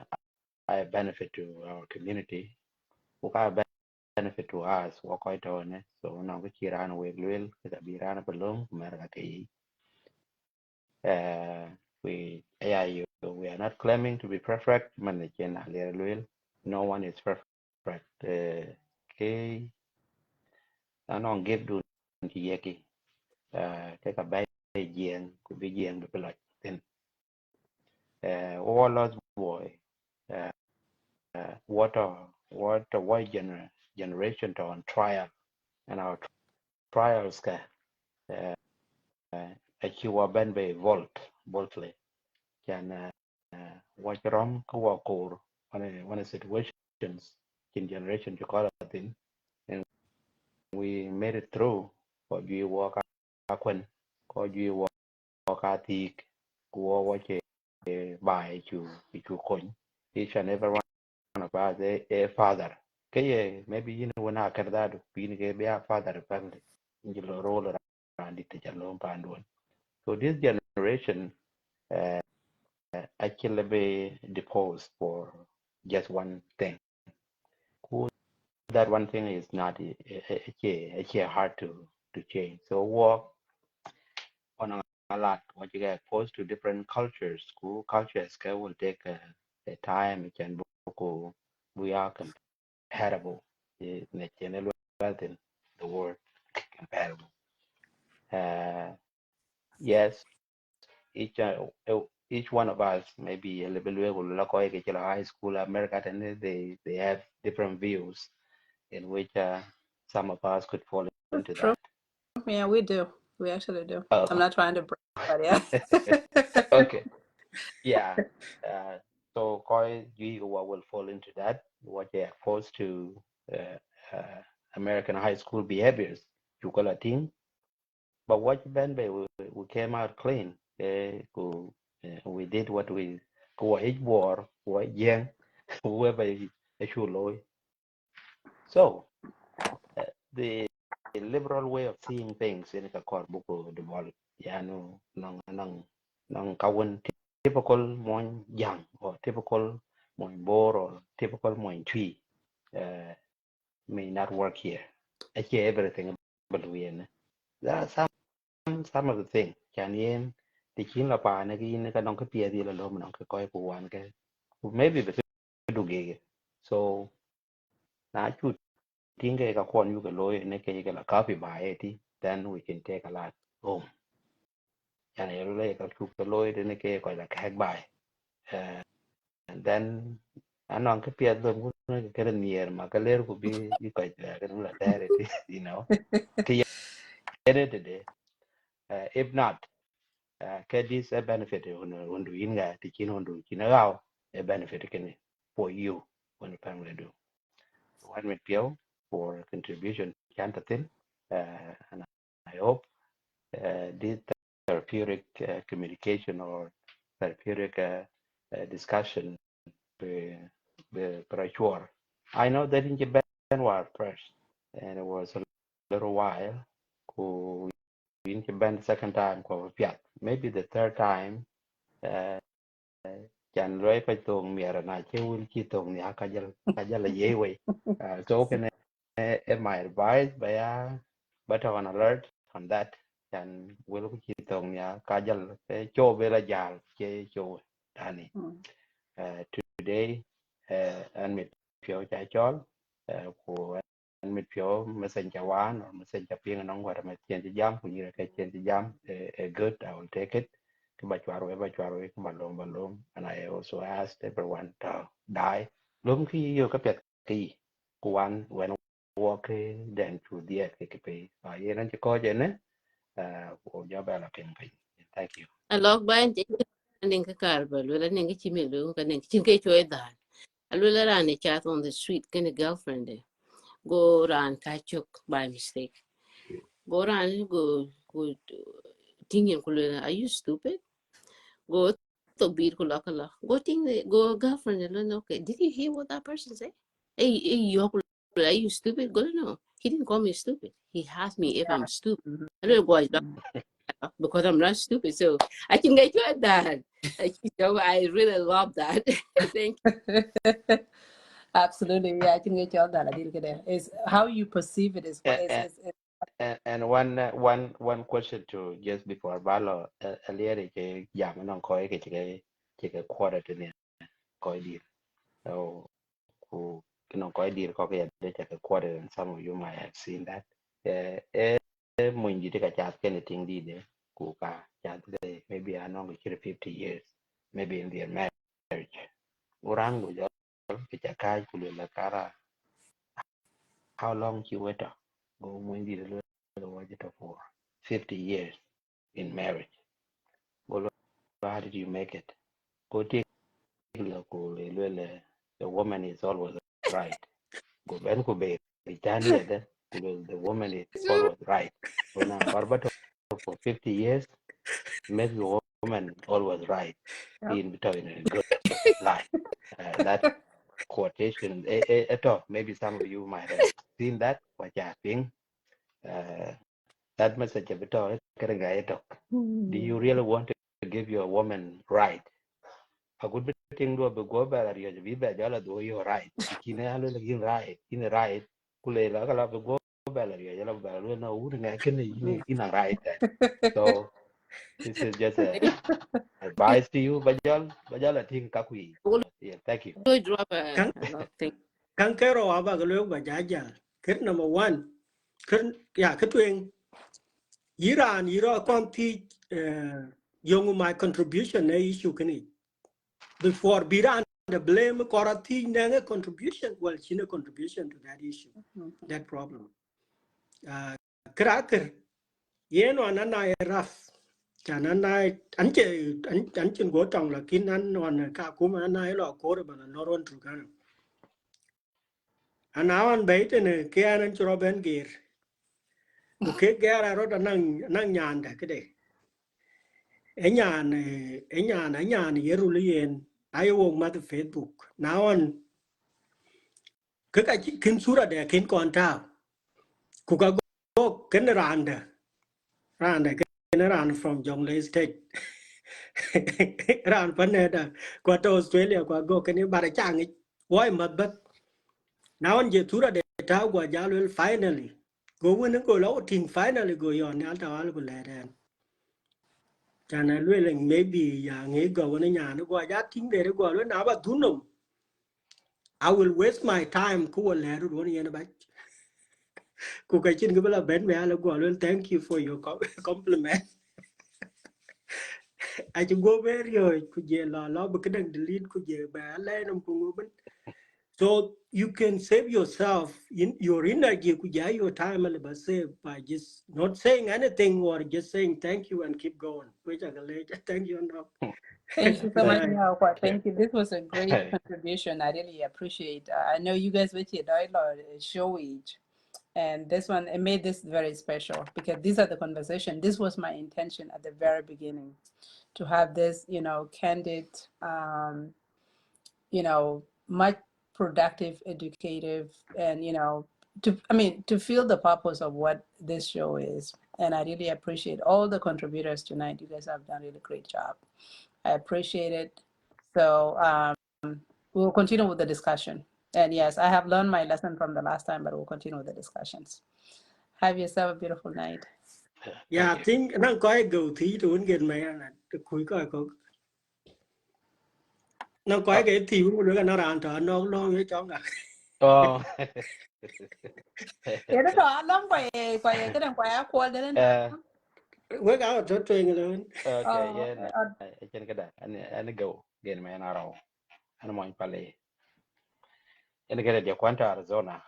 I benefit to our community ku ka benefit to us wo ko to ne so no ku chiran we luel ka bi ran belong mer ka kai we AI we are not claiming to be perfect man chen ale luel no one is perfect ke anong give du yeki cái cả bay giang của bị giang được lại then all lost boy uh, what why generation to on trial and our trials ka actually wa ben be voltly can what wrong ko wa ko one situations in generation to call it in we made it through. Ko you walk when ko you walk atik ko watch by you coin each and every one of us a father. Okay, maybe you know when I can that being a be a father family in your role around it alone pandun. So this generation actually be deposed for just one thing. Who that one thing is not actually hard to change. So work on a lot. What you get exposed to different cultures, school cultures will take a time. It can go. We are comparable. In the general in the word comparable. Yes, each one of us maybe a little bit like high school America, and they have different views in which some of us could fall into True. that. Yeah, we do. We actually do. I'm Oh, not trying to brag, but yeah. okay. Yeah. Uh, so koi you will fall into that. What they are exposed to uh, uh, American high school behaviors. You call a thing. But what Ben Bay we came out clean. We did what we go war, young, whoever is low. So the liberal way of seeing things in a core book develop. Yeah, no, no, kawan typical mon young or typical mon bor or typical mon tree may not work here. Actually, everything but we in. There are some of the thing. Can yen the chin la pa na ki ne ka nong ka pia di la lo mo nong ka koi ku wan ka maybe the do ge. So na chu tinga ka kon yu ka lo ne ke ka la copy by it, then we can take a lot home. And I really ka chu ka lo ne ke ko la ka by. And then anong ka pia do mo ka near ma ka ler ku bi ko ka la there it, you know. Ki yede de if not this a benefit when do inga to kin do kinao a benefit can for you when the family do one with Pio for contribution chantatin and I hope this therapeutic communication or therapeutic discussion be sure. I know that in Japan was first and it was a little while who in Japan the second time maybe the third time uh, chan rơi phải tuồng mìa na chế will chi tuồng ni ka jal ye we so can my advice by better on alert on that chan will chi tuồng ni ka jal cho be la jal che cho tani today and mit pio cha chol của anh mit pio messenger one or messenger ping nong wa ma chen chi jam ku ni ka chen chi jam good I will take it ba chwaro balom and I also asked everyone to die lum khi yo ka pet ki kuan when walk then to the ke pe ye nan ko je ne ko ja ba la pen pe thank you a log ban je ning ka kar ba lu la ning chi me lu ka ning chin ke choi da a lu la ran chat on the street ken girlfriend de go ran ka chok by mistake go ran go tingin ko lu are you stupid go to beat ko la kala go ting go girlfriend de no okay did you hear what that person say hey yo are you stupid go no he didn't call me stupid he asked me if I'm stupid I don't go because I'm not stupid. So I can get you at that. So I really love that. Thank Mm. Absolutely. Yeah, I can get you all that. I didn't get it. Is how you perceive it is what is and one question to just before balo earlier ke jam non ko ke quarter to ne ko di so ku non ko di ko ke de ke quarter and some of you might have seen that mo ndi ka chat ke ne ting di de ku ka chat de maybe I know 50 years maybe in their marriage orang go jo ke ka ku le la kara how long you wait go mo ndi de lo wait for 50 years in marriage. Go, how did you make it? Go take the woman is always right. Go ben go be Britannia then. the woman is always right. When I'm Corbato for 50 years, make the woman always right. Yep. In between a good life. That quotation, maybe some of you might have seen that. What I think, that message of it, do you really want to give your woman right? A good thing do a go better, you be better, do you right? Kina right, in the right, Kule, like a lot of go better, you love better, no, wouldn't I can in a right. So, this is just a advice to you, Bajal, I think Kakui. Yeah, thank you. Do drop Kan a lot of things. kan kero aba galo ba jaja. Ker number 1. Ker ya ketuen. Iran iro konti young my contribution na issue kani. Before Biran the blame korati nanga contribution. Well, she contribution to that issue, that problem. Cracker. Yeno anana rough. Chanana anchen go tong la kin an on ka kuma ana ilo kore bana noron trugana. Anawan bait ne kian chroben gear. Uke gara rota nang nyanda kede. Enyan yerulien ayo mat Facebook. Nawan kaka kin sura de kin konta. Kuka go ken randa ken ran from Jonglei State. Ran paneda kwa to Australia kwa go ken bara changi. Why mat nawan je sura de ta gwa jalwel finally. Go when go lo ting finally go yon alta wal go leden. Chana lweleng maybe ya ngi go when nya no gwa ja ting de go lo na ba dunum. I will waste my time ko le ru woni yen ba. Ku ka chin go la ben me ala go lo thank you for your compliment. I just go very ku je la la ba kedang delete ku je ba le nam ku ben. So you can save yourself in your energy ku ja your time ale save by just not saying anything or just saying thank you and keep going. Which I thank you no. Thank you so much, Bye. Nyawakwa. Thank you. This was a great contribution. I really appreciate. I know you guys with your dialogue show each, and this one it made this very special because these are the conversation. This was my intention at the very beginning, to have this, candid, much productive, educative, and to feel the purpose of what this show is. And I really appreciate all the contributors tonight. You guys have done a really great job. I appreciate it. So we'll continue with the discussion. And yes, I have learned my lesson from the last time, but we'll continue with the discussions. Have yourself a beautiful night. Yeah, I think nang koi go thi to get me na kui koi ko. Nang koi cái thi cũng được nó ran thở nó với cháu ngà. Oh. Cái đó lắm quay cái đằng quay qua đến Với cả cho truyền rồi. Okay, yeah, trên cái đó anh go gen me na raw anh mo pale anh cái dia kwanta Arizona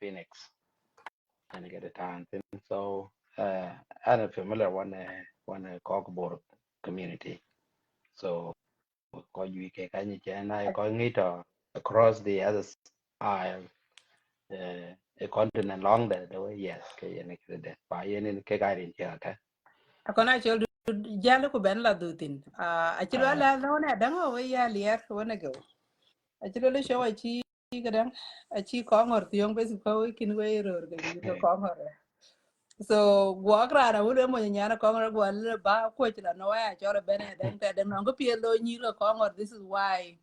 Phoenix anh cái tan so I'm familiar one Cockburg community so có you cái như thế này có nghĩ to across the other aisle a continent long the way yes cái này cái đó phải nên cái din cái akona chol jalo ko ben la dutin achilo la no na dango we ya lier wona go achilo le show achi kadang achi ko ngor tiong be ko kin we ror ga ni to ko ngor so gwa kra wule mo nyana ko ngor gwa le ba ko chila no ya cholo ben dang ta dang no pie lo ni lo ko ngor. This is why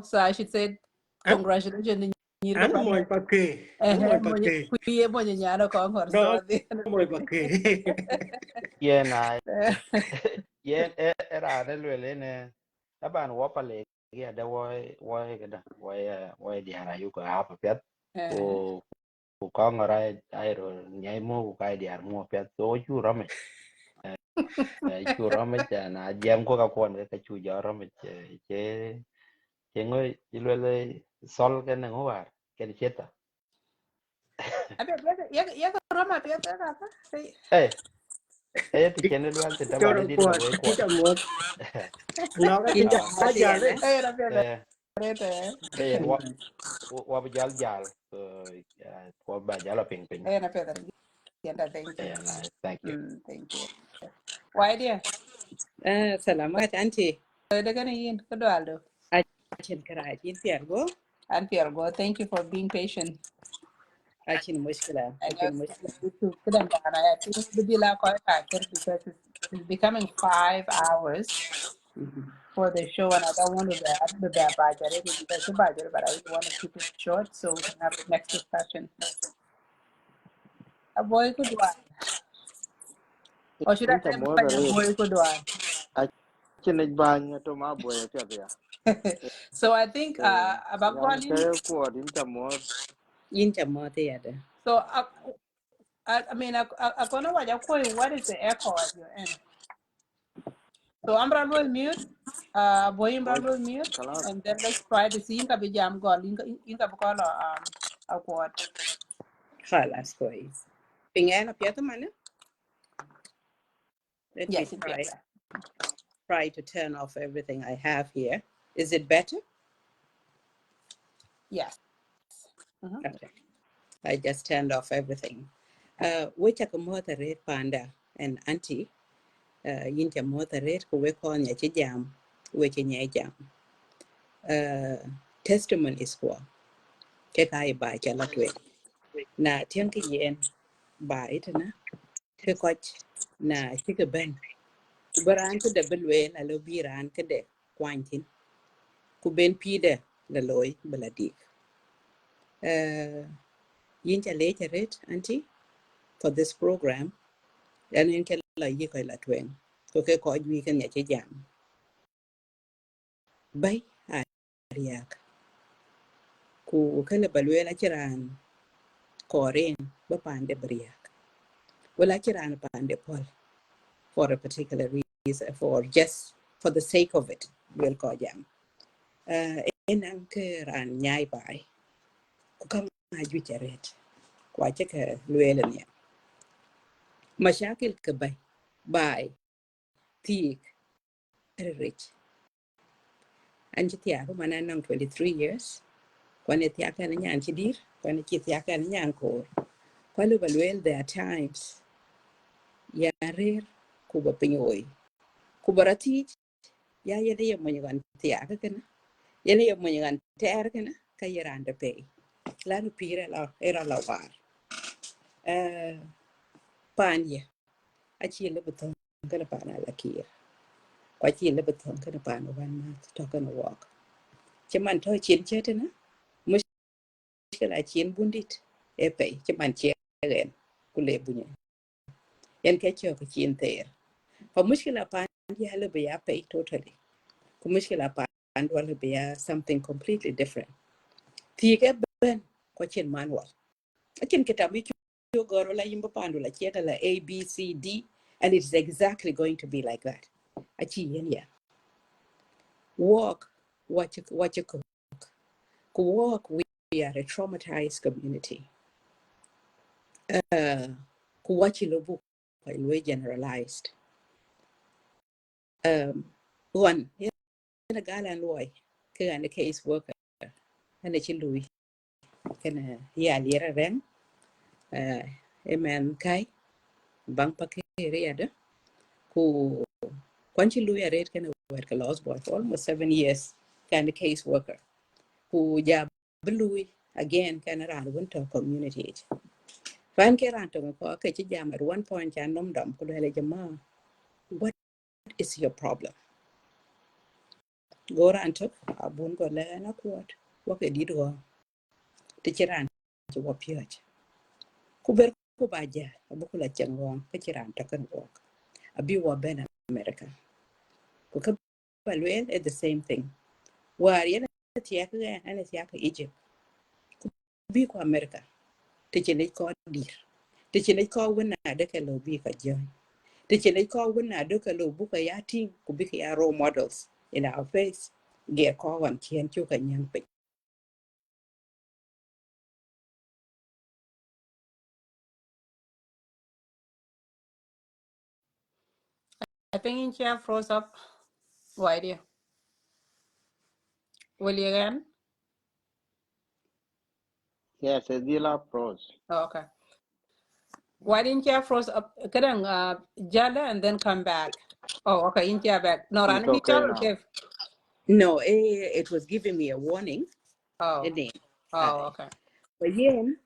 so I should say congratulations ni ko Anh mồi bạc kê, anh mồi bạc mo kê. kuye mo nyana ko ngor Đó, so mồi bạc kê. yeah na yen era de lwele ne taban wo pale ya da wo ga wo di ara yu ko ha pa pet o ko ngara ai ro nyai mo ko kai di ar mo pet so chu rame na jam ko ka kon ka chu ja rame che ngoi lwele sol ke ne war ke cheta ya roma pia ka ti chen lwele te Cho taban nó di la quạt, we chỉ kon cho một. Nó cái Kita giá mati giá đấy. ene. moderator. kayen wa ba jal so wa ba jala ping ping Eh, na peda yenda, thank you. thank you Thank you. Why dear? Salamat anti. They're gonna yin Aldo. Achin kara achin tiargo. And Pierre, go. Thank you for being patient. Achin mushkila. I know Achin mushkila. to couldn't I think the bill because it's becoming 5 hours for the show, and I don't want to be bad budget because the budget, but I want to keep it short so we can have the next discussion. A boy could do it. Or should I Incha say a moderate. boy could do Achinich bany to ma boy pia pia. it? So I think about Yan going. kaya kuot incha mod. Incha mote yada. So I mean I gonna what is the echo at your end? So Ambra will mute, boy O Ambra will mute, kalas. and then let's try to see inka bijam go inka bukola a quad. Khalas kois. Pingana piata mana? Let me Yes, in Pierre. try to turn off everything I have here. Is it better? Yes. Mm-hmm. Okay. I just turned off everything. Which a moderate panda and auntie, yincha moderate ko we kon ya jam, which in jam. Testimony is for. Ke kai ba chala twe. Na tiang ki yen ba itana. Ke koch na chike ben. Kubaran ke de belwe la lo biran ke de kwantin. Kuben pide la loy beladik. Yincha leche ret auntie for this program. And in ke la yiko la twen. Ko ke ko we kan ya jam. Bay ariak. Ku kele balwe la chiran koren ba pande briak. Wala chiran pande pol for a particular reason, for just for the sake of it. We'll call jam. Enang ke ran nyai bai. Ku kam aju charet. Kwa cheke luele niya. Mashakil ke bay. Bai. Thick. Very rich. Anji tiago mananang 23 years. Kwane tiaka na nyan chidir. Kwane tiaka na nyan kor. Kwalu baluel there are times. Yarir kuba pinyoy. Kubarati ya yede ye monyagan tiaka kana. Yene ye monyagan ter kana kayeranda pay. Lanu pira la era la war. Panya. Achi le beton kana pana la kir. Kwachi le beton kana pana wan ma talking a walk. Chaman to chin chetena. Mushkila chin bundit. Epe chaman chen kule bunye. Yan kecho ka chin ter. Pa mushkila pan ya le be ya pay totally. Ku mushkila pan wala be ya something completely different. Tiga ben ko chin manual. Akin kitabu you go la yimba pandu la cheka la A B C D and it's exactly going to be like that. Achi yen ya. Walk what you cook. Walk we are a traumatized community. Ku what you look we generalized. One in a galan loy can the case worker and a chilui can ya lira ren a man kai bang pakiriada who Kwanchi Luya rate can work a lost boy for almost 7 years, kind of case worker. Who ja blue again can around winter community. Fan Keranto ko ke jam at one point ya nom dom ko le jama. What is your problem? Go ran to abun go le na kwat. What ke did go to chiran to what purge. Kuber ko baja abukula changwang ke chiran to kan walk. Abi wa ben America. Ko ka balwel at the same thing. War yana tiaka ana tiaka Egypt. Bi ko America. Te chene ko dir. Te chene ko wona de ka lo bi ka join. Te chene ko wona de ka lo bu ka ya tin ku bi ka ya role models in our face. Ge ko wan chien chu ka nyang pe. I think in here froze up. Why dear? Will you again? Yes, a deal pros. Oh, okay. Why didn't you froze up? Kadang jala and then come back. Oh, okay. In back. No, It's run me okay tell now. okay. No, it was giving me a warning. Oh, Name. oh, okay. But yen,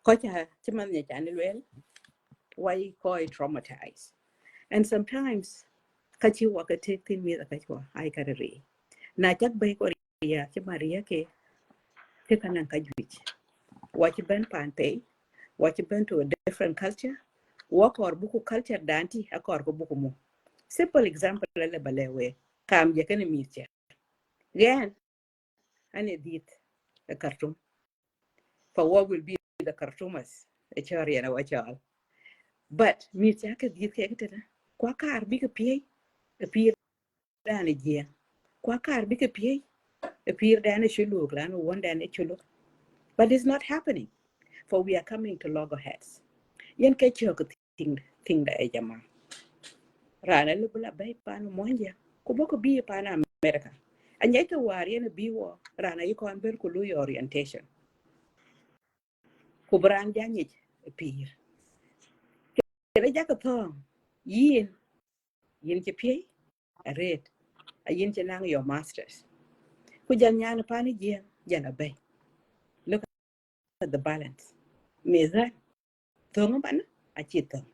kocha chiman ya channel well, why call it traumatized? And sometimes kachi waka take thing with a kachwa, I got a re. Na chak bay ko ria chimaria ke kanang kajwich. What you been pan pay, what you been to a different culture, walk or buku culture danti, a kor buku mo. Simple example le balewe, kam ya kana mitya. Gan, ane dit a cartoon. For what will be the cartooners, a chari and a wachal. But mitya ka dit kekata. Kwa kar big a peer dan again. Kwa kar big a peer dan a shuluk, lan one dan a chuluk. But it's not happening, for we are coming to loggerheads. Yen ke chok ting da e jama. Rana lubula bay pan monja. Kuboko bi pan America. And yet a war yen a biwo. Rana you can ber kulu orientation. Kubran janich a peer. Kere jaka thong. Yin che a red. A yin che nang your masters. Kujan yan pani jen jana bay. Look at the balance. Meza thong ban a chitong.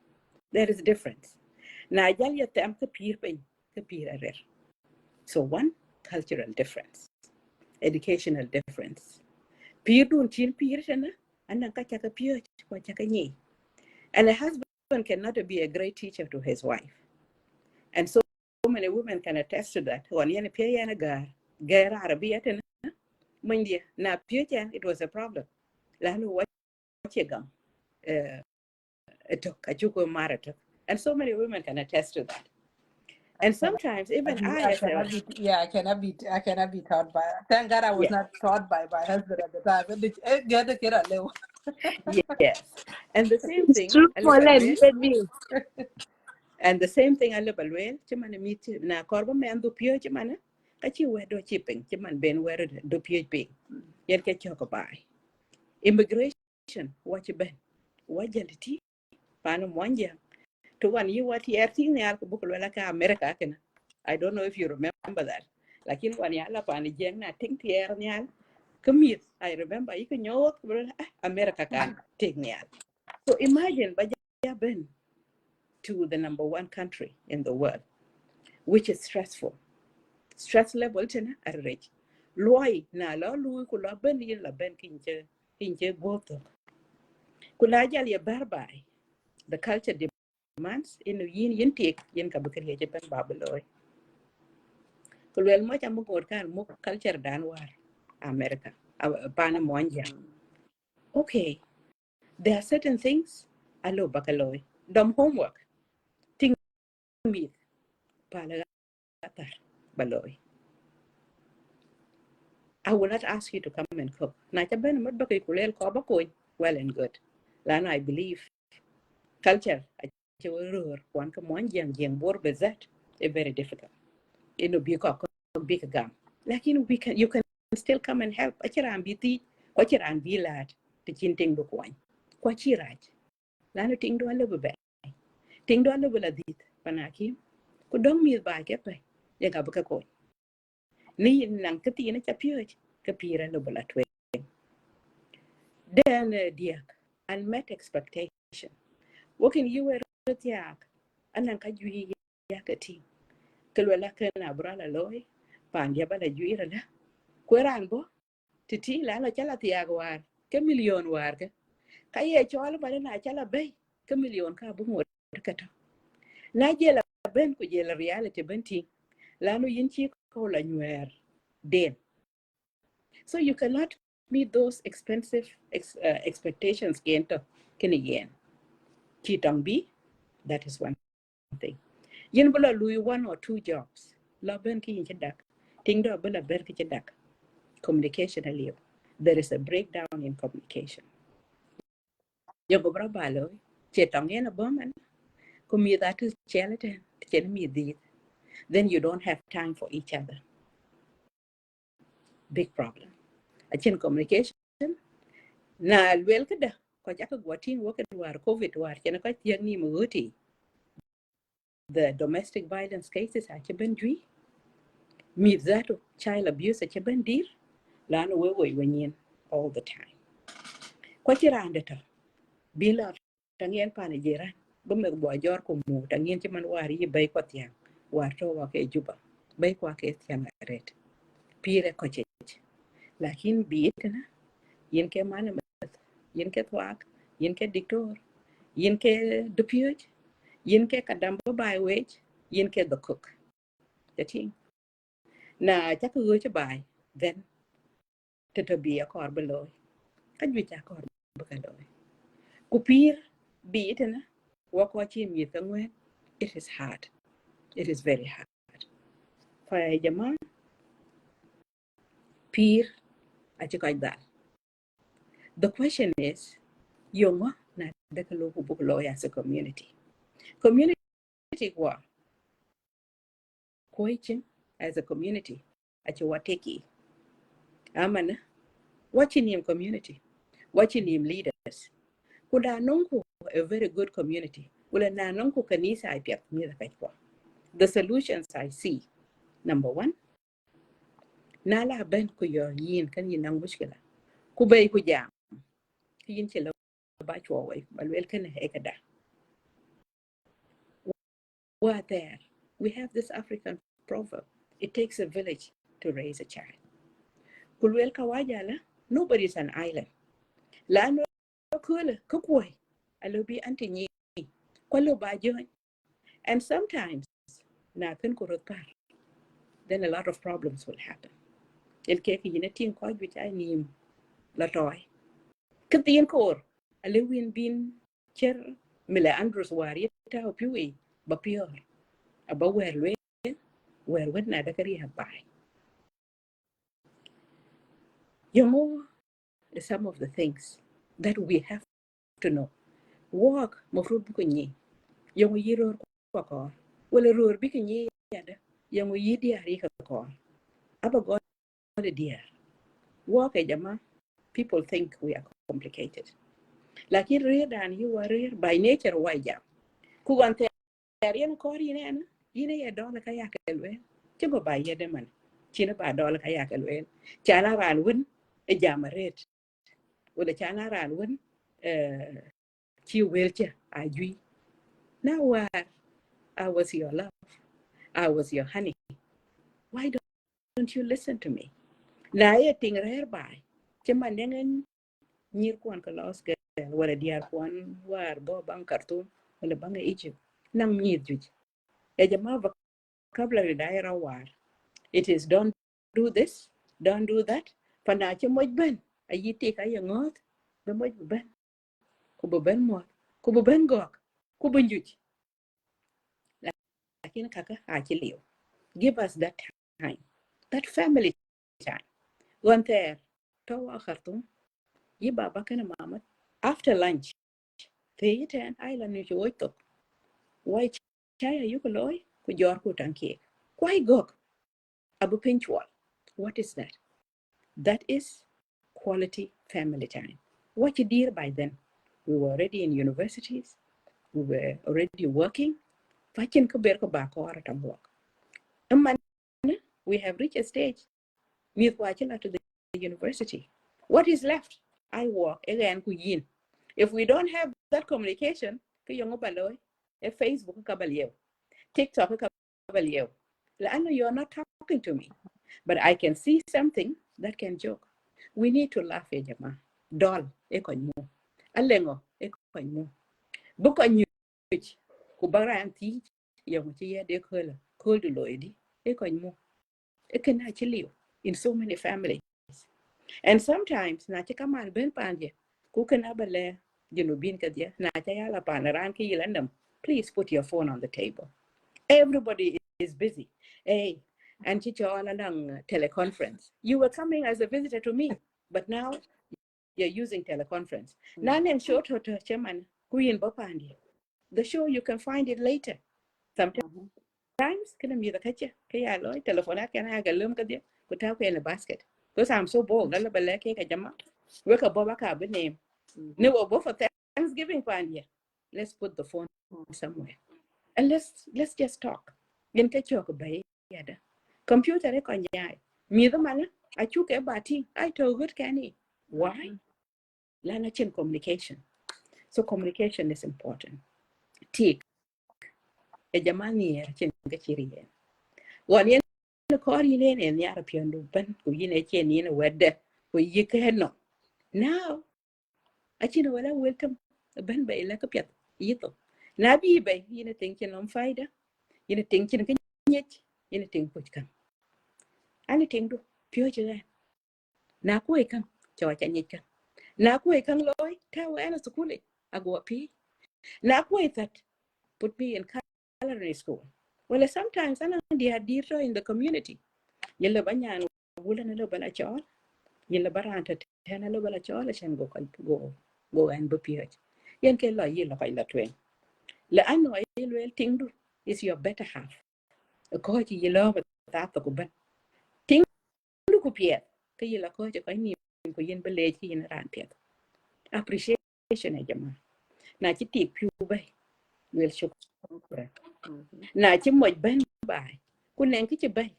There is a difference. Na jal ya tam ka peer pen ka peer a red. So one, cultural difference, educational difference. Peer dun chin peer shana, and chaka peer kwa chaka nyi. And a husband cannot be a great teacher to his wife. And so many women can attest to that. One yana peer yana gar Arabiya tana, mundia na peer it was a problem. Lanu what you gum, a chuko maratok. And so many women can attest to that. And sometimes even I I as a cannot be. Yeah, I cannot be taught by. Thank God I was yeah, not taught by my husband at the time. But get the kid a little. yes. And the same It's thing, true, a little Molen, baby. and the same thing a little well, chimana meet na korba man do pio chimana, kachi wedo chipping, chiman ben where do pio ping, yen ke choko by. Immigration, what you ben, what jality, panum wanja, to one you what year thing the alcohol like America can. I don't know if you remember that. Like in one yala pan jeng na think the air nyal, commute. I remember you can know America can take nyal. So imagine, but ben to the number one country in the world, which is stressful. Stress level tena arrange. Loi na lo lui kula ben yin la ben kinche boto. Kula jal ya barbai. The culture demands in yin take yin kabukir ya ben babaloi. Kulwel mo chamu kan mo culture dan war America. Pana monja. Okay, there are certain things alo bakaloi. Dom homework. Ting meet pala gatar baloi. I will not ask you to come and cook. Na chaben mat bakoy kulel ko bakoy well and good. Lana I believe culture one come one young bor bezet is very difficult. Be ko big gam. Like you can still come and help. Achira ambiti, kwachira ambilat to chinting do coin. Kwachiraj. Lana ting do a little bit. Ting do a little bit panaki. Kudong mi ba ke pe. Yaga baka ko. Ni nang kati na chapioj. Kapira no bala. Then, dear, unmet expectation. Working you were at yak, and Ankaju yakati. Kulwelaka abrala loy, Pandiabala juirala. Queranbo, Titi lala chalatiaguar, Camillion warga. Kaya chola balana chala bay, Camillion kabu kata. Najela ben kujela reality benti, Lano yinchi kola nuer, den. So you cannot meet those expensive expectations gento kiniyen. Chitong B, that is one thing. Yin bula lui one or two jobs. La ben ki yin chedak. Ting do bula ber ki chedak. Communication aliyo. There is a breakdown in communication. Yo go bra balo. Chetong yen a boman. Kumi that is chelate. Chen mi di. Then you don't have time for each other. big problem. Achin communication na luel kada ko jaka gwatin woken war COVID war kena ko tiang ni muti. The domestic violence cases ache ben jui mi zato child abuse ache ben dir lana we wenyin all the time. Ko tirande to bila tangien pane jera bume bo jor ko mu tangien ci man war yi bay ko tiang war to wa ke juba bay ko ke tiang ret pire ko ci lakin biitna yen ke man yen ke twak yen ke dictor yen ke deputy yen ke kadam bay wage yen ke the cook the thing na chắc cứ cho bài then to be a kor below ka ju cha kor below kupir bi itena wa ko chi mi tangwe it is hard, it is very hard fa jama pir a chi kai dal. The question is yoma na de ka lo ku bu lo as a community wa ko chin as a community a chi wa teki amana watching him community watching him leaders kuda nonku a very good community wala na nonku kanisa ai pia mi da kai kwa. The solutions I see, number one, nala ben ku yo yin kan yin nang mushkila ku bay ku jam yin ci la ba chwo way balwel kan e kada wa there we have this African proverb, it takes a village to raise a child. Kulwel ka wajala nobody is an island la no kula ku koy alo bi anti ni kwalo ba join, and sometimes na kan ko par then a lot of problems will happen. El ke ki yin tin ko bi ta ni la toy cái tiền cổ à lưu viên bin cher mila Andrews wari ta opiwi ba pior aba wer lwe wer wet na da kari habai you know some of the things that we have to know work mafrut bu ko ni yung yiro ko wala ror bi ko ni ada yung yidi ari ko aba go dia work e jama people think we are complicated lakin real dan you are real by nature why jam ku wante Arian kori nena yine ya dola ka yakelwe tiba ba yede man china ba dola ka yakelwe chana ran win e jamaret wala chana ran win chi welcha ajui now I was your love, I was your honey, why don't you listen to me na ye ting rare bai chima nengen nyir kwan ka los ke wala diar kwan war bo bang kartum wala bang Egypt nang nyir juj e jama vocabulary daira war. It is don't do this, don't do that. Panache moj ben, a yiti ka yangot, be moj ben, kubo ben mo, kubo ben gok, kubo njuj. Lakini kaka achilio. Give us that time, that family time. One there, tawa khartum, yi baba kana mama. After lunch, they eat an island you wait up. Why chaya yukoloi, ku jor ku tanki. Why gok? Abu pinchwal. What is that? That is quality family time. What you did by then? We were already in universities. We were already working. We have reached a stage. To the university. What is left? I work again. If we don't have that communication, Facebook, TikTok, you're not talking to me. But I can see something that can joke. We need to laugh, Jama. Doll, ekonyo. Alengo, ekonyo. Bukonyo. Kubara anti, yamuchi de kola, cold loidi, ekonyo. Eken actually in so many families. And sometimes, na chika man ben panje, kuken abale, bin kadia, na chayala panaran ki yilandam. Please put your phone on the table. Everybody is busy. Hey, and chicho alang teleconference. You were coming as a visitor to me, but now you're using teleconference. Nanem short to chairman kuyin bopandi. The show you can find it later. Sometimes can be the catcher. Kaya loy telephone can I galum kadia, put out in a basket. because I'm so bold la bala ke ka jama we ka boba ka be name ne wo bo for Thanksgiving pan ya let's put the phone somewhere and let's just talk yen ka chok bay ya da computer e ko nyaay mi da mana a chu ke bati ai to good kani why la na chin communication so communication is important tik e jamani ya chin ga chiri yen wan yen ko ri ne ne ya ra piondo ban ku yine chen ni ne wedde ku yike no now achina wala welcome ban bay la ka pyat yito na bi bay yine tenkin on faida yine tenkin ka nyech yine ten ko kan ani tendu pyo jira na ko e kan chawa cha nyech kan na ko e kan loy ta wa ana skule agwa pi na ko e that put me in culinary school well sometimes ana dia dito in the community yalla banyan wala na lo bala chaw yalla baranta tana lo bala chaw la shen go and bo pi yen ke lo yilla fa la twen لأنه أيلوال تيندو is your better half كوجي يلا بتاعته كوبان تيندو كوبيات كي يلا كوجي كأني كوين بلاد كي ينران بيات appreciation يا جماعة ناجي تيك بيو باي ويل شكرا ناجي موج بان باي كونن كي باي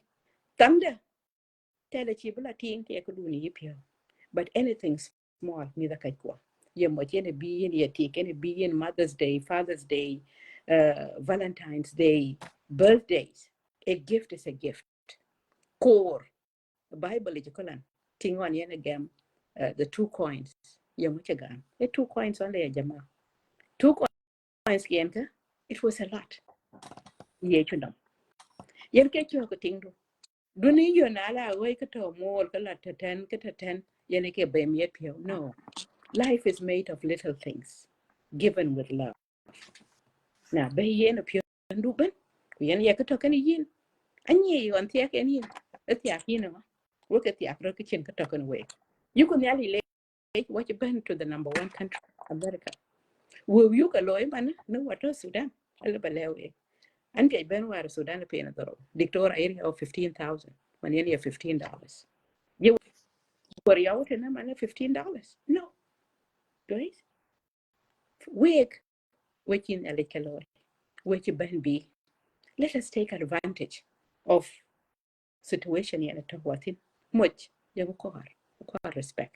تامدا تلا شي بلا تين تي كدوني يبيو but anything small neither kai kwa ye moje ne bi ye take ne bi Mother's Day, Father's Day, Valentine's Day, birthdays. A gift is a gift. Core Bible is kolan ting on yen again the 2 coins ye moje gam e 2 coins only ya jama 2 coins yenka it was a lot ye chundam yen ke cho ko ting do duni yo na la we ka to mol ka la ten ka ten yen ke bem ye pio no. Life is made of little things given with love. Now, be yen a pure duben, yen yakato can yin. And ye on the akin yin. A tiakino. Look at the African katokan away. You can nearly lay what you been to the number 1 country, America. Will you go loy man? No, what was Sudan? A little bit. And get Ben where Sudan a pay another. Dictor area of 15,000 when nearly $15. You were out in a man $15. No. Right? Wake. Waking a little. Which Ben be. Let us take advantage of situation yana to watin much yang ko respect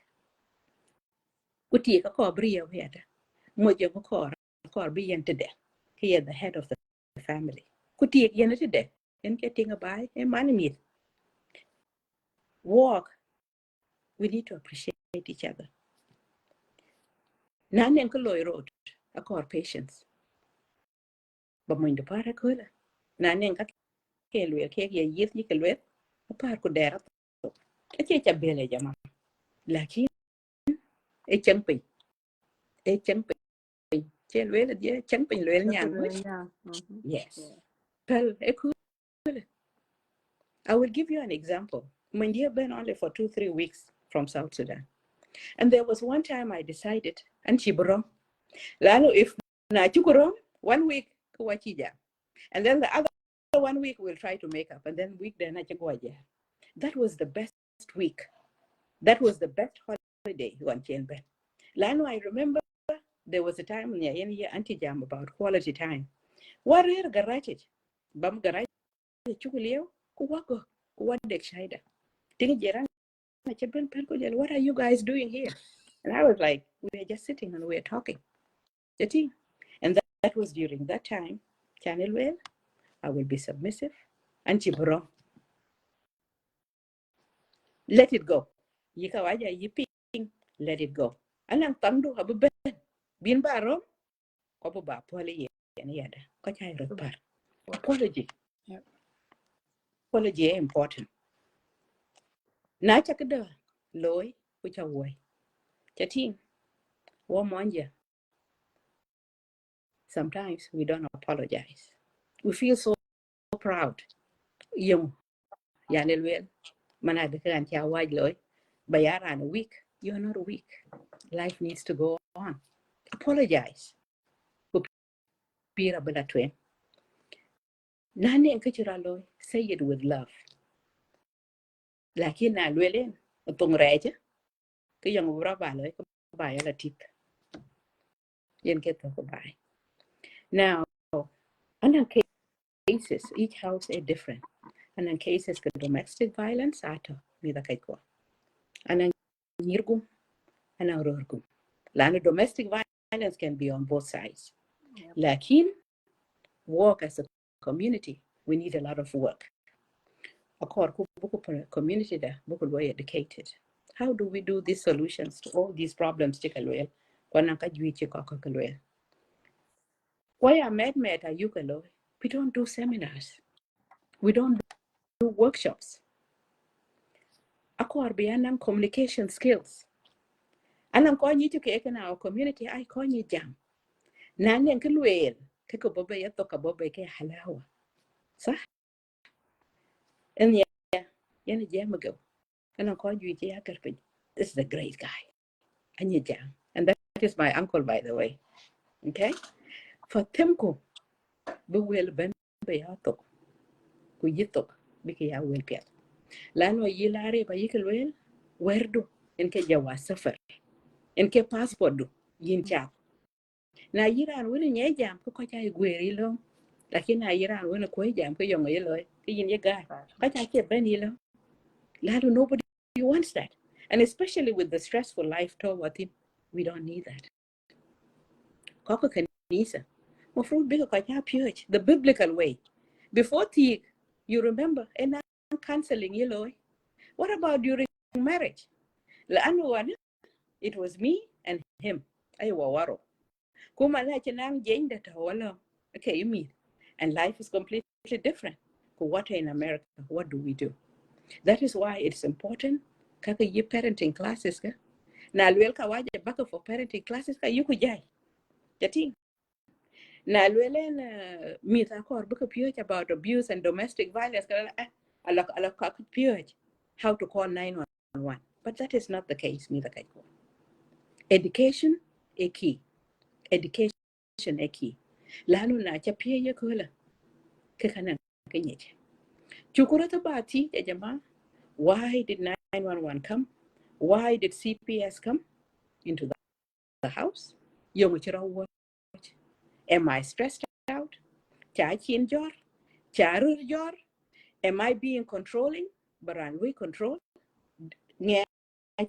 kuti ka ko briya weda mo je ko bi yente de he is the head of the family kuti yana de en getting a by e man mi walk we need to appreciate each other nan en ko loy road a ko patience ba mo ndo para ko la nan en ka ke lu ke ye yit ni ke lu par ko dera ke che bele jama lakin e champi che lue je champi lue nyan yes well I will give you an example. When you have been only for 2-3 weeks from South Sudan, and there was one time I decided and chiburom lalo if na chukurom 1 week kuwachija and then the other 1 week we'll try to make up and then week then that was the best week. That was the best holiday one can ben. Lano I remember there was a time when you anti-jam about quality time. What rare garage? Bam garage chukulio kuwako kuwadek shaida. Tingi jerang na cheben penko jel. What are you guys doing here? And I was like, we are just sitting and we are talking. And that was during that time. Channel well, I will be submissive. And chiburo. Let it go. Yika waja yiping. Let it go. Alang tamdu habu ben. Bin baro. Kobo ba poli yani yada. Kocha repar. Apology. Yep. Apology is important. Na chakada loy which are way. Chating. Wo monja. Sometimes we don't apologize. We feel so proud. Yung yani well. Mana dekan cha waj loy. Bayaran a week. You're not a week. Life needs to go on. Apologize. Pira bala twen. Nani enkachira loy. Say it with love. Lakin na lwelen. tong reje ke yang ura ba le ko ba ya la tip yen ke to ko ba now and cases each house is different and in cases of domestic violence ato mi da kai ko and nirgum and rorgum lana domestic violence can be on both sides lakin work as a community we need a lot of work akor ku buku community da buku lo educated how do we do these solutions to all these problems chikalwel kwana ka jwi chi ko kalwel why are med ayukalo we don't do seminars we don't do workshops akor be anang communication skills anang ko nyi to ke na our community ai ko nyi jam nan nen kalwel ke ko bobe ya to ka bobe ke halawa صح en ya yana jam ago anang ko jwi chi ya karpin this is a great guy anya jam and that is my uncle by the way okay for temko be wel ben be ya to ku yitok be ke ya wel pet lano yilare ba yikel werdu en ke jawa safar en ke passport du yin cha na yiran woni nye jam ko cha gweri lo lakini na yiran woni ko jam ko yongo yelo ke yin ye ga ka cha ke ben yelo lano nobody wants that and especially with the stressful life to what we don't need that koko kanisa mofrut biko ka cha purge the biblical way before you remember and counseling yelo what about during marriage lano wana it was me and him ay wawaro kuma na chinang jeng that wala okay you mean and life is completely different what in America what do we do that is why it's important kaka yi parenting classes ka na lwel ka waje baka for parenting classes ka yuku jai jati na lwelen mita kor baka pure about abuse and domestic violence ka alak ka pure how to call 911 but that is not the case mita kai education a key education a key lanu na cha pie ye kola ke kana kenye chukura ta bati ya jama why did 911 come why did CPS come into the house young chira watch am I stressed out cha chin jor cha rur jor am I being controlling but are we control nge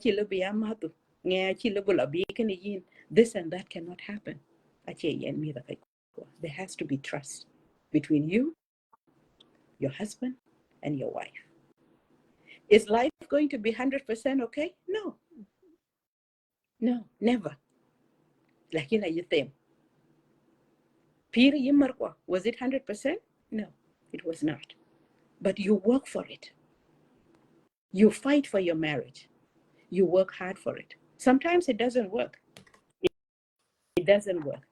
chilo bi amatu nge chilo bula bi kan yin this and that cannot happen ache yen mi da kai there has to be trust between you your husband and your wife is life going to be 100% okay no never lakini yitem piri yimarkwa was it 100% no it was not but you work for it you fight for your marriage you work hard for it sometimes it doesn't work it doesn't work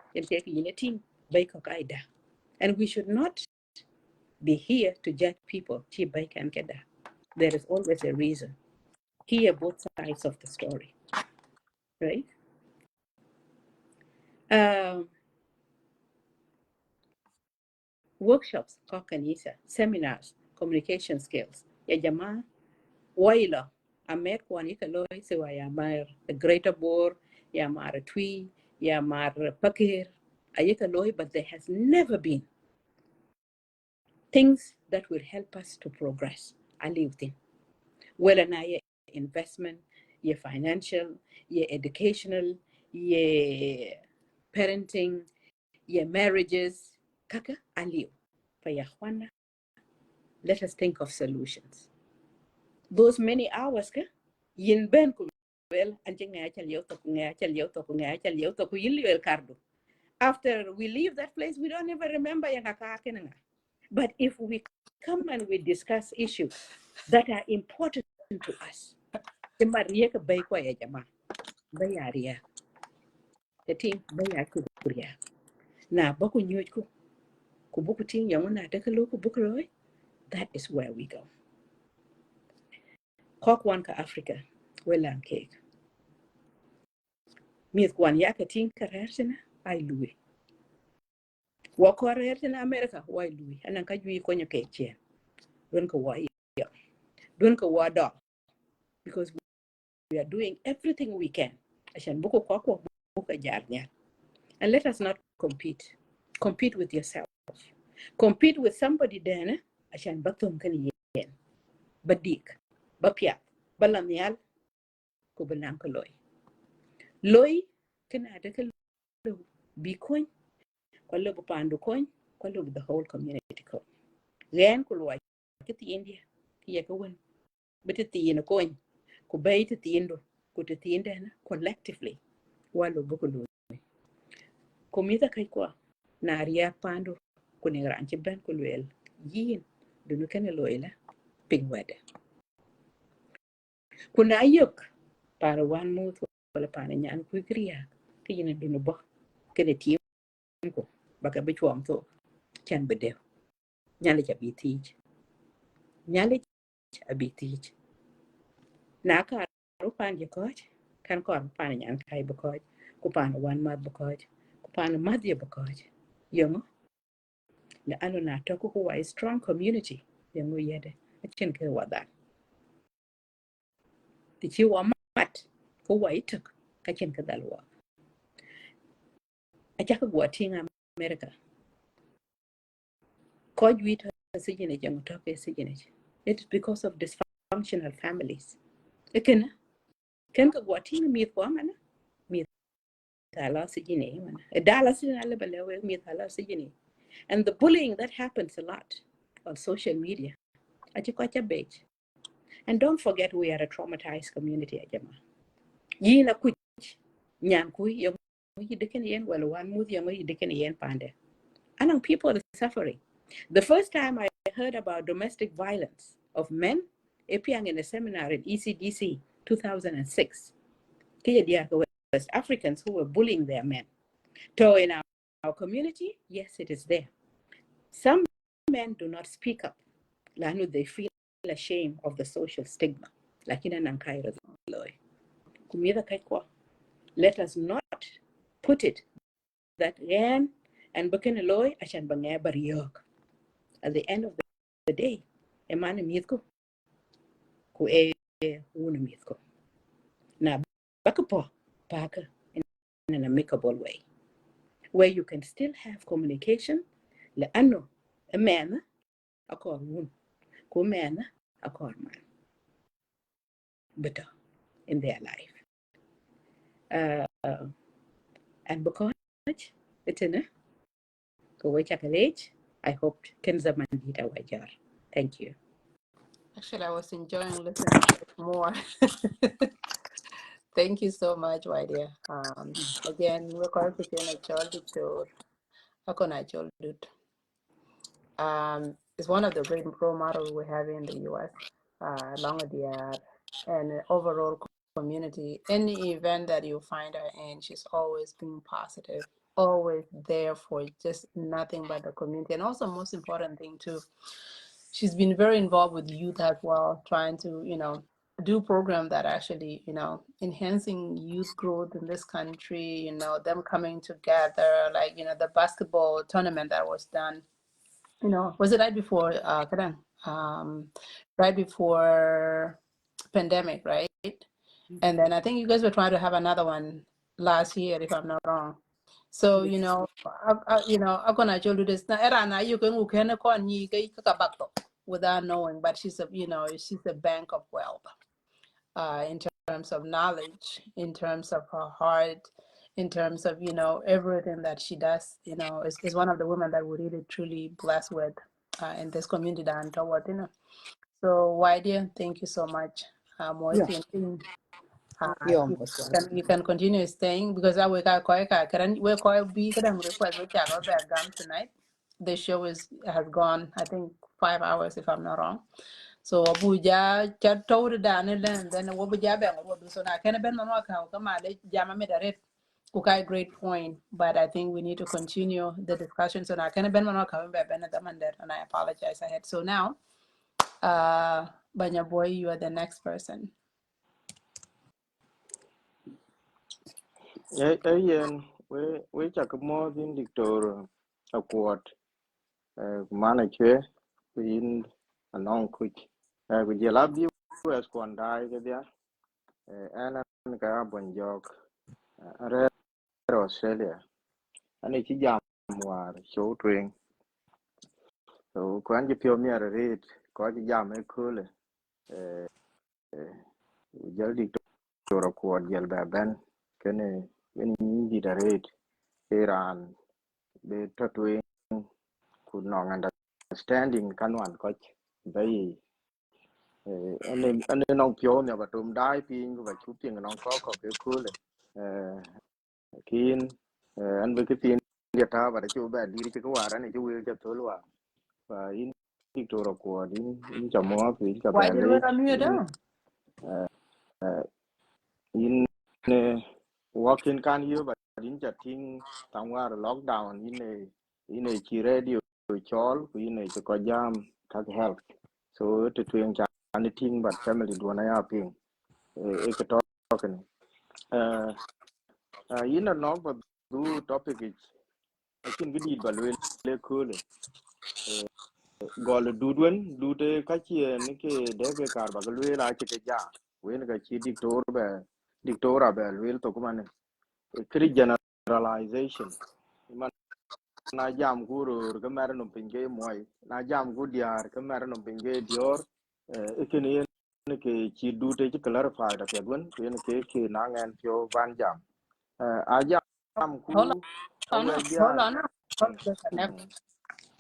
and we should not be here to judge people there is always a reason hear both sides of the story right um, workshops kanisa seminars communication skills ya jamaa waila amet kwani kaloi sewa ya mar a greater bor ya mar twi ya mar pakir ayeka loy but there has never been things that will help us to progress I lived in well and I investment your financial your educational your parenting your marriages kaka aliu fa ya Juana, let us think of solutions those many hours ka yin ben ku well anje nga chal yow to ku yil kardu after we leave that place we don't even remember yang ka kenanga but if we come and we discuss issues that are important to us maria ka bay ko ya jama bayaria tetin bayar ku kuriya na baku nyoj ku buku tin yang na ta kalo ku buku roy that is where we go kok wan ka Africa welan cake mit kwan ya ka tin karersina ai lui wa ko rersina America wai lui anan ka jui ko nyake chen don ka wa don ka wa do because we are doing everything we can عشان بكو كوكو بكو جارنيا. And let us not compete with yourself, compete with somebody then عشان بطهم كان ين بديك ببيا بلانيال كوبنان لوي كنا هذاك بيكون كله بباندو كون كله the whole community كون غير كل واحد كتي إنديا هي كون بتتيين كون كوباي تتيندو كتتين ده collectively والو بكلو كوميدا كيكوا ناريا باندو كوني رانشي بان كلويل yin dunu kene loila ping wede kuna ayok para wan muth wala para nyan ku kriya kiyina dunu bo kene tim ko baka be chuam to chan bede nyale ja bitij nyale abitij na ka ru pan je ko kan ko pan nyan kai bo ko ku pan wan ma bo ko ku pan ma de bo ko yongo na anu na to ku wa strong community yongo yede chen ke wada ti chi wa mat ko wa itok ka chen ka dalwa a cha ka gwa tinga America ko ju to sijine jang to ke sijine it's because of dysfunctional families ken ka gwa tinga mi ko mana mi tala sijine mana dala sijine alle bale mi tala sijine and the bullying that happens a lot on social media a chi ko cha bej and don't forget we are a traumatized community ajama yina ku nyan ku yo yi deken yen wala wan mu yo yi deken yen pande and people are suffering. The first time I heard about domestic violence of men, appearing in a seminar in ECDC 2006, West Africans who were bullying their men. So in our community, yes, it is there. Some men do not speak up. They feel ashamed of the social stigma. Let us not put it that ren and bukin loy ashan bangaya bariyok. At the end of the day, a man mitko ku e wuna mitko. Na bakapo paka in an amicable way, where you can still have communication. Le ano a man a call woon, ku man a call man, better in their life. And because it's in a go wait age, I hope Kenza Mandita Wajar. Thank you. Actually, I was enjoying listening to it more. Thank you so much, my dear. Again, we're going to begin a child tour. It's one of the great role models we have in the U.S. Along with the and overall community. Any event that you find her in, she's always being positive, always there for just nothing but the community. And also, most important thing too, she's been very involved with youth as well, trying to do programs that actually enhancing youth growth in this country. Them coming together, like the basketball tournament that was done. Was it right before right before pandemic, right? And then I think you guys were trying to have another one last year, if I'm not wrong. So I'm gonna show you this. Now, era na you can without knowing, but she's a bank of wealth, in terms of knowledge, in terms of her heart, in terms of everything that she does. Is one of the women that we're really truly blessed with in this community and toward. So, why dear, thank you so much. Yeah, yeah, You can continue staying because I will be request we go back gum tonight. The show has gone, I think, 5 hours if I'm not wrong. So Abuja chat told down and then Wabuja bang so now can ben no account come out jama me the great point, but I think we need to continue the discussion. So now can ben no account back and I apologize ahead. So now Banya boy, you are the next person. yen we cha ko mo din dictor akwat mana che in anong quick we je la bi wes kon dai ke dia ana ka bon jok are Australia ani chi jam war show twing so kwan ji pio mi are rit ko ji jam e kule jal di to ko jal ba ben kene ni di da rit Iran be to twing could not understanding kanwan coach bay anh nong pio ne ba tum dai pin ba chu pin nong ko ke kule kin anh với cái tiền dia ta ba chu ba di chi ko wa ne chu wi cha to wa và in ti to ro ko in cha mo fi cha Why ba did we le mute in down? in working can you ba in cha ting tang wa lockdown in chi radio chol ku in cha ko jam ka help so to tuen cha anything but family do na ya ping e ka talking in a nog ba du topic is I can get it ba le cool gol du te ka chi ne ke de ke kar ba le la che ke ja wen ga chi dictora ba le to kuma ne kri generalization man na jam guru ga mer no pinge moy na jam gu diar ka mer no pinge dior e ke ne ke chi du te chi clarify da pe gun wen ke na ngan pyo van jam a jam Hold ku ka on, we hold dia on. Hold mm, on. Connect.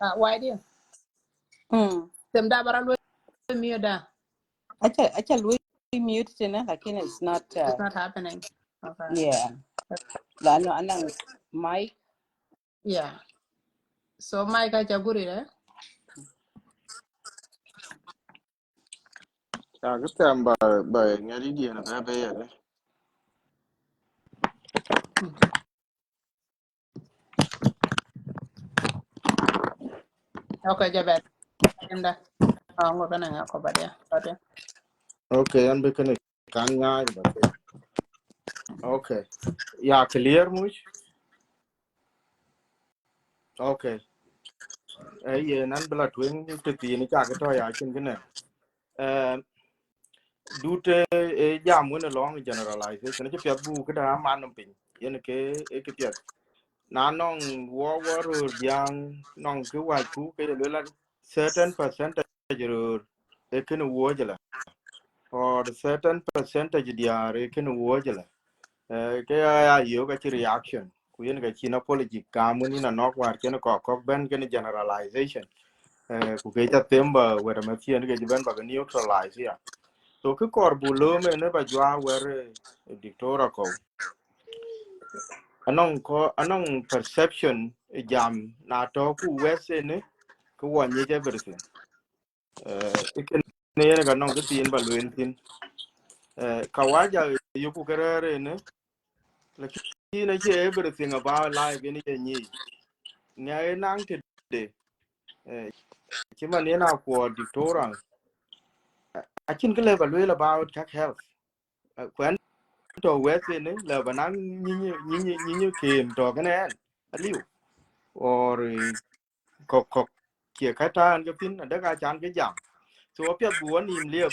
mm. Why dear? Them da bara mute down. Acha lui mute tena lakini it's not It's not happening. Okay. yeah lano anang mic Yeah. So my guy jaguri eh? Cái tem bà nghe đi điện là bé bé đấy. Okay, Jabet. Enda. Ang ko na nga ko ba dia? Okay. Ok, anh biết cái này can ngay bà thế. Ok. Yeah, clear much. Ok. Ấy giờ anh bela twin tự tin cái thôi à trên cái này. Dute jam when along generalization cái phiệt bu cái đó man nằm pin. Yên cái phiệt. Na nong war yang nong cái white ku cái là certain percentage rồi. Cái nó war or certain percentage diare ken wojala ke ya yo ka reaction ku yen ga china apology kamun ina nok war ken ko ben ken generalization ku ke ta temba wera ma chien ke ben ba neutralize ya so ke kor bulo me ne ba jwa wer dictora ko anong perception jam na to ku wese ne ku wanye je everything iken ne yen ga nong ke tin ba lwen tin kawaja yo ku kerere ne lakini che everything about life in ye ni ngai nang te de che man yana ko dictora a chin ke le ba about cat health kwen to west ne le ba nang ni kem to kan an aliu or ko kia ka tan ke tin da ga chan ke jam so pya bu an im le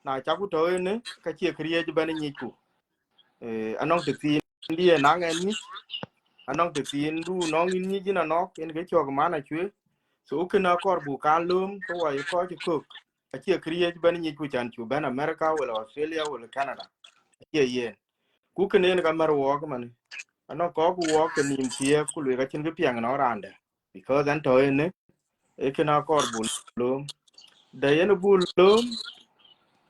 na cha ku to ne ka che kriye ba ni ku anong te tin die nang en ni anong te tin du nong ni jina nok en ke chok mana chwe so kana kor bu kan lum ko wa ko ji cook a che kriye ban ni ku chan chu ban America wala Australia wala Canada ye ye ku kene ga mar wo ko man ano ko ku wo ke nim tie ku le ga chin ke piang no rande because an to ne e kana kor bu lum da yen bu lum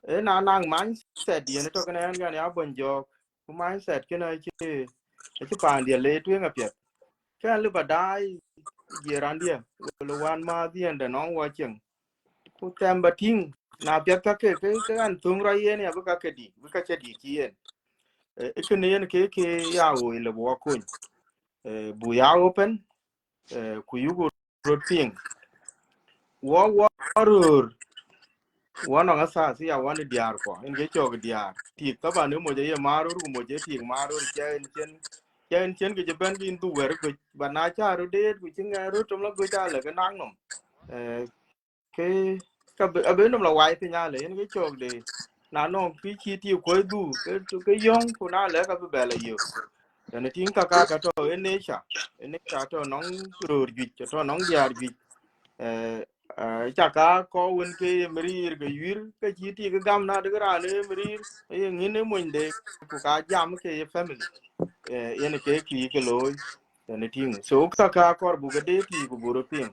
e na nang man set ye ne to kana an ga ya bon jo ku man set ke na che che pan dia le tu nga pet ka le ba dai ye randia wala wan ma dien da no wa chen ku tem ba ting na pet ka ke an tung ra yen ya ba ka di ba ka che di ti yen e ke ne yen ke ya o le bo ko bu ya open ku yu go rot ping wo rur wo no asa si ya wan diar ko en ge chog diar ti ka ba ne mo je ye marur ku mo je ti marur chen ke je ben bin du wer ko ba na cha ru de ku chin ga ru tum la go cha le ga nang nom ke ka be no la wai ti nya le en ge chog de na no ki chi ti ko du ke yong ku na le ka be la yo ne tin ka to ene cha to nong ro gi to nong diar gi cha ka ko won ke mri ke yir ke chi ti ke gam na de ra ne mri ngi ne mo de ku ka jam ke family ene ke loy ne tin so ka ko bu ga de ti ku buro pin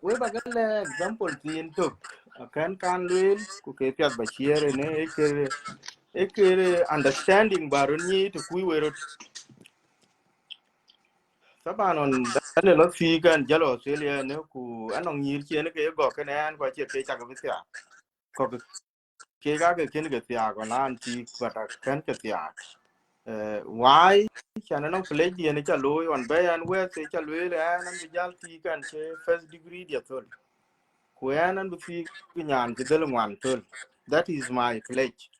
we ba ga le example tin to kan lwel ku ke pyat ba chiere ne understanding baron ni to ku we saban on dane lo fi kan jalo Australia ne ku anong nyir che ne ke go ke nan ko che ke cha ga tia ko ke ga ke ken ke tia ko nan ti ko ta kan ke tia why chana nong play di ne cha lo on be an we se cha lo le an bi jal ti kan che first degree dia tol ku an bi fi nyan ke del wan tol that is my pledge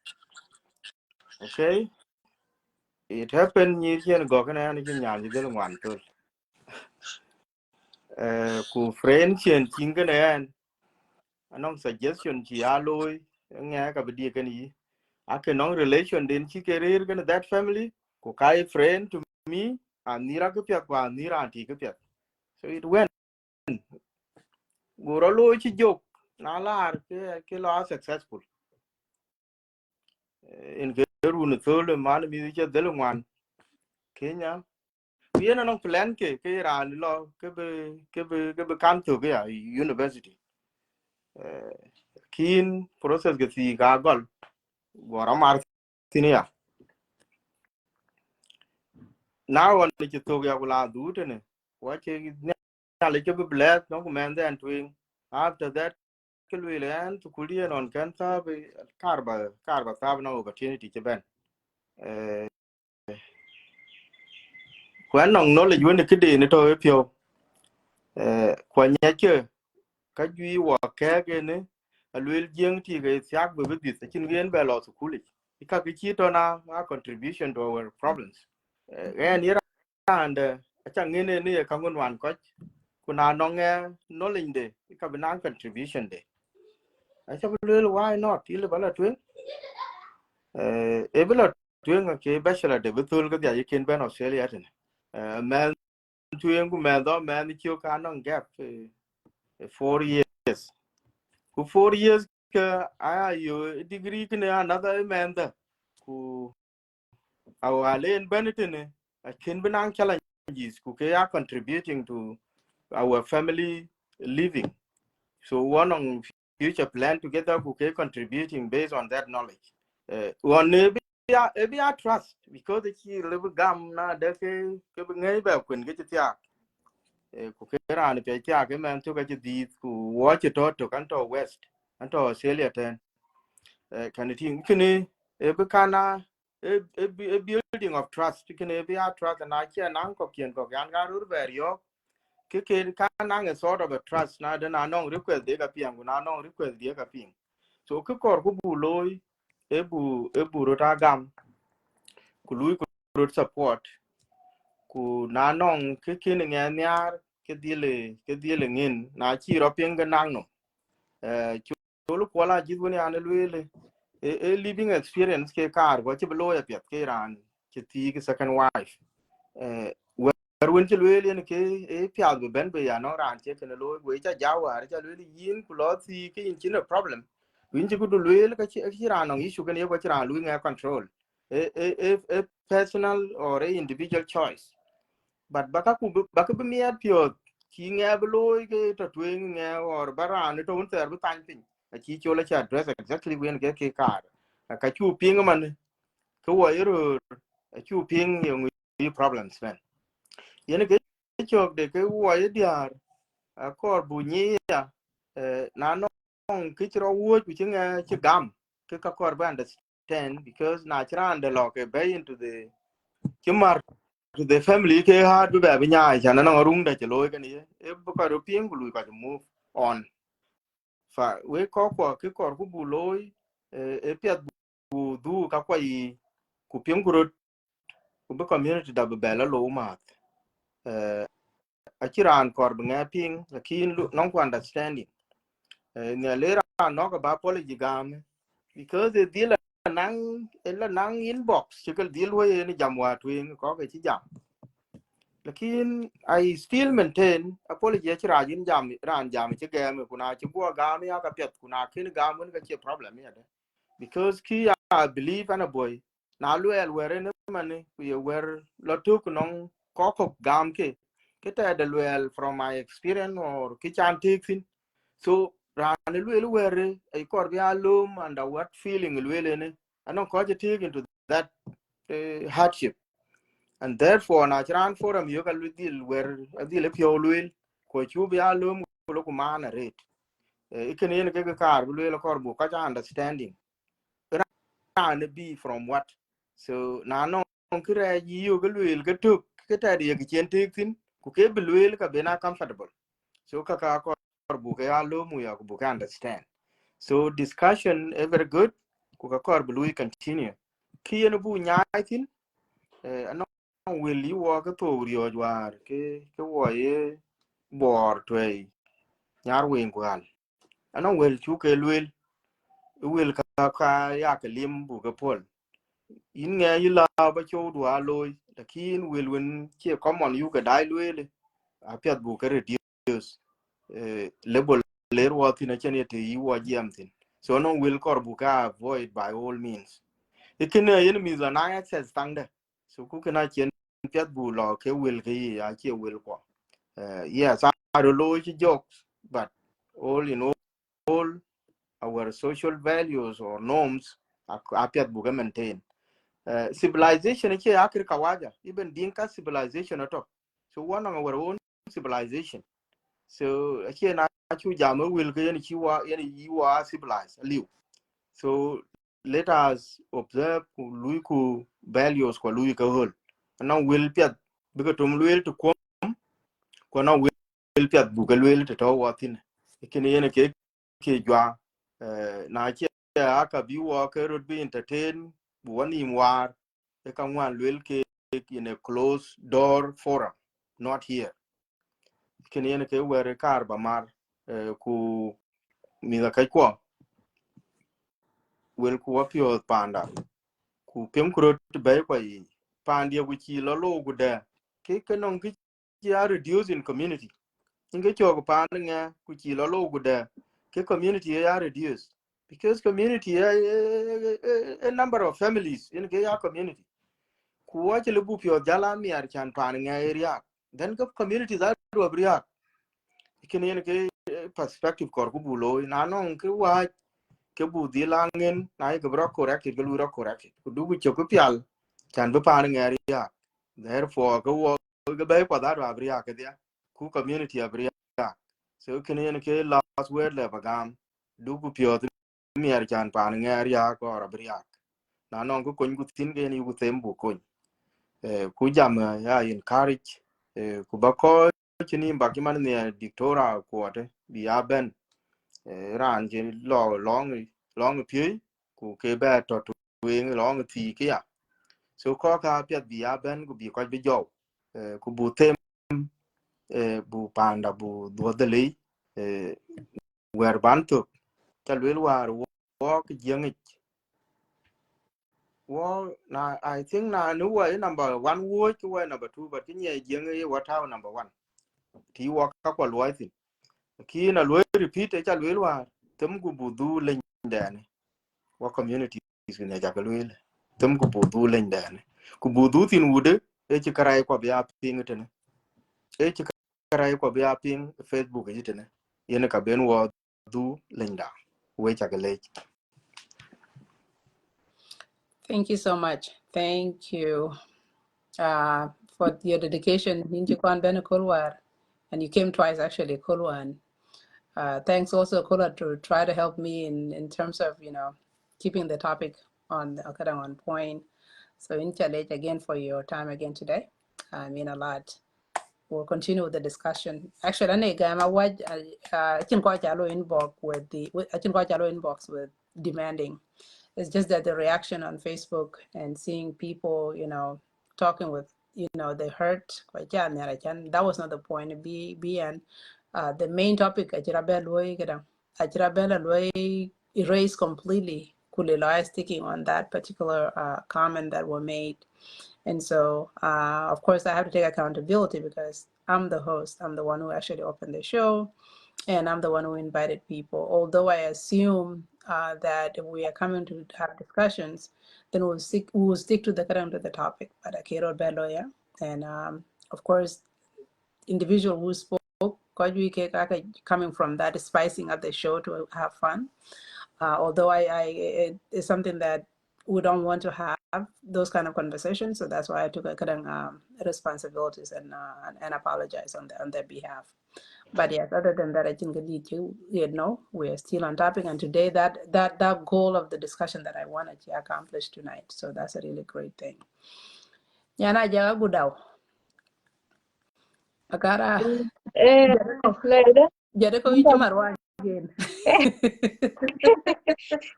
okay it happen nyir chen go ke nan ni nyan ke del wan tol ku friend chen king ke nan anong suggestion chi aloy nga ka bi ke ni ake nong relation den chi ke rer ke that family ku kai friend to me anira ke pya kwa anira anti ke pya so it went goro lo chi jok na lar ke lo successful in ke ru ne thole man mi che del wan kenya bien anong plan ke ran lo ke be kan to ke ya university kin process ke si ga gol goro mar tinia now on the to ya gula du te ne wa che na le ke be blast no man then twing after that ke le an to kulie non kan ta be karba ta na opportunity che ben kwan nong no le yun ke de ne to pio kwa nya che ka gi wa ke ge ne a lwel jeng ti ge syak be bi se chin gen be lo su kuli ka ki chi to na a contribution to our problems and yera and a chang ne ne ka ngon wan ko kuna no nge no linde ka be na contribution de a cha lwel why not ile bala twen e bala twen ke bachelor de betul ga ya ken ben Australia ten man twen ku man do man ki ka no gap 4 years ku 4 years ka aya yo degree kene another man da ku awalen benetene a ken benang challenges ku ke are contributing to our family living so one on future plan together ku ke contributing based on that knowledge one be a trust because the key live gam na de ke ngai ba kun ke tia ku ke ran pe tia ke man to ke di ku watch to kan to west and to Australia ten kan tin kini e be kana a building of trust kini be a trust na che nan ko kien ko gan ga ru ver yo ke kana a sort of a trust na de na non request de ka pian na non request de ka pin so ke kor ku bu loy e bu ro ta gam ku lui ku ro support ku na non ke kini nge nyar ke dile ngin na chi ro pin ga nang no chulu kwala jitu ni ane luele living experience ke kar go che blo ya pet ke ran che ti ke second wife wer wen che luele ne ke pya go ben be ya no ran che ke lo we cha jawa cha luele yin ku lo ti ke yin chin problem win che ku luele ka chi ran no issue ke ne go chi ran lu nga control a personal or a individual choice but baka be miat pio ki nga bloy ke to twing nga or baran to un ter bu tan pin a chi chola cha address exactly when ke kar ka chu ping man ko wa yoro a chu ping yung problems man yen ke chok de ke wa diar a kor bu ni ya na no ki chro wo ku chinga chi gam ke ka kor ba understand because na chran de lo ke bay into the chimar to the family ke hard be be nya cha na no room da chelo ke ni e bu ka ro pien lu ka move on fa we ko ke ko ku bu loy e pia bu du ka kwa yi ku pien ku ro ku be community da be la lo ma a kiran kor be nga ping lakin non ku understanding ne le ra no ka ba policy gam because the deal nang inbox chikal deal way ni jamwa twing ko ke chi jam lakin I still maintain apology chira jin jam ran jam che game kuna chi go gam ya ka pet kuna kin gam mun ka che problem ya de because ki I believe and a boy na luel were ne mane we were lotuk nong ko gam ke ta de luel from my experience or ki chan tik. So ran luel were I kor bi alum and what feeling luel ne anon ko je take into that hardship, and therefore na chran forum yo ka deal where a deal pyo luel ko chu bi alum ko ko mana rate iken yen ke kar luel kor bu ka understanding ran be from what, so na non kre yi yo ga luel ga tuk ke ta de ke chen tik tin ku ke bi luel ka be na comfortable, so ka kor bu ke alum ya ku bu ka understand. So discussion is very good. Kuka kor bului continue. Kiyen bu nyaitin ano will you walk to rio jwar ke wo ye bor tway nyar wen kwal. Ano will chu ke will ka ya ke lim bu ke pol. In nge yila ba chu dwa loy lakin will win che common you ke dai luel apiat bu ke reduce level ler wa tina chen te yi wa jamtin. So no will kor bu ka avoid by all means. Ikene yen mi za na access tangde, so ku kana chen piat bu lo ke will ke ya che will ko yes I don't know jokes, but all in all our social values or norms are piat bu ga maintain. Civilization ke akir kawaja, even dinka civilization at all, so one of our own civilization, so here na chu jama will ke yen chiwa yen yiwa civilized live. So let us observe Luiku values kwa Luika hol. Na will piat because tum luel to kom kwa na will piat buka luel to taw watin. Ikini yene ke jwa na che aka bi wa ke road be entertain buwani imwar e ka wan luel ke in a closed door forum, not here. Ikini yene ke were kar ba mar ku mi da kai kwa wel ku wapio panda ku pem kuro bay kwa yi pandia ku chi lo guda ke kanong ki ya reduce in community inge chok pan nga ku chi lo guda ke community ya reduce because community a number of families in ke ya community ku wa chi lu pio jala mi ar chan pan nga area then the community that do abria ken yen ke perspective kor ku bulo na non ke wa ke bu di langen na ke bro correct ke lu ro correct ku du ku chok pial chan bu pan nga area, therefore go wo ga bay kwa da abria ke dia ku community abria, so ken yen ke last word le bagam du ku pio mi ar chan pan nga area ko abria na non ku kun ku tin ge ni ku tem bu kun ku jam ya encourage ku ba ko chini ba ki man ne dictora ko te bi aben ran je lo long pi ku ke ba to tu wen long ti ke ya, so ko ka pet bi aben ku bi ko bi jo ku bu tem bu panda bu do de le wer ban to ta le war wo ki jeng wo na I think na nu wa number 1 wo ki wa number 2 but ni jeng ye wa ta number 1 ti wo ka ko lo tin ki na lo repeat e cha lo wa tem ku budu le ndane wa community is ne ja ka lo tem ku budu le ndane ku budu tin wude e ci karay ko biya ping tene e ci karay ko biya ping Facebook yi tene yene ka ben wo du le nda we cha ka le. Thank you so much. Thank you for your dedication. Ninja Kwan Ben Kulwar. And you came twice actually, Kulwan. Thanks also, Kula, to try to help me in terms of, keeping the topic on point. So in challenge again for your time again today. I mean a lot. We'll continue with the discussion. Actually, I can quite inbox with demanding. It's just that the reaction on Facebook and seeing people, talking with, they hurt. That was not the point. And the main topic, erase completely. Kulila is sticking on that particular comment that were made. And so, of course, I have to take accountability because I'm the host. I'm the one who actually opened the show, and I'm the one who invited people. Although I assume that if we are coming to have discussions, then we'll stick to the topic. But I can't lawyer, and of course, individual who spoke, coming from that, spicing up the show to have fun. Although it's something that we don't want to have those kind of conversations, so that's why I took responsibilities and apologize on their behalf. But yes, other than that, I think we're still on topic, and today that goal of the discussion that I wanted to accomplish tonight. So that's a really great thing. Yana jaga budao. Akara Later. Jericho Ichumarwa again.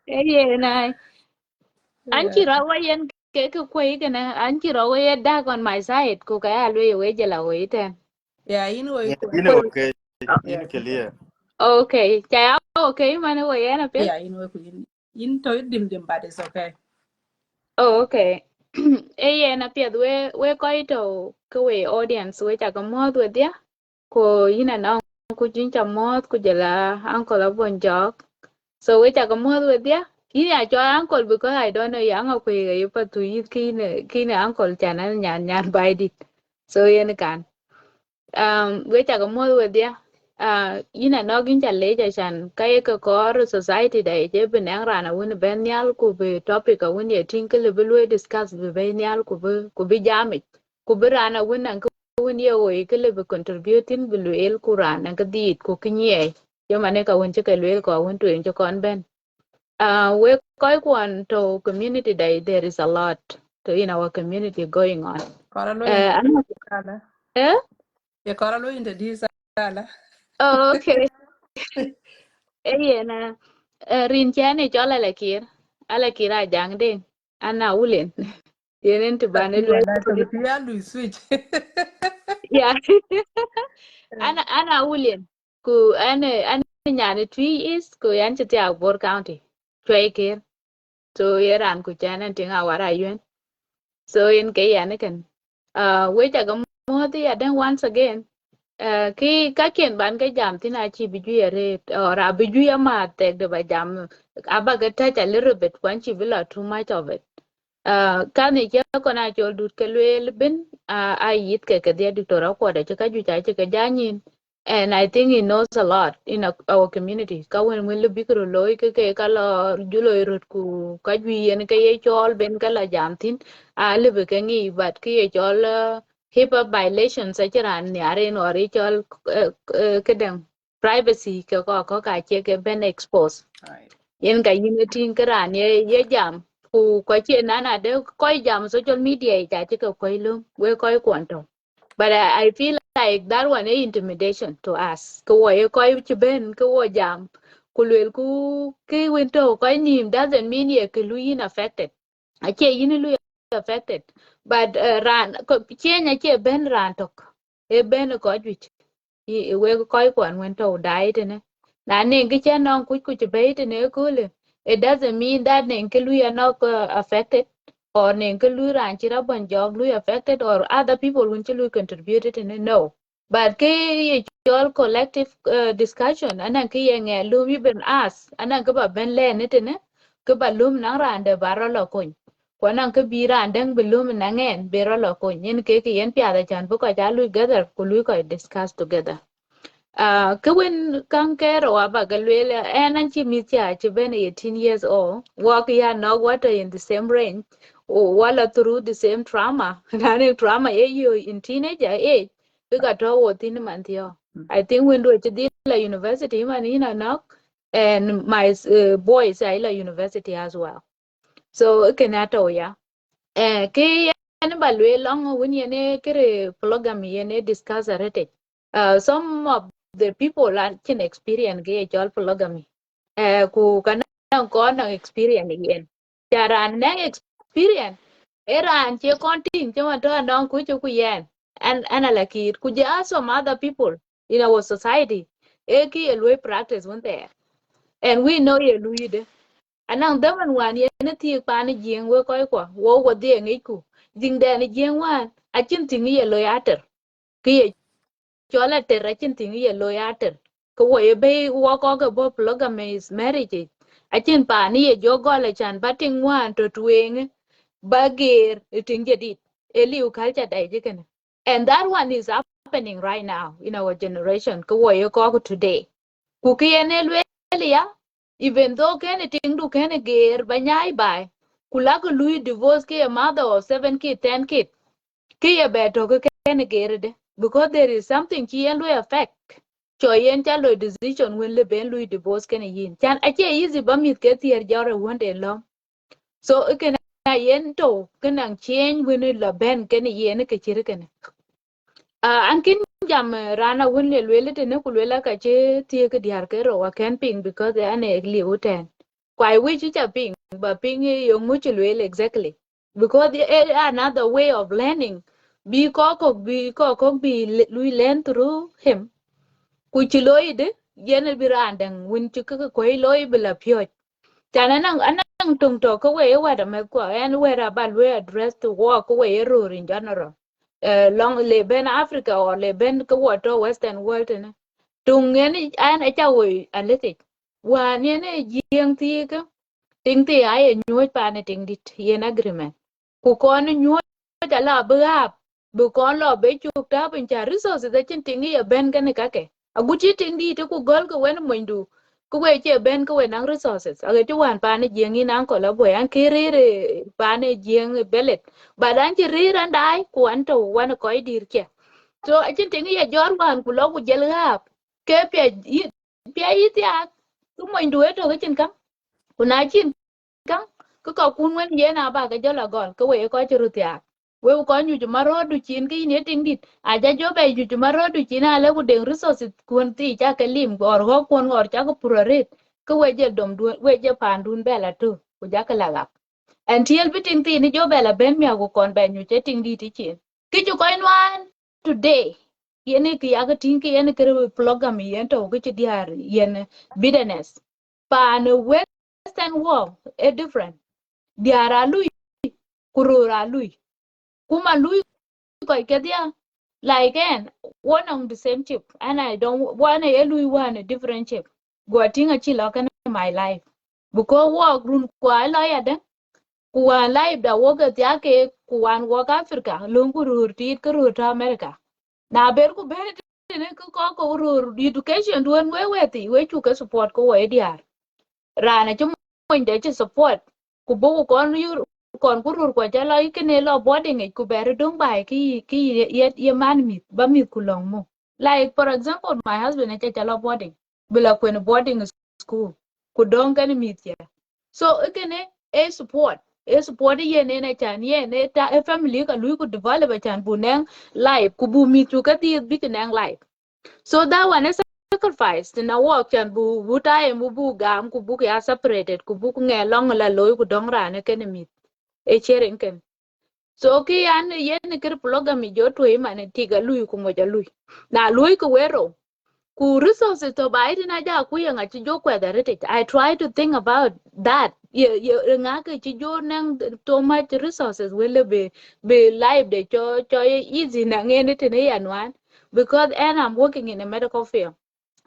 Yeah, Anchi Yeah. rawa yen ke kwai kana anchi rawa ya dag on my side ko kaya alwe we jela we ten. Yeah, you know Yeah, it. you know, okay. Yeah, You clear. Okay, kaya okay man we yana pin. yeah, you know it. You know it dim, but it's okay. Oh, okay. Na pia we koi to ko we audience we cha ko mod we dia ko yina na ku jincha mod ku jela uncle abon jok. So we cha ko mod we dia. Yini a cho uncle because I don't know yang ko ye pa tu yi kine uncle chana nyan bai dit. So yen kan. We cha ko mod we dia. Yina no gin cha le cha chan kai ka kor society da je benang rana won ben nyal ku be topic a won ye tin ke le be discuss be ben nyal ku be jamit ku be rana won an ku won ye wo ke le be contributing be lu el ku rana ka dit ku kinye yo mane ka won che ke le ko won tu en cho kon ben. We koi kwan to community day there is a lot to in our community going on. Koralo Ano introduce. eh? Yeah, Koralo introduce. Oh, okay. Na rin chane chola ala kira jang ding ana ulen yenen to banel You and I talk to you, Louis switch. ya ana ulen ku ana nyane twi is ku yan chiti Agbor County chwe kir so yeran ku chana tinga wara yuen so in ke yan kan we ta ga modi adan once again ki ka ken ban ka jam tin a chi biju yare or a biju ya ma tek de ba jam aba ga touch a little bit kwan chi bila too much of it kan ni ko na chol dut ke lwel bin a yit ke dia dictora ko da ka ju cha ka janyin and I think he knows a lot in our community ka when le bikro loy ka la julo rut ku ka ju yen ke ye chol ben ka la jam tin a le be ke ngi bat ki ye chol HIPAA violations such an yare no ritual kedem privacy ko ka che ke ben expose Right. yen ka yin kran ye jam ku ko che nana de ko jam social media ta che ko lu we ko kwanto but I feel like that one is intimidation to us ko ye ko che ben ko jam ku lel ku ki winto ko nim doesn't mean ye ku yin affected ache yin lu affected but ran ko chenya che ben ran tok e ben ko juch we ko kwan wen to dai tene na ne ngi chen non ku be tene ko le it doesn't mean that ne ke lu are not affected or ne ke lu ran chira ban jog lu affected or other people when lu contributed in no but ke ye all collective discussion anan ke ye nge lu mi ben as anan ke ba ben le ne tene ke ba lum nang ran de baro lo kun kwanan ka bira andang belum nangen bero lo ko nyen ke yen pia da chan bu ko ja lu gather ku lu ko discuss together ka wen kan ke ro aba ga le en an chi mi tia chi ben 18 years old walk ya no water in the same range or wala through the same trauma na trauma ye you in teenager age we got to what in man theo I think when do it la university man ina knock and my boys are la university as well so kenato ya ke yani ba lwe long when yene kere polygamy yene discuss arete some of the people are kin experience ke jol polygamy ku kana ko na experience yen jara na experience era anche kontin chama to andon ku yen and analakir ku ja some other people in our society e ki lwe practice one there and we know ye luide anang daman wan ye ne ti pa ni jeng we ko ko wo de ngi ku ding de ni jeng wan a chin ting ye lo yater ki ye chola ter a chin ting ye lo yater ko wo ye be wo ko ga bo polygamy is marriage a chin pa ni ye jo go le chan bating wan to twing bagir ting je dit eli u culture dai je kana and that one is happening right now in our generation ko wo ye ko today ku ki ene lweli ya even though kene ting du kene ger banyai bai kula ko lui divorce ki a mother of 7 kid 10 kid ki ye beto ko kene ger de because there is something ki en lui affect cho yen cha lo decision when le ben lui divorce kene yin chan ache easy ba mit ke tier jore wonde lo so kene yen to kenang change when la ben kene yen ke chir kene an kin jam rana wun le lwele tene ku lwela ka che tie ke diar ke ro wa ken ping because they ane li uten kwai wi chi cha ping ba ping yo mu chi lwele exactly because another way of learning bi lui learn through him ku chi loy de yen bi randang wun chi ka ko loy bila pyo chana nang tung to ko we wa da me ko en we ra ba we address to work ko we ro in general long le ben Africa or le ben ko wato western world ne tung ne an a cha we alete wa ne jing ti ka ting ti ai nyu pa ne ting dit yen agreement ku ko ne nyu ta la ba bu ko lo be chu ta bin cha resources da chin ting ye ben ka ne ka ke aguchi ting di to ku gol ko wen mo ndu ku we che ben ko we nang resources age tu wan pa ne jing ni nan ko la bo an kire pa ne jing belet badan ci riran dai ku anto wan ko dir ke so a cin tingi ya jor wan ku lo ku jel gap ke pe yi ya ku mo ndu to ke cin kam ku na cin kam ko kun wen ye na ba ga jola gol ko we ko ci rutia we ko nyu ju maro du cin ki ne ting dit a ja jo be ju maro du cin ale ku de resources kun ti ja ke lim gor go kon gor ja ko purarit ko we je dom du we je pan dun bela tu ku ja ka la until biting ti ni jo bela ben mi ago kon ben you chatting di ti chin ki ju koin wan today yene ki aga tin ki yene kere polygamy yen to ki diar yen bitterness pan western world a different diara lui kurura lui kuma lui ko ke dia like again one on the same chip and I don't want a lui one a different chip go tinga chi lokan my life because work run kwa la ya kuwan laib da woga tiake kuwan woga Africa lungu rur tit ko rur ta America na ber ku ber ne ko rur education duan we chu ka support ko we diar rana chum de chi support ku bu kon yur kon ku rur ko jalo ikene lo boarding ku ber dong bai ki ye man mit ba mit ku long mo like for example my husband e jalo boarding bila kwen boarding school ku dong kan mit ya so ikene e support ye ne na chan ye ne ta e family ka lui ku develop chan bu nang life ku bu mi tu ka ti bi nang life so that one is sacrifice na work chan bu ta e mu bu gam ku bu ya separated ku bu nge long la loy ku dong ra ne ken mi e cheren ken so ki an ye ne ker polygamy jo to e mane ti ga lui ku mo ja lui na lui ku wero ku resources to bai na ja ku yang a chi jo kwa da rete I try to think about that ye nga ke chi jo nang too much resources will be live de cho easy na nge ne tene yan wan because and I'm working in a medical field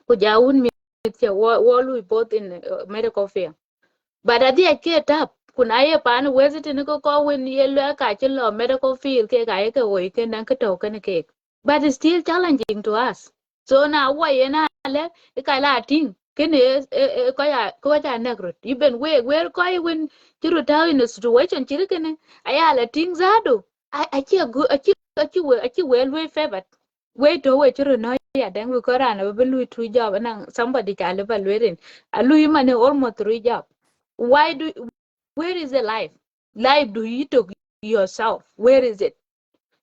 ku ja un mi che wo both in medical field but at the get up kuna ye pan wezi tene ko win ye lo ka chi lo medical field ke ga ye ke wo ke nan ka to ke but it's still challenging to us so now why na le ka la ting kene ko ja negrot even we where ko when chiru ta in a situation chiru kene aya la ting zado I chi gu I chi we favor we to we chiru no ya den we ko rana be lu tu job na somebody ka le ba lwerin alu man almost three job why do where is the life do you to yourself where is it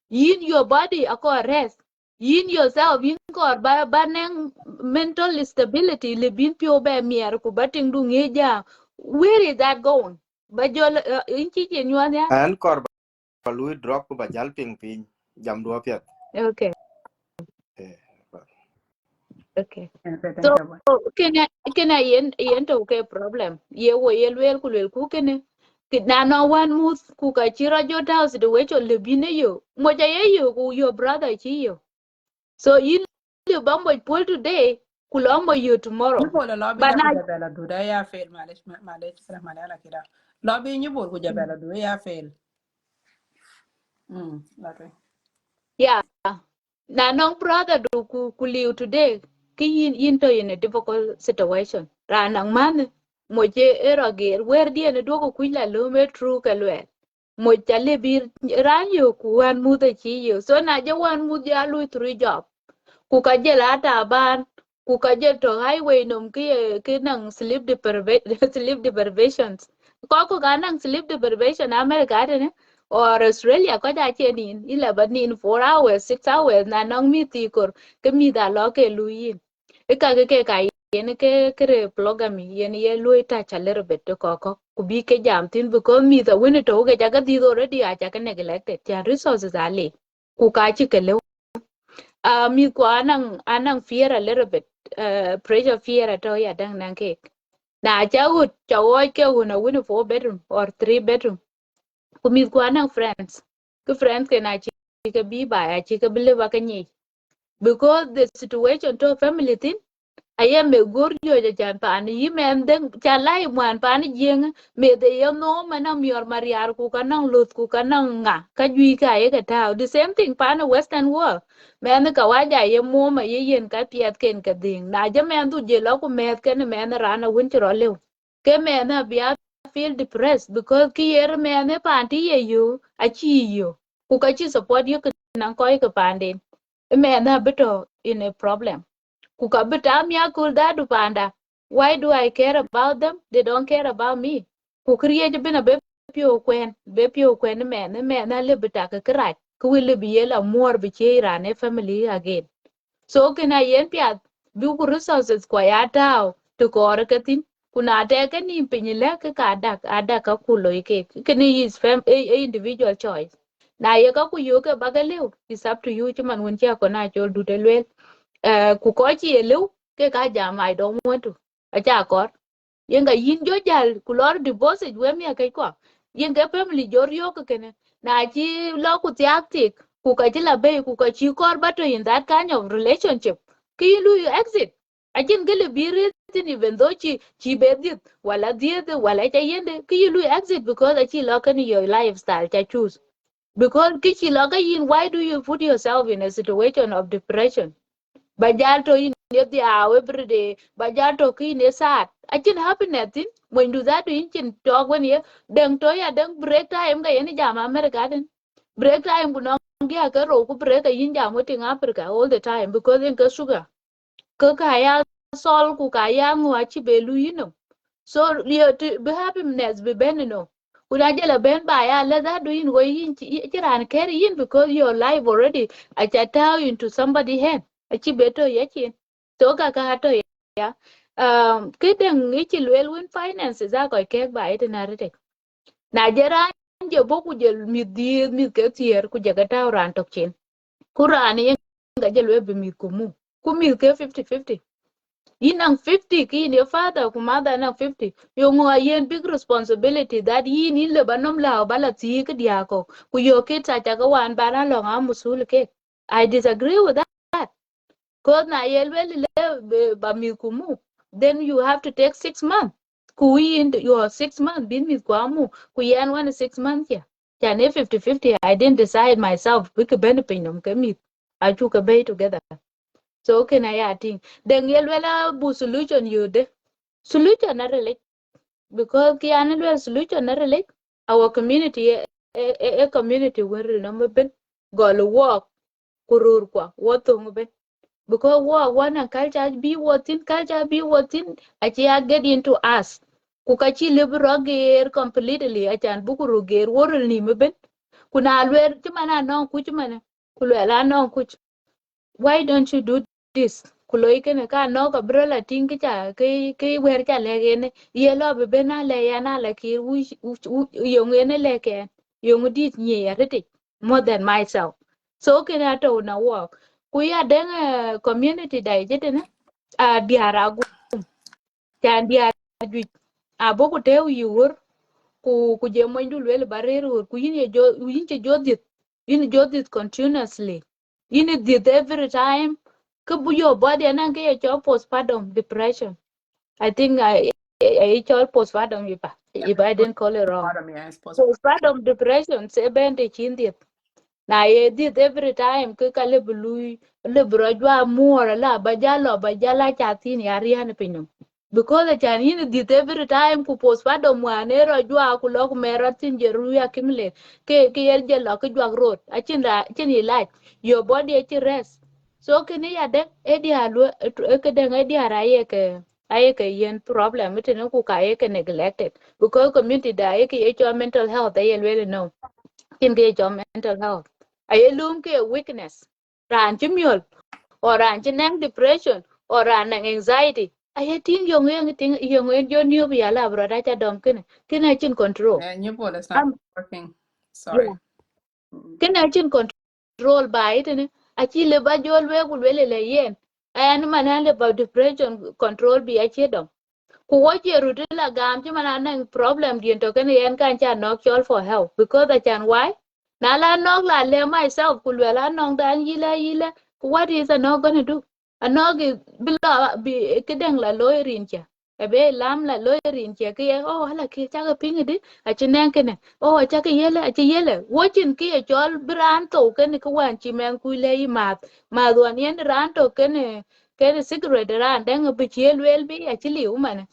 yin your body ako rest yin yourself yin kor ba neng mental stability le bin pio be mier ku bating du ngeja where is that going ba jol in chi chen yuan ya an kor ba lui drop ko ba jal ping ping jam do pet okay eh Okay. And So thank kena yen to okay problem. Ye wo ye lwel ku lwel ku kene. Na no one move ku ka chira jota house the way to libine yo. Moja ye yo ku your brother chi yo. So you bambo pull today, kulombo you tomorrow. Nyibol lobby But da now, kujabela duda ya fail kira malala kira. Lobby nyibol kujabela duda ya fail. Lotwe. yeah, na no brother do ku live today. Ki yin to in a difficult situation. Ranang man moje eroger where the and do ko kuila lume true kalwe. Moja le bir ranyo ku wan mu the chi yo. So na je wan mu ja lu three job. Ku ka je la ta ban ku ka je to highway num ki nang sleep deprivation sleep deprivations ko ka nang sleep deprivation America ne or Australia ko ja che nin 4 hours 6 hours na nang mi ti kor ke mi da lo ke lu yin e ka yen ke polygamy yen ye lu ta cha little bit ku bi ke jam tin because mi da wini to ke ja ga di already a ja ke neglected ya resources ale ku ka chi ke mi ko anang fear a little bit pressure fear at all ya dang nang cake na cha would cha wo ke una win 4 bedroom or 3 bedroom ku mi ko anang friends ku friends ke na chi ke bi ba ya chi ke bile ba ka ni because the situation to family thing aya me gorjo ja jan pan yi men den cha lai mwan pan jing me de yo no mana mior mariar ku kanang lut ku kanang nga ka jui ka ye ka tao the same thing pan western world men ka waja ye mo ma ye yen ka piat ken ka ding na ja men du je lo ku met ken men rana win tro le ke men bia feel depressed because ki yer men pan ti ye yo a chi yo ku ka chi support yo kan ko ka panden men beto in a problem Kukabitamia kuldadu panda. Why do I care about them? They don't care about me. Kukriye bina be pio kwen me na libita kakrat. Kuwili biyela more bichira ne family again. So kina yen piat buku resources kwa yatao to kore katin. Kuna teka ni pinyile ka ada ka kulo ike. Kini is individual choice. Na yeka kuyoke bagaliw. It's up to you chuman wunchi akona chol dutelwe ku ko chi elu ke ka jam I don't want to acha kor yen ga yin jo jal ku lor deposit we mi kai ko yen ga family jor yo ke kene na chi lo ku tiak tik ku ka chi la be ku ka chi kor bato in that kind of relationship ki lu you exit ajin gele bire tin even though chi be dit wala cha yende ki lu exit because achi lo kan your lifestyle cha choose because kichi lo ka yin why do you put yourself in a situation of depression bajal to in the hour every day bajal to ki ne sat achin happiness in when do that in chin talk when ye deng to ya deng break time ga yani jam America den break time ku no ya ka ro ku break yin jam with in Africa all the time because in ka sugar ka ka ya sol ku ka ya ngwa chi be lu yino so you to be happiness be benino kuna jela ben ba ya let that doing go in chiran carry in because your life already achata into somebody hand achi beto yachin to ka to ya kiden ngichi lwel win finances za ko ke ba ite na rete na jera je boku je mi ke tier ku je ta ran tok chen kurani ga je lwe bi mi ku mu ku mi ke 50-50 inang 50 ki in your father ku mother nang 50 yo ngo yen big responsibility that yin in le banom la bala ti ke dia ko ku yo kids acha ga wan bana lo nga musul ke I disagree with that cause na yelweli le ba mi kumu then you have to take 6 months ku in your 6 months bin mi kwamu ku yan 6 months ya chane 50-50 I didn't decide myself we could benefit nom ke mi I took a bay together so can I think then yelwela bu solution you de solution na relate because ki anelwel solution na relate our community a community where number ben go work kurur kwa wotung ben because one culture be working achi get into us kukachi libro gear completely achan bukuru gear worul ni meben kuna alwer chimana no kuchimana kulwela no kuch why don't you do this kuloi kene ka no ka brola tingi cha ke wer cha legene ye lo be bena le ya na le ki yongene leke yong dit nye ya rete more than myself so kene ato na work kuya den community dai jete diara gu chan diara ju aboku tew yur ku je moy dul wel barero ku yin je jodit yin jodit continuously yin did every time ku bu your body and ke cho postpartum depression. I think I call postpartum if I didn't call it wrong. Postpartum, yes, postpartum. Postpartum depression se ben de chin na ye dit every time ke kale bului le brojwa muora la bajala chatin yarian pinum because the chanin dit every time ku postpartum wane rojwa ku lok meratin jeruya kimle ke yer jelo ke jwa road achinda chini like your body ach rest so kini ya de edi halu ke de edi araye ke aye ke yen problem itene ku ka ye ke neglected because community da ye ke mental health they really know in ke mental health ay lum ke weakness ran chimiol or ran chinang depression or ran nang anxiety ay tin yong yo new bi ala broda cha dom kene chin control Yeah, new board is not am working. yeah Sorry. Mm. kene chin control ba itene achi le ba jol we ku le yen ayan manale ba depression control bi achi dom ku woche ruti la gam ci mana nang problem dien to ken yen kan cha nok chol for help because the chan why na la nok la le myself ku la nok dan yila what is a nok gonna do a nok bila bi kedeng la loirin cha ebe lam la loirin cha ke oh hala ke cha ga ping di a chinen ken oh cha ke yele a chi yele wochin ki e chol bran to ken ko wan chi men ku le ma don yen ran to ken secret ran deng bi chi wel bi a chi liu man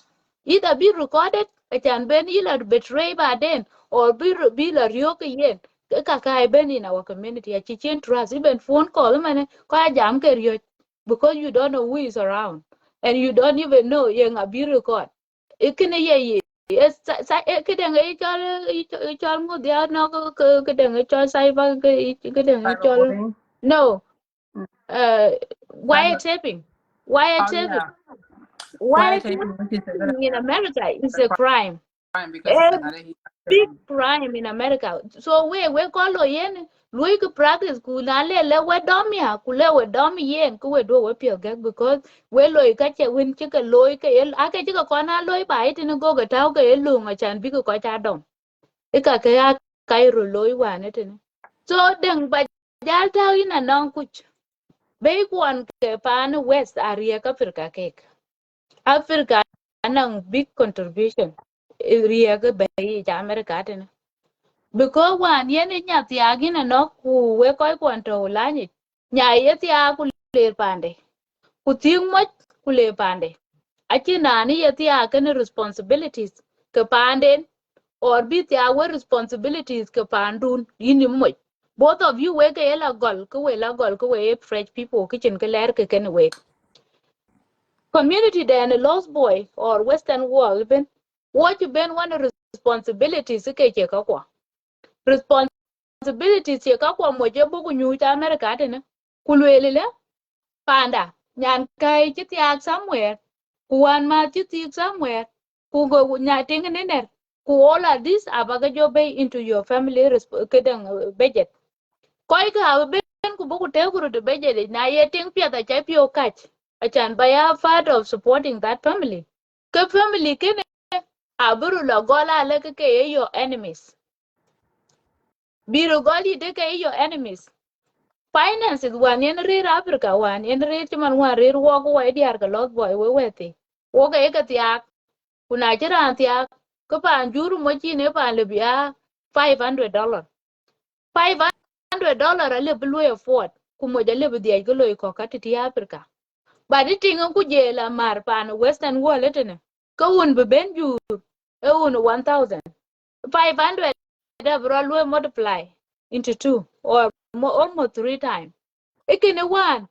either be recorded a can ben either betray by then or be la rioka yen kaka ben in our community a chichen trust even phone call man ko jam ke rio because you don't know who is around and you don't even know yen a be record ikene ye yes sa kedeng e chol mo dia no kedeng e chol sai ba kedeng e chol Cyberbullying. no Mm. why Cyber. accepting why Oh accepting yeah. why Why taking which is a good accepting in America is a a crime crime because it's a another human big being. crime in America. So we call lo yen we could practice ku na le we dom ya ku le we dom yen ku we do we pio gag because we lo ka che win che ka lo ka el ake che ka kona lo ba it no go ga tau ka el lu nga chan bi ko cha dom e ka ka kai ro lo wa ne tin so deng ba jal tau ina non kuch be kwan ke pan west area ka Africa cake Africa anang big contribution area ga be ja America tin because wan yen nya tiagi na no ku we koy kwanto lani nya ye tia ku le pande ku ting mo ku le pande achi na ni ye tia kan responsibilities ke pande or bi tia we responsibilities ke pandun yini mo both of you we ke la gol ko we fresh people kitchen ke ler ke ken we community then a lost boy or western world ben what you ben one responsibilities ke ke kwa responsibilities ye ka kwa moje bugu nyu ta America tene kulwele le panda nyan kai chiti ak somewhere kuwan ma chiti somewhere ku go nya ting ne ner ku all of this abaga jo be into your family kedang budget koi ka ben ku bugu te ku de budget na ye ting pia da chai pio kach achan ba ya part of supporting that family ke family kene aburu la gola le ke your enemies biru goli de ke your enemies finances wan yen rir Africa wan yen rir chiman wan rir wo ko wai diar ka lot boy we weti wo ka eka tiak kuna chiran tiak ko pan juru mo chi ne pan le bia $500 $500 ale blue afford ku mo jale bi diaj ko loy ko ka ti Africa ba di tinga ku je la mar pan western world etene ko un be ben ju e un 1000 500 da bro lo multiply into two or almost three times ikene wan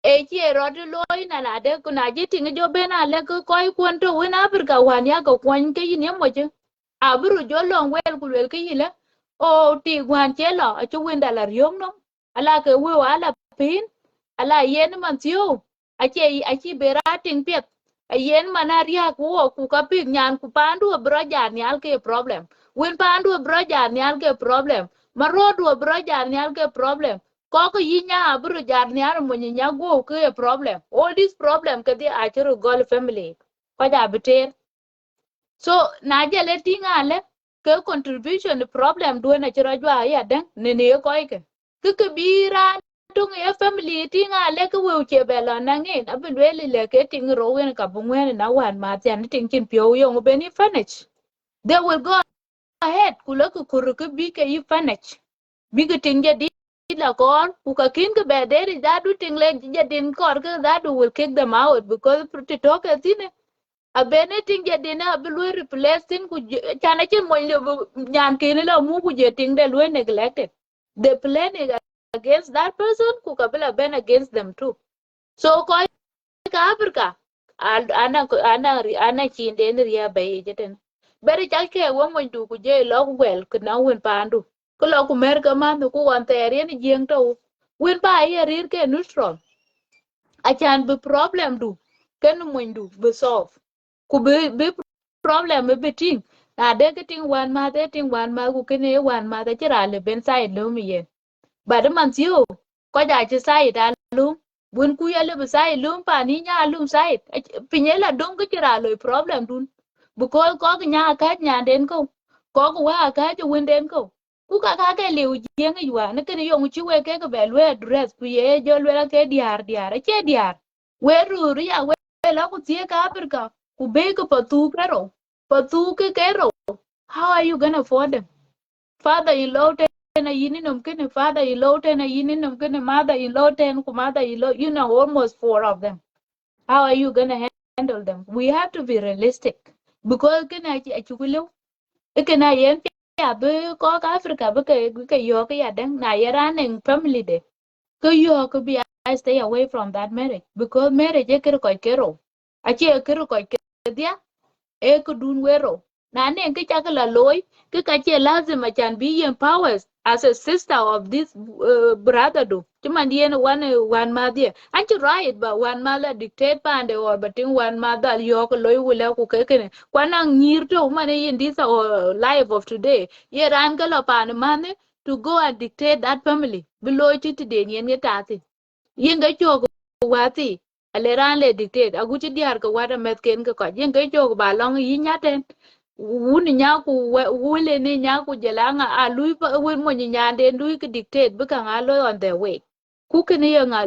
e che rod loy na na de kuna je tinga jo bena le ko koy kwon to win Africa wan ya ko kwon ke yin mo je aburu jo long wel ku wel ke yile o ti wan che lo a chu win dala ryom no ala ke wi wala pin ala yen man tiu a che bera ting pet a yen mana ria ku ka pik nyan ku pandu bro jar nyal ke problem win pandu bro jar nyal ke problem marodu bro jar nyal ke problem ko ko yinya abru jar ni ar mo nya go ko a problem all this problem ka di a churu gol family ko ja biter so na je le tinga le ke contribution the problem do na chiro jwa ya den ne ne ko ke bira tung ye family tinga le ke we che bela na ngin abin weli le ke ting ro wen ka bungwen na wan ma tian ting chin pio yo ngo beni fanich they will go ahead kula ku kur ke bi ke yi fanich bi ke ting je di la kor ku ka kin ke be there da du ting le je din kor ke da du will kick them out because to talk as in a bene ting je din a bi lu replace tin ku chana chin mo le nyan kin le mu ku je ting de lu neglected the plan is against that person ku kabila ben against them too so ko ka afrika ana chinde ni ria bay jeten beri chake wo mo du ku je lo wel ku na wen pandu ko lo ku mer ka man ku wan ter ni jeng to wen ba ye rir ke neutral achan be problem du ken mo du be solve ku be problem be ting na de ke ting wan ma de ting wan ma ku ken e wan ma de chira le ben side lo mi yen ba de man tiyo ko ja ci sai da lum bun ku yele be sai lum pa ni nya lum sai pinyela dong ko tira lo problem dun bu ko nya ka nya den ko wa ka ju wen den ko ku ka ke liu jeng ywa ne ke yo mu ci we ke be lo address ku ye jo lo ke diar che diar we ru ri ya we la ku tie ka afrika ku be ko patu ke ro how are you gonna afford them father in law ten a yini num kin father in law ten a yini num kin mother in law ten ku mother in law you know almost four of them how are you gonna handle them we have to be realistic because kin a chukulu ikena yen ya be ko ka africa be ke yo ke ya den na yaran en family de ko yo ko be I stay away from that marriage because marriage e ko kero achi e ko dia e ko dun wero na ne ke chakala loy ke ka che lazima chan be empowers as a sister of this brother do chuma dien one ma dia anchi right but one ma la dictate pande or but in one ma dal yo ko loy wala ku ke kene kwana ngir to mane in this life of today ye ran kala pan mane to go and dictate that family below chiti de yen ye yin chok wati ale ran le dictate agu chi diar ka wada met ken ka yin chok ba long yi nyaten wuni nya ku wule ni nya ku jelanga a lui pa win mo nya den lui ka dictate bu ka nga lo on the way ku ken ye nga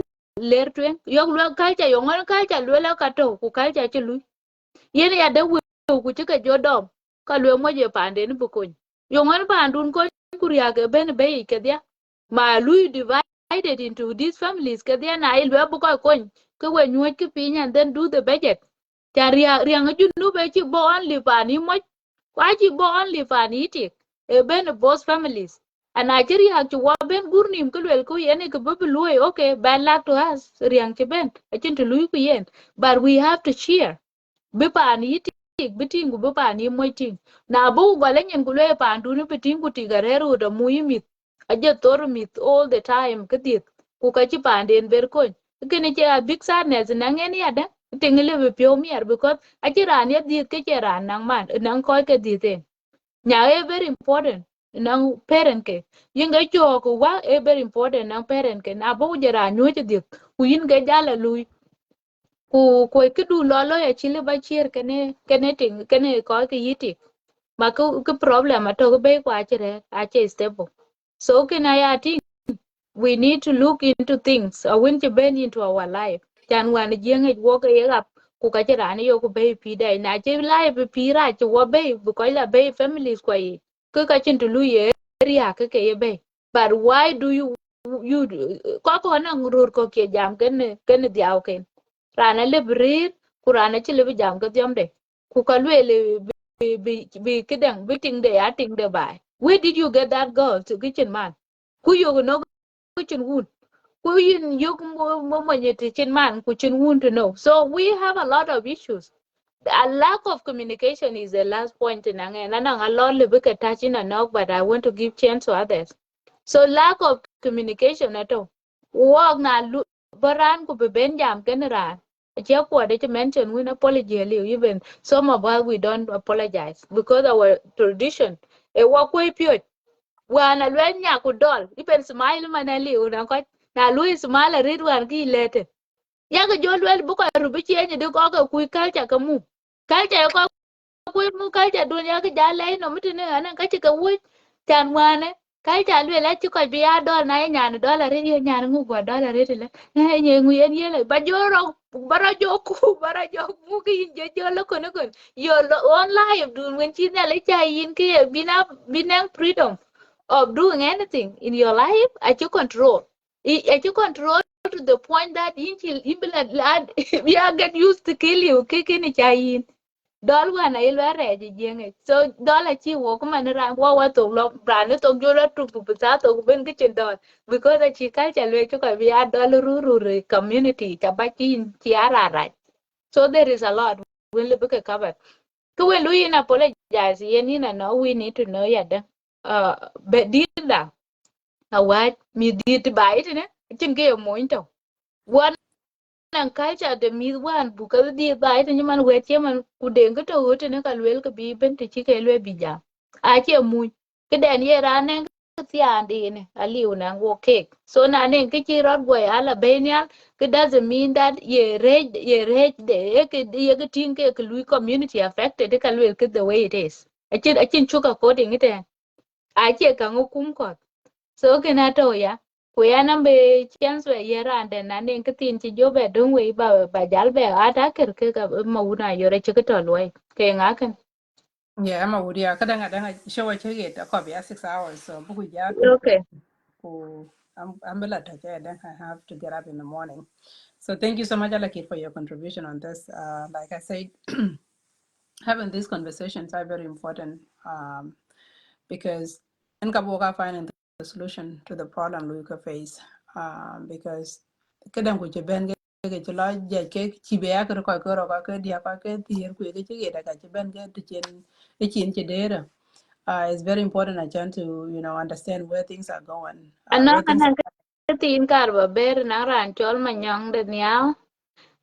ler twen yok lo culture yo ngon culture lo la ka to ku culture chi lui yin ya de wu ku chi ka jodom ka lo mo je pande ni bu kun yo ngon pandun ko kuriya ke ben be ke dia ma lui divided into these families ke dia na ilwe bu ko kon ke we nyu ke pin and then do the budget ta ria ngaju nu be chi bo only pani mo kwa chi bo only pani ti e ben both families and Nigeria to wa ben gurnim ke wel ko yene ke bu lui okay bad luck to us riang ke ben a chin to lui ku yen but we have to cheer bi pan yi tik bi tingu bi pan yi moy ting na bu gole nyen ku le pan du ni bi tingu ti gareru da mu yi mit aje tor mit all the time kedit ku ka ci pan den ber ko kene ci a big sadness na ngen ya da tingle bi pyo mier because aje ran ya dit ke ci ran nang man nang ko ke dite nya e very important nang parent ke yinga cho ko wa e very important nang parent ke na bu je ran nyu ci dit ku yin ga jala lui ku cái du lo lo ya chile ba chier kene ting kene ko ke yiti ma ku problem to go be kwa chire a che stable so can I think we need to look into things when to bend into our life chan wan jeng e wo ke gap ku ka chira ni yo ku be pi dai na che life pi ra che wo be bu ko la be families kwa yi ku ka chin to lu ye ria ke ye be but why do you ko na ngurur ko ke jam ken diaw ken rana le brir ku rana ci le jam ka diom de ku ka lwele bi kidang bi ting de ya ting de bai where did you get that girl to kitchen man ku yo no kitchen wood ku yin yo mo nyete chin man ku chin wood to know so we have a lot of issues a lack of communication is the last point in and a lot of big touching and knock but I want to give chance to others so lack of communication at all walk na baran ku be ben jam ken ran che ko de mention when apology even some of us we don't apologize because our tradition e wa ko pio wana lwen nya ku dol ipen smile mana liu na ko na lui smile rid wan ki lete ya ga jo lwen bu ko rubi chenye de ko ka ku culture ka mu culture ko ku mu culture dunya ka jale no mitine anan ka ka wu chan wane culture lwe la ci ko bi ya dol na nya $1 ri nya ngu go $1 ri le nye ngu yen yele ba jo ro bara jo ku bara jo mu ki je jo lo ko no your own life dun when chi na le cha yin ki bina freedom of doing anything in your life at your control. At your control to the point that you lad we are get used to kill you, kicking it chain. Dol wana ilwa reji jenge. So dol chi wo kuma ni ran wa to lo brand to jora to pupusa to ben kitchen dol because a chi culture we chuka we are dol ruru community chabaki in chiara right. So there is a lot we will be covered. Ko we lui in apologize yen in no we need to know yada. But did that awat mi dit bai tene chin ke mo into wan nan culture de mi wan bu ka di bai tene man we che man ku den ka to tene ka lwel ka bi ben ti chi ke lwe bi ja a che mu ke den ye ran ne ti andi ne ali una wo cake so na ne ke chi rod boy ala benial ke doesn't mean that ye rage de ke ye ke tin ke lui community affected ka lwel ke the way it is a chin chuka coding it a che ka ngukum ko so kina to ya ku ya nambe chance we yera ande na ne kitin ci jobe don we ba jal be ata ker ke ka ma una yore ci to loy ke ngaken Yeah, I'm a woody. I can't show a check a copy 6 hours. So, book yeah, okay I'm a lot. Then I have to get up in the morning. So, thank you so much, Alaki, for your contribution on this. Like I said, having these conversations are very important because in Kaboga finding the solution to the problem we could face because kadang ku ben ke chlo je ke chibe ya ko ko dia ko ke tier ku ke che da ka ben ke chin che dera it's very important I tend to understand where things are going ana where things ana tin kar ba ber na ran chol manyong de nyao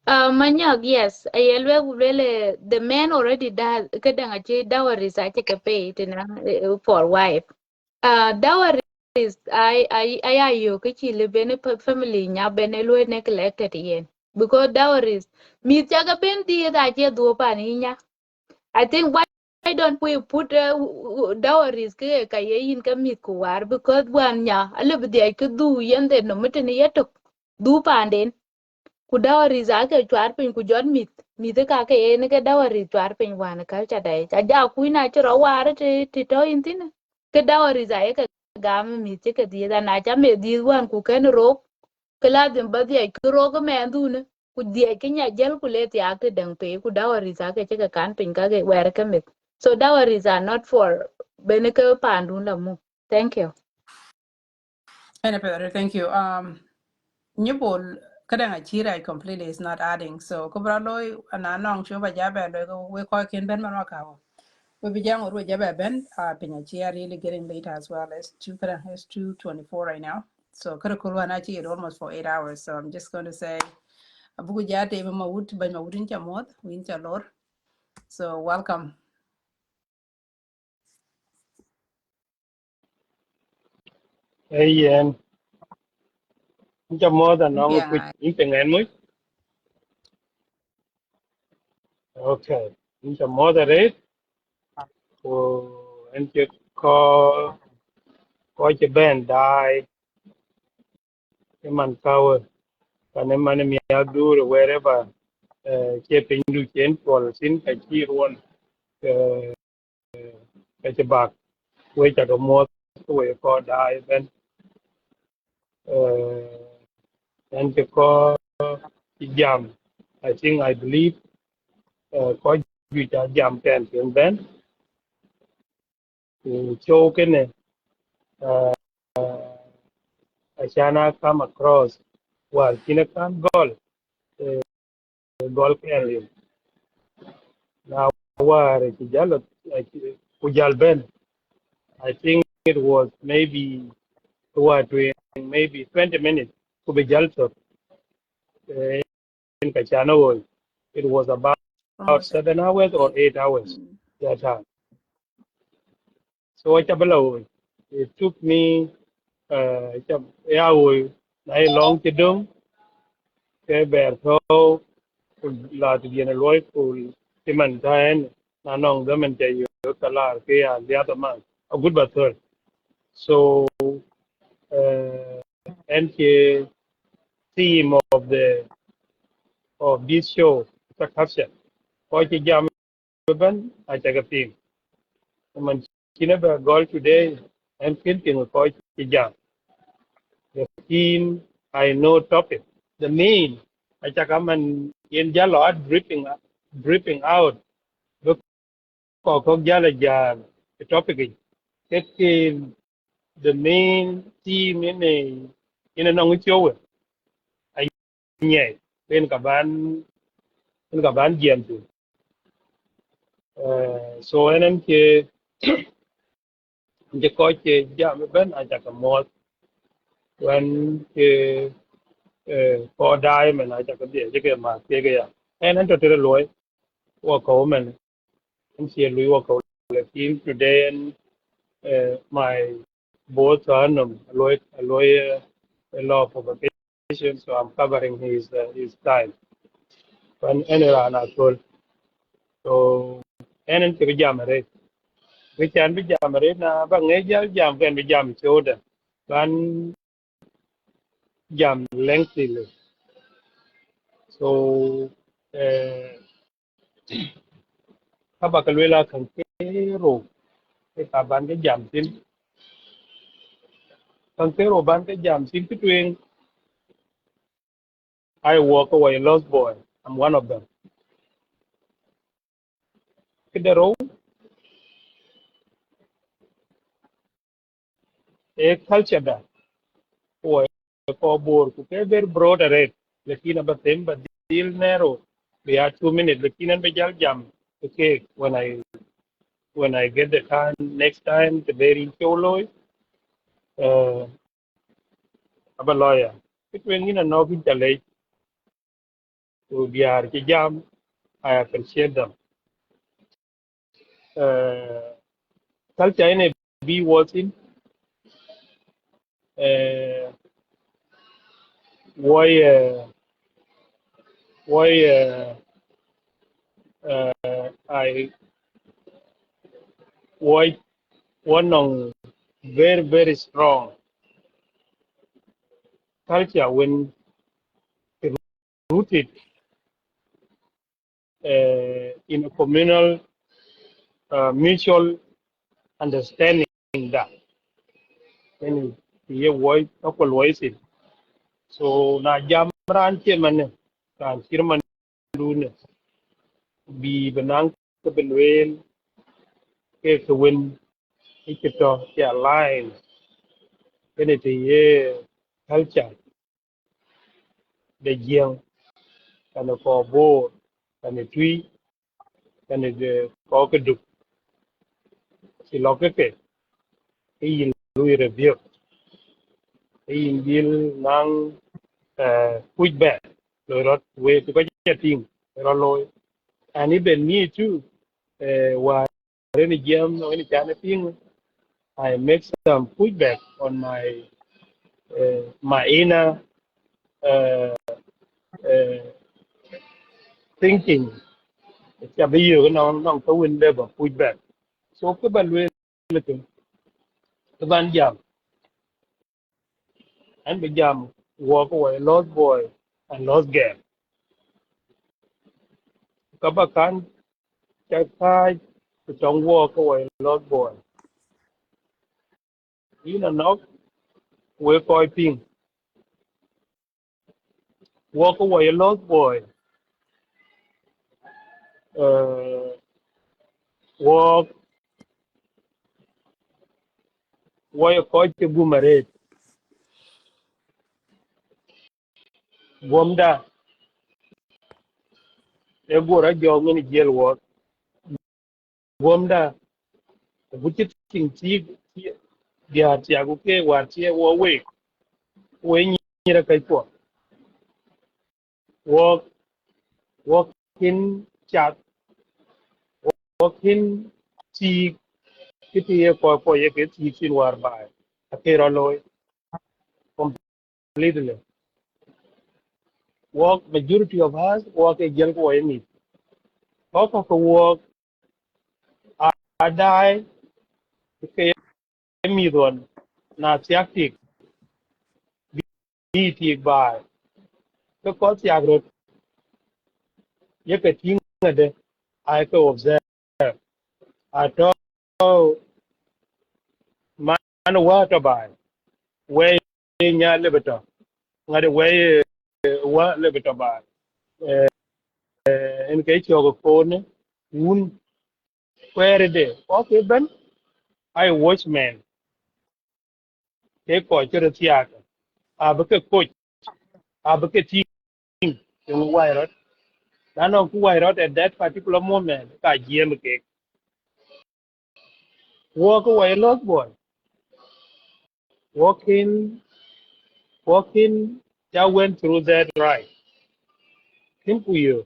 manyog yes ayelwe wele the man already does kadang achi dowry sa che ke pay tina for wife dowry is I ayo ke chi le bene family nya bene lo neglected yen because dowries mi chaga ben di da che do pa ni nya I think why don't we put dowries ke ka ye yin ka mi ku war because wan nya ale bi de ke du yen de no meten yetok du panden ku dowries ake chwar pin ku jot mit ka ke ne ke dowries chwar pin wan ka cha dai cha ja ku na chro war ti to in tin ke dowries ay ke gam mit ke di da na cha me di wan ku ken ro ke la dem ba di ke ro ko me du ne ku di ke nya jel ku le ti ake dang pe ku dowries ake che ka kan pin ka ke wer ke mit so dowries are not for beneke pandu la mu thank you and thank you Nyibol kadang achira completely is not adding so kubra loy ananong chuba jabe lo we ko kin ben man wakawa we be jang or jabe ben pinya chia really getting late as well it's 2:24 right now so kada kulwa na chi it almost for 8 hours so I'm just going to say abugu jate ma wut ba ma wutin chamot win chalor so welcome Hey, more than normal quick yeah in much. Okay. Into moderate and you call your band die a man power and a man me do wherever keeping you change for sin a key one at the back which are the most way called die then and you call jam. I believe call you jam can then to show can Ashana come across well Kinakan uh, goal area. Now where Kijalo Kujal Ben, I think it was maybe what maybe 20 minutes to be Jalso in Kachana was. It was about almost 7 hours or 8 hours mm. that time. So what about It took me hours. I long to do. Cái bè thô là tự nhiên lối của cái mình thấy nó nong đó mình chạy ở cả là cái dia đó mà a good but third. So and the theme of this show is a caption. Coi cái jam bên ai chạy cái theme. Mình chỉ nói về goal today and thinking coi cái jam. The theme I know topic. The main I chắc mình in jalọ dripping out. Có giá là giá cái topic ấy. Cái the main theme này nó nông chiếu ấy. Ai nhảy bên cả ban diệm tu. So anh em cái coi cái giá bên ai chắc một when cái có đai mình ai chắc cái mà cái anh em cho tôi lối qua cầu mình anh sẽ lối qua cầu là team today and my both son lawyer a law of vacation, so I'm covering his time. When any run at all, so any to jam rate. We can be jam rate na bang jam can be jam shoulder. Can jam lengthy. So kabakalwela kan kero ke kaban ke jam tin kan kero ban ke jam tin between I walk away lost boy. I'm one of them. Kidero a culture that or for board to pay very broad array. Lakin about them but still narrow. We are 2 minutes. Lakin and bejal jam. Okay, when I get the time next time the very cholo I'm a lawyer. It when in a novel challenge to be our jam, I appreciate them. Culture in a be watching uh, why I why one on very strong culture when rooted in a communal mutual understanding that any ye voice couple voices so na jam ran che man ran kirman dun bi benang ke belwel ke win ikito ya line any the ye culture the young and for board and the tree and the có cái đục thì lo cái gì lui review cái gì deal nang pushback rồi đó về thì có chất tiền rồi lôi and even me too while any jam or any kind of thing I make some pushback on my inner uh, uh, thinking cha bây giờ cái nó có window và pushback so cái ban luyện là cái ban jam anh bây jam walk away lost boy and lost girl các bạn kan cha khai trong walk away lost boy nó we coi ping walk away lost boy uh, walk way coi cái boomerang gomda e gora jo ngani jel wo gomda buchit ting ti dia ti agu ke war ti wo we nyira kai po wo wo kin chat wo kin ti kiti ye ko ye ke ti sin war ba ke ro loy completely work majority of us work a gel ko ni ko work a dai ke mi don na tiak đi thì bài nó có tiếng rồi những cái tiếng ở đây ai có observe à đó mà nó quá cho bài quay nhà lấy bớt ngay đây quay quá lấy bớt bài em cái chỗ cái phone un quay đây có cái bên ai watchman cái coi cho nó thiệt à bữa cái coach à bữa cái team yung quay rồi nó cũng quay rồi at that particular moment cái gì mà cái walk away lost boy walking I went through that right simple you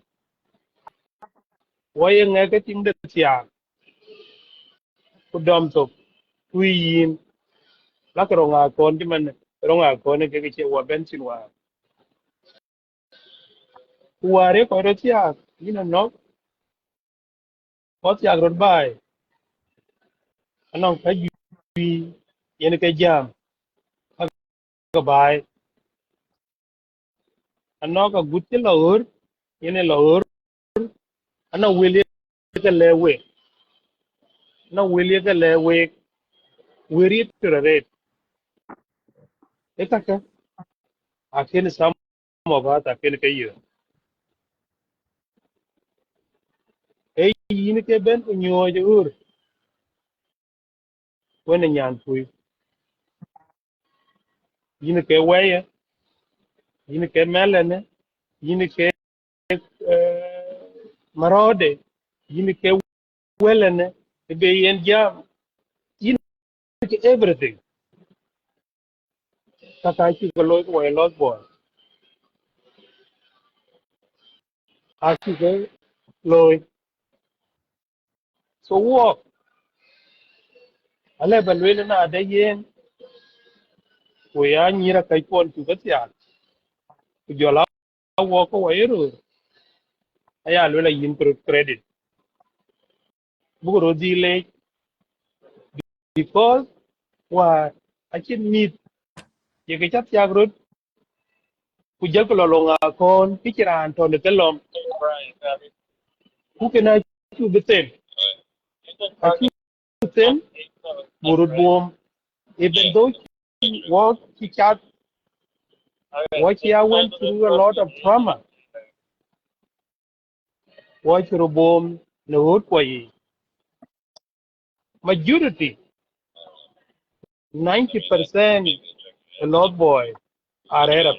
why ngay cái tiếng đất xia ku dom to quy yin la ko nga kon ti man ro nga kon ke che wa ben sin wa re ko ro xia yin no ko xia ro bai anong ka yu yen ke jam ka bai anong ka gut ti lor yen lor ana wili ke lewe na wili ke lewe wiri to re e ka akin sam mo ba ta ken ke yu e yin ke ben nyo je ur wona nyan pu yin ke weye yin ke melene yin ke marode yin ke welene be yen jam yin ke everything kaka ki ko loy ko lot boy a ki ke loy so wo ale balwe na da yen ko ya nyira kai kon tu ga ya ku jola wo ko wayro aya lo la yin credit bu ro di le because wa a kin mit ye ke chat ya gro ku jel ko lo nga kon ki kiran to ne kelom ku ke na chu beten a chu beten burut bom even though what he chat what he went through a lot of trauma what robom no hot ko yi majority 90% a lot boy are here up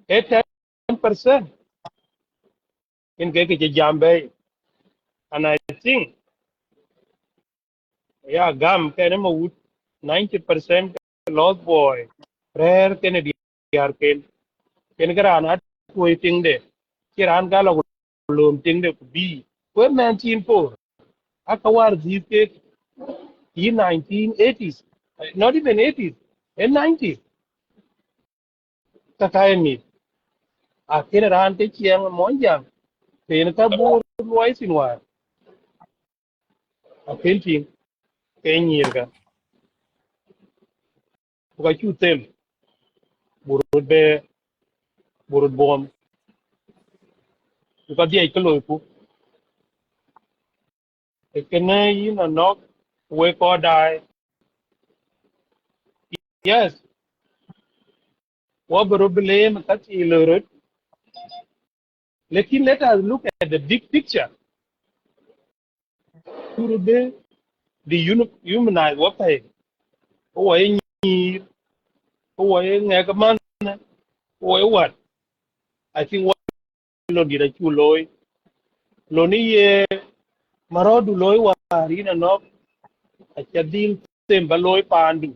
10% in ke jambe and I think yeah gam can ma 90% lost boy rare can diar ken garana waiting de kiran galo lum ting de bi we 19 akawar these cake in 1980s not even 80s in 90s kakayemi akira ran te chiang monjang ten ka bu loy sinwa a painting ke nyir ga ka chu tem burut be burut bom ka dia ka loy ku e kene yin a nok we ko die yes wa burut blame ka chi lorot lekin let us look at the big picture burut be the humanize what pay o wa nyir o wa nga ka man o wa what I think what lo di da chu loy lo ni ye marodu loy wa rina no a chadil tem ba loy pandu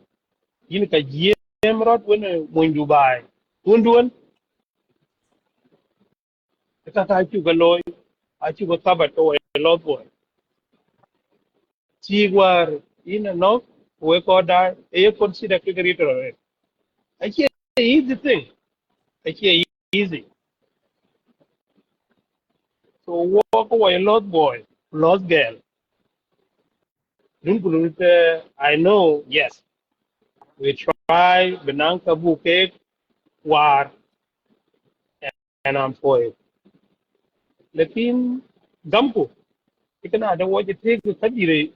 yin ka jiem rod wen mo dubai undun ka ta chu ga loy a chu ga sabat to e lot boy war in a no we ko da e consider ke rito actually easy thing actually easy so walk away lost boy lost girl dun I know yes we try benang kabuke war and I'm for it lakin gampo ikana da waje take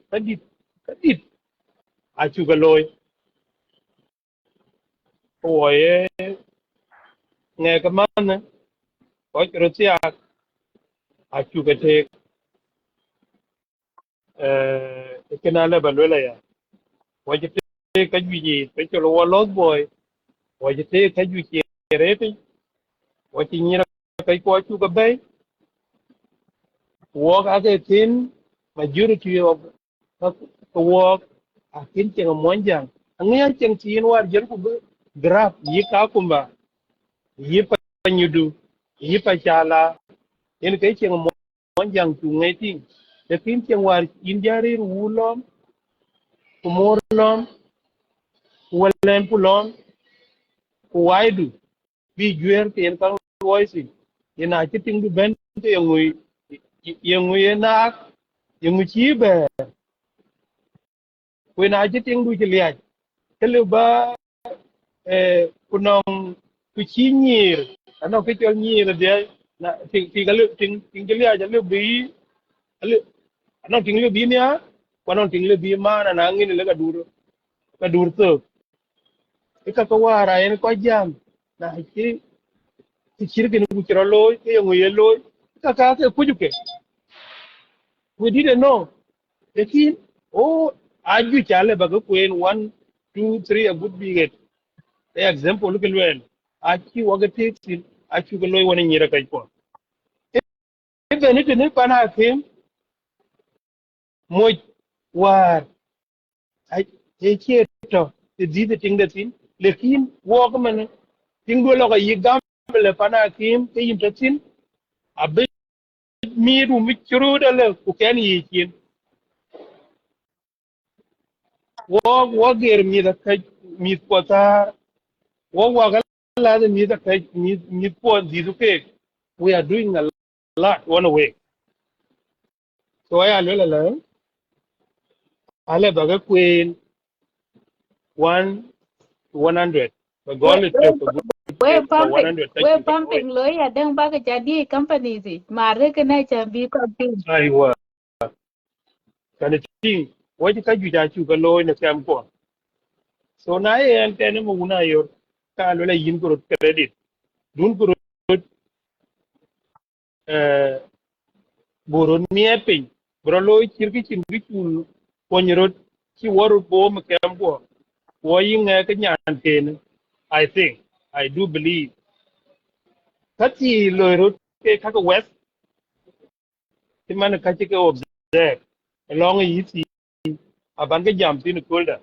kadit a chugaloy oye nghe cái man có chỗ chia a chugate ikana le balwela ya waje take kajuji pe cholo lost boy waje take kajuji rete waje nyira kai ko chugabe work as a team majority of the work a kin cheng monjang angian cheng chin war jer ku graph yi ka kumba yi pa nyudu yi pa chala en kai cheng monjang tu ngai ting the kin cheng war injari wulom kumorlom walen pulom ku waidu bi juer ten kan voice ina chiting du ben te yengui na yengui chi be when I get into the light, tell you ba kunong kuchinyir, ano kito nyir dia na tinggal aja lu bi, ano tinggal bi niya, ano tinggal bi mana nangin nila kadur tu, ika kawara yan ko jam, na kiri kini kuchira loy, kaya nguye loy, ika kake kujuke, we didn't know, lekin oh aju chale baga kuen 1, 2, 3 a good biget. Example look at well achi waga takes achi ko loy wona nyira kay ko even it ne pana kim mo war ai e cheto te di the thing that in lekin wo ko man ting do lo ga yigam le pana kim ke yin tatin abe mi du mi churu da le ku ken yi kin wo ger mi da kay mi ko ta wo wa ga la da mi da kay mi ko di du ke we are doing a lot one way. So I alwela ale baga queen 1 to 100. The we goal is to good get the pumping 100 we touch you can pumping lo ya dang ba ka jadi company si mare ka na cha bi ko pin aiwa kana ting wadi ka juja chu ga loy na kam ko. So na en tene mo una yor ka alwela yin ko credit. Dun ko eh boron miepin. Bro loy kirki chin rikul ponyrot ki waru bo mo kam ko. Wo yin ka nyan ten. I think I do believe kati lorot ke kaka west ti man kati ke observe along yi ti aban ke jam tin kulda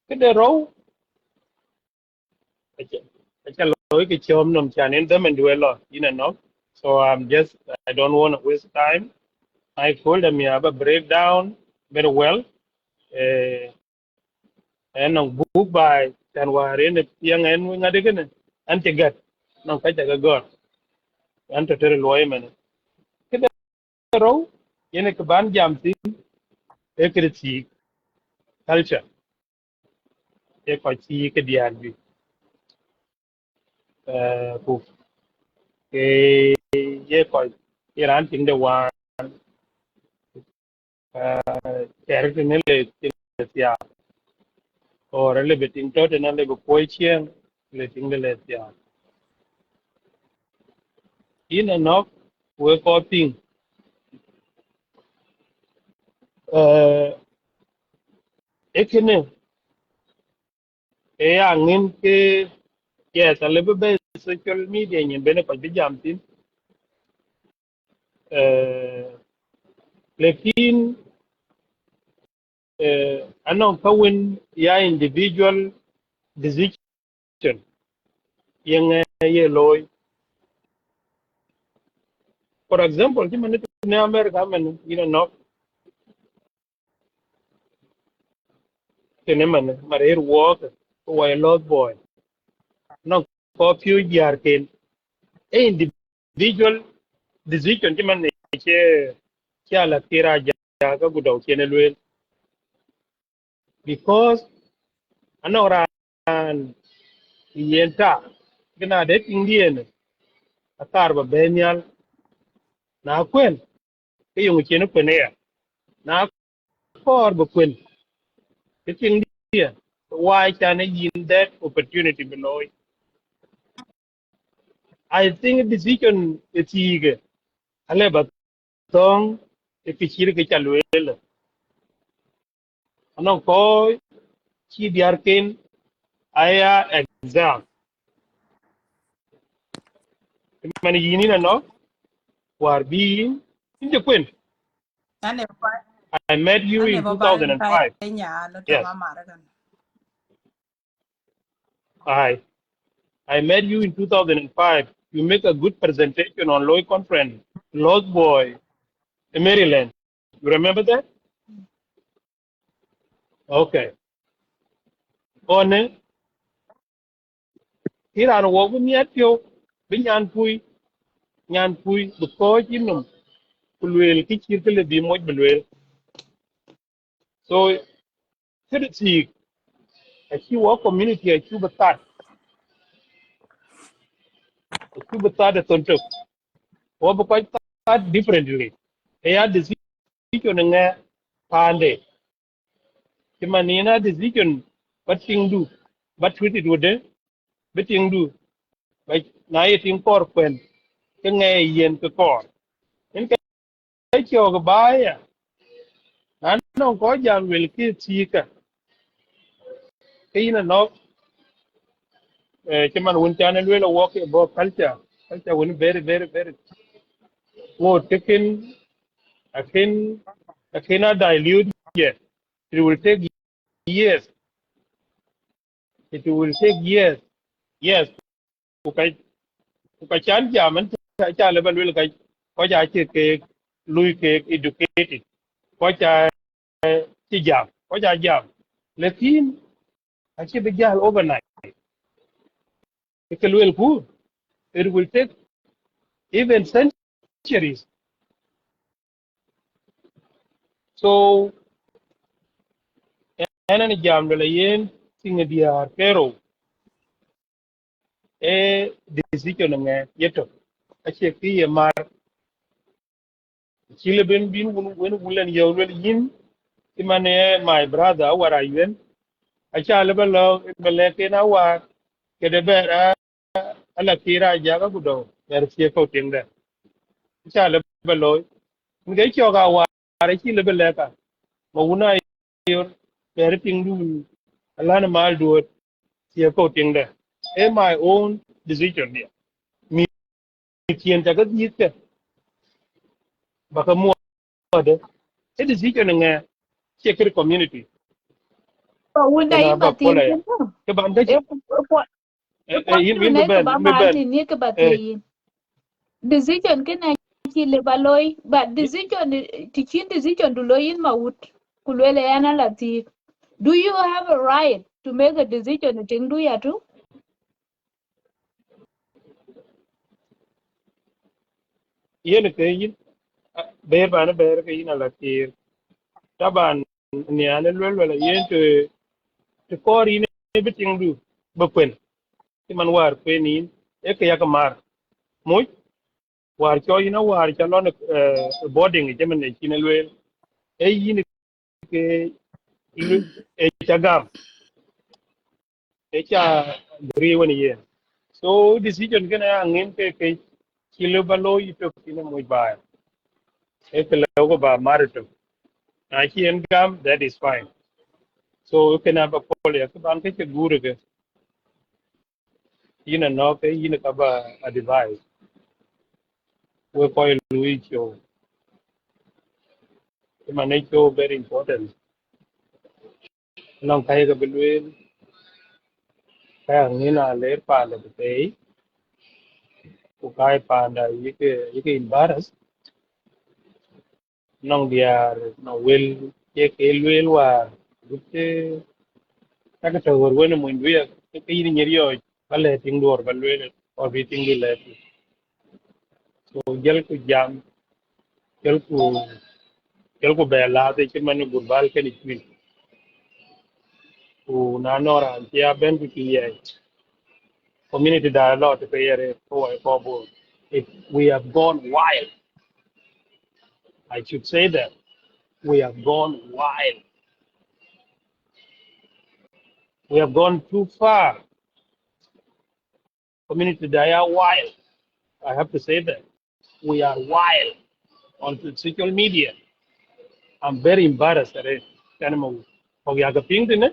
ke de row acha loy ke chom nom chan en them and well no so I don't want to waste time I told them yeah but break down very well and on book by chan ware ne yang en ngade ken an te gat non ka ta ga god an to tere loy men ke de row yene ke ban jam tin e kritik culture e ko ci ke diar bi ku ke ye ko iran ting de wa ter ke ne le tia or le beting to na le ko chien le ting de le tia in enough we ko ting e kene e angin ke yes a le be social media nyen bene ko bi jam tin lekin anon kawin ya individual decision yang ye loy for example ti man ne America man no teneman marer walk who a lost boy no ko few year ken a individual decision ti man ne che ala kira ja ga gudaw ken lwel because anoran yenta gina de indien atar ba benyal na kwen ke yung ken ko ne ya na kor ba kwen ke ting dia why can I yin that opportunity below I think decision is eager ale ba tong e pichir ke chalwel anon ko chi diarken aya exam man yini na no war bi in the queen Ane I met you ane in baba pai 2005 nya lo to yes mama kan. I met you in 2005 you make a good presentation on Loy conference Lost Boy in Maryland you remember that okay on here an wo mi atio bin nyan pui bu ko jinum kulwel ki chirkele bi moj belwel so kedi a chi wo community a chi batat a tonto wo bu ko tat differently e ya decision nga pande ti manina decision bating du bat tweet du de bating du ba na ye ting kor kwen ke nge yen ke kor en ke cho ga ba ya nan no ko jam wel ki ti ka ke ina no ti man won tan wel wo ke bo culture won very wo taken akin I dilute yet. It will take years. It will take years. Yes. Kukai kukai chan jaman cha level will kai ko ja che ke lui ke educated. Ko ja chi jam. Ko ja jam. Lekin achi be jal overnight. It will good. It will take even centuries. So enan jam le yen singa dia pero e decision nge yeto ache ki ye mar chile bin wun wulen yewlen yin imane my brother wara yuen acha le bele ke na wa ke de bera ala kira jaga gudo yer che ko tinde acha le belo nge cho ga wa re chile bele ka mo una yor yer tindu ala na mal duot che ko tinde e my own decision dia mi kien ta ga yit baka muode a decision nga check community So wunda kana in ba pola batin ya kin to. ke ban ga E point yin to yin be ne ka ben ba yin be ben martin ne ka eh batin. Decision kin na ki le baloi but decision teaching decision to lo in mawut kulwele yana lati. Do you have a right to make a decision to do ya too? yin ke yin be ba na be ke yin ala tir taban ni ana lwel yin to kori ne biting du ba kwen ti man war kwen ni e ke ya ka mar moy war cho ina war cha lon boarding je men ne kinelwe e yin ke e chagam echa gri woni yen so decision gana angin ke kilo balo ito kina mo ba e ke lawo ba marito na ki en gam that is fine so you can have a poly ke ban ke guru ke ina no ke ina ka ba advise we ko lui cho ke mane cho very important non kai ga bilwe ka angin a le pa le te ku kai pa da yike embarrass non dia no will ke lwel wa gutte ta cái tàu rồi nó mình việc cái gì nhiều rồi ballet tiếng đùa ballet or bị tiếng đi lệ so jal ku be la te ci man gu bal ke ni min ku na nora ya ben ku ki ye community dialogue to yere for bo if we have gone wild I should say that we have gone wild we have gone too far community dialogue wild I have to say that we are wild on social media I'm very embarrassed at it kanama ko ya ga ping ne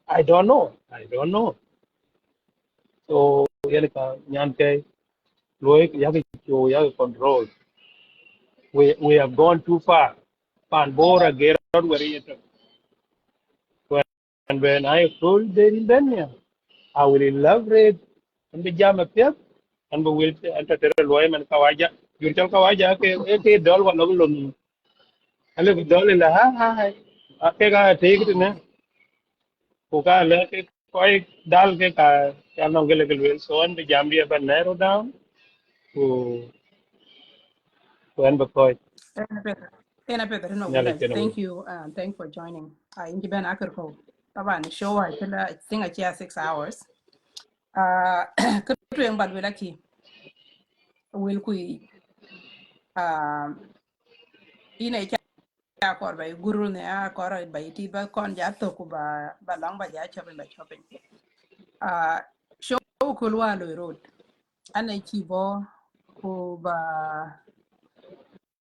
I don't know so yele ka nyan ke loy ya ga yo ya control we have gone too far pan bora gerard where it when I told them I will elaborate and be jam up and we will enter loy man kawaja yun chal kawaja ke dol wa log lum ale dol la ha ke ga take it ne ko ka le ke koi dal ke ka no gele gele so and be jam dia ban narrow down to and be koi Ena Pedro no nyale guys. chen wi Thank you. Thank for joining. Inji ben akar ko. Taban show I think I share 6 hours. Kutu yang bad wilaki will kui ina cha kor by guru ne a kor by ti ba kon ja to ku ba long ba ja chopin ba chopin. Show kulwa lo road. Ana ki bo ku ba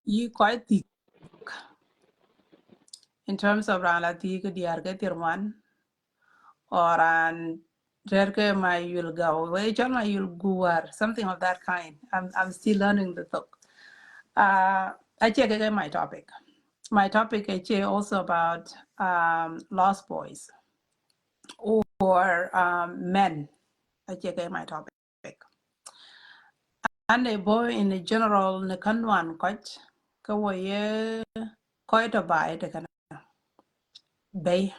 yi quite thick in terms of ran la ti ku diar ke tirwan or an Jerke my you'll go away, my you'll go something of that kind. I'm still learning the talk. I check again my topic. My topic is also about lost boys or men. I check again my topic. And a boy in the general ne kanwan coach kawaye quite a buy the kind bay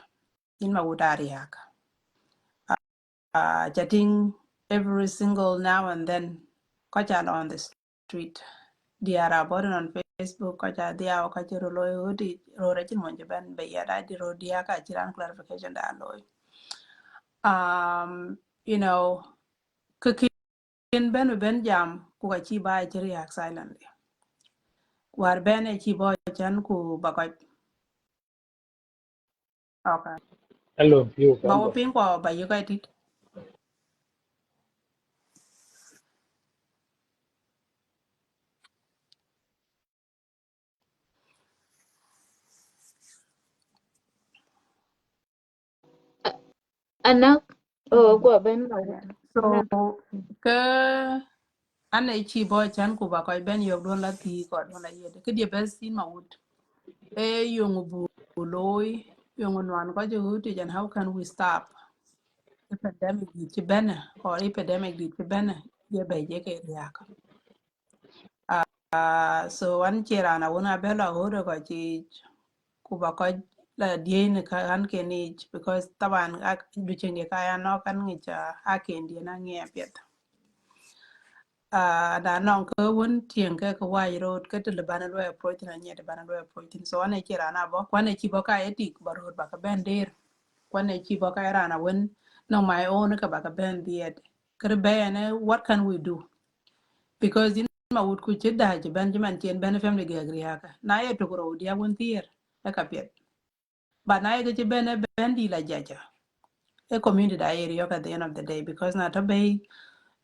in my woodariak. Chatting every single now and then, kocha on the street. Diara boarding on Facebook, kocha dia kocha rolo hudi rore chin monje ben be yada di ro dia ka chiran clarification da loy. You know, cooking ben jam ku ka chi ba chi react silently. War ben e chi bo chan ku ba koch. Okay. hello you Ba wo kambo pin ko ba yu kai tit. Anak, oh, gua ben So anak. ke ane chi boy chan ku ba koy ben yok don la ti ko don la yede ke die bes sin ma wut e yung bu loy yung wan ko ju ti jan how can we stop epidemic di ti ben or epidemic di ti ben ye be je ke yak so an chera na wona be la ho ko chi ku ba ko la die ne ka an ke ni because taban ak du chen ye ka ya no kan ngi cha a ken die na nge pet da non ko won tien ke ko wai road ke te bana lo approach na nye bana lo approach so ane kira na bo kwane chi bo ka etik barod ba ka ben der kwane chi bo ka rana won no my own ka ba ka ben diet kre be ne what can we do because in ma wut ku chi da ji ben man tien ben family ge agri haka na ye to ro dia won tier e ka pet ba na ye ke ben ben di la jaja e community da area at the end of the day because na to be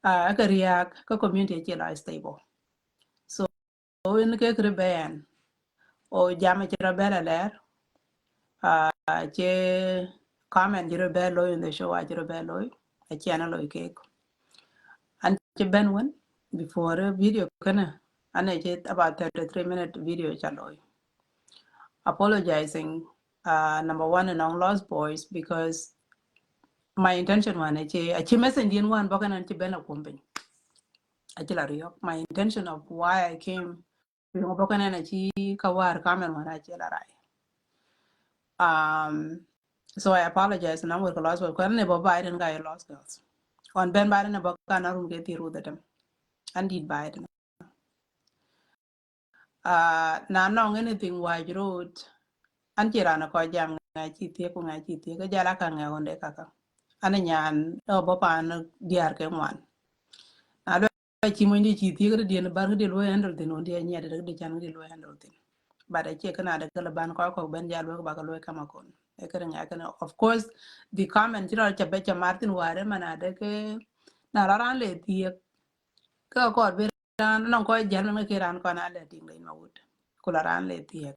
ka riak ka community chi la stable so in ke kre ben o jama ci rabela ler che comment ci rabelo in the show a ci rabelo a ci ana loy ke an ci ben won before video kana ana ci about 33-minute video cha loy apologizing number one and on lost boys because my intention one a ci message in one bakana ci ben a kumbin a ci la riyo my intention of why I came bakana na ci kawar comment one a ci la rai So I apologize and I'm with the lost work. I never Biden guy lost girls. On Ben Biden about can room get through them. And did Biden. Now no anything wide road. An kirana ko jam ngai chi tie ko ngai chi tie ko jala ka ngai onde kaka. Ana nyan do bo pan diar ke ngwan. Na do chi mo ndi chi tie ko di na bar ko di lo handle tin onde nya de de chan di lo handle tin. But I check na de kala ban ko ben jalo ko ba ko lo kama kon. E kere ngai kana of course the comment you know cha be cha Martin ware mana de ke na ran le tie ko ko be ran non ko jal me ke ran ko na le ting le ma wut. Ko ran le tie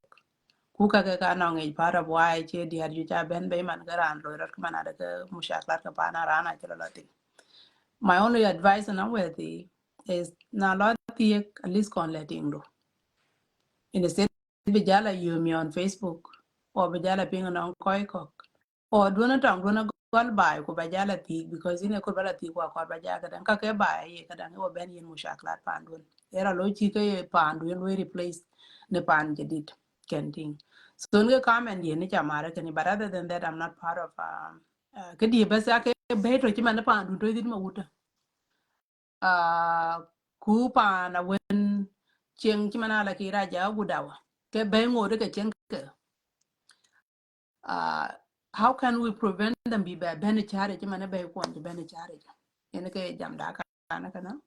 kuka ke ka nong e para why che di har ju cha ben be man garan lo rat man ada ke mushaklat ka pana rana chelo lati my only advice and with the is na lot the at least con letting do in the state be jala you me on Facebook or be jala ping on koi kok or do not tang do not gol bai ko ba jala ti because in a ko bala ti ko ba jaga dan ka ke bai ye ka dan wo ben yin mushaklat pandun era lo chi ke pandu yin we replace ne pan jadid kenting so nge comment ye ni chamara kani but other than that I'm not part of kadi basa ke beto chi man pandu to din ma wuta ku pa na wen cheng chi mana la ki raja gudawa ke be ngode ke cheng ke uh, how can we prevent them be ben chare chi mana be ko ben chare ene ke jam da kana kana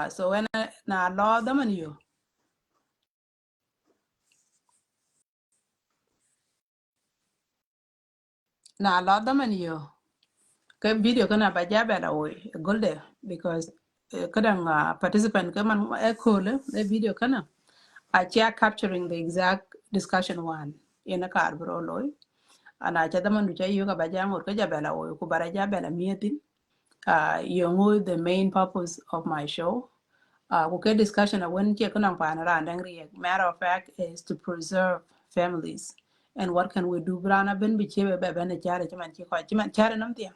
so when na law da man yo na law da man yo ke video kana ba jabe la wo golde because kadang participant ke man e ko le video kana I chia capturing the exact discussion one in a car bro loy and I chada man ducha yoga ba jang or ke jabe la wo ku bara jabe la mietin yongo the main purpose of my show okay discussion when che kana pa na ran dang matter of fact is to preserve families and what can we do brana ben bi che be be na chare che man che ko che man chare nam tia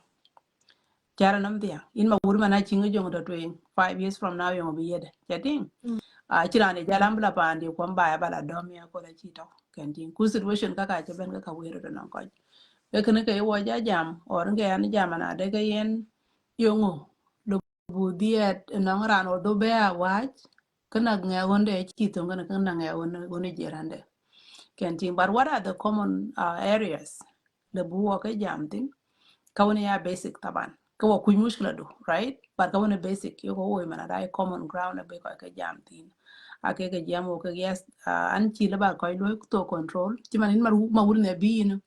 chara nam dia in ma wuri mana chinga jong to twing 5 years from now yong be yede chating chira ne jalam bla pandi ko mbaya bala dom ya ko la chito kenting ku situation kaka che ben ka wero to nan ko e kene ke wo ja jam or nge an jam na de ke yen yongo do bu diet nang ran o do be a wach kana nge wonde chito ngana kana nge wonde jerande kenting but what are the common areas the bu wo ke jam tin kawne ya basic taban ko ku mushkila do right but kawne basic yo ko mana dai common ground be ko ka jam tin ake ke jam o ke yes an chi le ba ko lo to control ti man ma wur ne bi in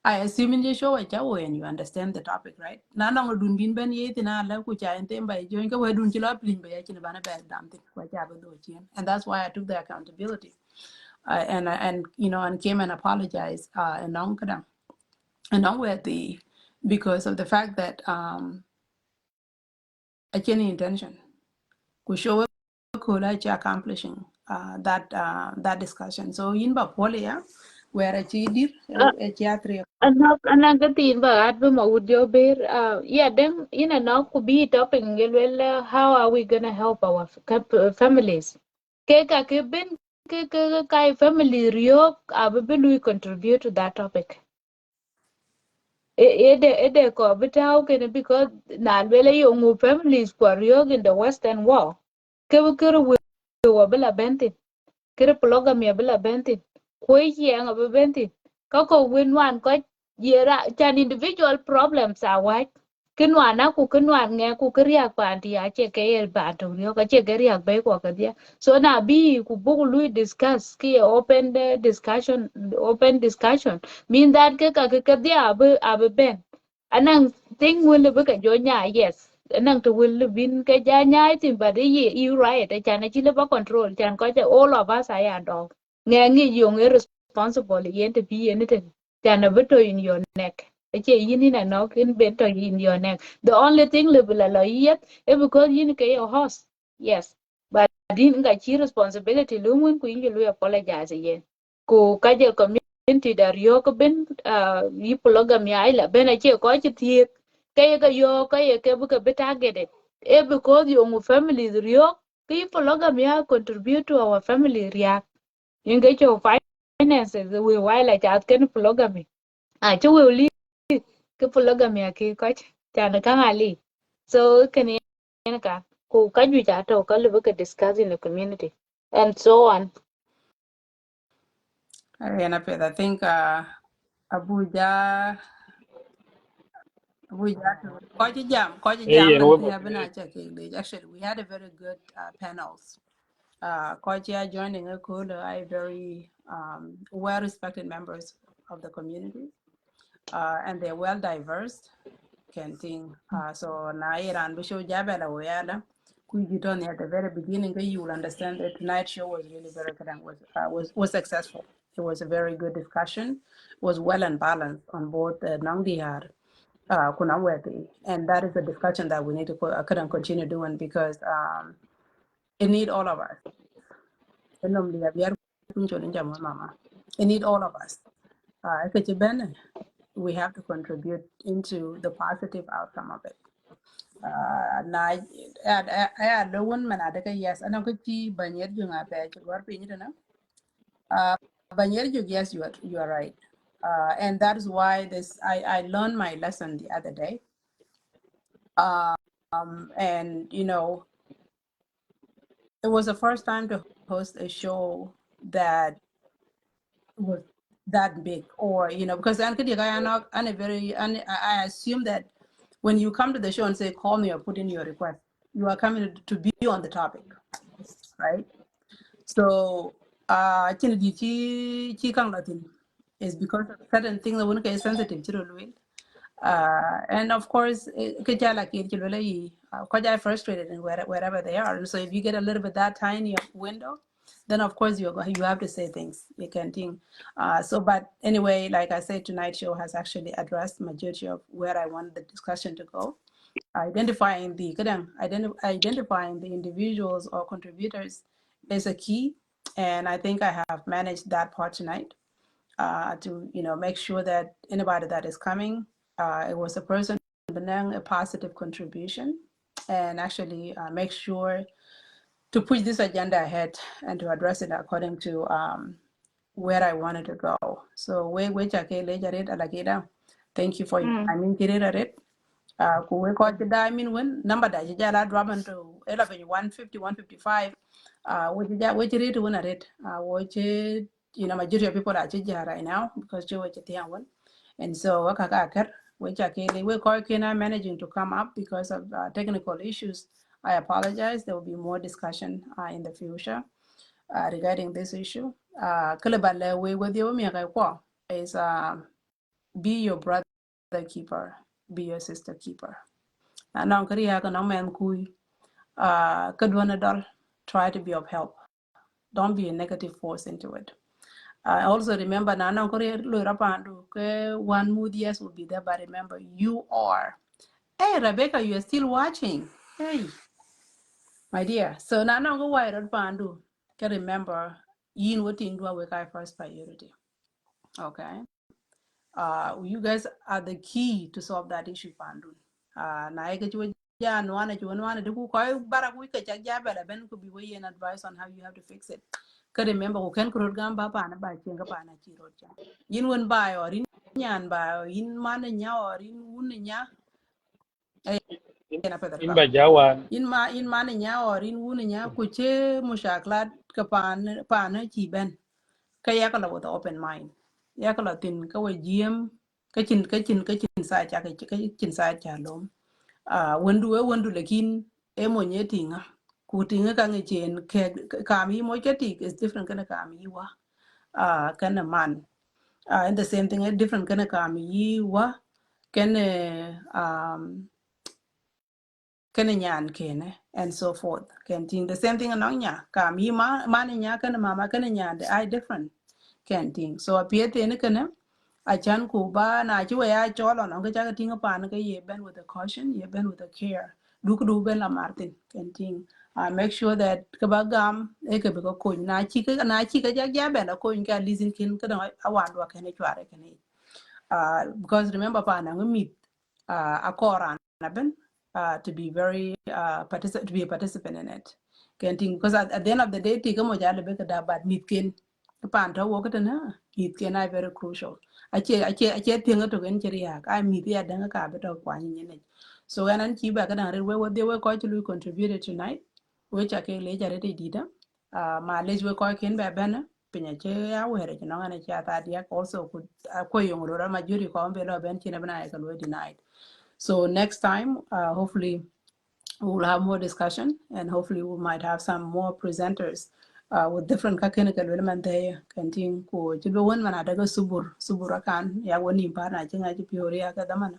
I assume in the show cha and you understand the topic right na na dun bin ben ye tina la ku cha en tem ba jo ko we dun chi la plin ba ya chi bana ba dam tin ko cha ba do chi and that's why I took the accountability and you know and came and apologized and non kadam and not with the because of the fact that any intention could show could actually accomplishing that discussion. So in Bapolia, where a chidir a theatre. Anak katin ba at ba maudyo ber yeah then now could be topping well how are we gonna help our families ke ka ke ben ke kai family rio abe lui contribute to that topic ede ko bitao ke because na wele yung families kwa rio in the western world ke we wa bela bentin kere polygamy abila bentin ko yang abe bentin kako win one ko yera chan individual problems are white kinwan na ku kinwan nge ku kriya panti ache ke el bato yo ka che kriya be ko ka dia so na bi ku bu lu discuss ki open discussion mean that ke ka dia abe ben anang thing will be ka jo nya yes anang to will bin ka ja nya tin but you right chan chi le ba control chan ko all of us are dog nge ngi yung responsible yen to be anything chan beto in your neck che yin na no kin beto in your neck the only thing le bula lo yet e because yin ke your host yes but din ga chi responsibility lu mun ku yin lu apologize yen ko ka je community dar yo ko ben yi polygamy ai la ben che ko chi thiek ke yo ke bu ka be targeted e because your family rio ke polygamy contribute to our family react yin ga cho finances we why like out can polygamy. Chu will leave cái polygamy ki ko cha na ka ngali. So can ka ku ka ju cha to ka lu ka discuss in the community and so on. And I think Abuja, Koji jam, yen and we ba Kriabina Chaki. Actually, we had a very good panels. Koji joining a cool, I very well respected members of the community, and they're well diverse. Kenting. So na Iran Bisho Jabela Oyada. Kujitoni at the very beginning, you will understand that tonight's show was really very good and was successful. It was a very good discussion. Was well and balanced on both the Nangdihar, Kunamweti, and that is a discussion that we need to couldn't continue doing because it need all of us. It need all of us. We have to contribute into the positive outcome of it. Na I the one man adaka yes anan ko ci banyer ju nga pe ci war pe ni na banyer ju yes you are right, and that is why this I learned my lesson the other day, and you know it was the first time to host a show that was that big, or you know, because I assume that when you come to the show and say call me or put in your request, you are coming to be on the topic, right? So actually the kang Latin is because of certain things that one is sensitive to the and of course quite frustrated in wherever they are. And so if you get a little bit that tiny window, then of course you have to say things you can think. So but anyway, like I said, tonight's show has actually addressed majority of where I want the discussion to go. Identifying identifying the individuals or contributors is a key, and I think I have managed that part tonight, to make sure that anybody that is coming, it was a person bringing a positive contribution, and actually make sure to push this agenda ahead and to address it according to where I wanted to go. So thank you for your Mm. time in ku we ko ti da min wen number da ji jala drop into 11 150 155 we ti read when I read majority of people are ji right now because jo we ti one, and so waka ka kar we cha ke we ko ke na managing to come up because of technical issues. I apologize. There will be more discussion in the future regarding this issue. Kala balle we with you me ka ko is be your brother keeper, be your sister keeper. Now, Korea ka nong man kui kadwana dol, try to be of help. Don't be a negative force into it. Also remember na nong Korea lo rapandu ke one mood yes will be there, but remember you are. Hey Rebecca, you are still watching. Hey, my dear. So na nong go why rapandu ke remember yin wotin dua we kai first priority. Okay. You guys are the key to solve that issue, Pandu. Na eke chwe ja nwana de ku koy bara ku ke cha ja bela ben ku bi we an advice on how you have to fix it. Ka remember ku ken kurut gam ba pa na ba chen ka pa na chi ro cha. Yin won ba or in nyan ba or in man nya or in un nya eh na pedal in ba. ba jawan In man nya or in un nya ku che mushaklat ka pa na chi ben. Ka ya kala with open mind. Ya kala tin ka we gm ka chin sa cha ka chin sa cha lom. Wendu lekin e mo nye tinga ku tinga ka nge chen ke kam yi mo ke tik is different kana kam yi wa kana man, and the same thing is different kana kam yi wa kana kana nyan kene and so forth can ting the same thing anong nya kam yi man nya kana mama kana nya the I different can ting so appear te kana I chan ku ba na chi we ya cholo no ga cha tinga pa na ga ye ben with the caution ye ben with the care du ben la martin can ting make sure that ka ba gam e ka ba ko na chi ka ja ben la ko ka listen kin ka da awan wa kana chware kana because remember pa na ngumit akora na ben to be very to be a participant in it can think because at the end of the day tika mo jale be ka da bad mit ken pan to wo na mit ke na very crucial ache tinga to gen chiri ya ka mit ya danga ka beto kwa ni ne so when an chi ba ka na re we they were quite to contributed tonight which ake le jare de dida ma le we ko ken ba bana pinya che ya were no ngana cha ta dia also could ko yung ro ma juri ko be lo ben chine bana ka lo denied so next time hopefully we'll have more discussion and hopefully we might have some more presenters with different technical element there kanting ko jibo won mana daga subur kan ya woni pa na jinga ji piori ya ka damana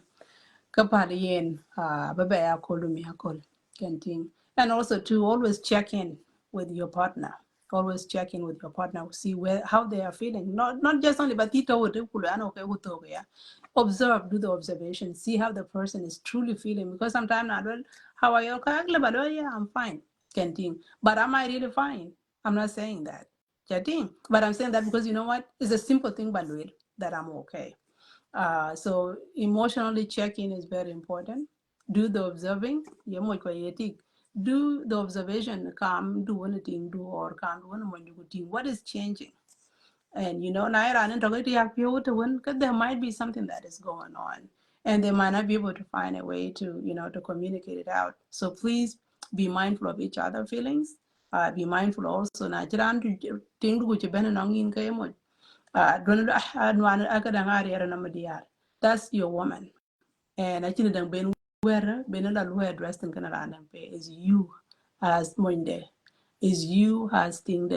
kapali yen baba ya kolumi hakol kenting and also to always check in with your partner always check in with your partner see where how they are feeling not just only but tito would okay yeah observe do the observation see how the person is truly feeling because sometimes I don't how are you okay yeah I'm fine kenting but am I really fine I'm not saying that kenting but I'm saying that because you know what it's a simple thing but that I'm okay so emotionally check-in is very important. Do the observing. Do the observation. Come do anything do or come do anything. What is changing? And you know, there might be something that is going on, and they might not be able to find a way to to communicate it out. So please be mindful of each other feelings. Be mindful also. Na chiran tu ting du kuche bena nongin kaya mo that's your woman. And I think that ben where ben la lawyer dressed in Canada is you as Monde, is you as thing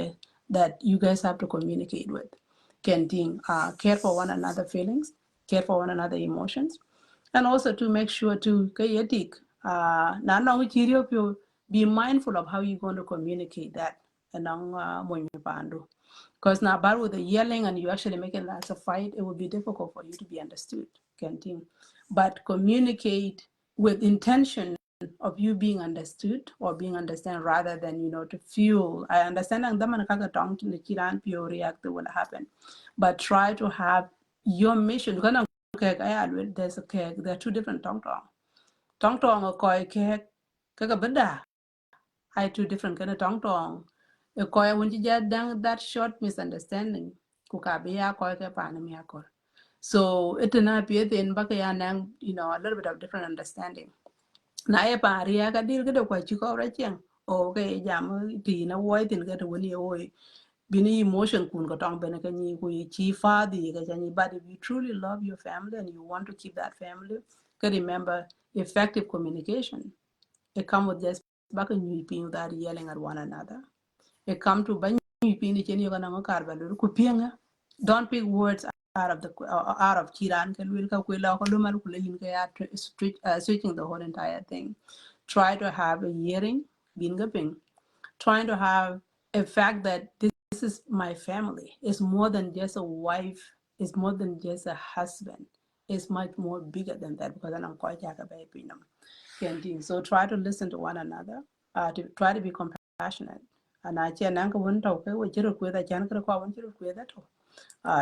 that you guys have to communicate with. Can thing care for one another feelings, care for one another emotions, and also to make sure to na na be mindful of how you're going to communicate that along because now, but with the yelling and you actually making lots of fight, it will be difficult for you to be understood. Canteen. But communicate with intention of you being understood or being understand rather than to fuel. I understand and them and the kiran pure react to what happened. But try to have your mission. There's there are two different tong tong. Tong tong or koi kek kaka benda. I two different kind of tong tong. A koi when you get done that short misunderstanding. Kukabia koi ke panamiakor. So it na be in Bakaya nang, a little bit of different understanding. Na e pa ria ka dil ka kwa chiko ra cheng. Okay, jam ti na woi tin ka to wani oi. Bini emotion kun ko tong bene ka ni ku chi fa di ka ni but if you truly love your family and you want to keep that family, ka remember effective communication. It come with just back and you without yelling at one another. It come to ban you pin chen you gonna ku pianga. Don't pick words out of Chiran can will ka kwela ko lumal kula switching the whole entire thing. Try to have a hearing, being ping. Trying to have a fact that this is my family. It's more than just a wife. It's more than just a husband. It's much more bigger than that because I'm quite so try to listen to one another, to try to be compassionate. And I can anchor one talk with you with a can with that.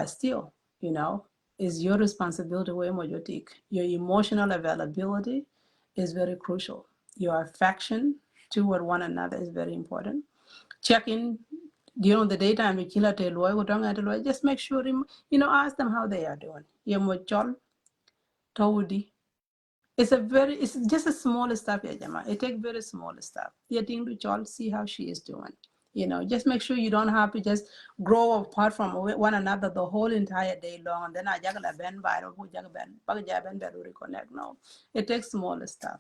Still, is your responsibility way more your take. Your emotional availability is very crucial. Your affection toward one another is very important. Check in during the daytime, just make sure, ask them how they are doing. It's just a small stuff, yeah, Jama. It takes very small stuff. Yeah, thing to child, see how she is doing. Just make sure you don't have to just grow apart from one another the whole entire day long. And then I jagala ben by reconnect. No, it takes small stuff.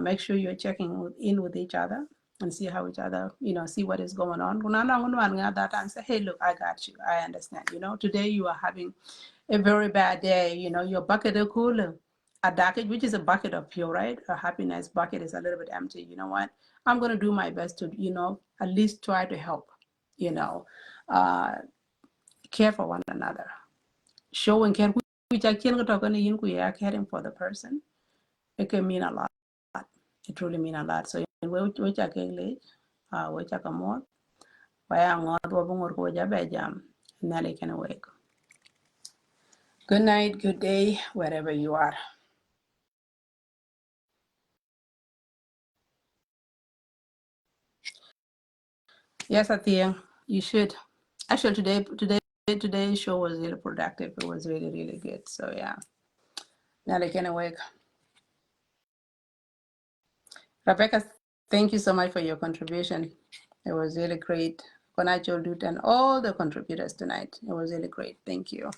Make sure you're checking in with each other and see how each other, see what is going on. That time say, hey, look, I got you. I understand. Today you are having a very bad day. Your bucket of cooler a bucket, which is a bucket of pure, right? A happiness bucket is a little bit empty. You know what? I'm going to do my best to, at least try to help, uh, care for one another. Show and care, which I can't talk on caring for the person. It can mean a lot. It truly mean a lot. So, which I can late, which I come more, why I'm not jam, and then I can awake. Good night, good day, wherever you are. Yes, Atia, you should. Actually, today's show was really productive. It was really, really good. So yeah. Now they can awake. Rebecca, thank you so much for your contribution. It was really great. Konacho Dut and all the contributors tonight. It was really great. Thank you.